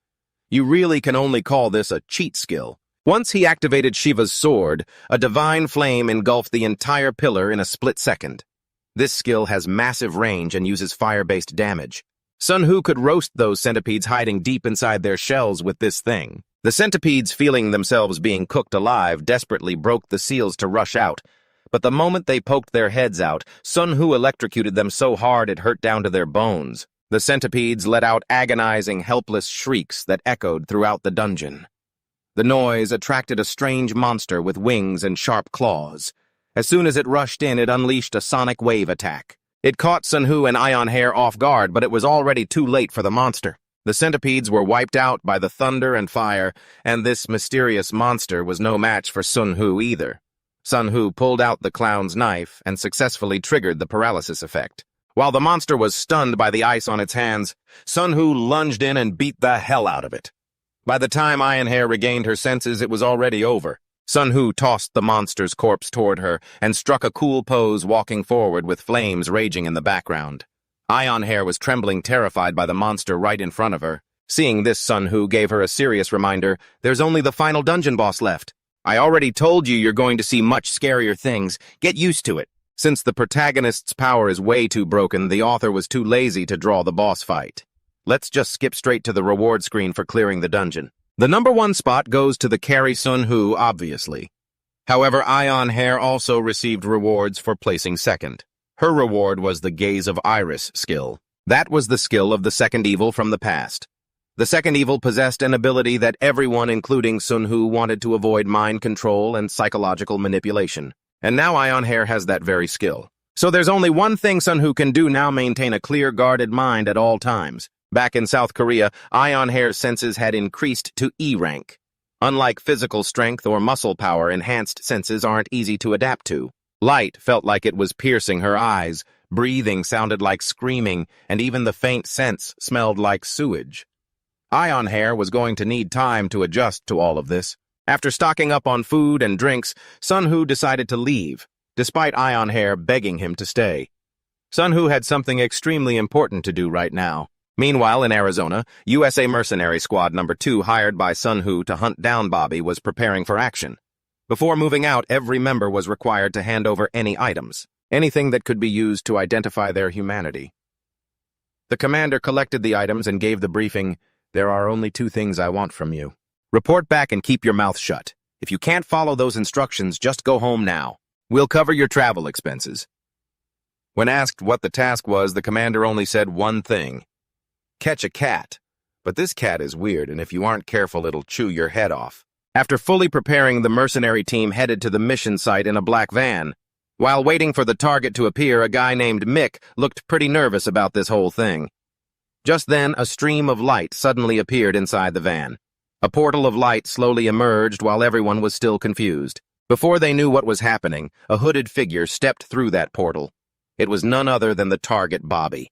You really can only call this a cheat skill. Once he activated Shiva's sword, a divine flame engulfed the entire pillar in a split second. This skill has massive range and uses fire-based damage. Sun Hu could roast those centipedes hiding deep inside their shells with this thing. The centipedes, feeling themselves being cooked alive, desperately broke the seals to rush out. But the moment they poked their heads out, Sun Hu electrocuted them so hard it hurt down to their bones. The centipedes let out agonizing, helpless shrieks that echoed throughout the dungeon. The noise attracted a strange monster with wings and sharp claws. As soon as it rushed in, it unleashed a sonic wave attack. It caught Sun Hu and Ion Hair off guard, but it was already too late for the monster. The centipedes were wiped out by the thunder and fire, and this mysterious monster was no match for Sun Hu either. Sun Hu pulled out the clown's knife and successfully triggered the paralysis effect. While the monster was stunned by the ice on its hands, Sun Hu lunged in and beat the hell out of it. By the time Iron Hair regained her senses, it was already over. Sun Hu tossed the monster's corpse toward her and struck a cool pose, walking forward with flames raging in the background. Ion Hair was trembling, terrified by the monster right in front of her. Seeing this, Sun Hu gave her a serious reminder: there's only the final dungeon boss left. I already told you you're going to see much scarier things. Get used to it. Since the protagonist's power is way too broken, the author was too lazy to draw the boss fight. Let's just skip straight to the reward screen for clearing the dungeon. The #1 spot goes to the carry Sun Hu, obviously. However, Ion Hair also received rewards for placing second. Her reward was the Gaze of Iris skill. That was the skill of the second evil from the past. The second evil possessed an ability that everyone, including Sun Hu, wanted to avoid: mind control and psychological manipulation. And now Ion Hair has that very skill. So there's only one thing Sun Hu can do now: maintain a clear, guarded mind at all times. Back in South Korea, Ion Hair's senses had increased to E rank. Unlike physical strength or muscle power, enhanced senses aren't easy to adapt to. Light felt like it was piercing her eyes, breathing sounded like screaming, and even the faint scents smelled like sewage. Ion Hair was going to need time to adjust to all of this. After stocking up on food and drinks, Sun Hu decided to leave, despite Ion Hair begging him to stay. Sun Hu had something extremely important to do right now. Meanwhile, in Arizona, USA Mercenary Squad #2, hired by Sun Hu to hunt down Bobby, was preparing for action. Before moving out, every member was required to hand over any items, anything that could be used to identify their humanity. The commander collected the items and gave the briefing: there are only 2 things I want from you. Report back and keep your mouth shut. If you can't follow those instructions, just go home now. We'll cover your travel expenses. When asked what the task was, the commander only said one thing: catch a cat. But this cat is weird, and if you aren't careful, it'll chew your head off. After fully preparing, the mercenary team headed to the mission site in a black van. While waiting for the target to appear, a guy named Mick looked pretty nervous about this whole thing. Just then, a stream of light suddenly appeared inside the van. A portal of light slowly emerged while everyone was still confused. Before they knew what was happening, a hooded figure stepped through that portal. It was none other than the target, Bobby.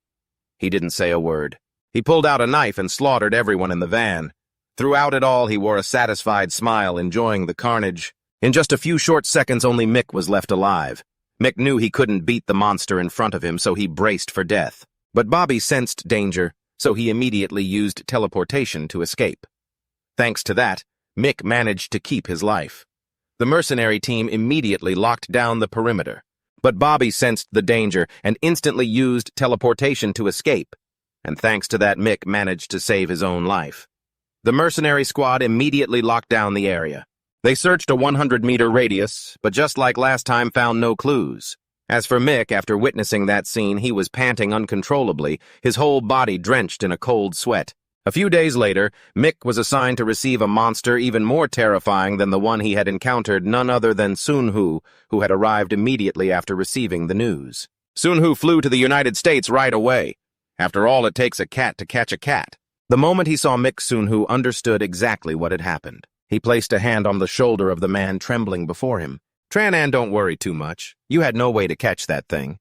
He didn't say a word. He pulled out a knife and slaughtered everyone in the van. Throughout it all, he wore a satisfied smile, enjoying the carnage. In just a few short seconds, only Mick was left alive. Mick knew he couldn't beat the monster in front of him, so he braced for death. But Bobby sensed danger, so he immediately used teleportation to escape. Thanks to that, Mick managed to keep his life. The mercenary team immediately locked down the perimeter. But Bobby sensed the danger and instantly used teleportation to escape. And thanks to that, Mick managed to save his own life. The mercenary squad immediately locked down the area. They searched a 100-meter radius, but just like last time, found no clues. As for Mick, after witnessing that scene, he was panting uncontrollably, his whole body drenched in a cold sweat. A few days later, Mick was assigned to receive a monster even more terrifying than the one he had encountered, none other than Sun Hu, who had arrived immediately after receiving the news. Sun Hu flew to the United States right away. After all, it takes a cat to catch a cat. The moment he saw Mick, Sun Hu understood exactly what had happened. He placed a hand on the shoulder of the man trembling before him. "Tranan, don't worry too much. You had no way to catch that thing."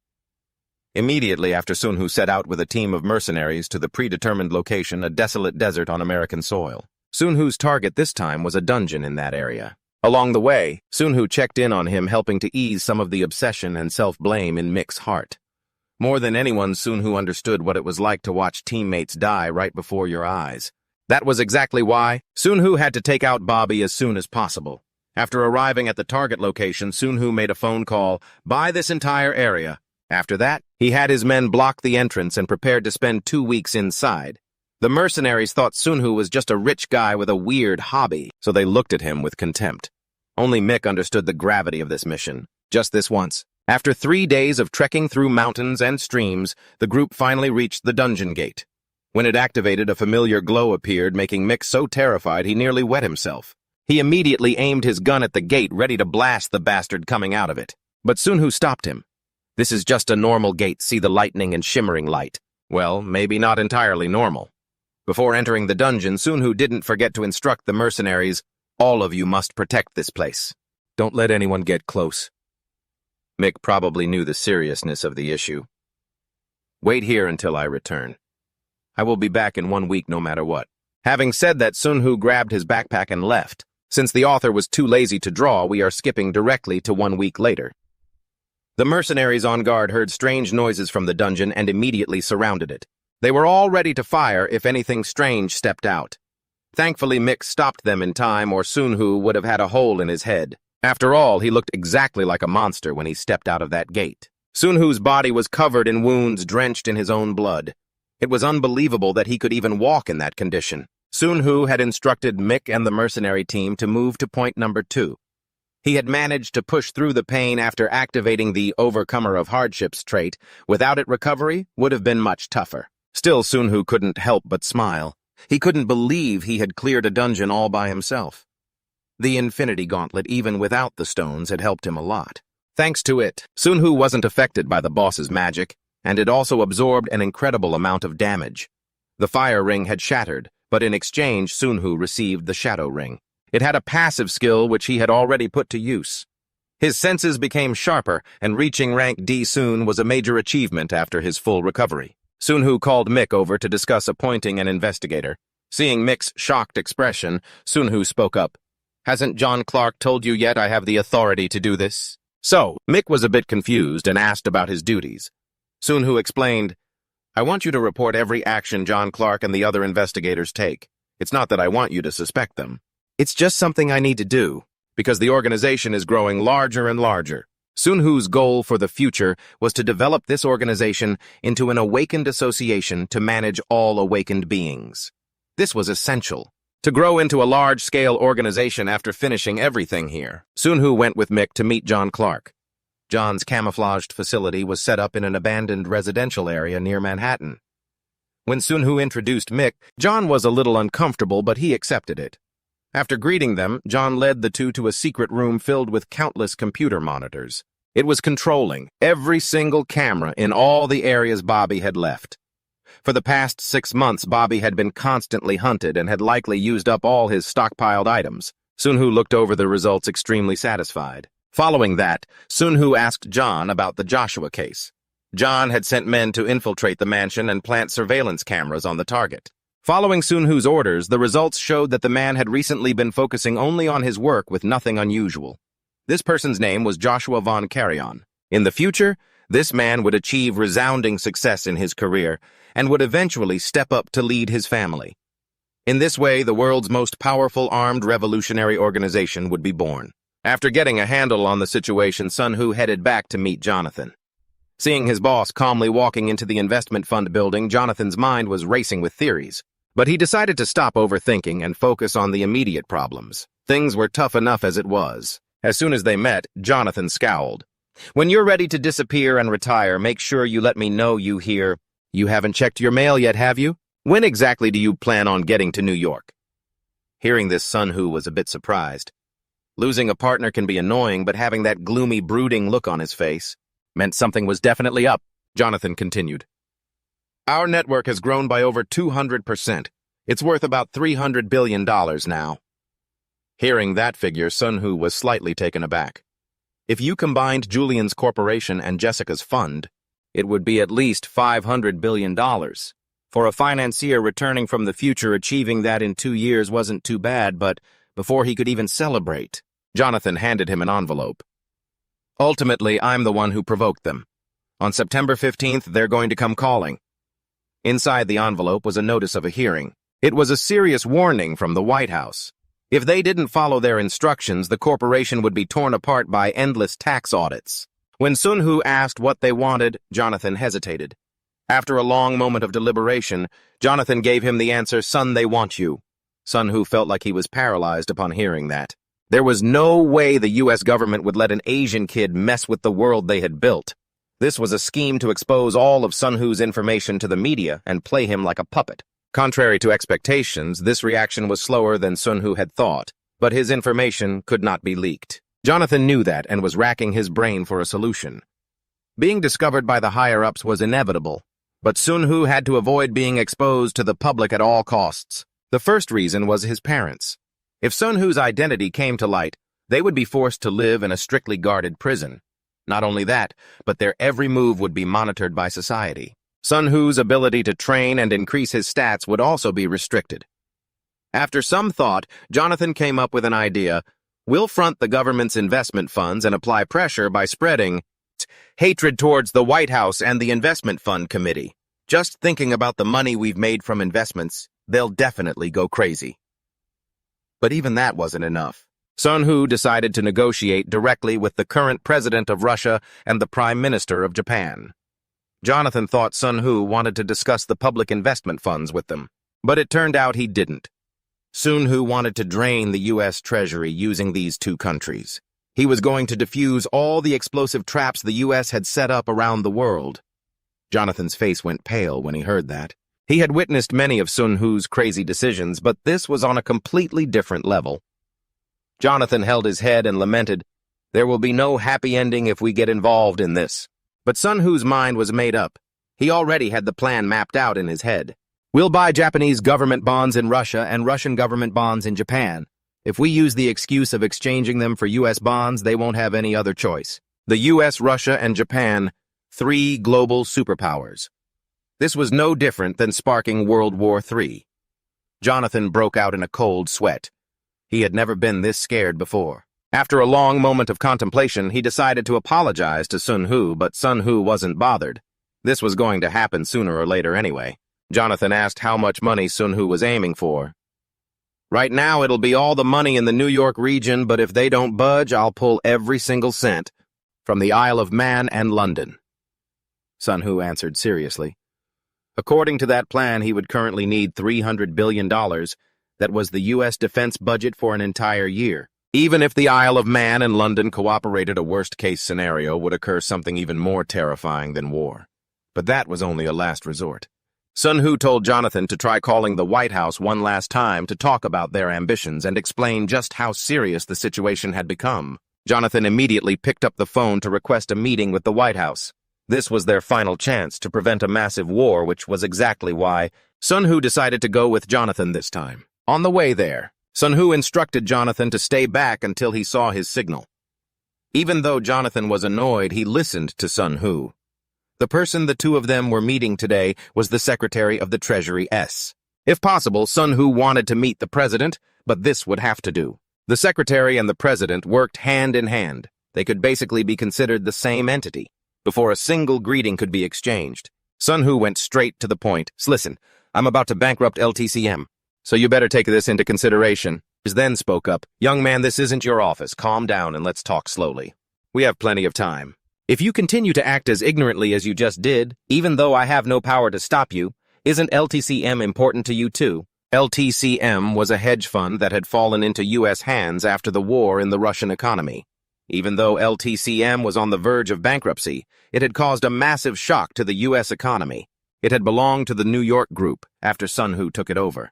Immediately after, Sun Hu set out with a team of mercenaries to the predetermined location, a desolate desert on American soil. Sun Hu's target this time was a dungeon in that area. Along the way, Sun Hu checked in on him, helping to ease some of the obsession and self-blame in Mick's heart. More than anyone, Sun Hu understood what it was like to watch teammates die right before your eyes. That was exactly why Sun Hu had to take out Bobby as soon as possible. After arriving at the target location, Sun Hu made a phone call: "Buy this entire area. After that, he had his men block the entrance and prepared to spend 2 weeks inside. The mercenaries thought Sunhu was just a rich guy with a weird hobby, so they looked at him with contempt. Only Mick understood the gravity of this mission, just this once. After 3 days of trekking through mountains and streams, the group finally reached the dungeon gate. When it activated, a familiar glow appeared, making Mick so terrified he nearly wet himself. He immediately aimed his gun at the gate, ready to blast the bastard coming out of it. But Sunhu stopped him. "This is just a normal gate, see the lightning and shimmering light." Well, maybe not entirely normal. Before entering the dungeon, Sunhu didn't forget to instruct the mercenaries, "All of you must protect this place. Don't let anyone get close." Mick probably knew the seriousness of the issue. "Wait here until I return. I will be back in 1 week no matter what." Having said that, Sunhu grabbed his backpack and left. Since the author was too lazy to draw, we are skipping directly to 1 week later. The mercenaries on guard heard strange noises from the dungeon and immediately surrounded it. They were all ready to fire if anything strange stepped out. Thankfully, Mick stopped them in time, or Sunhu would have had a hole in his head. After all, he looked exactly like a monster when he stepped out of that gate. Sunhu's body was covered in wounds drenched in his own blood. It was unbelievable that he could even walk in that condition. Sunhu had instructed Mick and the mercenary team to move to point number 2. He had managed to push through the pain after activating the Overcomer of Hardships trait. Without it, recovery would have been much tougher. Still, Sunhu couldn't help but smile. He couldn't believe he had cleared a dungeon all by himself. The Infinity Gauntlet, even without the stones, had helped him a lot. Thanks to it, Sunhu wasn't affected by the boss's magic, and it also absorbed an incredible amount of damage. The fire ring had shattered, but in exchange, Sunhu received the Shadow Ring. It had a passive skill which he had already put to use. His senses became sharper, and reaching rank D soon was a major achievement after his full recovery. Sunhu called Mick over to discuss appointing an investigator. Seeing Mick's shocked expression, Sunhu spoke up. "Hasn't John Clark told you yet I have the authority to do this?" So, Mick was a bit confused and asked about his duties. Sunhu explained, "I want you to report every action John Clark and the other investigators take. It's not that I want you to suspect them. It's just something I need to do, because the organization is growing larger and larger." Sunhu's goal for the future was to develop this organization into an awakened association to manage all awakened beings. This was essential. To grow into a large-scale organization after finishing everything here, Sunhu went with Mick to meet John Clark. John's camouflaged facility was set up in an abandoned residential area near Manhattan. When Sunhu introduced Mick, John was a little uncomfortable, but he accepted it. After greeting them, John led the two to a secret room filled with countless computer monitors. It was controlling every single camera in all the areas Bobby had left. For the past 6 months, Bobby had been constantly hunted and had likely used up all his stockpiled items. Sunhu looked over the results extremely satisfied. Following that, Sunhu asked John about the Joshua case. John had sent men to infiltrate the mansion and plant surveillance cameras on the target. Following Sunhu's orders, the results showed that the man had recently been focusing only on his work with nothing unusual. This person's name was Joshua von Carrion. In the future, this man would achieve resounding success in his career and would eventually step up to lead his family. In this way, the world's most powerful armed revolutionary organization would be born. After getting a handle on the situation, Sunhu headed back to meet Jonathan. Seeing his boss calmly walking into the investment fund building, Jonathan's mind was racing with theories. But he decided to stop overthinking and focus on the immediate problems. Things were tough enough as it was. As soon as they met, Jonathan scowled. "When you're ready to disappear and retire, make sure you let me know you hear. You haven't checked your mail yet, have you? When exactly do you plan on getting to New York?" Hearing this, Sunhu was a bit surprised. Losing a partner can be annoying, but having that gloomy, brooding look on his face meant something was definitely up. Jonathan continued. "Our network has grown by over 200%. It's worth about $300 billion now." Hearing that figure, Sunhu was slightly taken aback. If you combined Julian's corporation and Jessica's fund, it would be at least $500 billion. For a financier returning from the future, achieving that in 2 years wasn't too bad, but before he could even celebrate, Jonathan handed him an envelope. "Ultimately, I'm the one who provoked them. On September 15th, they're going to come calling." Inside the envelope was a notice of a hearing. It was a serious warning from the White House. If they didn't follow their instructions, the corporation would be torn apart by endless tax audits. When Sun Hu asked what they wanted, Jonathan hesitated. After a long moment of deliberation, Jonathan gave him the answer, "Son, they want you." Sun Hu felt like he was paralyzed upon hearing that. There was no way the U.S. government would let an Asian kid mess with the world they had built. This was a scheme to expose all of Sun Hu's information to the media and play him like a puppet. Contrary to expectations, this reaction was slower than Sun Hu had thought, but his information could not be leaked. Jonathan knew that and was racking his brain for a solution. Being discovered by the higher-ups was inevitable, but Sun Hu had to avoid being exposed to the public at all costs. The first reason was his parents. If Sun Hu's identity came to light, they would be forced to live in a strictly guarded prison. Not only that, but their every move would be monitored by society. Sun Hu's ability to train and increase his stats would also be restricted. After some thought, Jonathan came up with an idea. We'll front the government's investment funds and apply pressure by spreading hatred towards the White House and the investment fund committee. Just thinking about the money we've made from investments, they'll definitely go crazy. But even that wasn't enough. Sun Hu decided to negotiate directly with the current president of Russia and the prime minister of Japan. Jonathan thought Sun Hu wanted to discuss the public investment funds with them, but it turned out he didn't. Sun Hu wanted to drain the U.S. Treasury using these two countries. He was going to defuse all the explosive traps the U.S. had set up around the world. Jonathan's face went pale when he heard that. He had witnessed many of Sun Hu's crazy decisions, but this was on a completely different level. Jonathan held his head and lamented, "There will be no happy ending if we get involved in this." But Sun Hu's mind was made up. He already had the plan mapped out in his head. "We'll buy Japanese government bonds in Russia and Russian government bonds in Japan. If we use the excuse of exchanging them for U.S. bonds, they won't have any other choice. The U.S., Russia, and Japan, 3 global superpowers." This was no different than sparking World War III. Jonathan broke out in a cold sweat. He had never been this scared before. After a long moment of contemplation, he decided to apologize to Sun Hu, but Sun Hu wasn't bothered. This was going to happen sooner or later anyway. Jonathan asked how much money Sun Hu was aiming for. "Right now, it'll be all the money in the New York region, but if they don't budge, I'll pull every single cent from the Isle of Man and London." Sun Hu answered seriously. According to that plan, he would currently need $300 billion. That was the U.S. defense budget for an entire year. Even if the Isle of Man and London cooperated, a worst-case scenario would occur, something even more terrifying than war. But that was only a last resort. Sun Hu told Jonathan to try calling the White House one last time to talk about their ambitions and explain just how serious the situation had become. Jonathan immediately picked up the phone to request a meeting with the White House. This was their final chance to prevent a massive war, which was exactly why Sun Hu decided to go with Jonathan this time. On the way there, Sun Hu instructed Jonathan to stay back until he saw his signal. Even though Jonathan was annoyed, he listened to Sun Hu. The person the two of them were meeting today was the Secretary of the Treasury S. If possible, Sun Hu wanted to meet the president, but this would have to do. The secretary and the president worked hand in hand. They could basically be considered the same entity. Before a single greeting could be exchanged, Sun Hu went straight to the point. "Listen, I'm about to bankrupt LTCM, so you better take this into consideration." He then spoke up. "Young man, this isn't your office. Calm down and let's talk slowly. We have plenty of time. If you continue to act as ignorantly as you just did, even though I have no power to stop you, isn't LTCM important to you too?" LTCM was a hedge fund that had fallen into U.S. hands after the war in the Russian economy. Even though LTCM was on the verge of bankruptcy, it had caused a massive shock to the U.S. economy. It had belonged to the New York group after Sun Hu took it over.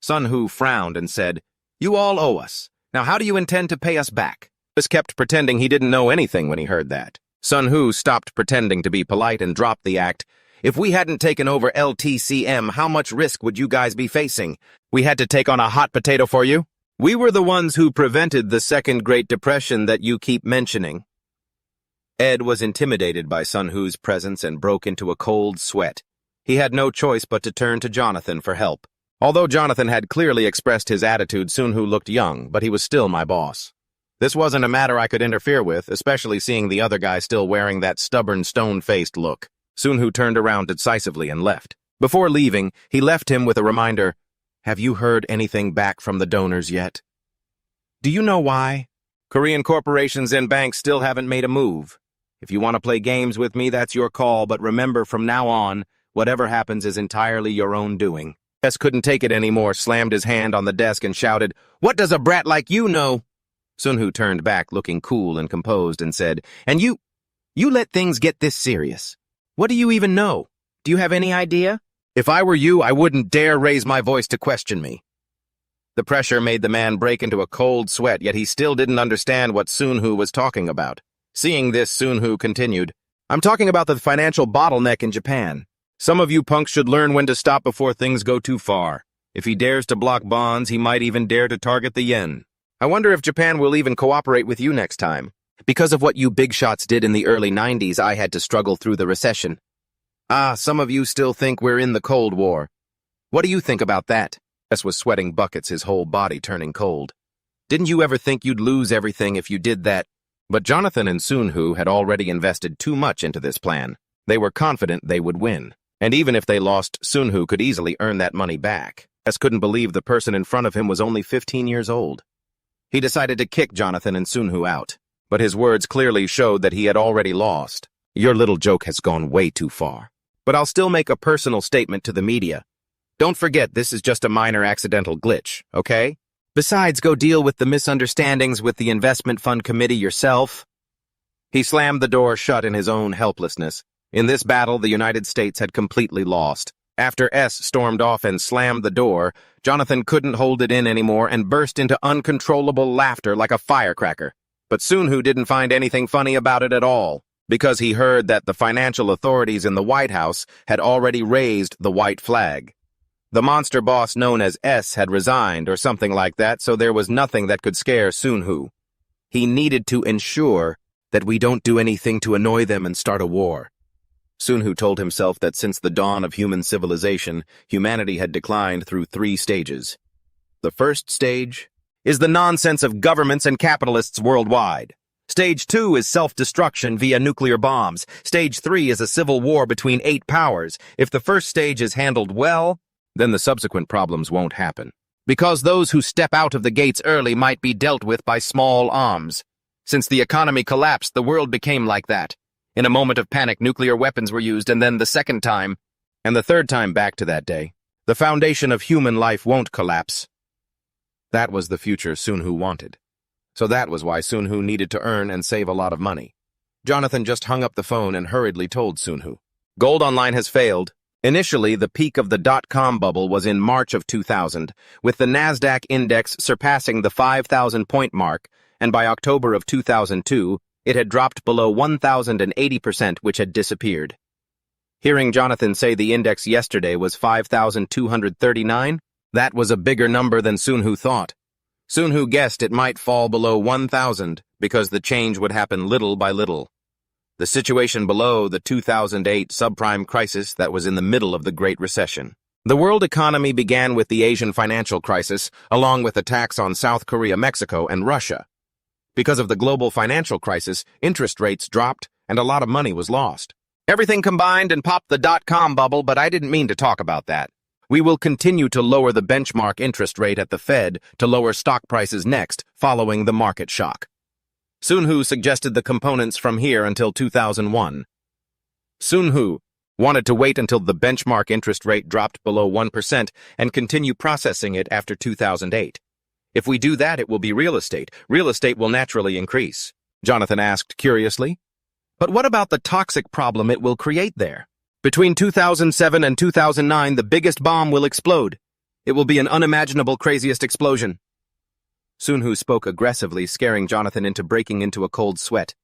Sun Hu frowned and said, "You all owe us. Now how do you intend to pay us back?" He kept pretending he didn't know anything when he heard that. Sun Hu stopped pretending to be polite and dropped the act. "If we hadn't taken over LTCM, how much risk would you guys be facing? We had to take on a hot potato for you? We were the ones who prevented the Second Great Depression that you keep mentioning." Ed was intimidated by Sun Hu's presence and broke into a cold sweat. He had no choice but to turn to Jonathan for help. Although Jonathan had clearly expressed his attitude, Sun Hu looked young, but he was still my boss. This wasn't a matter I could interfere with, especially seeing the other guy still wearing that stubborn, stone-faced look. Sun Hu turned around decisively and left. Before leaving, he left him with a reminder. "Have you heard anything back from the donors yet? Do you know why? Korean corporations and banks still haven't made a move. If you want to play games with me, that's your call, but remember, from now on, whatever happens is entirely your own doing. S couldn't take it anymore, slammed his hand on the desk and shouted, "What does a brat like you know?" Sunhu turned back, looking cool and composed, and said, "And you let things get this serious. What do you even know? Do you have any idea? If I were you, I wouldn't dare raise my voice to question me." The pressure made the man break into a cold sweat, yet he still didn't understand what Sunhu was talking about. Seeing this, Sunhu continued, "I'm talking about the financial bottleneck in Japan. Some of you punks should learn when to stop before things go too far. If he dares to block bonds, he might even dare to target the yen. I wonder if Japan will even cooperate with you next time. Because of what you big shots did in the early 90s, I had to struggle through the recession. Some of you still think we're in the Cold War. What do you think about that?" S was sweating buckets, his whole body turning cold. "Didn't you ever think you'd lose everything if you did that?" But Jonathan and Sunhu had already invested too much into this plan. They were confident they would win. And even if they lost, Sunhu could easily earn that money back. S couldn't believe the person in front of him was only 15 years old. He decided to kick Jonathan and Sunhu out, but his words clearly showed that he had already lost. "Your little joke has gone way too far. But I'll still make a personal statement to the media. Don't forget, this is just a minor accidental glitch, okay? Besides, go deal with the misunderstandings with the investment fund committee yourself." He slammed the door shut in his own helplessness. In this battle, the United States had completely lost. After S stormed off and slammed the door, Jonathan couldn't hold it in anymore and burst into uncontrollable laughter like a firecracker. But Sunhu didn't find anything funny about it at all, because he heard that the financial authorities in the White House had already raised the white flag. The monster boss known as S had resigned or something like that, so there was nothing that could scare Sunhu. He needed to ensure that we don't do anything to annoy them and start a war. Sunhu told himself that since the dawn of human civilization, humanity had declined through 3 stages. The first stage is the nonsense of governments and capitalists worldwide. Stage 2 is self-destruction via nuclear bombs. Stage 3 is a civil war between 8 powers. If the first stage is handled well, then the subsequent problems won't happen. Because those who step out of the gates early might be dealt with by small arms. Since the economy collapsed, the world became like that. In a moment of panic, nuclear weapons were used, and then the second time, and the third time back to that day. The foundation of human life won't collapse. That was the future Sunhu wanted. So that was why Sunhu needed to earn and save a lot of money. Jonathan just hung up the phone and hurriedly told Sunhu, "Gold online has failed. Initially, the peak of the dot-com bubble was in March of 2000, with the Nasdaq index surpassing the 5,000-point mark, and by October of 2002, it had dropped below 1,080%, which had disappeared." Hearing Jonathan say the index yesterday was 5,239, that was a bigger number than Sunhu thought. Sunhu guessed it might fall below 1,000 because the change would happen little by little. The situation below the 2008 subprime crisis that was in the middle of the Great Recession. The world economy began with the Asian financial crisis, along with attacks on South Korea, Mexico, and Russia. Because of the global financial crisis, interest rates dropped and a lot of money was lost. Everything combined and popped the dot-com bubble, but I didn't mean to talk about that. We will continue to lower the benchmark interest rate at the Fed to lower stock prices next, following the market shock. Sunhu suggested the components from here until 2001. Sunhu wanted to wait until the benchmark interest rate dropped below 1% and continue processing it after 2008. If we do that, it will be real estate. Real estate will naturally increase. Jonathan asked curiously. But what about the toxic problem it will create there? Between 2007 and 2009, the biggest bomb will explode. It will be an unimaginable, craziest explosion. Sunhu spoke aggressively, scaring Jonathan into breaking into a cold sweat.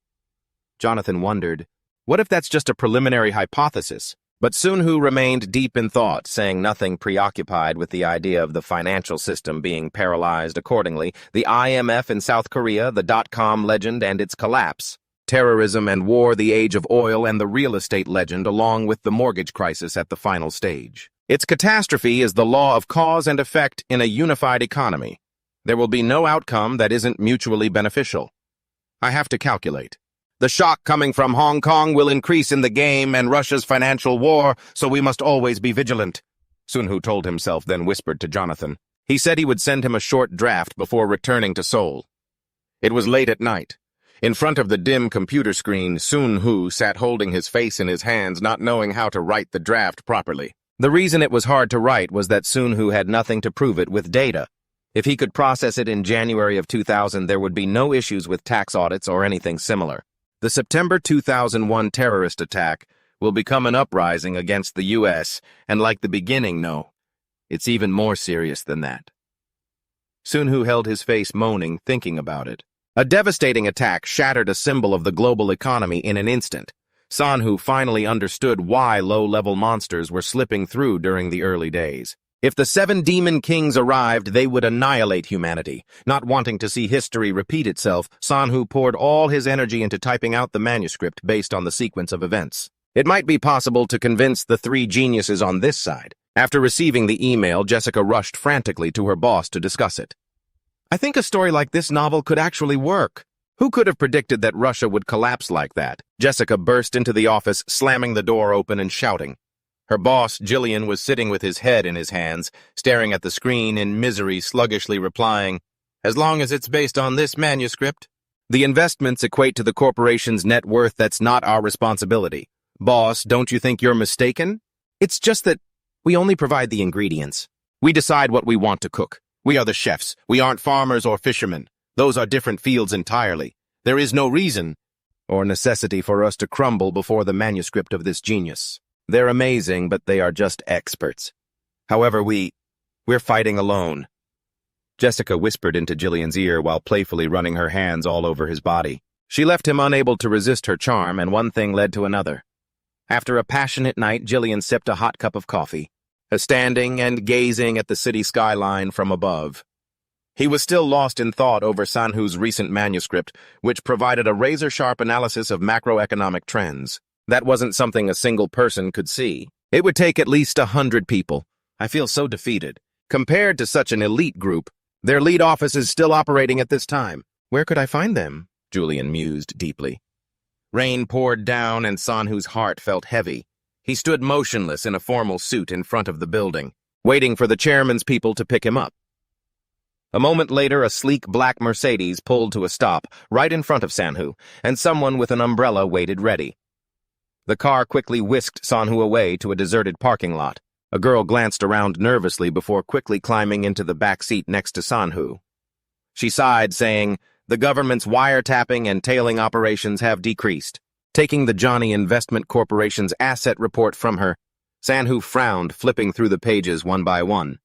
Jonathan wondered, what if that's just a preliminary hypothesis? But Sunhu remained deep in thought, saying nothing, preoccupied with the idea of the financial system being paralyzed accordingly, the IMF in South Korea, the dot-com legend and its collapse, terrorism and war, the age of oil, and the real estate legend, along with the mortgage crisis at the final stage. Its catastrophe is the law of cause and effect in a unified economy. There will be no outcome that isn't mutually beneficial. I have to calculate. The shock coming from Hong Kong will increase in the game and Russia's financial war, so we must always be vigilant, Sunhu told himself, then whispered to Jonathan. He said he would send him a short draft before returning to Seoul. It was late at night. In front of the dim computer screen, Sun-Hoo sat holding his face in his hands, not knowing how to write the draft properly. The reason it was hard to write was that Sun-Hoo had nothing to prove it with data. If he could process it in January of 2000, there would be no issues with tax audits or anything similar. The September 2001 terrorist attack will become an uprising against the U.S., and like the beginning, no, it's even more serious than that. Sun-Hoo held his face, moaning, thinking about it. A devastating attack shattered a symbol of the global economy in an instant. Sun-Hoo finally understood why low-level monsters were slipping through during the early days. If the 7 demon kings arrived, they would annihilate humanity. Not wanting to see history repeat itself, Sun-Hoo poured all his energy into typing out the manuscript based on the sequence of events. It might be possible to convince the 3 geniuses on this side. After receiving the email, Jessica rushed frantically to her boss to discuss it. I think a story like this novel could actually work. Who could have predicted that Russia would collapse like that? Jessica burst into the office, slamming the door open and shouting. Her boss, Jillian, was sitting with his head in his hands, staring at the screen in misery, sluggishly replying, "As long as it's based on this manuscript. The investments equate to the corporation's net worth. That's not our responsibility. Boss, don't you think you're mistaken? It's just that we only provide the ingredients. We decide what we want to cook. We are the chefs. We aren't farmers or fishermen. Those are different fields entirely. There is no reason or necessity for us to crumble before the manuscript of this genius. They're amazing, but they are just experts. However, we're fighting alone." Jessica whispered into Jillian's ear while playfully running her hands all over his body. She left him unable to resist her charm, and one thing led to another. After a passionate night, Jillian sipped a hot cup of coffee, standing and gazing at the city skyline from above. He was still lost in thought over Sun-Hoo's recent manuscript, which provided a razor-sharp analysis of macroeconomic trends. That wasn't something a single person could see. It would take at least 100 people. I feel so defeated. Compared to such an elite group, their lead office is still operating at this time. Where could I find them? Julian mused deeply. Rain poured down, and Sun-Hoo's heart felt heavy. He stood motionless in a formal suit in front of the building, waiting for the chairman's people to pick him up. A moment later, a sleek black Mercedes pulled to a stop right in front of Sun-Hoo, and someone with an umbrella waited ready. The car quickly whisked Sun-Hoo away to a deserted parking lot. A girl glanced around nervously before quickly climbing into the back seat next to Sun-Hoo. She sighed, saying, "The government's wiretapping and tailing operations have decreased." Taking the Johnny Investment Corporation's asset report from her, Sun-Hoo frowned, flipping through the pages one by one.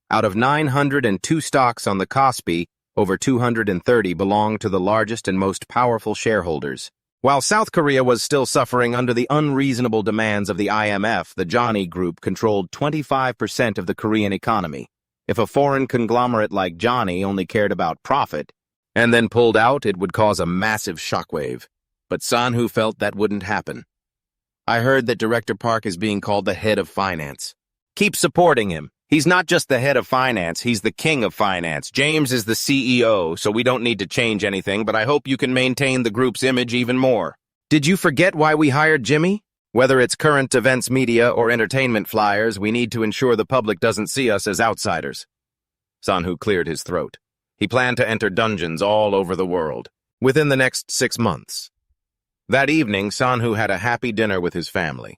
Out of 902 stocks on the Kospi, over 230 belonged to the largest and most powerful shareholders. While South Korea was still suffering under the unreasonable demands of the IMF, the Johnny Group controlled 25% of the Korean economy. If a foreign conglomerate like Johnny only cared about profit and then pulled out, it would cause a massive shockwave. But Sun-Hoo felt that wouldn't happen. "I heard that Director Park is being called the head of finance. Keep supporting him. He's not just the head of finance, he's the king of finance. James is the CEO, so we don't need to change anything, but I hope you can maintain the group's image even more. Did you forget why we hired Jimmy? Whether it's current events media or entertainment flyers, we need to ensure the public doesn't see us as outsiders." Sun-Hoo cleared his throat. He planned to enter dungeons all over the world within the next 6 months. That evening, Sun-Hoo had a happy dinner with his family.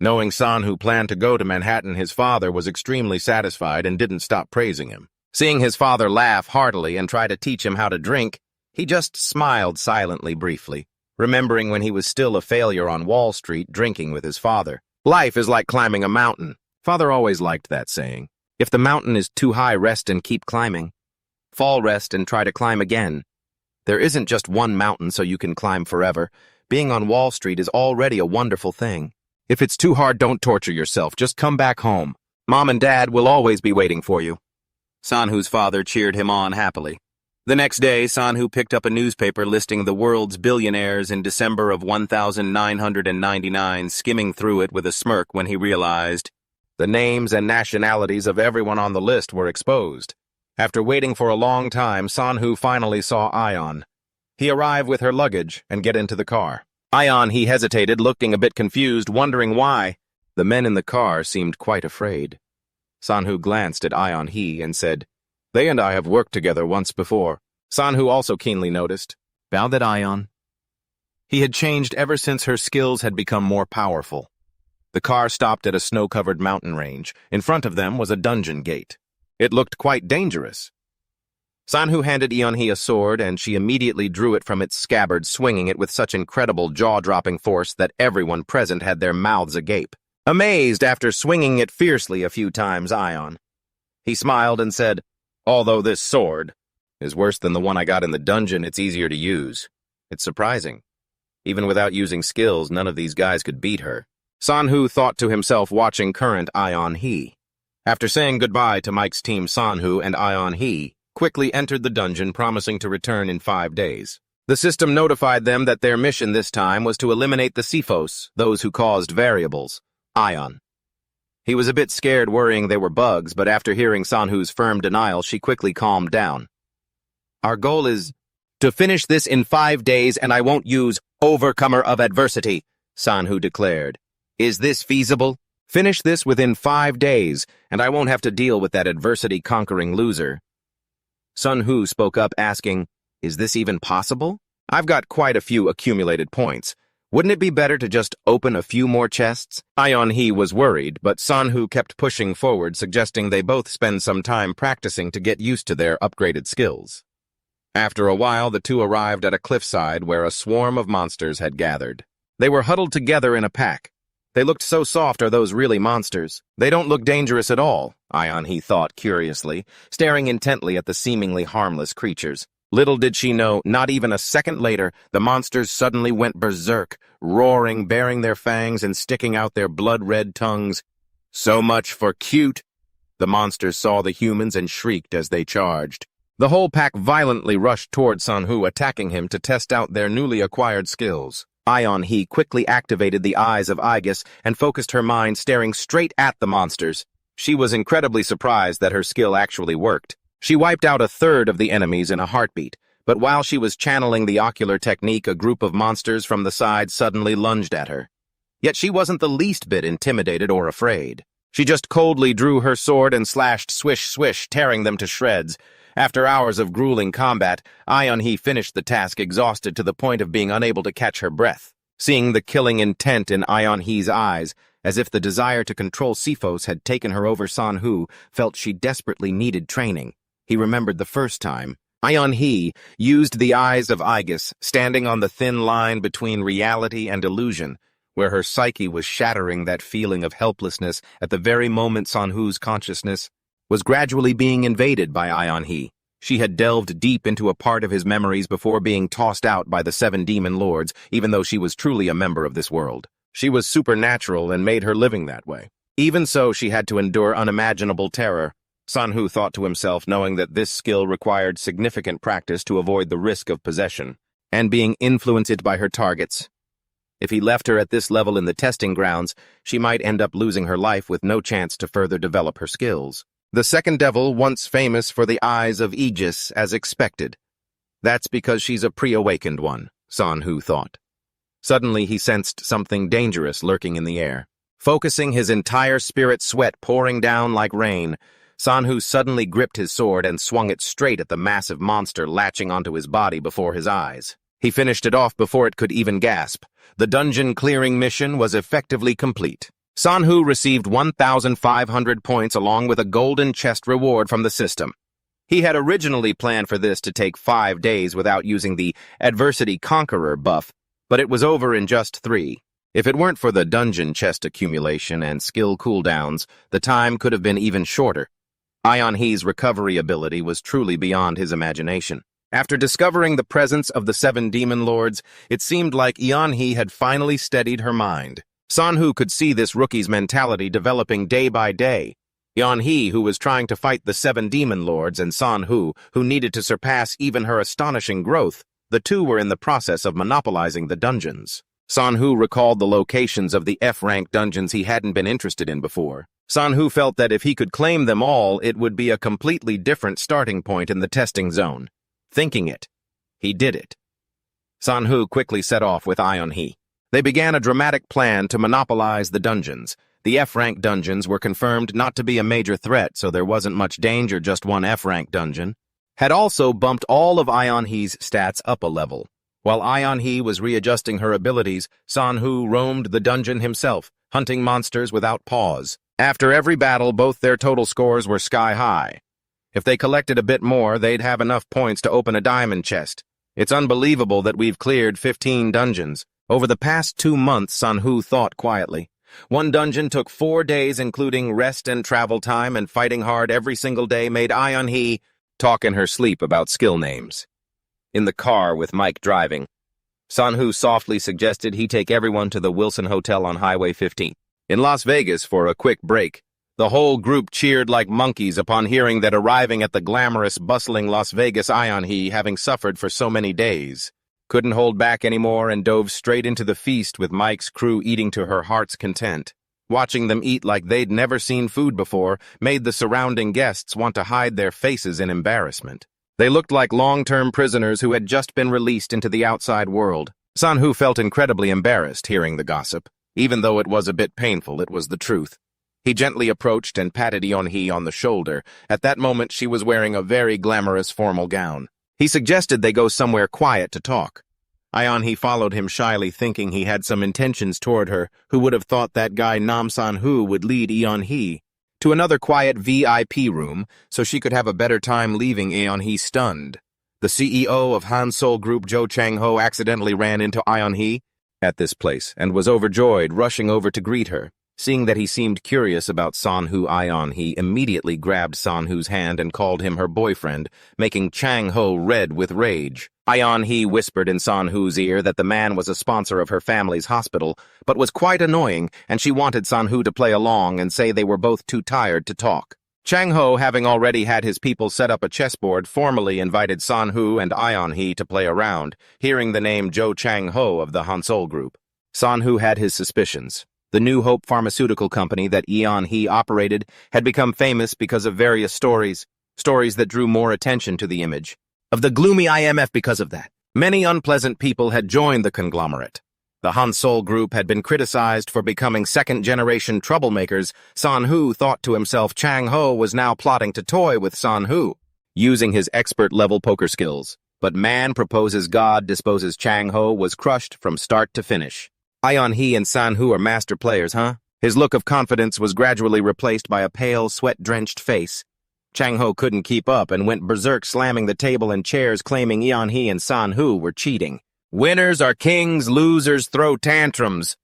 Knowing Sun-Hoo planned to go to Manhattan, his father was extremely satisfied and didn't stop praising him. Seeing his father laugh heartily and try to teach him how to drink, he just smiled silently briefly, remembering when he was still a failure on Wall Street drinking with his father. Life is like climbing a mountain. Father always liked that saying. If the mountain is too high, rest and keep climbing. Fall, rest, and try to climb again. There isn't just one mountain so you can climb forever. Being on Wall Street is already a wonderful thing. If it's too hard, don't torture yourself. Just come back home. Mom and Dad will always be waiting for you. Sun-Hoo's father cheered him on happily. The next day, Sun-Hoo picked up a newspaper listing the world's billionaires in December of 1999, skimming through it with a smirk when he realized the names and nationalities of everyone on the list were exposed. After waiting for a long time, Sun-Hoo finally saw Ion. He arrived with her luggage and get into the car. Ion, he hesitated, looking a bit confused, wondering why. The men in the car seemed quite afraid. Sun-Hoo glanced at Ion he and said, "They and I have worked together once before." Sun-Hoo also keenly noticed, Bow that Ion. He had changed ever since her skills had become more powerful. The car stopped at a snow-covered mountain range. In front of them was a dungeon gate. It looked quite dangerous. Sanhu handed Eonhee a sword, and she immediately drew it from its scabbard, swinging it with such incredible jaw-dropping force that everyone present had their mouths agape. Amazed after swinging it fiercely a few times, Ion. He smiled and said, "Although this sword is worse than the one I got in the dungeon, it's easier to use. It's surprising. Even without using skills, none of these guys could beat her." Sanhu thought to himself, watching current Eonhee. After saying goodbye to Mike's team, Sanhu and Eonhee quickly entered the dungeon, promising to return in 5 days. The system notified them that their mission this time was to eliminate the Cephos, those who caused variables. Ion. He was a bit scared, worrying they were bugs, but after hearing Sanhu's firm denial, she quickly calmed down. "Our goal is to finish this in 5 days, and I won't use overcomer of adversity," Sanhu declared. "Is this feasible? Finish this within 5 days, and I won't have to deal with that adversity-conquering loser." Sanhu spoke up, asking, "Is this even possible? I've got quite a few accumulated points. Wouldn't it be better to just open a few more chests?" Eonhee was worried, but Sanhu kept pushing forward, suggesting they both spend some time practicing to get used to their upgraded skills. After a while, the two arrived at a cliffside where a swarm of monsters had gathered. They were huddled together in a pack. They looked so soft. Are those really monsters? They don't look dangerous at all, Eonhee thought curiously, staring intently at the seemingly harmless creatures. Little did she know, not even a second later, the monsters suddenly went berserk, roaring, baring their fangs and sticking out their blood-red tongues. "So much for cute!" The monsters saw the humans and shrieked as they charged. The whole pack violently rushed toward Sanhu, attacking him to test out their newly acquired skills. Eonhee quickly activated the eyes of Aegis and focused her mind, staring straight at the monsters. She was incredibly surprised that her skill actually worked. She wiped out a third of the enemies in a heartbeat, but while she was channeling the ocular technique, a group of monsters from the side suddenly lunged at her. Yet she wasn't the least bit intimidated or afraid. She just coldly drew her sword and slashed swish-swish, tearing them to shreds. After hours of grueling combat, Eonhee finished the task, exhausted to the point of being unable to catch her breath. Seeing the killing intent in Eonhee's eyes, as if the desire to control Cephos had taken her over, Sanhu felt she desperately needed training. He remembered the first time. Eonhee used the eyes of Aegis, standing on the thin line between reality and illusion, where her psyche was shattering that feeling of helplessness at the very moment Sanhu's consciousness was gradually being invaded by Eonhee. She had delved deep into a part of his memories before being tossed out by the 7 demon lords, even though she was truly a member of this world. She was supernatural and made her living that way. Even so, she had to endure unimaginable terror. Sanhu thought to himself, knowing that this skill required significant practice to avoid the risk of possession and being influenced by her targets. If he left her at this level in the testing grounds, she might end up losing her life with no chance to further develop her skills. The second devil, once famous for the eyes of Aegis, as expected. That's because she's a pre-awakened one, Sanhu thought. Suddenly he sensed something dangerous lurking in the air. Focusing his entire spirit, sweat pouring down like rain, Sanhu suddenly gripped his sword and swung it straight at the massive monster latching onto his body before his eyes. He finished it off before it could even gasp. The dungeon clearing mission was effectively complete. Sanhu received 1,500 points along with a golden chest reward from the system. He had originally planned for this to take 5 days without using the Adversity Conqueror buff, but it was over in just 3. If it weren't for the dungeon chest accumulation and skill cooldowns, the time could have been even shorter. Eonhee's recovery ability was truly beyond his imagination. After discovering the presence of the 7 demon lords, it seemed like Eonhee had finally steadied her mind. Sanhu could see this rookie's mentality developing day by day. Eonhee, who was trying to fight the 7 demon lords, and Sanhu, who needed to surpass even her astonishing growth, the two were in the process of monopolizing the dungeons. Sanhu recalled the locations of the F-rank dungeons he hadn't been interested in before. Sanhu felt that if he could claim them all, it would be a completely different starting point in the testing zone. Thinking it, he did it. Sanhu quickly set off with Eonhee. They began a dramatic plan to monopolize the dungeons. The F-rank dungeons were confirmed not to be a major threat, so there wasn't much danger. Just one F-rank dungeon had also bumped all of Eonhee's stats up a level. While Ayeon-hee was readjusting her abilities, San-hoo roamed the dungeon himself, hunting monsters without pause. After every battle, both their total scores were sky-high. If they collected a bit more, they'd have enough points to open a diamond chest. It's unbelievable that we've cleared 15 dungeons. Over the past 2 months, San-hoo thought quietly. One dungeon took 4 days, including rest and travel time, and fighting hard every single day made Ayeon-hee talk in her sleep about skill names. In the car with Mike driving, San-hoo softly suggested he take everyone to the Wilson Hotel on Highway 15 in Las Vegas for a quick break. The whole group cheered like monkeys upon hearing that arriving at the glamorous, bustling Las Vegas, Ayeon-hee, having suffered for so many days, couldn't hold back anymore and dove straight into the feast with Mike's crew eating to her heart's content. Watching them eat like they'd never seen food before made the surrounding guests want to hide their faces in embarrassment. They looked like long-term prisoners who had just been released into the outside world. San-hoo felt incredibly embarrassed hearing the gossip. Even though it was a bit painful, it was the truth. He gently approached and patted Ayeon-hee on the shoulder. At that moment, she was wearing a very glamorous formal gown. He suggested they go somewhere quiet to talk. Ayeon-hee followed him shyly, thinking he had some intentions toward her. Who would have thought that guy Nam San-hoo would lead Ayeon-hee to another quiet VIP room so she could have a better time, leaving Ayeon-hee stunned. The CEO of Hansol Group, Jo Chang-ho, accidentally ran into Ayeon-hee at this place and was overjoyed, rushing over to greet her. Seeing that he seemed curious about San-hoo, Ayeon-hee immediately grabbed San-hoo's hand and called him her boyfriend, making Chang-ho red with rage. Ayeon-hee whispered in San-hoo's ear that the man was a sponsor of her family's hospital, but was quite annoying, and she wanted San-hoo to play along and say they were both too tired to talk. Chang-ho, having already had his people set up a chessboard, formally invited San-hoo and Ayeon-hee to play around, hearing the name Jo Chang-ho of the Hansol Group. San-hoo had his suspicions. The New Hope pharmaceutical company that Ayeon-hee operated had become famous because of various stories that drew more attention to the image of the gloomy IMF. Because of that, many unpleasant people had joined the conglomerate. The Hansol Group had been criticized for becoming second-generation troublemakers. San-hoo thought to himself Chang-ho was now plotting to toy with San-hoo, using his expert-level poker skills. But man proposes, God disposes. Chang-ho was crushed from start to finish. Ayeon-hee and San-hoo are master players, huh? His look of confidence was gradually replaced by a pale, sweat-drenched face. Chang-ho couldn't keep up and went berserk, slamming the table and chairs, claiming Ayeon-hee and San-hoo were cheating. Winners are kings, losers throw tantrums.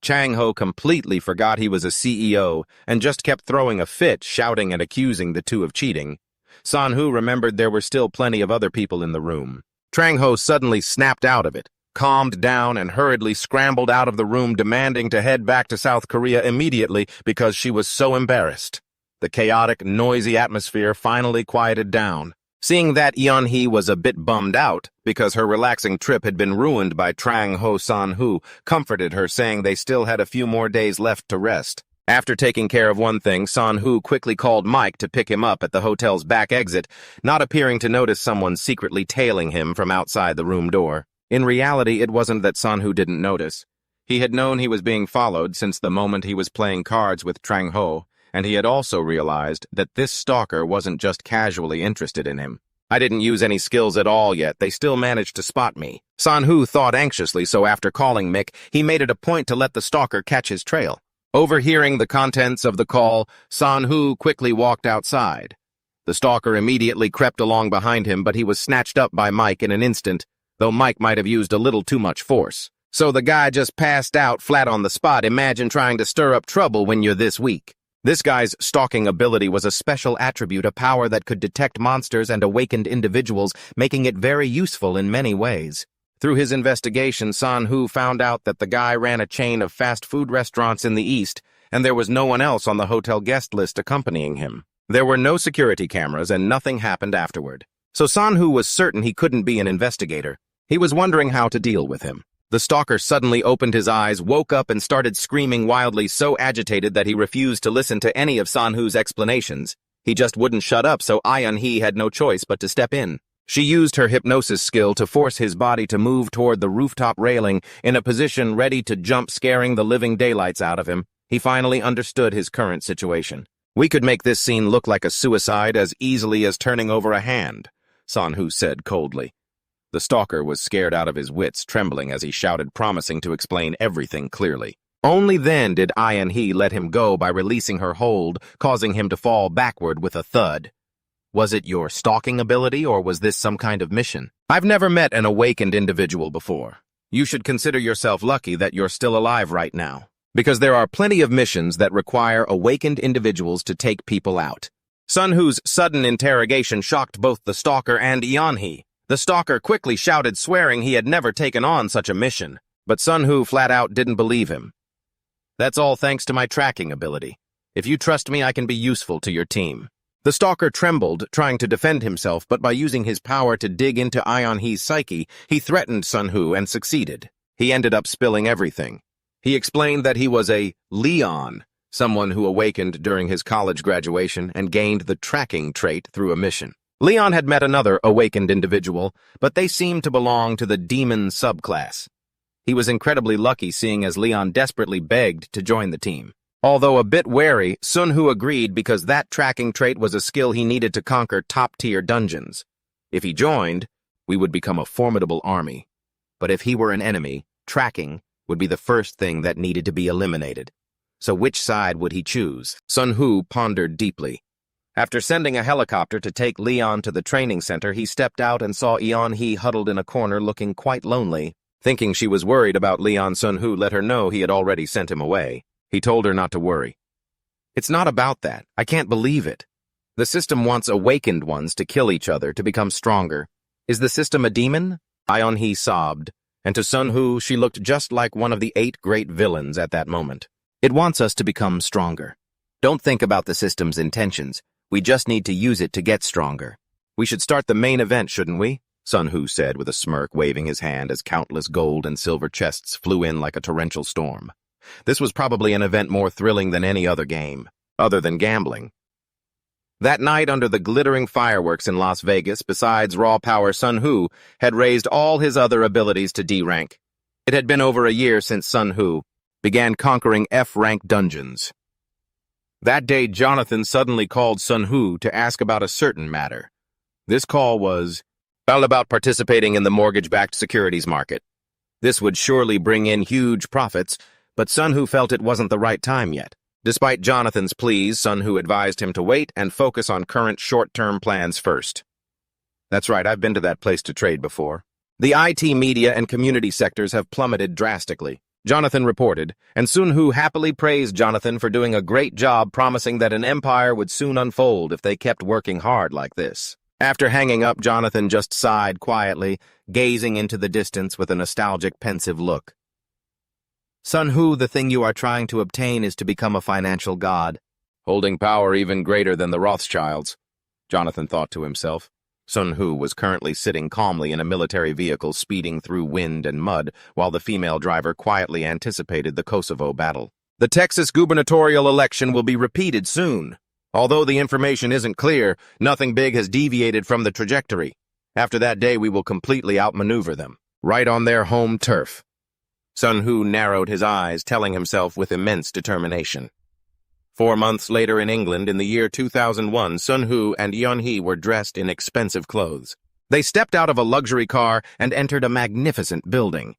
Chang-ho completely forgot he was a CEO and just kept throwing a fit, shouting and accusing the two of cheating. San-hoo remembered there were still plenty of other people in the room. Chang-ho suddenly snapped out of it, calmed down, and hurriedly scrambled out of the room, demanding to head back to South Korea immediately because she was so embarrassed. The chaotic, noisy atmosphere finally quieted down. Seeing that, Ayeon-hee was a bit bummed out because her relaxing trip had been ruined by Chang-ho. San-hoo comforted her, saying they still had a few more days left to rest. After taking care of one thing, San-hoo quickly called Mike to pick him up at the hotel's back exit, not appearing to notice someone secretly tailing him from outside the room door. In reality, it wasn't that San-hoo didn't notice. He had known he was being followed since the moment he was playing cards with Chang-ho, and he had also realized that this stalker wasn't just casually interested in him. I didn't use any skills at all yet. They still managed to spot me. San-hoo thought anxiously, so after calling Mick, he made it a point to let the stalker catch his trail. Overhearing the contents of the call, San-hoo quickly walked outside. The stalker immediately crept along behind him, but he was snatched up by Mike in an instant, though Mike might have used a little too much force. So the guy just passed out flat on the spot. Imagine trying to stir up trouble when you're this weak. This guy's stalking ability was a special attribute, a power that could detect monsters and awakened individuals, making it very useful in many ways. Through his investigation, San-hoo found out that the guy ran a chain of fast food restaurants in the East, and there was no one else on the hotel guest list accompanying him. There were no security cameras, and nothing happened afterward. So San-hoo was certain he couldn't be an investigator. He was wondering how to deal with him. The stalker suddenly opened his eyes, woke up, and started screaming wildly, so agitated that he refused to listen to any of San-hoo's explanations. He just wouldn't shut up, so Ayeon-hee had no choice but to step in. She used her hypnosis skill to force his body to move toward the rooftop railing in a position ready to jump, scaring the living daylights out of him. He finally understood his current situation. "We could make this scene look like a suicide as easily as turning over a hand," San-hoo said coldly. The stalker was scared out of his wits, trembling as he shouted, promising to explain everything clearly. Only then did He let him go by releasing her hold, causing him to fall backward with a thud. Was it your stalking ability, or was this some kind of mission? I've never met an awakened individual before. You should consider yourself lucky that you're still alive right now, because there are plenty of missions that require awakened individuals to take people out. Sun Hu's sudden interrogation shocked both the stalker and He. The stalker quickly shouted, swearing he had never taken on such a mission, but Sun Hu flat out didn't believe him. That's all thanks to my tracking ability. If you trust me, I can be useful to your team. The stalker trembled, trying to defend himself, but by using his power to dig into He's psyche, he threatened Sun Hu and succeeded. He ended up spilling everything. He explained that he was a Leon, someone who awakened during his college graduation and gained the tracking trait through a mission. Leon had met another awakened individual, but they seemed to belong to the demon subclass. He was incredibly lucky, seeing as Leon desperately begged to join the team. Although a bit wary, Sun Hu agreed because that tracking trait was a skill he needed to conquer top-tier dungeons. If he joined, we would become a formidable army. But if he were an enemy, tracking would be the first thing that needed to be eliminated. So which side would he choose? Sun Hu pondered deeply. After sending a helicopter to take Leon to the training center, he stepped out and saw He huddled in a corner looking quite lonely. Thinking she was worried about Leon, Sun Hu let her know he had already sent him away. He told her not to worry. It's not about that. I can't believe it. The system wants awakened ones to kill each other to become stronger. Is the system a demon? He sobbed, and to Sun Hu she looked just like one of the 8 great villains at that moment. It wants us to become stronger. Don't think about the system's intentions. We just need to use it to get stronger. We should start the main event, shouldn't we? Sun Hu said with a smirk, waving his hand as countless gold and silver chests flew in like a torrential storm. This was probably an event more thrilling than any other game, other than gambling. That night, under the glittering fireworks in Las Vegas, besides raw power, Sun Hu had raised all his other abilities to D rank. It had been over a year since Sun Hu began conquering F-rank dungeons. That day, Jonathan suddenly called Sun Hu to ask about a certain matter. This call was all about participating in the mortgage-backed securities market. This would surely bring in huge profits, but Sun Hu felt it wasn't the right time yet. Despite Jonathan's pleas, Sun Hu advised him to wait and focus on current short-term plans first. That's right, I've been to that place to trade before. The IT, media, and community sectors have plummeted drastically, Jonathan reported, and Sun Hu happily praised Jonathan for doing a great job, promising that an empire would soon unfold if they kept working hard like this. After hanging up, Jonathan just sighed quietly, gazing into the distance with a nostalgic, pensive look. Sun Hu, the thing you are trying to obtain is to become a financial god, holding power even greater than the Rothschilds, Jonathan thought to himself. Sun Hu was currently sitting calmly in a military vehicle speeding through wind and mud, while the female driver quietly anticipated the Kosovo battle. The Texas gubernatorial election will be repeated soon. Although the information isn't clear, nothing big has deviated from the trajectory. After that day, we will completely outmaneuver them, right on their home turf. Sun Hu narrowed his eyes, telling himself with immense determination. 4 months later in England, in the year 2001, Sun Hu and He were dressed in expensive clothes. They stepped out of a luxury car and entered a magnificent building.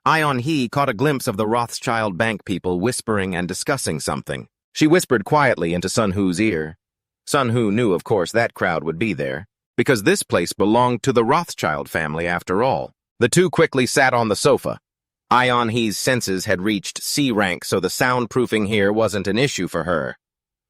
He caught a glimpse of the Rothschild bank people whispering and discussing something. She whispered quietly into Sun Hu's ear. Sun Hu knew, of course, that crowd would be there, because this place belonged to the Rothschild family after all. The two quickly sat on the sofa. He's senses had reached C rank, so the soundproofing here wasn't an issue for her.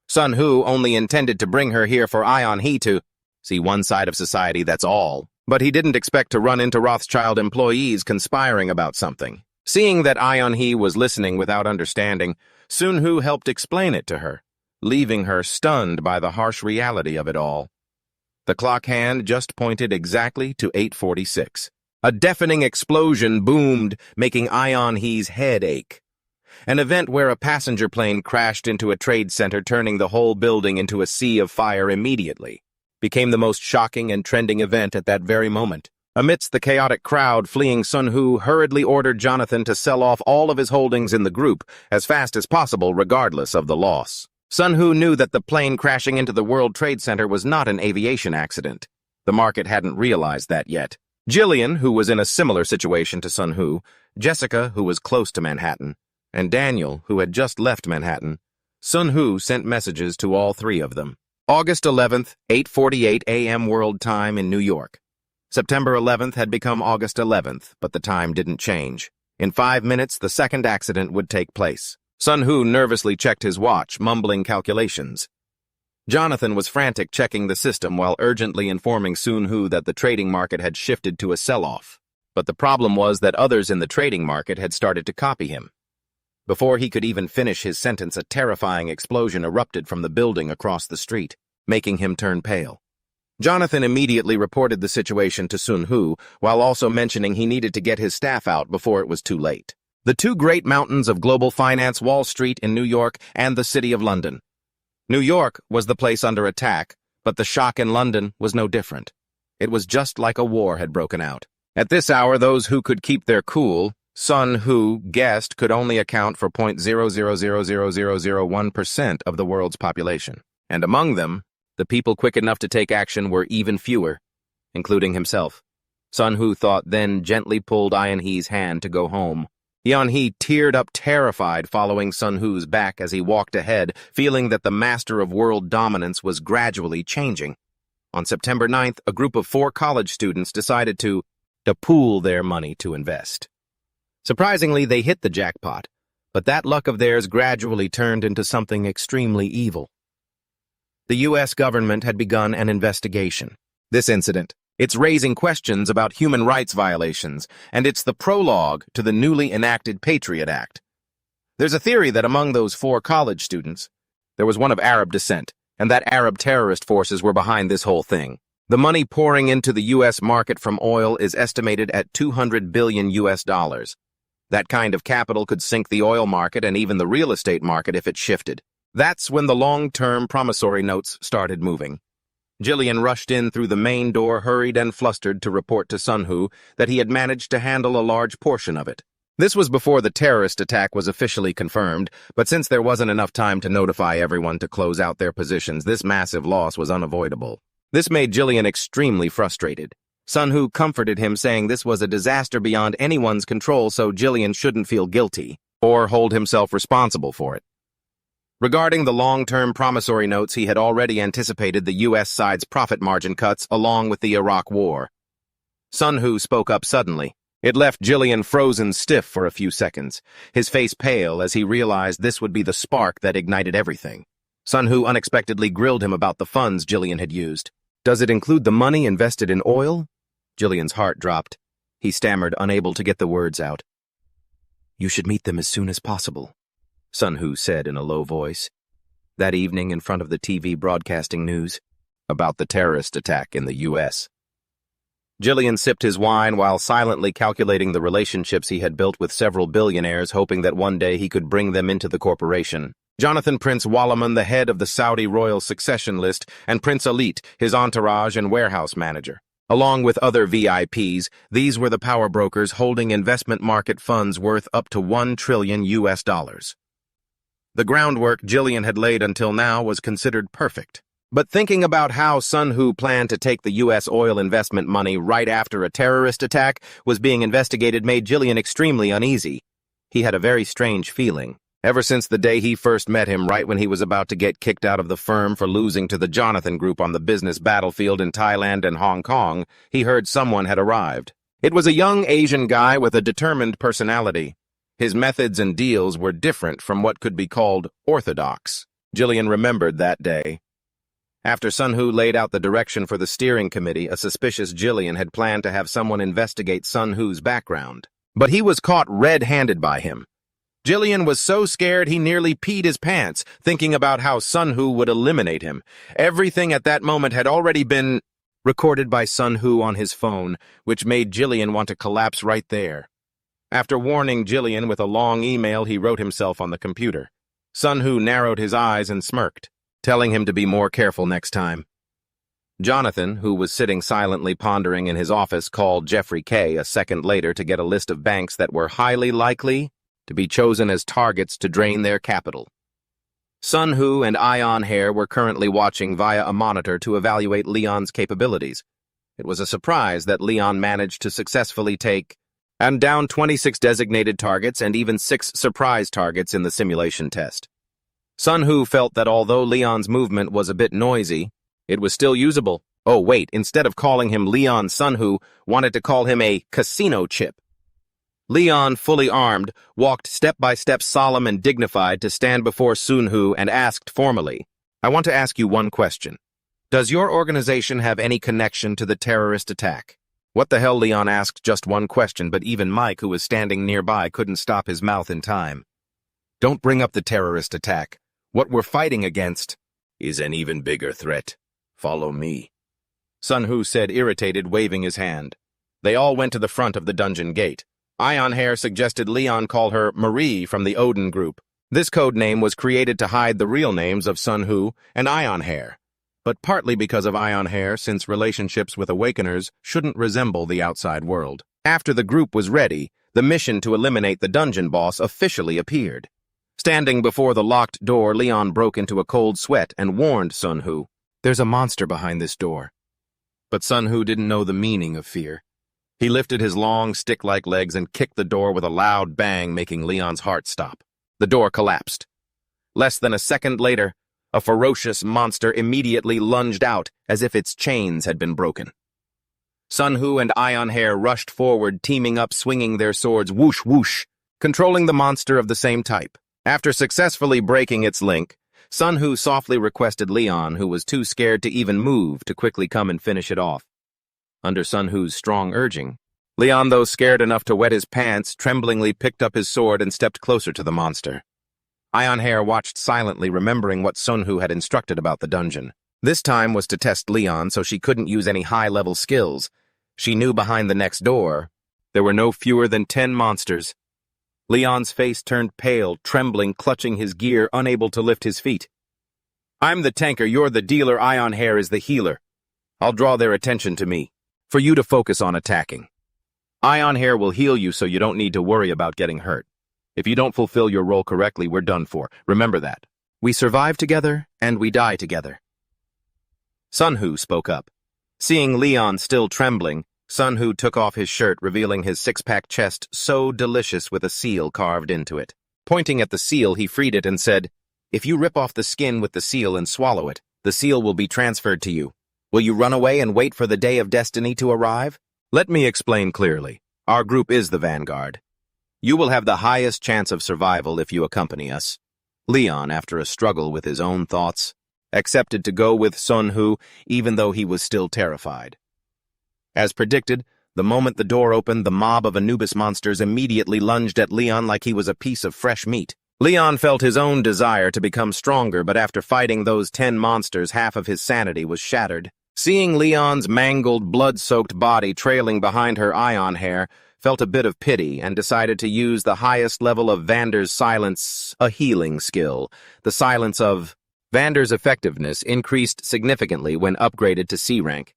Sun Hu only intended to bring her here for He to see one side of society, that's all. But he didn't expect to run into Rothschild employees conspiring about something. Seeing that He was listening without understanding, Sun Hu helped explain it to her, leaving her stunned by the harsh reality of it all. The clock hand just pointed exactly to 8:46. A deafening explosion boomed, making He's head ache. An event where a passenger plane crashed into a trade center, turning the whole building into a sea of fire immediately, became the most shocking and trending event at that very moment. Amidst the chaotic crowd fleeing, Sun Hu hurriedly ordered Jonathan to sell off all of his holdings in the group as fast as possible, regardless of the loss. Sun Hu knew that the plane crashing into the World Trade Center was not an aviation accident. The market hadn't realized that yet. Jillian, who was in a similar situation to Sun Hu, Jessica, who was close to Manhattan, and Daniel, who had just left Manhattan, Sun Hu sent messages to all three of them. August 11th, 8:48 a.m. World Time in New York. September 11th had become August 11th, but the time didn't change. In 5 minutes, the second accident would take place. Sun Hu nervously checked his watch, mumbling calculations. Jonathan was frantic checking the system while urgently informing Sun Hu that the trading market had shifted to a sell-off. But the problem was that others in the trading market had started to copy him. Before he could even finish his sentence, a terrifying explosion erupted from the building across the street, making him turn pale. Jonathan immediately reported the situation to Sun Hu, while also mentioning he needed to get his staff out before it was too late. The two great mountains of global finance, Wall Street in New York and the City of London. New York was the place under attack, but the shock in London was no different. It was just like a war had broken out. At this hour, those who could keep their cool, Sun Hu guessed, could only account for 0.0000001% of the world's population. And among them, the people quick enough to take action were even fewer, including himself. Sun Hu thought, then gently pulled Yan He's hand to go home. Yan He teared up terrified following Sun Hu's back as he walked ahead, feeling that the master of world dominance was gradually changing. On September 9th, a group of 4 college students decided to pool their money to invest. Surprisingly, they hit the jackpot, but that luck of theirs gradually turned into something extremely evil. The U.S. government had begun an investigation. This incident, it's raising questions about human rights violations, and it's the prologue to the newly enacted Patriot Act. There's a theory that among those 4 college students, there was one of Arab descent, and that Arab terrorist forces were behind this whole thing. The money pouring into the U.S. market from oil is estimated at $200 billion US. That kind of capital could sink the oil market and even the real estate market if it shifted. That's when the long-term promissory notes started moving. Jillian rushed in through the main door, hurried and flustered to report to Sun Hu that he had managed to handle a large portion of it. This was before the terrorist attack was officially confirmed, but since there wasn't enough time to notify everyone to close out their positions, this massive loss was unavoidable. This made Jillian extremely frustrated. Sun Hu comforted him, saying this was a disaster beyond anyone's control, so Jillian shouldn't feel guilty or hold himself responsible for it. Regarding the long-term promissory notes, he had already anticipated the U.S. side's profit margin cuts along with the Iraq War. Sun Hu spoke up suddenly. It left Jillian frozen stiff for a few seconds, his face pale as he realized this would be the spark that ignited everything. Sun Hu unexpectedly grilled him about the funds Jillian had used. Does it include the money invested in oil? Jillian's heart dropped. He stammered, unable to get the words out. You should meet them as soon as possible, Sun Hu said in a low voice. That evening in front of the TV broadcasting news about the terrorist attack in the U.S. Jillian sipped his wine while silently calculating the relationships he had built with several billionaires, hoping that one day he could bring them into the corporation. Jonathan Prince Walaman, the head of the Saudi royal succession list, and Prince Alit, his entourage and warehouse manager. Along with other VIPs, these were the power brokers holding investment market funds worth up to $1 trillion US. The groundwork Jillian had laid until now was considered perfect. But thinking about how Sun Hu planned to take the U.S. oil investment money right after a terrorist attack was being investigated made Jillian extremely uneasy. He had a very strange feeling. Ever since the day he first met him, right when he was about to get kicked out of the firm for losing to the Jonathan Group on the business battlefield in Thailand and Hong Kong, he heard someone had arrived. It was a young Asian guy with a determined personality. His methods and deals were different from what could be called orthodox. Jillian remembered that day. After Sun Hu laid out the direction for the steering committee, a suspicious Jillian had planned to have someone investigate Sun Hu's background. But he was caught red-handed by him. Jillian was so scared he nearly peed his pants, thinking about how Sun Hu would eliminate him. Everything at that moment had already been recorded by Sun Hu on his phone, which made Jillian want to collapse right there. After warning Jillian with a long email he wrote himself on the computer, Sun Hu narrowed his eyes and smirked, telling him to be more careful next time. Jonathan, who was sitting silently pondering in his office, called Jeffrey K. a second later to get a list of banks that were highly likely to be chosen as targets to drain their capital. Sun Hu and Ion Hare were currently watching via a monitor to evaluate Leon's capabilities. It was a surprise that Leon managed to successfully take and down 26 designated targets and even 6 surprise targets in the simulation test. Sun-Hoo felt that although Leon's movement was a bit noisy, it was still usable. Oh wait, instead of calling him Leon, Sun-Hoo wanted to call him a casino chip. Leon, fully armed, walked step by step solemn and dignified to stand before Sun-Hoo and asked formally, "I want to ask you one question. Does your organization have any connection to the terrorist attack?" What the hell, Leon asked just one question, but even Mike, who was standing nearby, couldn't stop his mouth in time. "Don't bring up the terrorist attack. What we're fighting against is an even bigger threat. Follow me," Sun-Hoo said, irritated, waving his hand. They all went to the front of the dungeon gate. Ion Hair suggested Leon call her Marie from the Odin group. This code name was created to hide the real names of Sun-Hoo and Ion Hair, but partly because of Ion Hair, since relationships with Awakeners shouldn't resemble the outside world. After the group was ready, the mission to eliminate the dungeon boss officially appeared. Standing before the locked door, Leon broke into a cold sweat and warned Sun-Hoo, "There's a monster behind this door." But Sun-Hoo didn't know the meaning of fear. He lifted his long, stick-like legs and kicked the door with a loud bang, making Leon's heart stop. The door collapsed. Less than a second later, a ferocious monster immediately lunged out as if its chains had been broken. Sun-Hoo and Ion Hair rushed forward, teaming up, swinging their swords whoosh whoosh, controlling the monster of the same type. After successfully breaking its link, Sun-Hoo softly requested Leon, who was too scared to even move, to quickly come and finish it off. Under Sun-Hoo's strong urging, Leon, though scared enough to wet his pants, tremblingly picked up his sword and stepped closer to the monster. Ion Hair watched silently, remembering what Sun-Hoo had instructed about the dungeon. This time was to test Leon, so she couldn't use any high-level skills. She knew behind the next door, there were no fewer than 10 monsters. Leon's face turned pale, trembling, clutching his gear, unable to lift his feet. "I'm the tanker, you're the dealer, Ion Hair is the healer. I'll draw their attention to me, for you to focus on attacking. Ion Hair will heal you so you don't need to worry about getting hurt. If you don't fulfill your role correctly, we're done for. Remember that. We survive together, and we die together." Sun-Hoo spoke up. Seeing Leon still trembling, Sun-Hoo took off his shirt, revealing his six-pack chest so delicious with a seal carved into it. Pointing at the seal, he freed it and said, "If you rip off the skin with the seal and swallow it, the seal will be transferred to you. Will you run away and wait for the day of destiny to arrive? Let me explain clearly. Our group is the vanguard. You will have the highest chance of survival if you accompany us." Leon, after a struggle with his own thoughts, accepted to go with Sun-Hoo, even though he was still terrified. As predicted, the moment the door opened, the mob of Anubis monsters immediately lunged at Leon like he was a piece of fresh meat. Leon felt his own desire to become stronger, but after fighting those 10 monsters, half of his sanity was shattered. Seeing Leon's mangled, blood-soaked body trailing behind her, Ion Hair felt a bit of pity and decided to use the highest level of Vander's silence, a healing skill. The silence of Vander's effectiveness increased significantly when upgraded to C rank.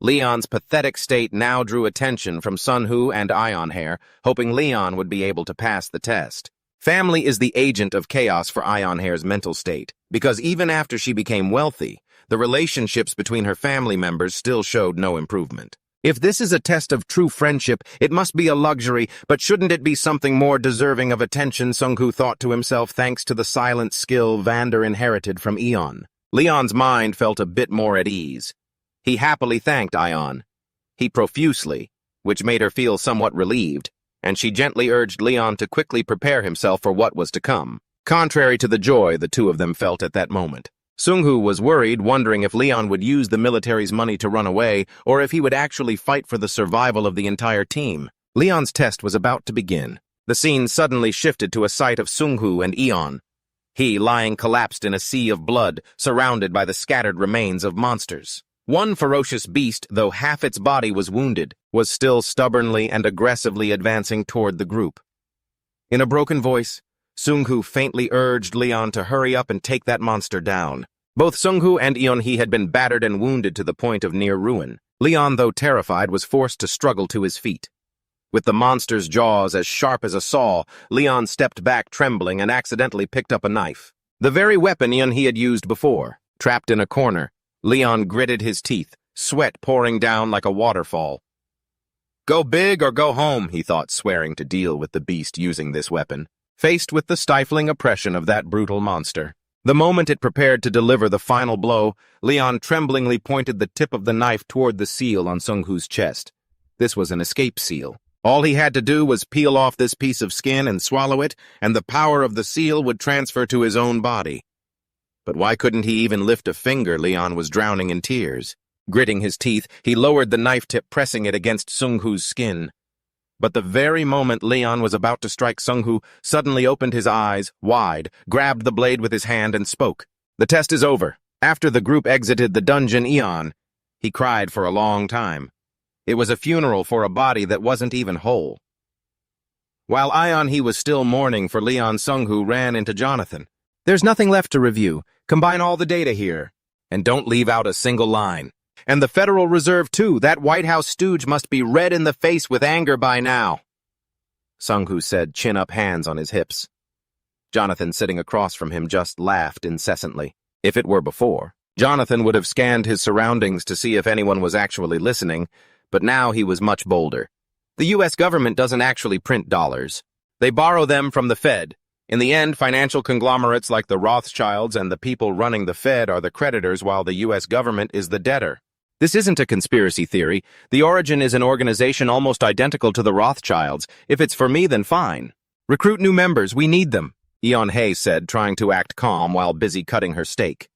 Leon's pathetic state now drew attention from Sun-Hoo and Ion Hair, hoping Leon would be able to pass the test. Family is the agent of chaos for Ion Hair's mental state, because even after she became wealthy, the relationships between her family members still showed no improvement. If this is a test of true friendship, it must be a luxury, but shouldn't it be something more deserving of attention, Sun-Hoo thought to himself, thanks to the silent skill Vander inherited from Eon. Leon's mind felt a bit more at ease. He happily thanked Ion. He profusely, which made her feel somewhat relieved, and she gently urged Leon to quickly prepare himself for what was to come, contrary to the joy the two of them felt at that moment. Sun-Hoo was worried, wondering if Leon would use the military's money to run away, or if he would actually fight for the survival of the entire team. Leon's test was about to begin. The scene suddenly shifted to a sight of Sun-Hoo and Eon. He lying collapsed in a sea of blood, surrounded by the scattered remains of monsters. One ferocious beast, though half its body was wounded, was still stubbornly and aggressively advancing toward the group. In a broken voice, Sun-Hoo faintly urged Leon to hurry up and take that monster down. Both Sun-Hoo and Eon-hee had been battered and wounded to the point of near ruin. Leon, though terrified, was forced to struggle to his feet. With the monster's jaws as sharp as a saw, Leon stepped back trembling and accidentally picked up a knife. The very weapon Eon-hee had used before. Trapped in a corner, Leon gritted his teeth, sweat pouring down like a waterfall. Go big or go home, he thought, swearing to deal with the beast using this weapon, faced with the stifling oppression of that brutal monster. The moment it prepared to deliver the final blow, Leon tremblingly pointed the tip of the knife toward the seal on Sung-hoo's chest. This was an escape seal. All he had to do was peel off this piece of skin and swallow it, and the power of the seal would transfer to his own body. But why couldn't he even lift a finger? Leon was drowning in tears. Gritting his teeth, he lowered the knife tip, pressing it against Sung-hoo's skin. But the very moment Leon was about to strike, Sung-hoo suddenly opened his eyes wide, grabbed the blade with his hand, and spoke. The test is over. After the group exited the dungeon, he cried for a long time. It was a funeral for a body that wasn't even whole. While he was still mourning for Leon, Sung-hoo ran into Jonathan. There's nothing left to review. Combine all the data here. And don't leave out a single line. And the Federal Reserve, too. That White House stooge must be red in the face with anger by now. Sung-hoo said, chin up, hands on his hips. Jonathan, sitting across from him, just laughed incessantly. If it were before, Jonathan would have scanned his surroundings to see if anyone was actually listening, but now he was much bolder. The U.S. government doesn't actually print dollars. They borrow them from the Fed. In the end, financial conglomerates like the Rothschilds and the people running the Fed are the creditors, while the U.S. government is the debtor. This isn't a conspiracy theory. The origin is an organization almost identical to the Rothschilds. If it's for me, then fine. Recruit new members. We need them, Yeon-hae said, trying to act calm while busy cutting her steak.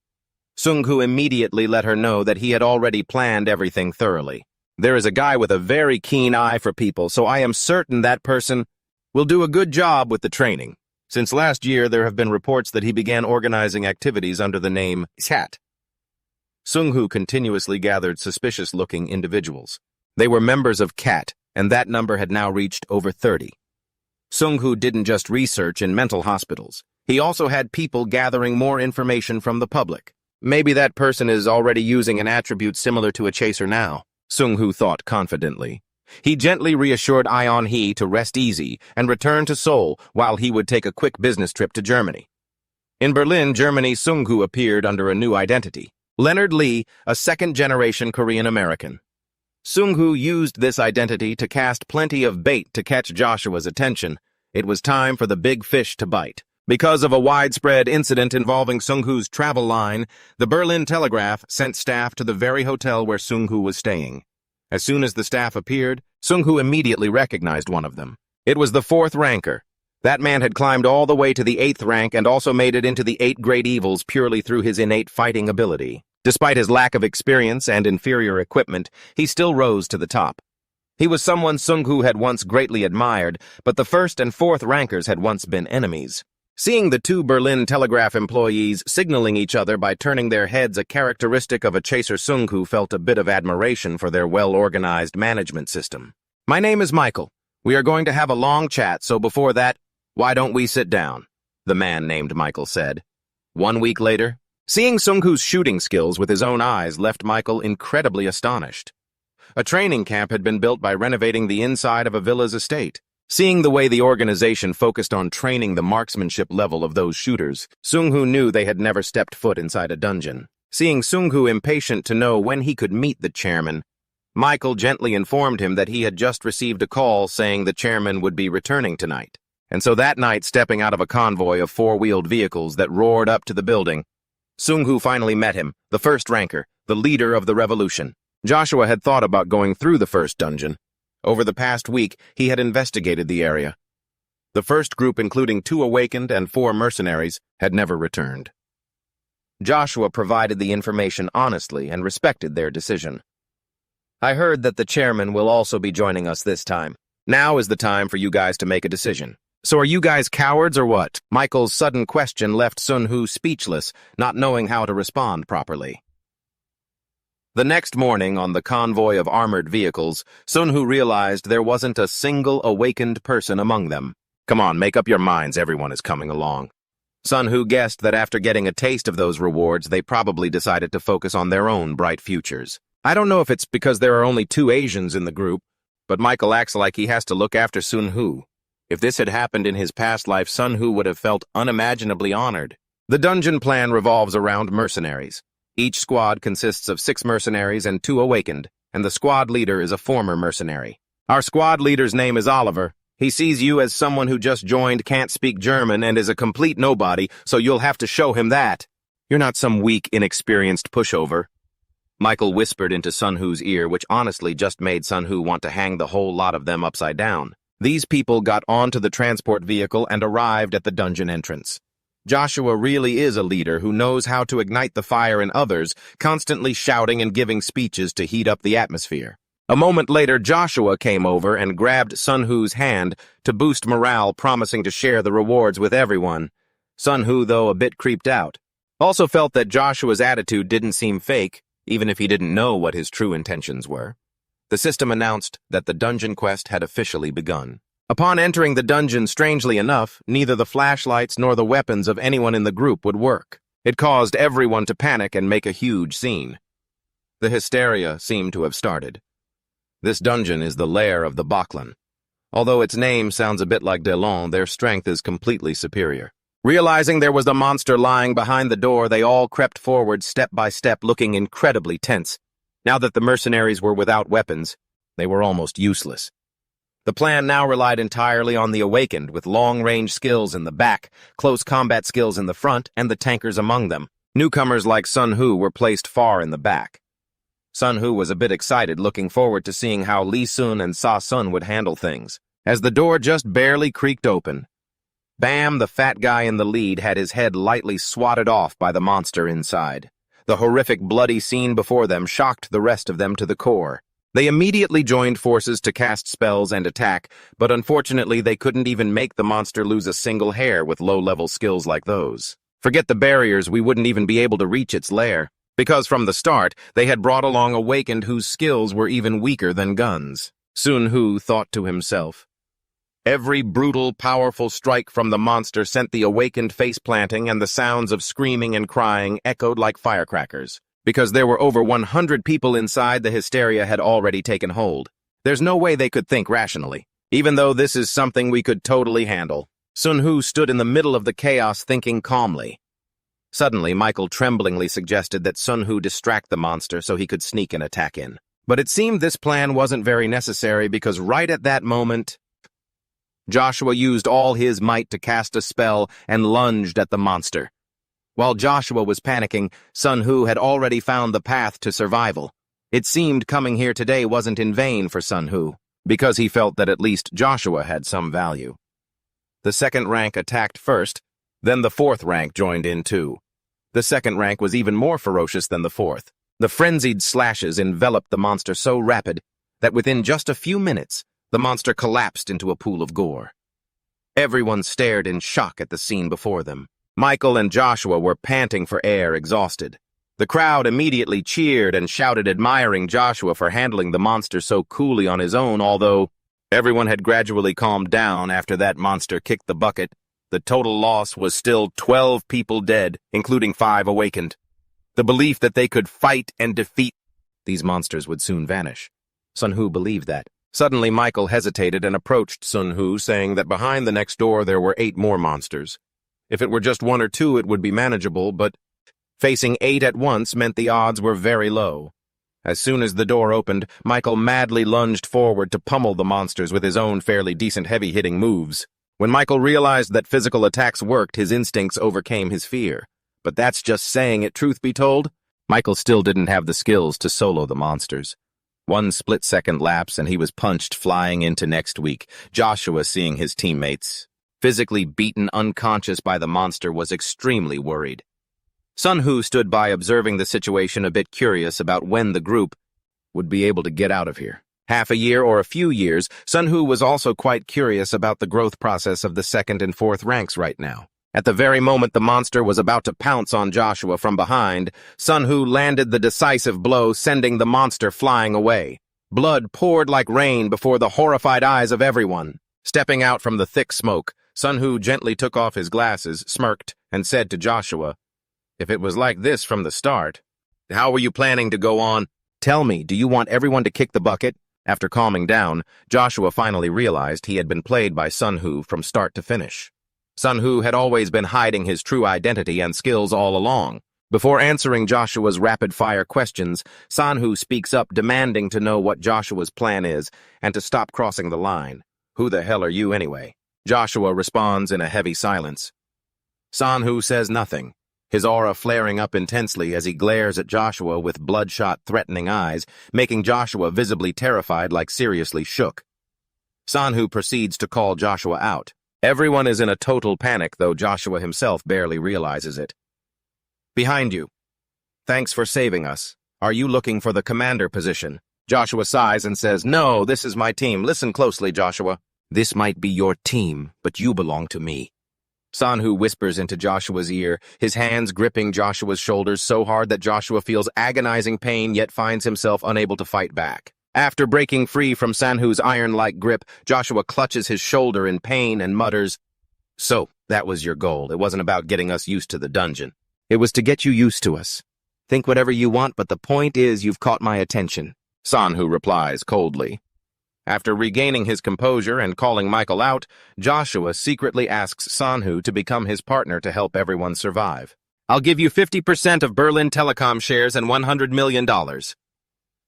Sung-hoo immediately let her know that he had already planned everything thoroughly. There is a guy with a very keen eye for people, so I am certain that person will do a good job with the training. Since last year, there have been reports that he began organizing activities under the name Chat. Sung-hoo continuously gathered suspicious-looking individuals. They were members of CAT, and that number had now reached over 30. Sung-hoo didn't just research in mental hospitals. He also had people gathering more information from the public. Maybe that person is already using an attribute similar to a chaser now, Sung-hoo thought confidently. He gently reassured Yeon-hae to rest easy and return to Seoul while he would take a quick business trip to Germany. In Berlin, Germany, Sung-hoo appeared under a new identity. Leonard Lee, a second-generation Korean-American. Sung-hoo used this identity to cast plenty of bait to catch Joshua's attention. It was time for the big fish to bite. Because of a widespread incident involving Sung-hoo's travel line, the Berlin Telegraph sent staff to the very hotel where Sung-hoo was staying. As soon as the staff appeared, Sung-hoo immediately recognized one of them. It was the 4th ranker. That man had climbed all the way to the 8th rank and also made it into the 8 great evils purely through his innate fighting ability. Despite his lack of experience and inferior equipment, he still rose to the top. He was someone Sung-hoo had once greatly admired, but the 1st and 4th rankers had once been enemies. Seeing the 2 Berlin Telegraph employees signaling each other by turning their heads, a characteristic of a chaser, Sung-hoo felt a bit of admiration for their well-organized management system. My name is Michael. We are going to have a long chat, so before that, why don't we sit down? The man named Michael said. 1 week later, seeing Sung-hoo's shooting skills with his own eyes left Michael incredibly astonished. A training camp had been built by renovating the inside of a villa's estate. Seeing the way the organization focused on training the marksmanship level of those shooters, Sung-hoo knew they had never stepped foot inside a dungeon. Seeing Sung-hoo impatient to know when he could meet the chairman, Michael gently informed him that he had just received a call saying the chairman would be returning tonight. And so that night, stepping out of a convoy of 4-wheeled vehicles that roared up to the building, Sung-hoo finally met him, the 1st ranker, the leader of the revolution. Joshua had thought about going through the 1st dungeon. Over the past week, he had investigated the area. The 1st group, including 2 awakened and 4 mercenaries, had never returned. Joshua provided the information honestly and respected their decision. I heard that the chairman will also be joining us this time. Now is the time for you guys to make a decision. So are you guys cowards or what? Michael's sudden question left Sung-hoo speechless, not knowing how to respond properly. The next morning, on the convoy of armored vehicles, Sung-hoo realized there wasn't a single awakened person among them. Come on, make up your minds, everyone is coming along. Sung-hoo guessed that after getting a taste of those rewards, they probably decided to focus on their own bright futures. I don't know if it's because there are only 2 Asians in the group, but Michael acts like he has to look after Sung-hoo. If this had happened in his past life, Sung-hoo would have felt unimaginably honored. The dungeon plan revolves around mercenaries. Each squad consists of 6 mercenaries and 2 awakened, and the squad leader is a former mercenary. Our squad leader's name is Oliver. He sees you as someone who just joined, can't speak German, and is a complete nobody, so you'll have to show him that. You're not some weak, inexperienced pushover. Michael whispered into Sun Hu's ear, which honestly just made Sun Hu want to hang the whole lot of them upside down. These people got onto the transport vehicle and arrived at the dungeon entrance. Joshua really is a leader who knows how to ignite the fire in others, constantly shouting and giving speeches to heat up the atmosphere. A moment later, Joshua came over and grabbed Sun Hu's hand to boost morale, promising to share the rewards with everyone. Sun Hu, though, a bit creeped out. Also felt that Joshua's attitude didn't seem fake, even if he didn't know what his true intentions were. The system announced that the dungeon quest had officially begun. Upon entering the dungeon, strangely enough, neither the flashlights nor the weapons of anyone in the group would work. It caused everyone to panic and make a huge scene. The hysteria seemed to have started. This dungeon is the lair of the Baklan. Although its name sounds a bit like Delon, their strength is completely superior. Realizing there was a monster lying behind the door, they all crept forward step by step, looking incredibly tense. Now that the mercenaries were without weapons, they were almost useless. The plan now relied entirely on the awakened, with long-range skills in the back, close combat skills in the front, and the tankers among them. Newcomers like Sun Hu were placed far in the back. Sun Hu was a bit excited, looking forward to seeing how Li Sun and Sa Sun would handle things. As the door just barely creaked open, Bam, the fat guy in the lead, had his head lightly swatted off by the monster inside. The horrific bloody scene before them shocked the rest of them to the core. They immediately joined forces to cast spells and attack, but unfortunately they couldn't even make the monster lose a single hair with low-level skills like those. Forget the barriers, we wouldn't even be able to reach its lair, because from the start they had brought along awakened whose skills were even weaker than guns. Sun Hu thought to himself. Every brutal, powerful strike from the monster sent the awakened face-planting, and the sounds of screaming and crying echoed like firecrackers. Because there were over 100 people inside, the hysteria had already taken hold. There's no way they could think rationally, even though this is something we could totally handle. Sun Hu stood in the middle of the chaos, thinking calmly. Suddenly, Michael tremblingly suggested that Sun Hu distract the monster so he could sneak an attack in. But it seemed this plan wasn't very necessary, because right at that moment, Joshua used all his might to cast a spell and lunged at the monster. While Joshua was panicking, Sun Hu had already found the path to survival. It seemed coming here today wasn't in vain for Sun Hu, because he felt that at least Joshua had some value. The second rank attacked first, then the fourth rank joined in too. The second rank was even more ferocious than the fourth. The frenzied slashes enveloped the monster so rapid that within just a few minutes, the monster collapsed into a pool of gore. Everyone stared in shock at the scene before them. Michael and Joshua were panting for air, exhausted. The crowd immediately cheered and shouted, admiring Joshua for handling the monster so coolly on his own, although everyone had gradually calmed down after that monster kicked the bucket. The total loss was still 12 people dead, including 5 awakened. The belief that they could fight and defeat these monsters would soon vanish. Sun Hu believed that. Suddenly, Michael hesitated and approached Sun Hu, saying that behind the next door there were 8 more monsters. If it were just 1 or 2, it would be manageable, but facing 8 at once meant the odds were very low. As soon as the door opened, Michael madly lunged forward to pummel the monsters with his own fairly decent heavy-hitting moves. When Michael realized that physical attacks worked, his instincts overcame his fear. But that's just saying it, truth be told. Michael still didn't have the skills to solo the monsters. 1 split-second lapse, and he was punched, flying into next week. Joshua, seeing his teammates physically beaten unconscious by the monster, was extremely worried. Sun Hu stood by, observing the situation, a bit curious about when the group would be able to get out of here. Half a year or a few years, Sun Hu was also quite curious about the growth process of the 2nd and 4th ranks right now. At the very moment the monster was about to pounce on Joshua from behind, Sun Hu landed the decisive blow, sending the monster flying away. Blood poured like rain before the horrified eyes of everyone. Stepping out from the thick smoke, Sun Hu gently took off his glasses, smirked, and said to Joshua, "If it was like this from the start, how were you planning to go on? Tell me, do you want everyone to kick the bucket?" After calming down, Joshua finally realized he had been played by Sun Hu from start to finish. Sun Hu had always been hiding his true identity and skills all along. Before answering Joshua's rapid-fire questions, Sanhu speaks up demanding to know what Joshua's plan is and to stop crossing the line. "Who the hell are you anyway?" Joshua responds in a heavy silence. Sanhu says nothing, his aura flaring up intensely as he glares at Joshua with bloodshot, threatening eyes, making Joshua visibly terrified, like seriously shook. Sanhu proceeds to call Joshua out. Everyone is in a total panic, though Joshua himself barely realizes it. "Behind you. Thanks for saving us. Are you looking for the commander position?" Joshua sighs and says, "No, this is my team. Listen closely, Joshua. This might be your team, but you belong to me." Sanhu whispers into Joshua's ear, his hands gripping Joshua's shoulders so hard that Joshua feels agonizing pain yet finds himself unable to fight back. After breaking free from Sanhu's iron-like grip, Joshua clutches his shoulder in pain and mutters, "So, that was your goal. It wasn't about getting us used to the dungeon. It was to get you used to us. Think whatever you want, but the point is you've caught my attention," Sanhu replies coldly. After regaining his composure and calling Michael out, Joshua secretly asks Sanhu to become his partner to help everyone survive. "I'll give you 50% of Berlin Telecom shares and $100 million.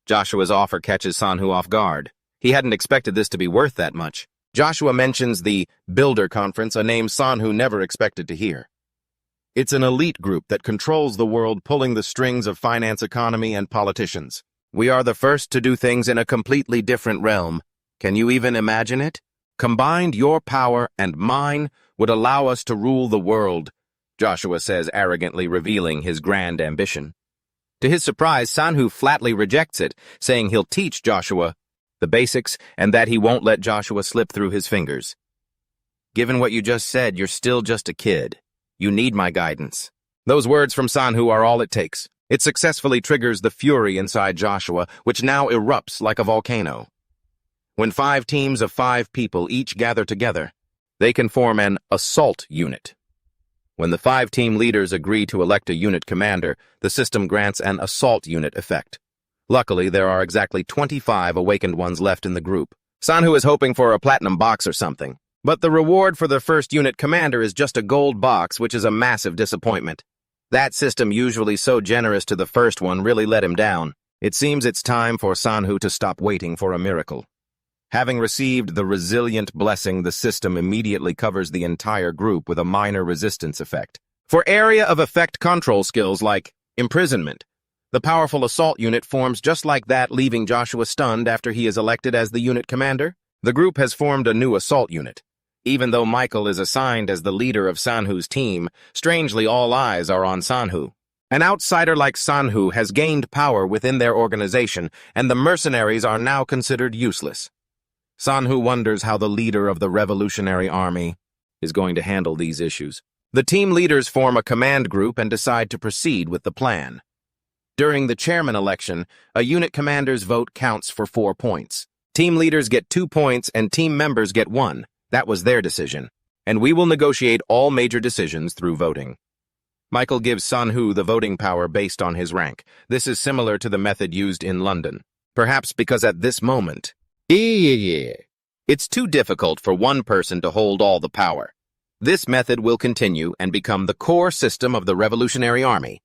Joshua's offer catches Sanhu off guard. He hadn't expected this to be worth that much. Joshua mentions the Builder Conference, a name Sanhu never expected to hear. It's an elite group that controls the world, pulling the strings of finance, economy, and politicians. We are the first to do things in a completely different realm. Can you even imagine it? Combined, your power and mine would allow us to rule the world," Joshua says, arrogantly revealing his grand ambition. To his surprise, Sanhu flatly rejects it, saying he'll teach Joshua the basics and that he won't let Joshua slip through his fingers. "Given what you just said, you're still just a kid. You need my guidance." Those words from Sanhu are all it takes. It successfully triggers the fury inside Joshua, which now erupts like a volcano. When 5 teams of 5 people each gather together, they can form an assault unit. When the 5 team leaders agree to elect a unit commander, the system grants an assault unit effect. Luckily, there are exactly 25 awakened ones left in the group. Sanhu is hoping for a platinum box or something, but the reward for the first unit commander is just a gold box, which is a massive disappointment. That system, usually so generous to the first one, really let him down. It seems it's time for Sanhu to stop waiting for a miracle. Having received the resilient blessing, the system immediately covers the entire group with a minor resistance effect. For area of effect control skills like imprisonment, the powerful assault unit forms just like that, leaving Joshua stunned after he is elected as the unit commander. The group has formed a new assault unit. Even though Michael is assigned as the leader of Sanhu's team, strangely all eyes are on Sanhu. An outsider like Sanhu has gained power within their organization, and the mercenaries are now considered useless. Sanhu wonders how the leader of the Revolutionary Army is going to handle these issues. The team leaders form a command group and decide to proceed with the plan. During the chairman election, a unit commander's vote counts for 4 points. Team leaders get 2 points and team members get 1. That was their decision. And we will negotiate all major decisions through voting. Michael gives Sanhu the voting power based on his rank. This is similar to the method used in London. Perhaps because at this moment, it's too difficult for one person to hold all the power. This method will continue and become the core system of the Revolutionary Army.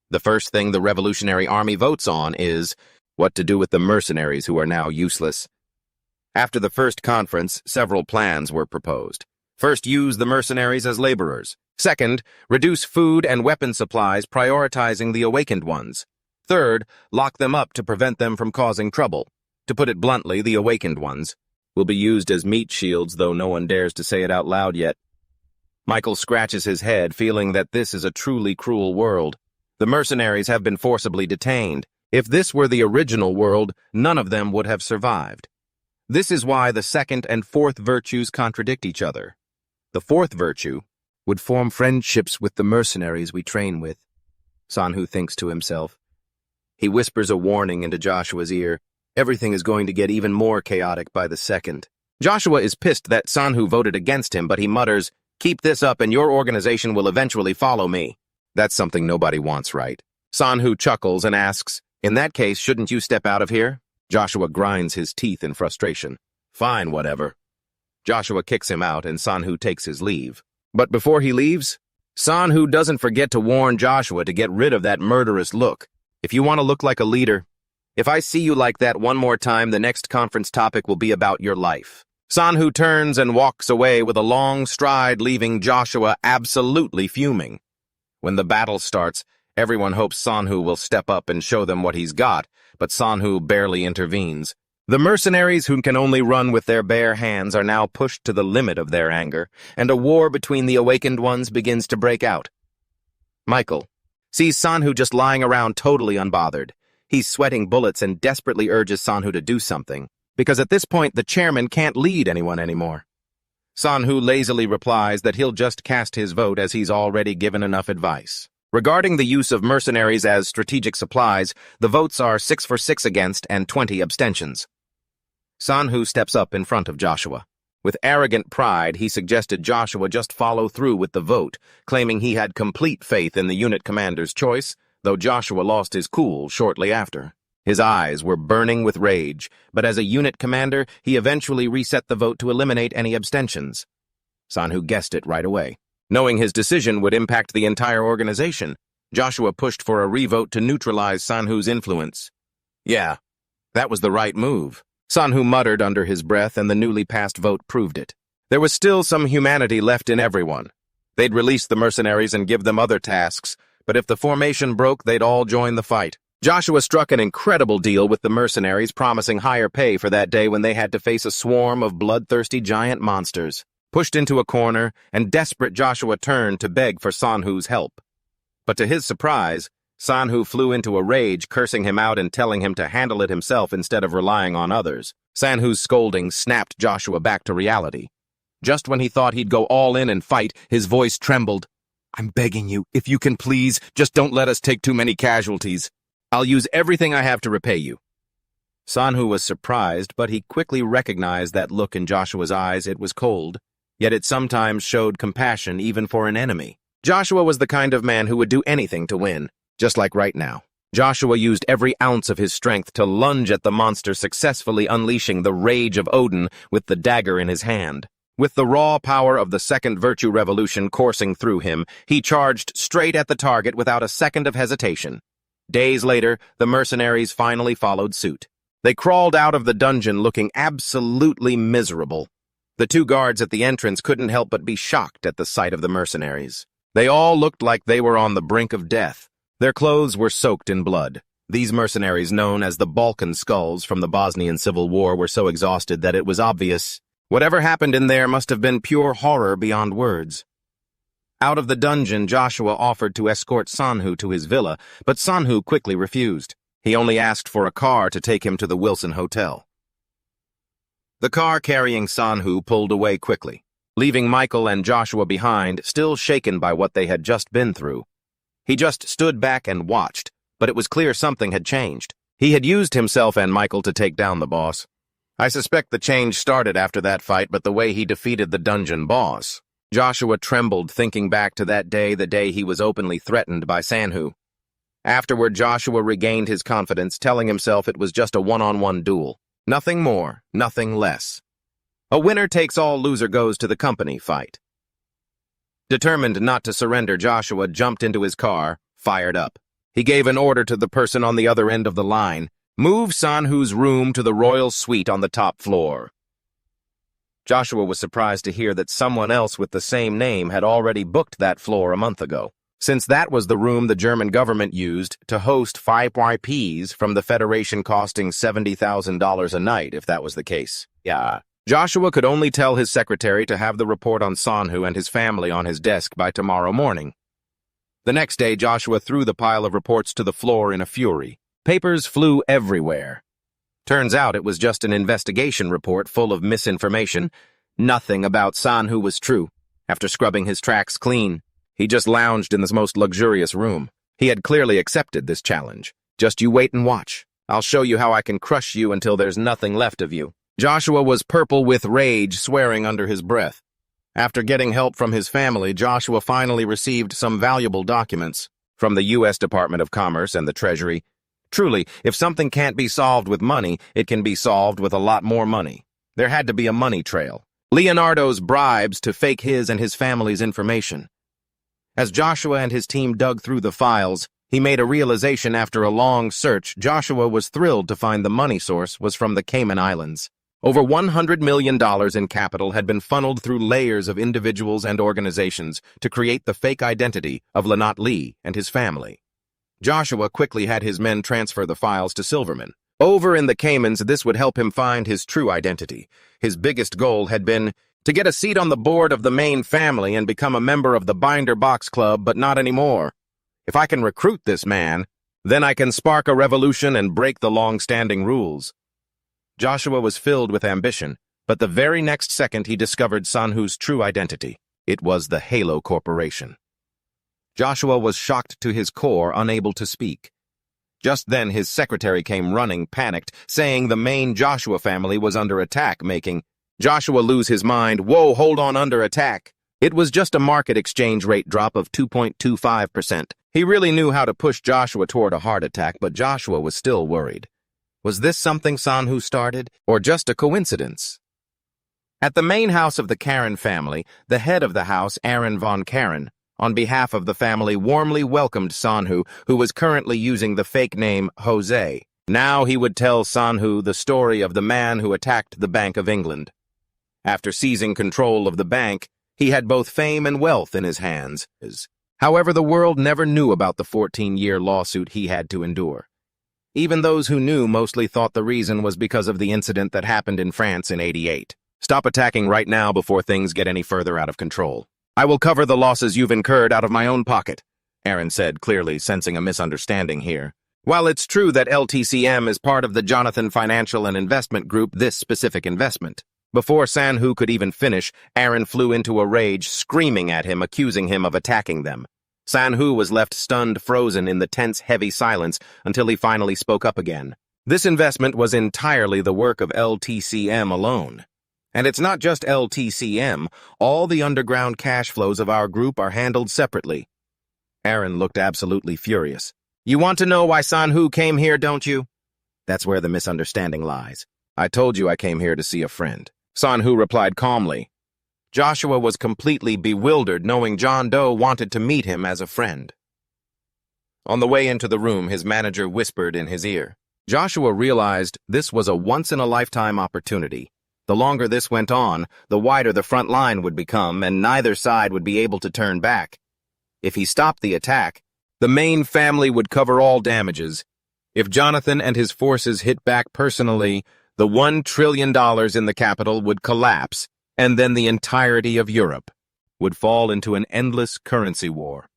The first thing the Revolutionary Army votes on is what to do with the mercenaries who are now useless. After the first conference, several plans were proposed. First, use the mercenaries as laborers. Second, reduce food and weapon supplies, prioritizing the awakened ones. Third, lock them up to prevent them from causing trouble. To put it bluntly, the awakened ones will be used as meat shields, though no one dares to say it out loud yet. Michael scratches his head, feeling that this is a truly cruel world. The mercenaries have been forcibly detained. If this were the original world, none of them would have survived. This is why the second and fourth virtues contradict each other. The fourth virtue would form friendships with the mercenaries we train with, Sanhu thinks to himself. He whispers a warning into Joshua's ear. Everything is going to get even more chaotic by the second. Joshua is pissed that Sanhu voted against him, but he mutters, "Keep this up and your organization will eventually follow me." That's something nobody wants, right? Sanhu chuckles and asks, "In that case, shouldn't you step out of here?" Joshua grinds his teeth in frustration. "Fine, whatever." Joshua kicks him out and Sanhu takes his leave. But before he leaves, Sanhu doesn't forget to warn Joshua to get rid of that murderous look. If you want to look like a leader, if I see you like that one more time, the next conference topic will be about your life. Sanhu turns and walks away with a long stride, leaving Joshua absolutely fuming. When the battle starts, everyone hopes Sanhu will step up and show them what he's got, but Sanhu barely intervenes. The mercenaries who can only run with their bare hands are now pushed to the limit of their anger, and a war between the awakened ones begins to break out. Michael sees Sanhu just lying around totally unbothered. He's sweating bullets and desperately urges Sanhu to do something, because at this point the chairman can't lead anyone anymore. Sanhu lazily replies that he'll just cast his vote as he's already given enough advice. Regarding the use of mercenaries as strategic supplies, the votes are 6 for 6 against and 20 abstentions. Sanhu steps up in front of Joshua. With arrogant pride, he suggested Joshua just follow through with the vote, claiming he had complete faith in the unit commander's choice, though Joshua lost his cool shortly after. His eyes were burning with rage, but as a unit commander, he eventually reset the vote to eliminate any abstentions. Sanhu guessed it right away. Knowing his decision would impact the entire organization, Joshua pushed for a revote to neutralize Sanhu's influence. Yeah, that was the right move. Sanhu muttered under his breath, and the newly passed vote proved it. There was still some humanity left in everyone. They'd release the mercenaries and give them other tasks, but if the formation broke, they'd all join the fight. Joshua struck an incredible deal with the mercenaries, promising higher pay for that day when they had to face a swarm of bloodthirsty giant monsters. Pushed into a corner, and desperate Joshua turned to beg for Sanhu's help. But to his surprise, Sanhu flew into a rage, cursing him out and telling him to handle it himself instead of relying on others. Sanhu's scolding snapped Joshua back to reality. Just when he thought he'd go all in and fight, his voice trembled. "I'm begging you, if you can please, just don't let us take too many casualties. I'll use everything I have to repay you." Sanhu was surprised, but he quickly recognized that look in Joshua's eyes. It was cold, yet it sometimes showed compassion even for an enemy. Joshua was the kind of man who would do anything to win. Just like right now. Joshua used every ounce of his strength to lunge at the monster, successfully unleashing the rage of Odin with the dagger in his hand. With the raw power of the second virtue revolution coursing through him, he charged straight at the target without a second of hesitation. Days later, the mercenaries finally followed suit. They crawled out of the dungeon looking absolutely miserable. The 2 guards at the entrance couldn't help but be shocked at the sight of the mercenaries. They all looked like they were on the brink of death. Their clothes were soaked in blood. These mercenaries, known as the Balkan Skulls from the Bosnian Civil War, were so exhausted that it was obvious. Whatever happened in there must have been pure horror beyond words. Out of the dungeon, Joshua offered to escort Sanhu to his villa, but Sanhu quickly refused. He only asked for a car to take him to the Wilson Hotel. The car carrying Sanhu pulled away quickly, leaving Michael and Joshua behind, still shaken by what they had just been through. He just stood back and watched, but it was clear something had changed. He had used himself and Michael to take down the boss. I suspect the change started after that fight, but the way he defeated the dungeon boss. Joshua trembled thinking back to that day, the day he was openly threatened by Sanhu. Afterward, Joshua regained his confidence, telling himself it was just a one-on-one duel. Nothing more, nothing less. A winner-takes-all, loser-goes-to-the-company fight. Determined not to surrender, Joshua jumped into his car, fired up. He gave an order to the person on the other end of the line. Move Sanhu's room to the royal suite on the top floor. Joshua was surprised to hear that someone else with the same name had already booked that floor a month ago, since that was the room the German government used to host 5 YPs from the Federation, costing $70,000 a night, if that was the case. Yeah. Joshua could only tell his secretary to have the report on Sanhu and his family on his desk by tomorrow morning. The next day, Joshua threw the pile of reports to the floor in a fury. Papers flew everywhere. Turns out it was just an investigation report full of misinformation. Nothing about Sanhu was true. After scrubbing his tracks clean, he just lounged in the most luxurious room. He had clearly accepted this challenge. Just you wait and watch. I'll show you how I can crush you until there's nothing left of you. Joshua was purple with rage, swearing under his breath. After getting help from his family, Joshua finally received some valuable documents from the U.S. Department of Commerce and the Treasury. Truly, if something can't be solved with money, it can be solved with a lot more money. There had to be a money trail. Leonardo's bribes to fake his and his family's information. As Joshua and his team dug through the files, he made a realization after a long search. Joshua was thrilled to find the money source was from the Cayman Islands. Over $100 million in capital had been funneled through layers of individuals and organizations to create the fake identity of Lanat Lee and his family. Joshua quickly had his men transfer the files to Silverman. Over in the Caymans, this would help him find his true identity. His biggest goal had been to get a seat on the board of the main family and become a member of the Binder Box Club, but not anymore. If I can recruit this man, then I can spark a revolution and break the long-standing rules. Joshua was filled with ambition, but the very next second he discovered Sanhu's true identity. It was the Yahello Corporation. Joshua was shocked to his core, unable to speak. Just then his secretary came running, panicked, saying the main Joshua family was under attack, making Joshua lose his mind. Whoa, hold on, under attack. It was just a market exchange rate drop of 2.25%. He really knew how to push Joshua toward a heart attack, but Joshua was still worried. Was this something Sanhu started, or just a coincidence? At the main house of the Karen family, the head of the house, Aaron von Karen, on behalf of the family, warmly welcomed Sanhu, who was currently using the fake name Jose. Now he would tell Sanhu the story of the man who attacked the Bank of England. After seizing control of the bank, he had both fame and wealth in his hands. However, the world never knew about the 14-year lawsuit he had to endure. Even those who knew mostly thought the reason was because of the incident that happened in France in '88. Stop attacking right now before things get any further out of control. I will cover the losses you've incurred out of my own pocket, Aaron said, clearly sensing a misunderstanding here. While it's true that LTCM is part of the Jonathan Financial and Investment Group, this specific investment. Before Sanhu could even finish, Aaron flew into a rage, screaming at him, accusing him of attacking them. Sanhu was left stunned, frozen in the tense, heavy silence until he finally spoke up again. This investment was entirely the work of LTCM alone. And it's not just LTCM. All the underground cash flows of our group are handled separately. Aaron looked absolutely furious. You want to know why Sanhu came here, don't you? That's where the misunderstanding lies. I told you I came here to see a friend. Sanhu replied calmly. Joshua was completely bewildered, knowing John Doe wanted to meet him as a friend. On the way into the room, his manager whispered in his ear. Joshua realized this was a once-in-a-lifetime opportunity. The longer this went on, the wider the front line would become, and neither side would be able to turn back. If he stopped the attack, the main family would cover all damages. If Jonathan and his forces hit back personally, the $1 trillion in the capital would collapse, and then the entirety of Europe would fall into an endless currency war.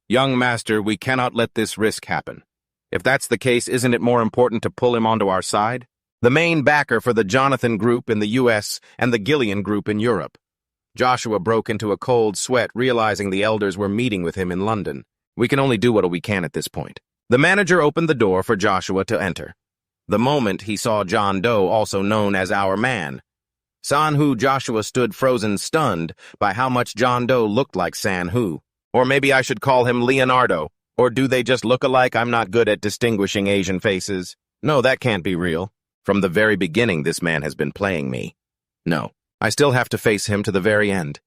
Young master, we cannot let this risk happen. If that's the case, isn't it more important to pull him onto our side? The main backer for the Jonathan Group in the U.S. and the Gillian Group in Europe. Joshua broke into a cold sweat, realizing the elders were meeting with him in London. We can only do what we can at this point. The manager opened the door for Joshua to enter. The moment he saw John Doe, also known as our man. Sanhu Joshua stood frozen, stunned by how much John Doe looked like Sanhu. Or maybe I should call him Leonardo. Or do they just look alike? I'm not good at distinguishing Asian faces. No, that can't be real. From the very beginning, this man has been playing me. No, I still have to face him to the very end.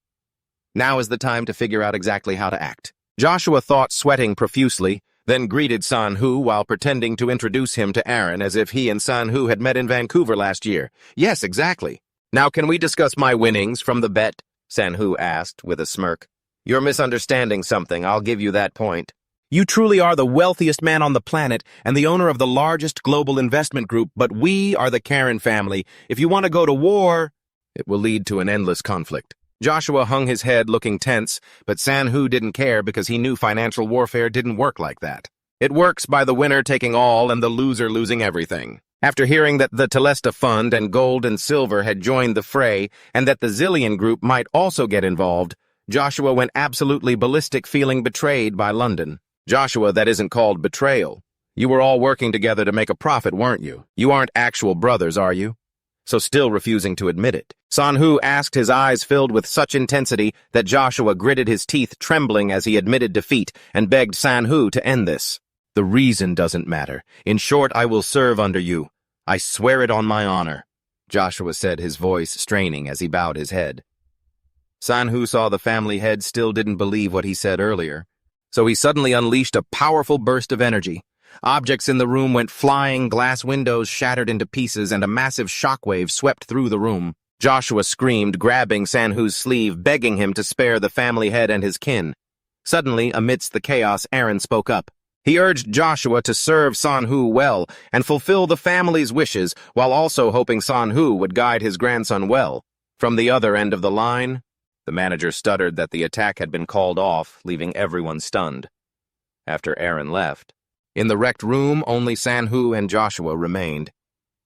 Now is the time to figure out exactly how to act. Joshua thought, sweating profusely, then greeted Sanhu while pretending to introduce him to Aaron as if he and Sanhu had met in Vancouver last year. Yes, exactly. Now can we discuss my winnings from the bet? Sanhu asked with a smirk. You're misunderstanding something, I'll give you that point. You truly are the wealthiest man on the planet and the owner of the largest global investment group, but we are the Karen family. If you want to go to war, it will lead to an endless conflict. Joshua hung his head, looking tense, but Sanhu didn't care because he knew financial warfare didn't work like that. It works by the winner taking all and the loser losing everything. After hearing that the Telesta Fund and Gold and Silver had joined the fray and that the Zillion Group might also get involved, Joshua went absolutely ballistic, feeling betrayed by London. Joshua, that isn't called betrayal. You were all working together to make a profit, weren't you? You aren't actual brothers, are you? So still refusing to admit it. Sanhu asked, his eyes filled with such intensity that Joshua gritted his teeth, trembling as he admitted defeat, and begged Sanhu to end this. The reason doesn't matter. In short, I will serve under you. I swear it on my honor, Joshua said, his voice straining as he bowed his head. Sanhu saw the family head still didn't believe what he said earlier, so he suddenly unleashed a powerful burst of energy. Objects in the room went flying, glass windows shattered into pieces, and a massive shockwave swept through the room. Joshua screamed, grabbing Sanhu's sleeve, begging him to spare the family head and his kin. Suddenly, amidst the chaos, Aaron spoke up. He urged Joshua to serve Sanhu well and fulfill the family's wishes, while also hoping Sanhu would guide his grandson well. From the other end of the line, the manager stuttered that the attack had been called off, leaving everyone stunned. After Aaron left, in the wrecked room, only Sanhu and Joshua remained.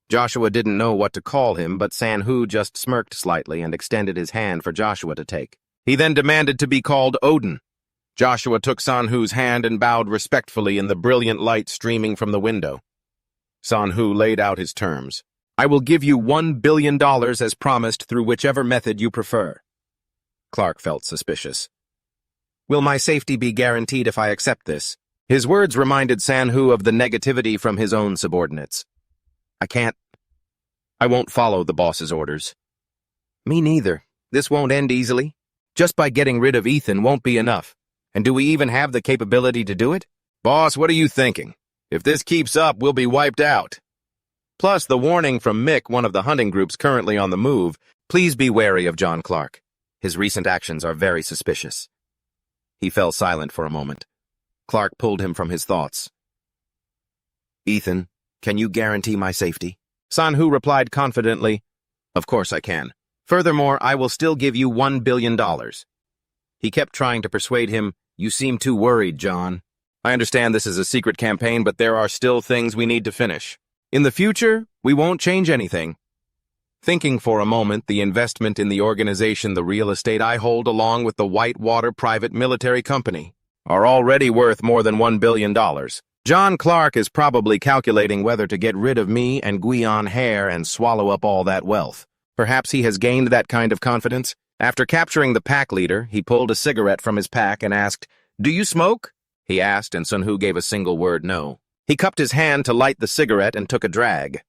Joshua didn't know what to call him, but Sanhu just smirked slightly and extended his hand for Joshua to take. He then demanded to be called Odin. Joshua took Sanhu's hand and bowed respectfully in the brilliant light streaming from the window. Sanhu laid out his terms. I will give you $1 billion as promised through whichever method you prefer. Clark felt suspicious. Will my safety be guaranteed if I accept this? His words reminded Sanhu of the negativity from his own subordinates. I won't follow the boss's orders. Me neither. This won't end easily. Just by getting rid of Ethan won't be enough. And do we even have the capability to do it? Boss, what are you thinking? If this keeps up, we'll be wiped out. Plus, the warning from Mick, one of the hunting groups currently on the move, please be wary of John Clark. His recent actions are very suspicious. He fell silent for a moment. Clark pulled him from his thoughts. Ethan, can you guarantee my safety? Sanhu replied confidently, Of course I can. Furthermore, I will still give you $1 billion. He kept trying to persuade him, You seem too worried, John. I understand this is a secret campaign, but there are still things we need to finish. In the future, we won't change anything. Thinking for a moment, the investment in the organization, the real estate I hold along with the Whitewater Private Military Company, are already worth more than $1 billion. John Clark is probably calculating whether to get rid of me and Guion Hare and swallow up all that wealth. Perhaps he has gained that kind of confidence. After capturing the pack leader, he pulled a cigarette from his pack and asked, Do you smoke? He asked, and Sanhu gave a single word no. He cupped his hand to light the cigarette and took a drag.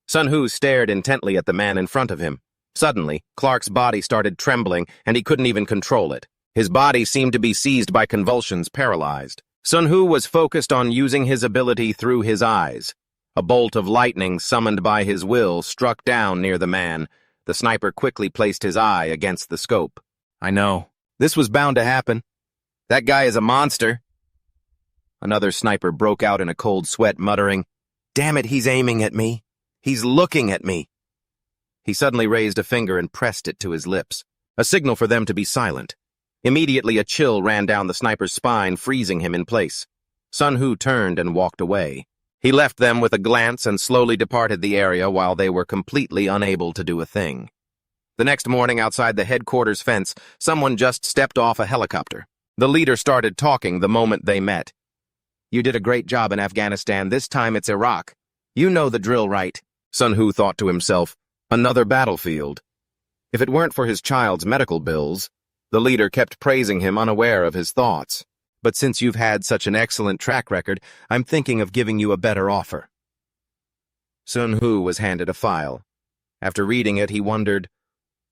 Sanhu stared intently at the man in front of him. Suddenly, Clark's body started trembling, and he couldn't even control it. His body seemed to be seized by convulsions, paralyzed. Sanhu was focused on using his ability through his eyes. A bolt of lightning summoned by his will struck down near the man. The sniper quickly placed his eye against the scope. I know. This was bound to happen. That guy is a monster. Another sniper broke out in a cold sweat, muttering, Damn it, he's aiming at me. He's looking at me. He suddenly raised a finger and pressed it to his lips, a signal for them to be silent. Immediately, a chill ran down the sniper's spine, freezing him in place. Sanhu turned and walked away. He left them with a glance and slowly departed the area while they were completely unable to do a thing. The next morning, outside the headquarters fence, someone just stepped off a helicopter. The leader started talking the moment they met. You did a great job in Afghanistan. This time it's Iraq. You know the drill, right? Sanhu thought to himself, another battlefield. If it weren't for his child's medical bills, the leader kept praising him, unaware of his thoughts. But since you've had such an excellent track record, I'm thinking of giving you a better offer. Sanhu was handed a file. After reading it, he wondered,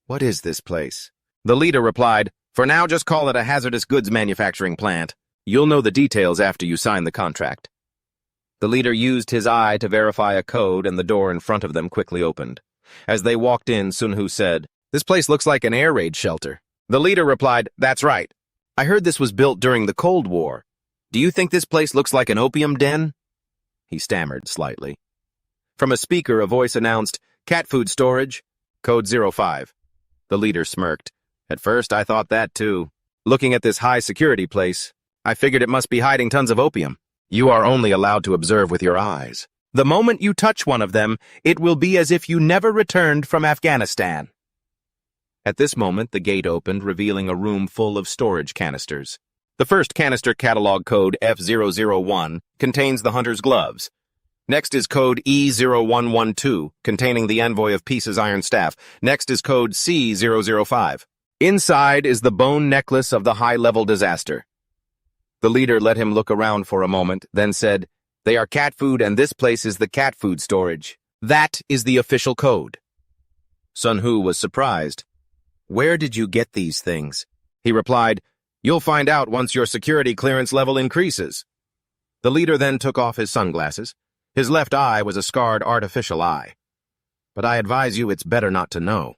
What is this place? The leader replied, For now, just call it a hazardous goods manufacturing plant. You'll know the details after you sign the contract. The leader used his eye to verify a code, and the door in front of them quickly opened. As they walked in, Sanhu said, This place looks like an air raid shelter. The leader replied, That's right. I heard this was built during the Cold War. Do you think this place looks like an opium den? He stammered slightly. From a speaker, a voice announced, Cat food storage, code 05. The leader smirked. At first, I thought that too. Looking at this high-security place, I figured it must be hiding tons of opium. You are only allowed to observe with your eyes. The moment you touch one of them, it will be as if you never returned from Afghanistan. At this moment, the gate opened, revealing a room full of storage canisters. The first canister, catalog code F001, contains the hunter's gloves. Next is code E0112, containing the Envoy of Peace's iron staff. Next is code C005. Inside is the bone necklace of the high-level disaster. The leader let him look around for a moment, then said, They are cat food, and this place is the cat food storage. That is the official code. Sanhu was surprised. "Where did you get these things?" He replied, "You'll find out once your security clearance level increases." The leader then took off his sunglasses. His left eye was a scarred artificial eye. "But I advise you it's better not to know."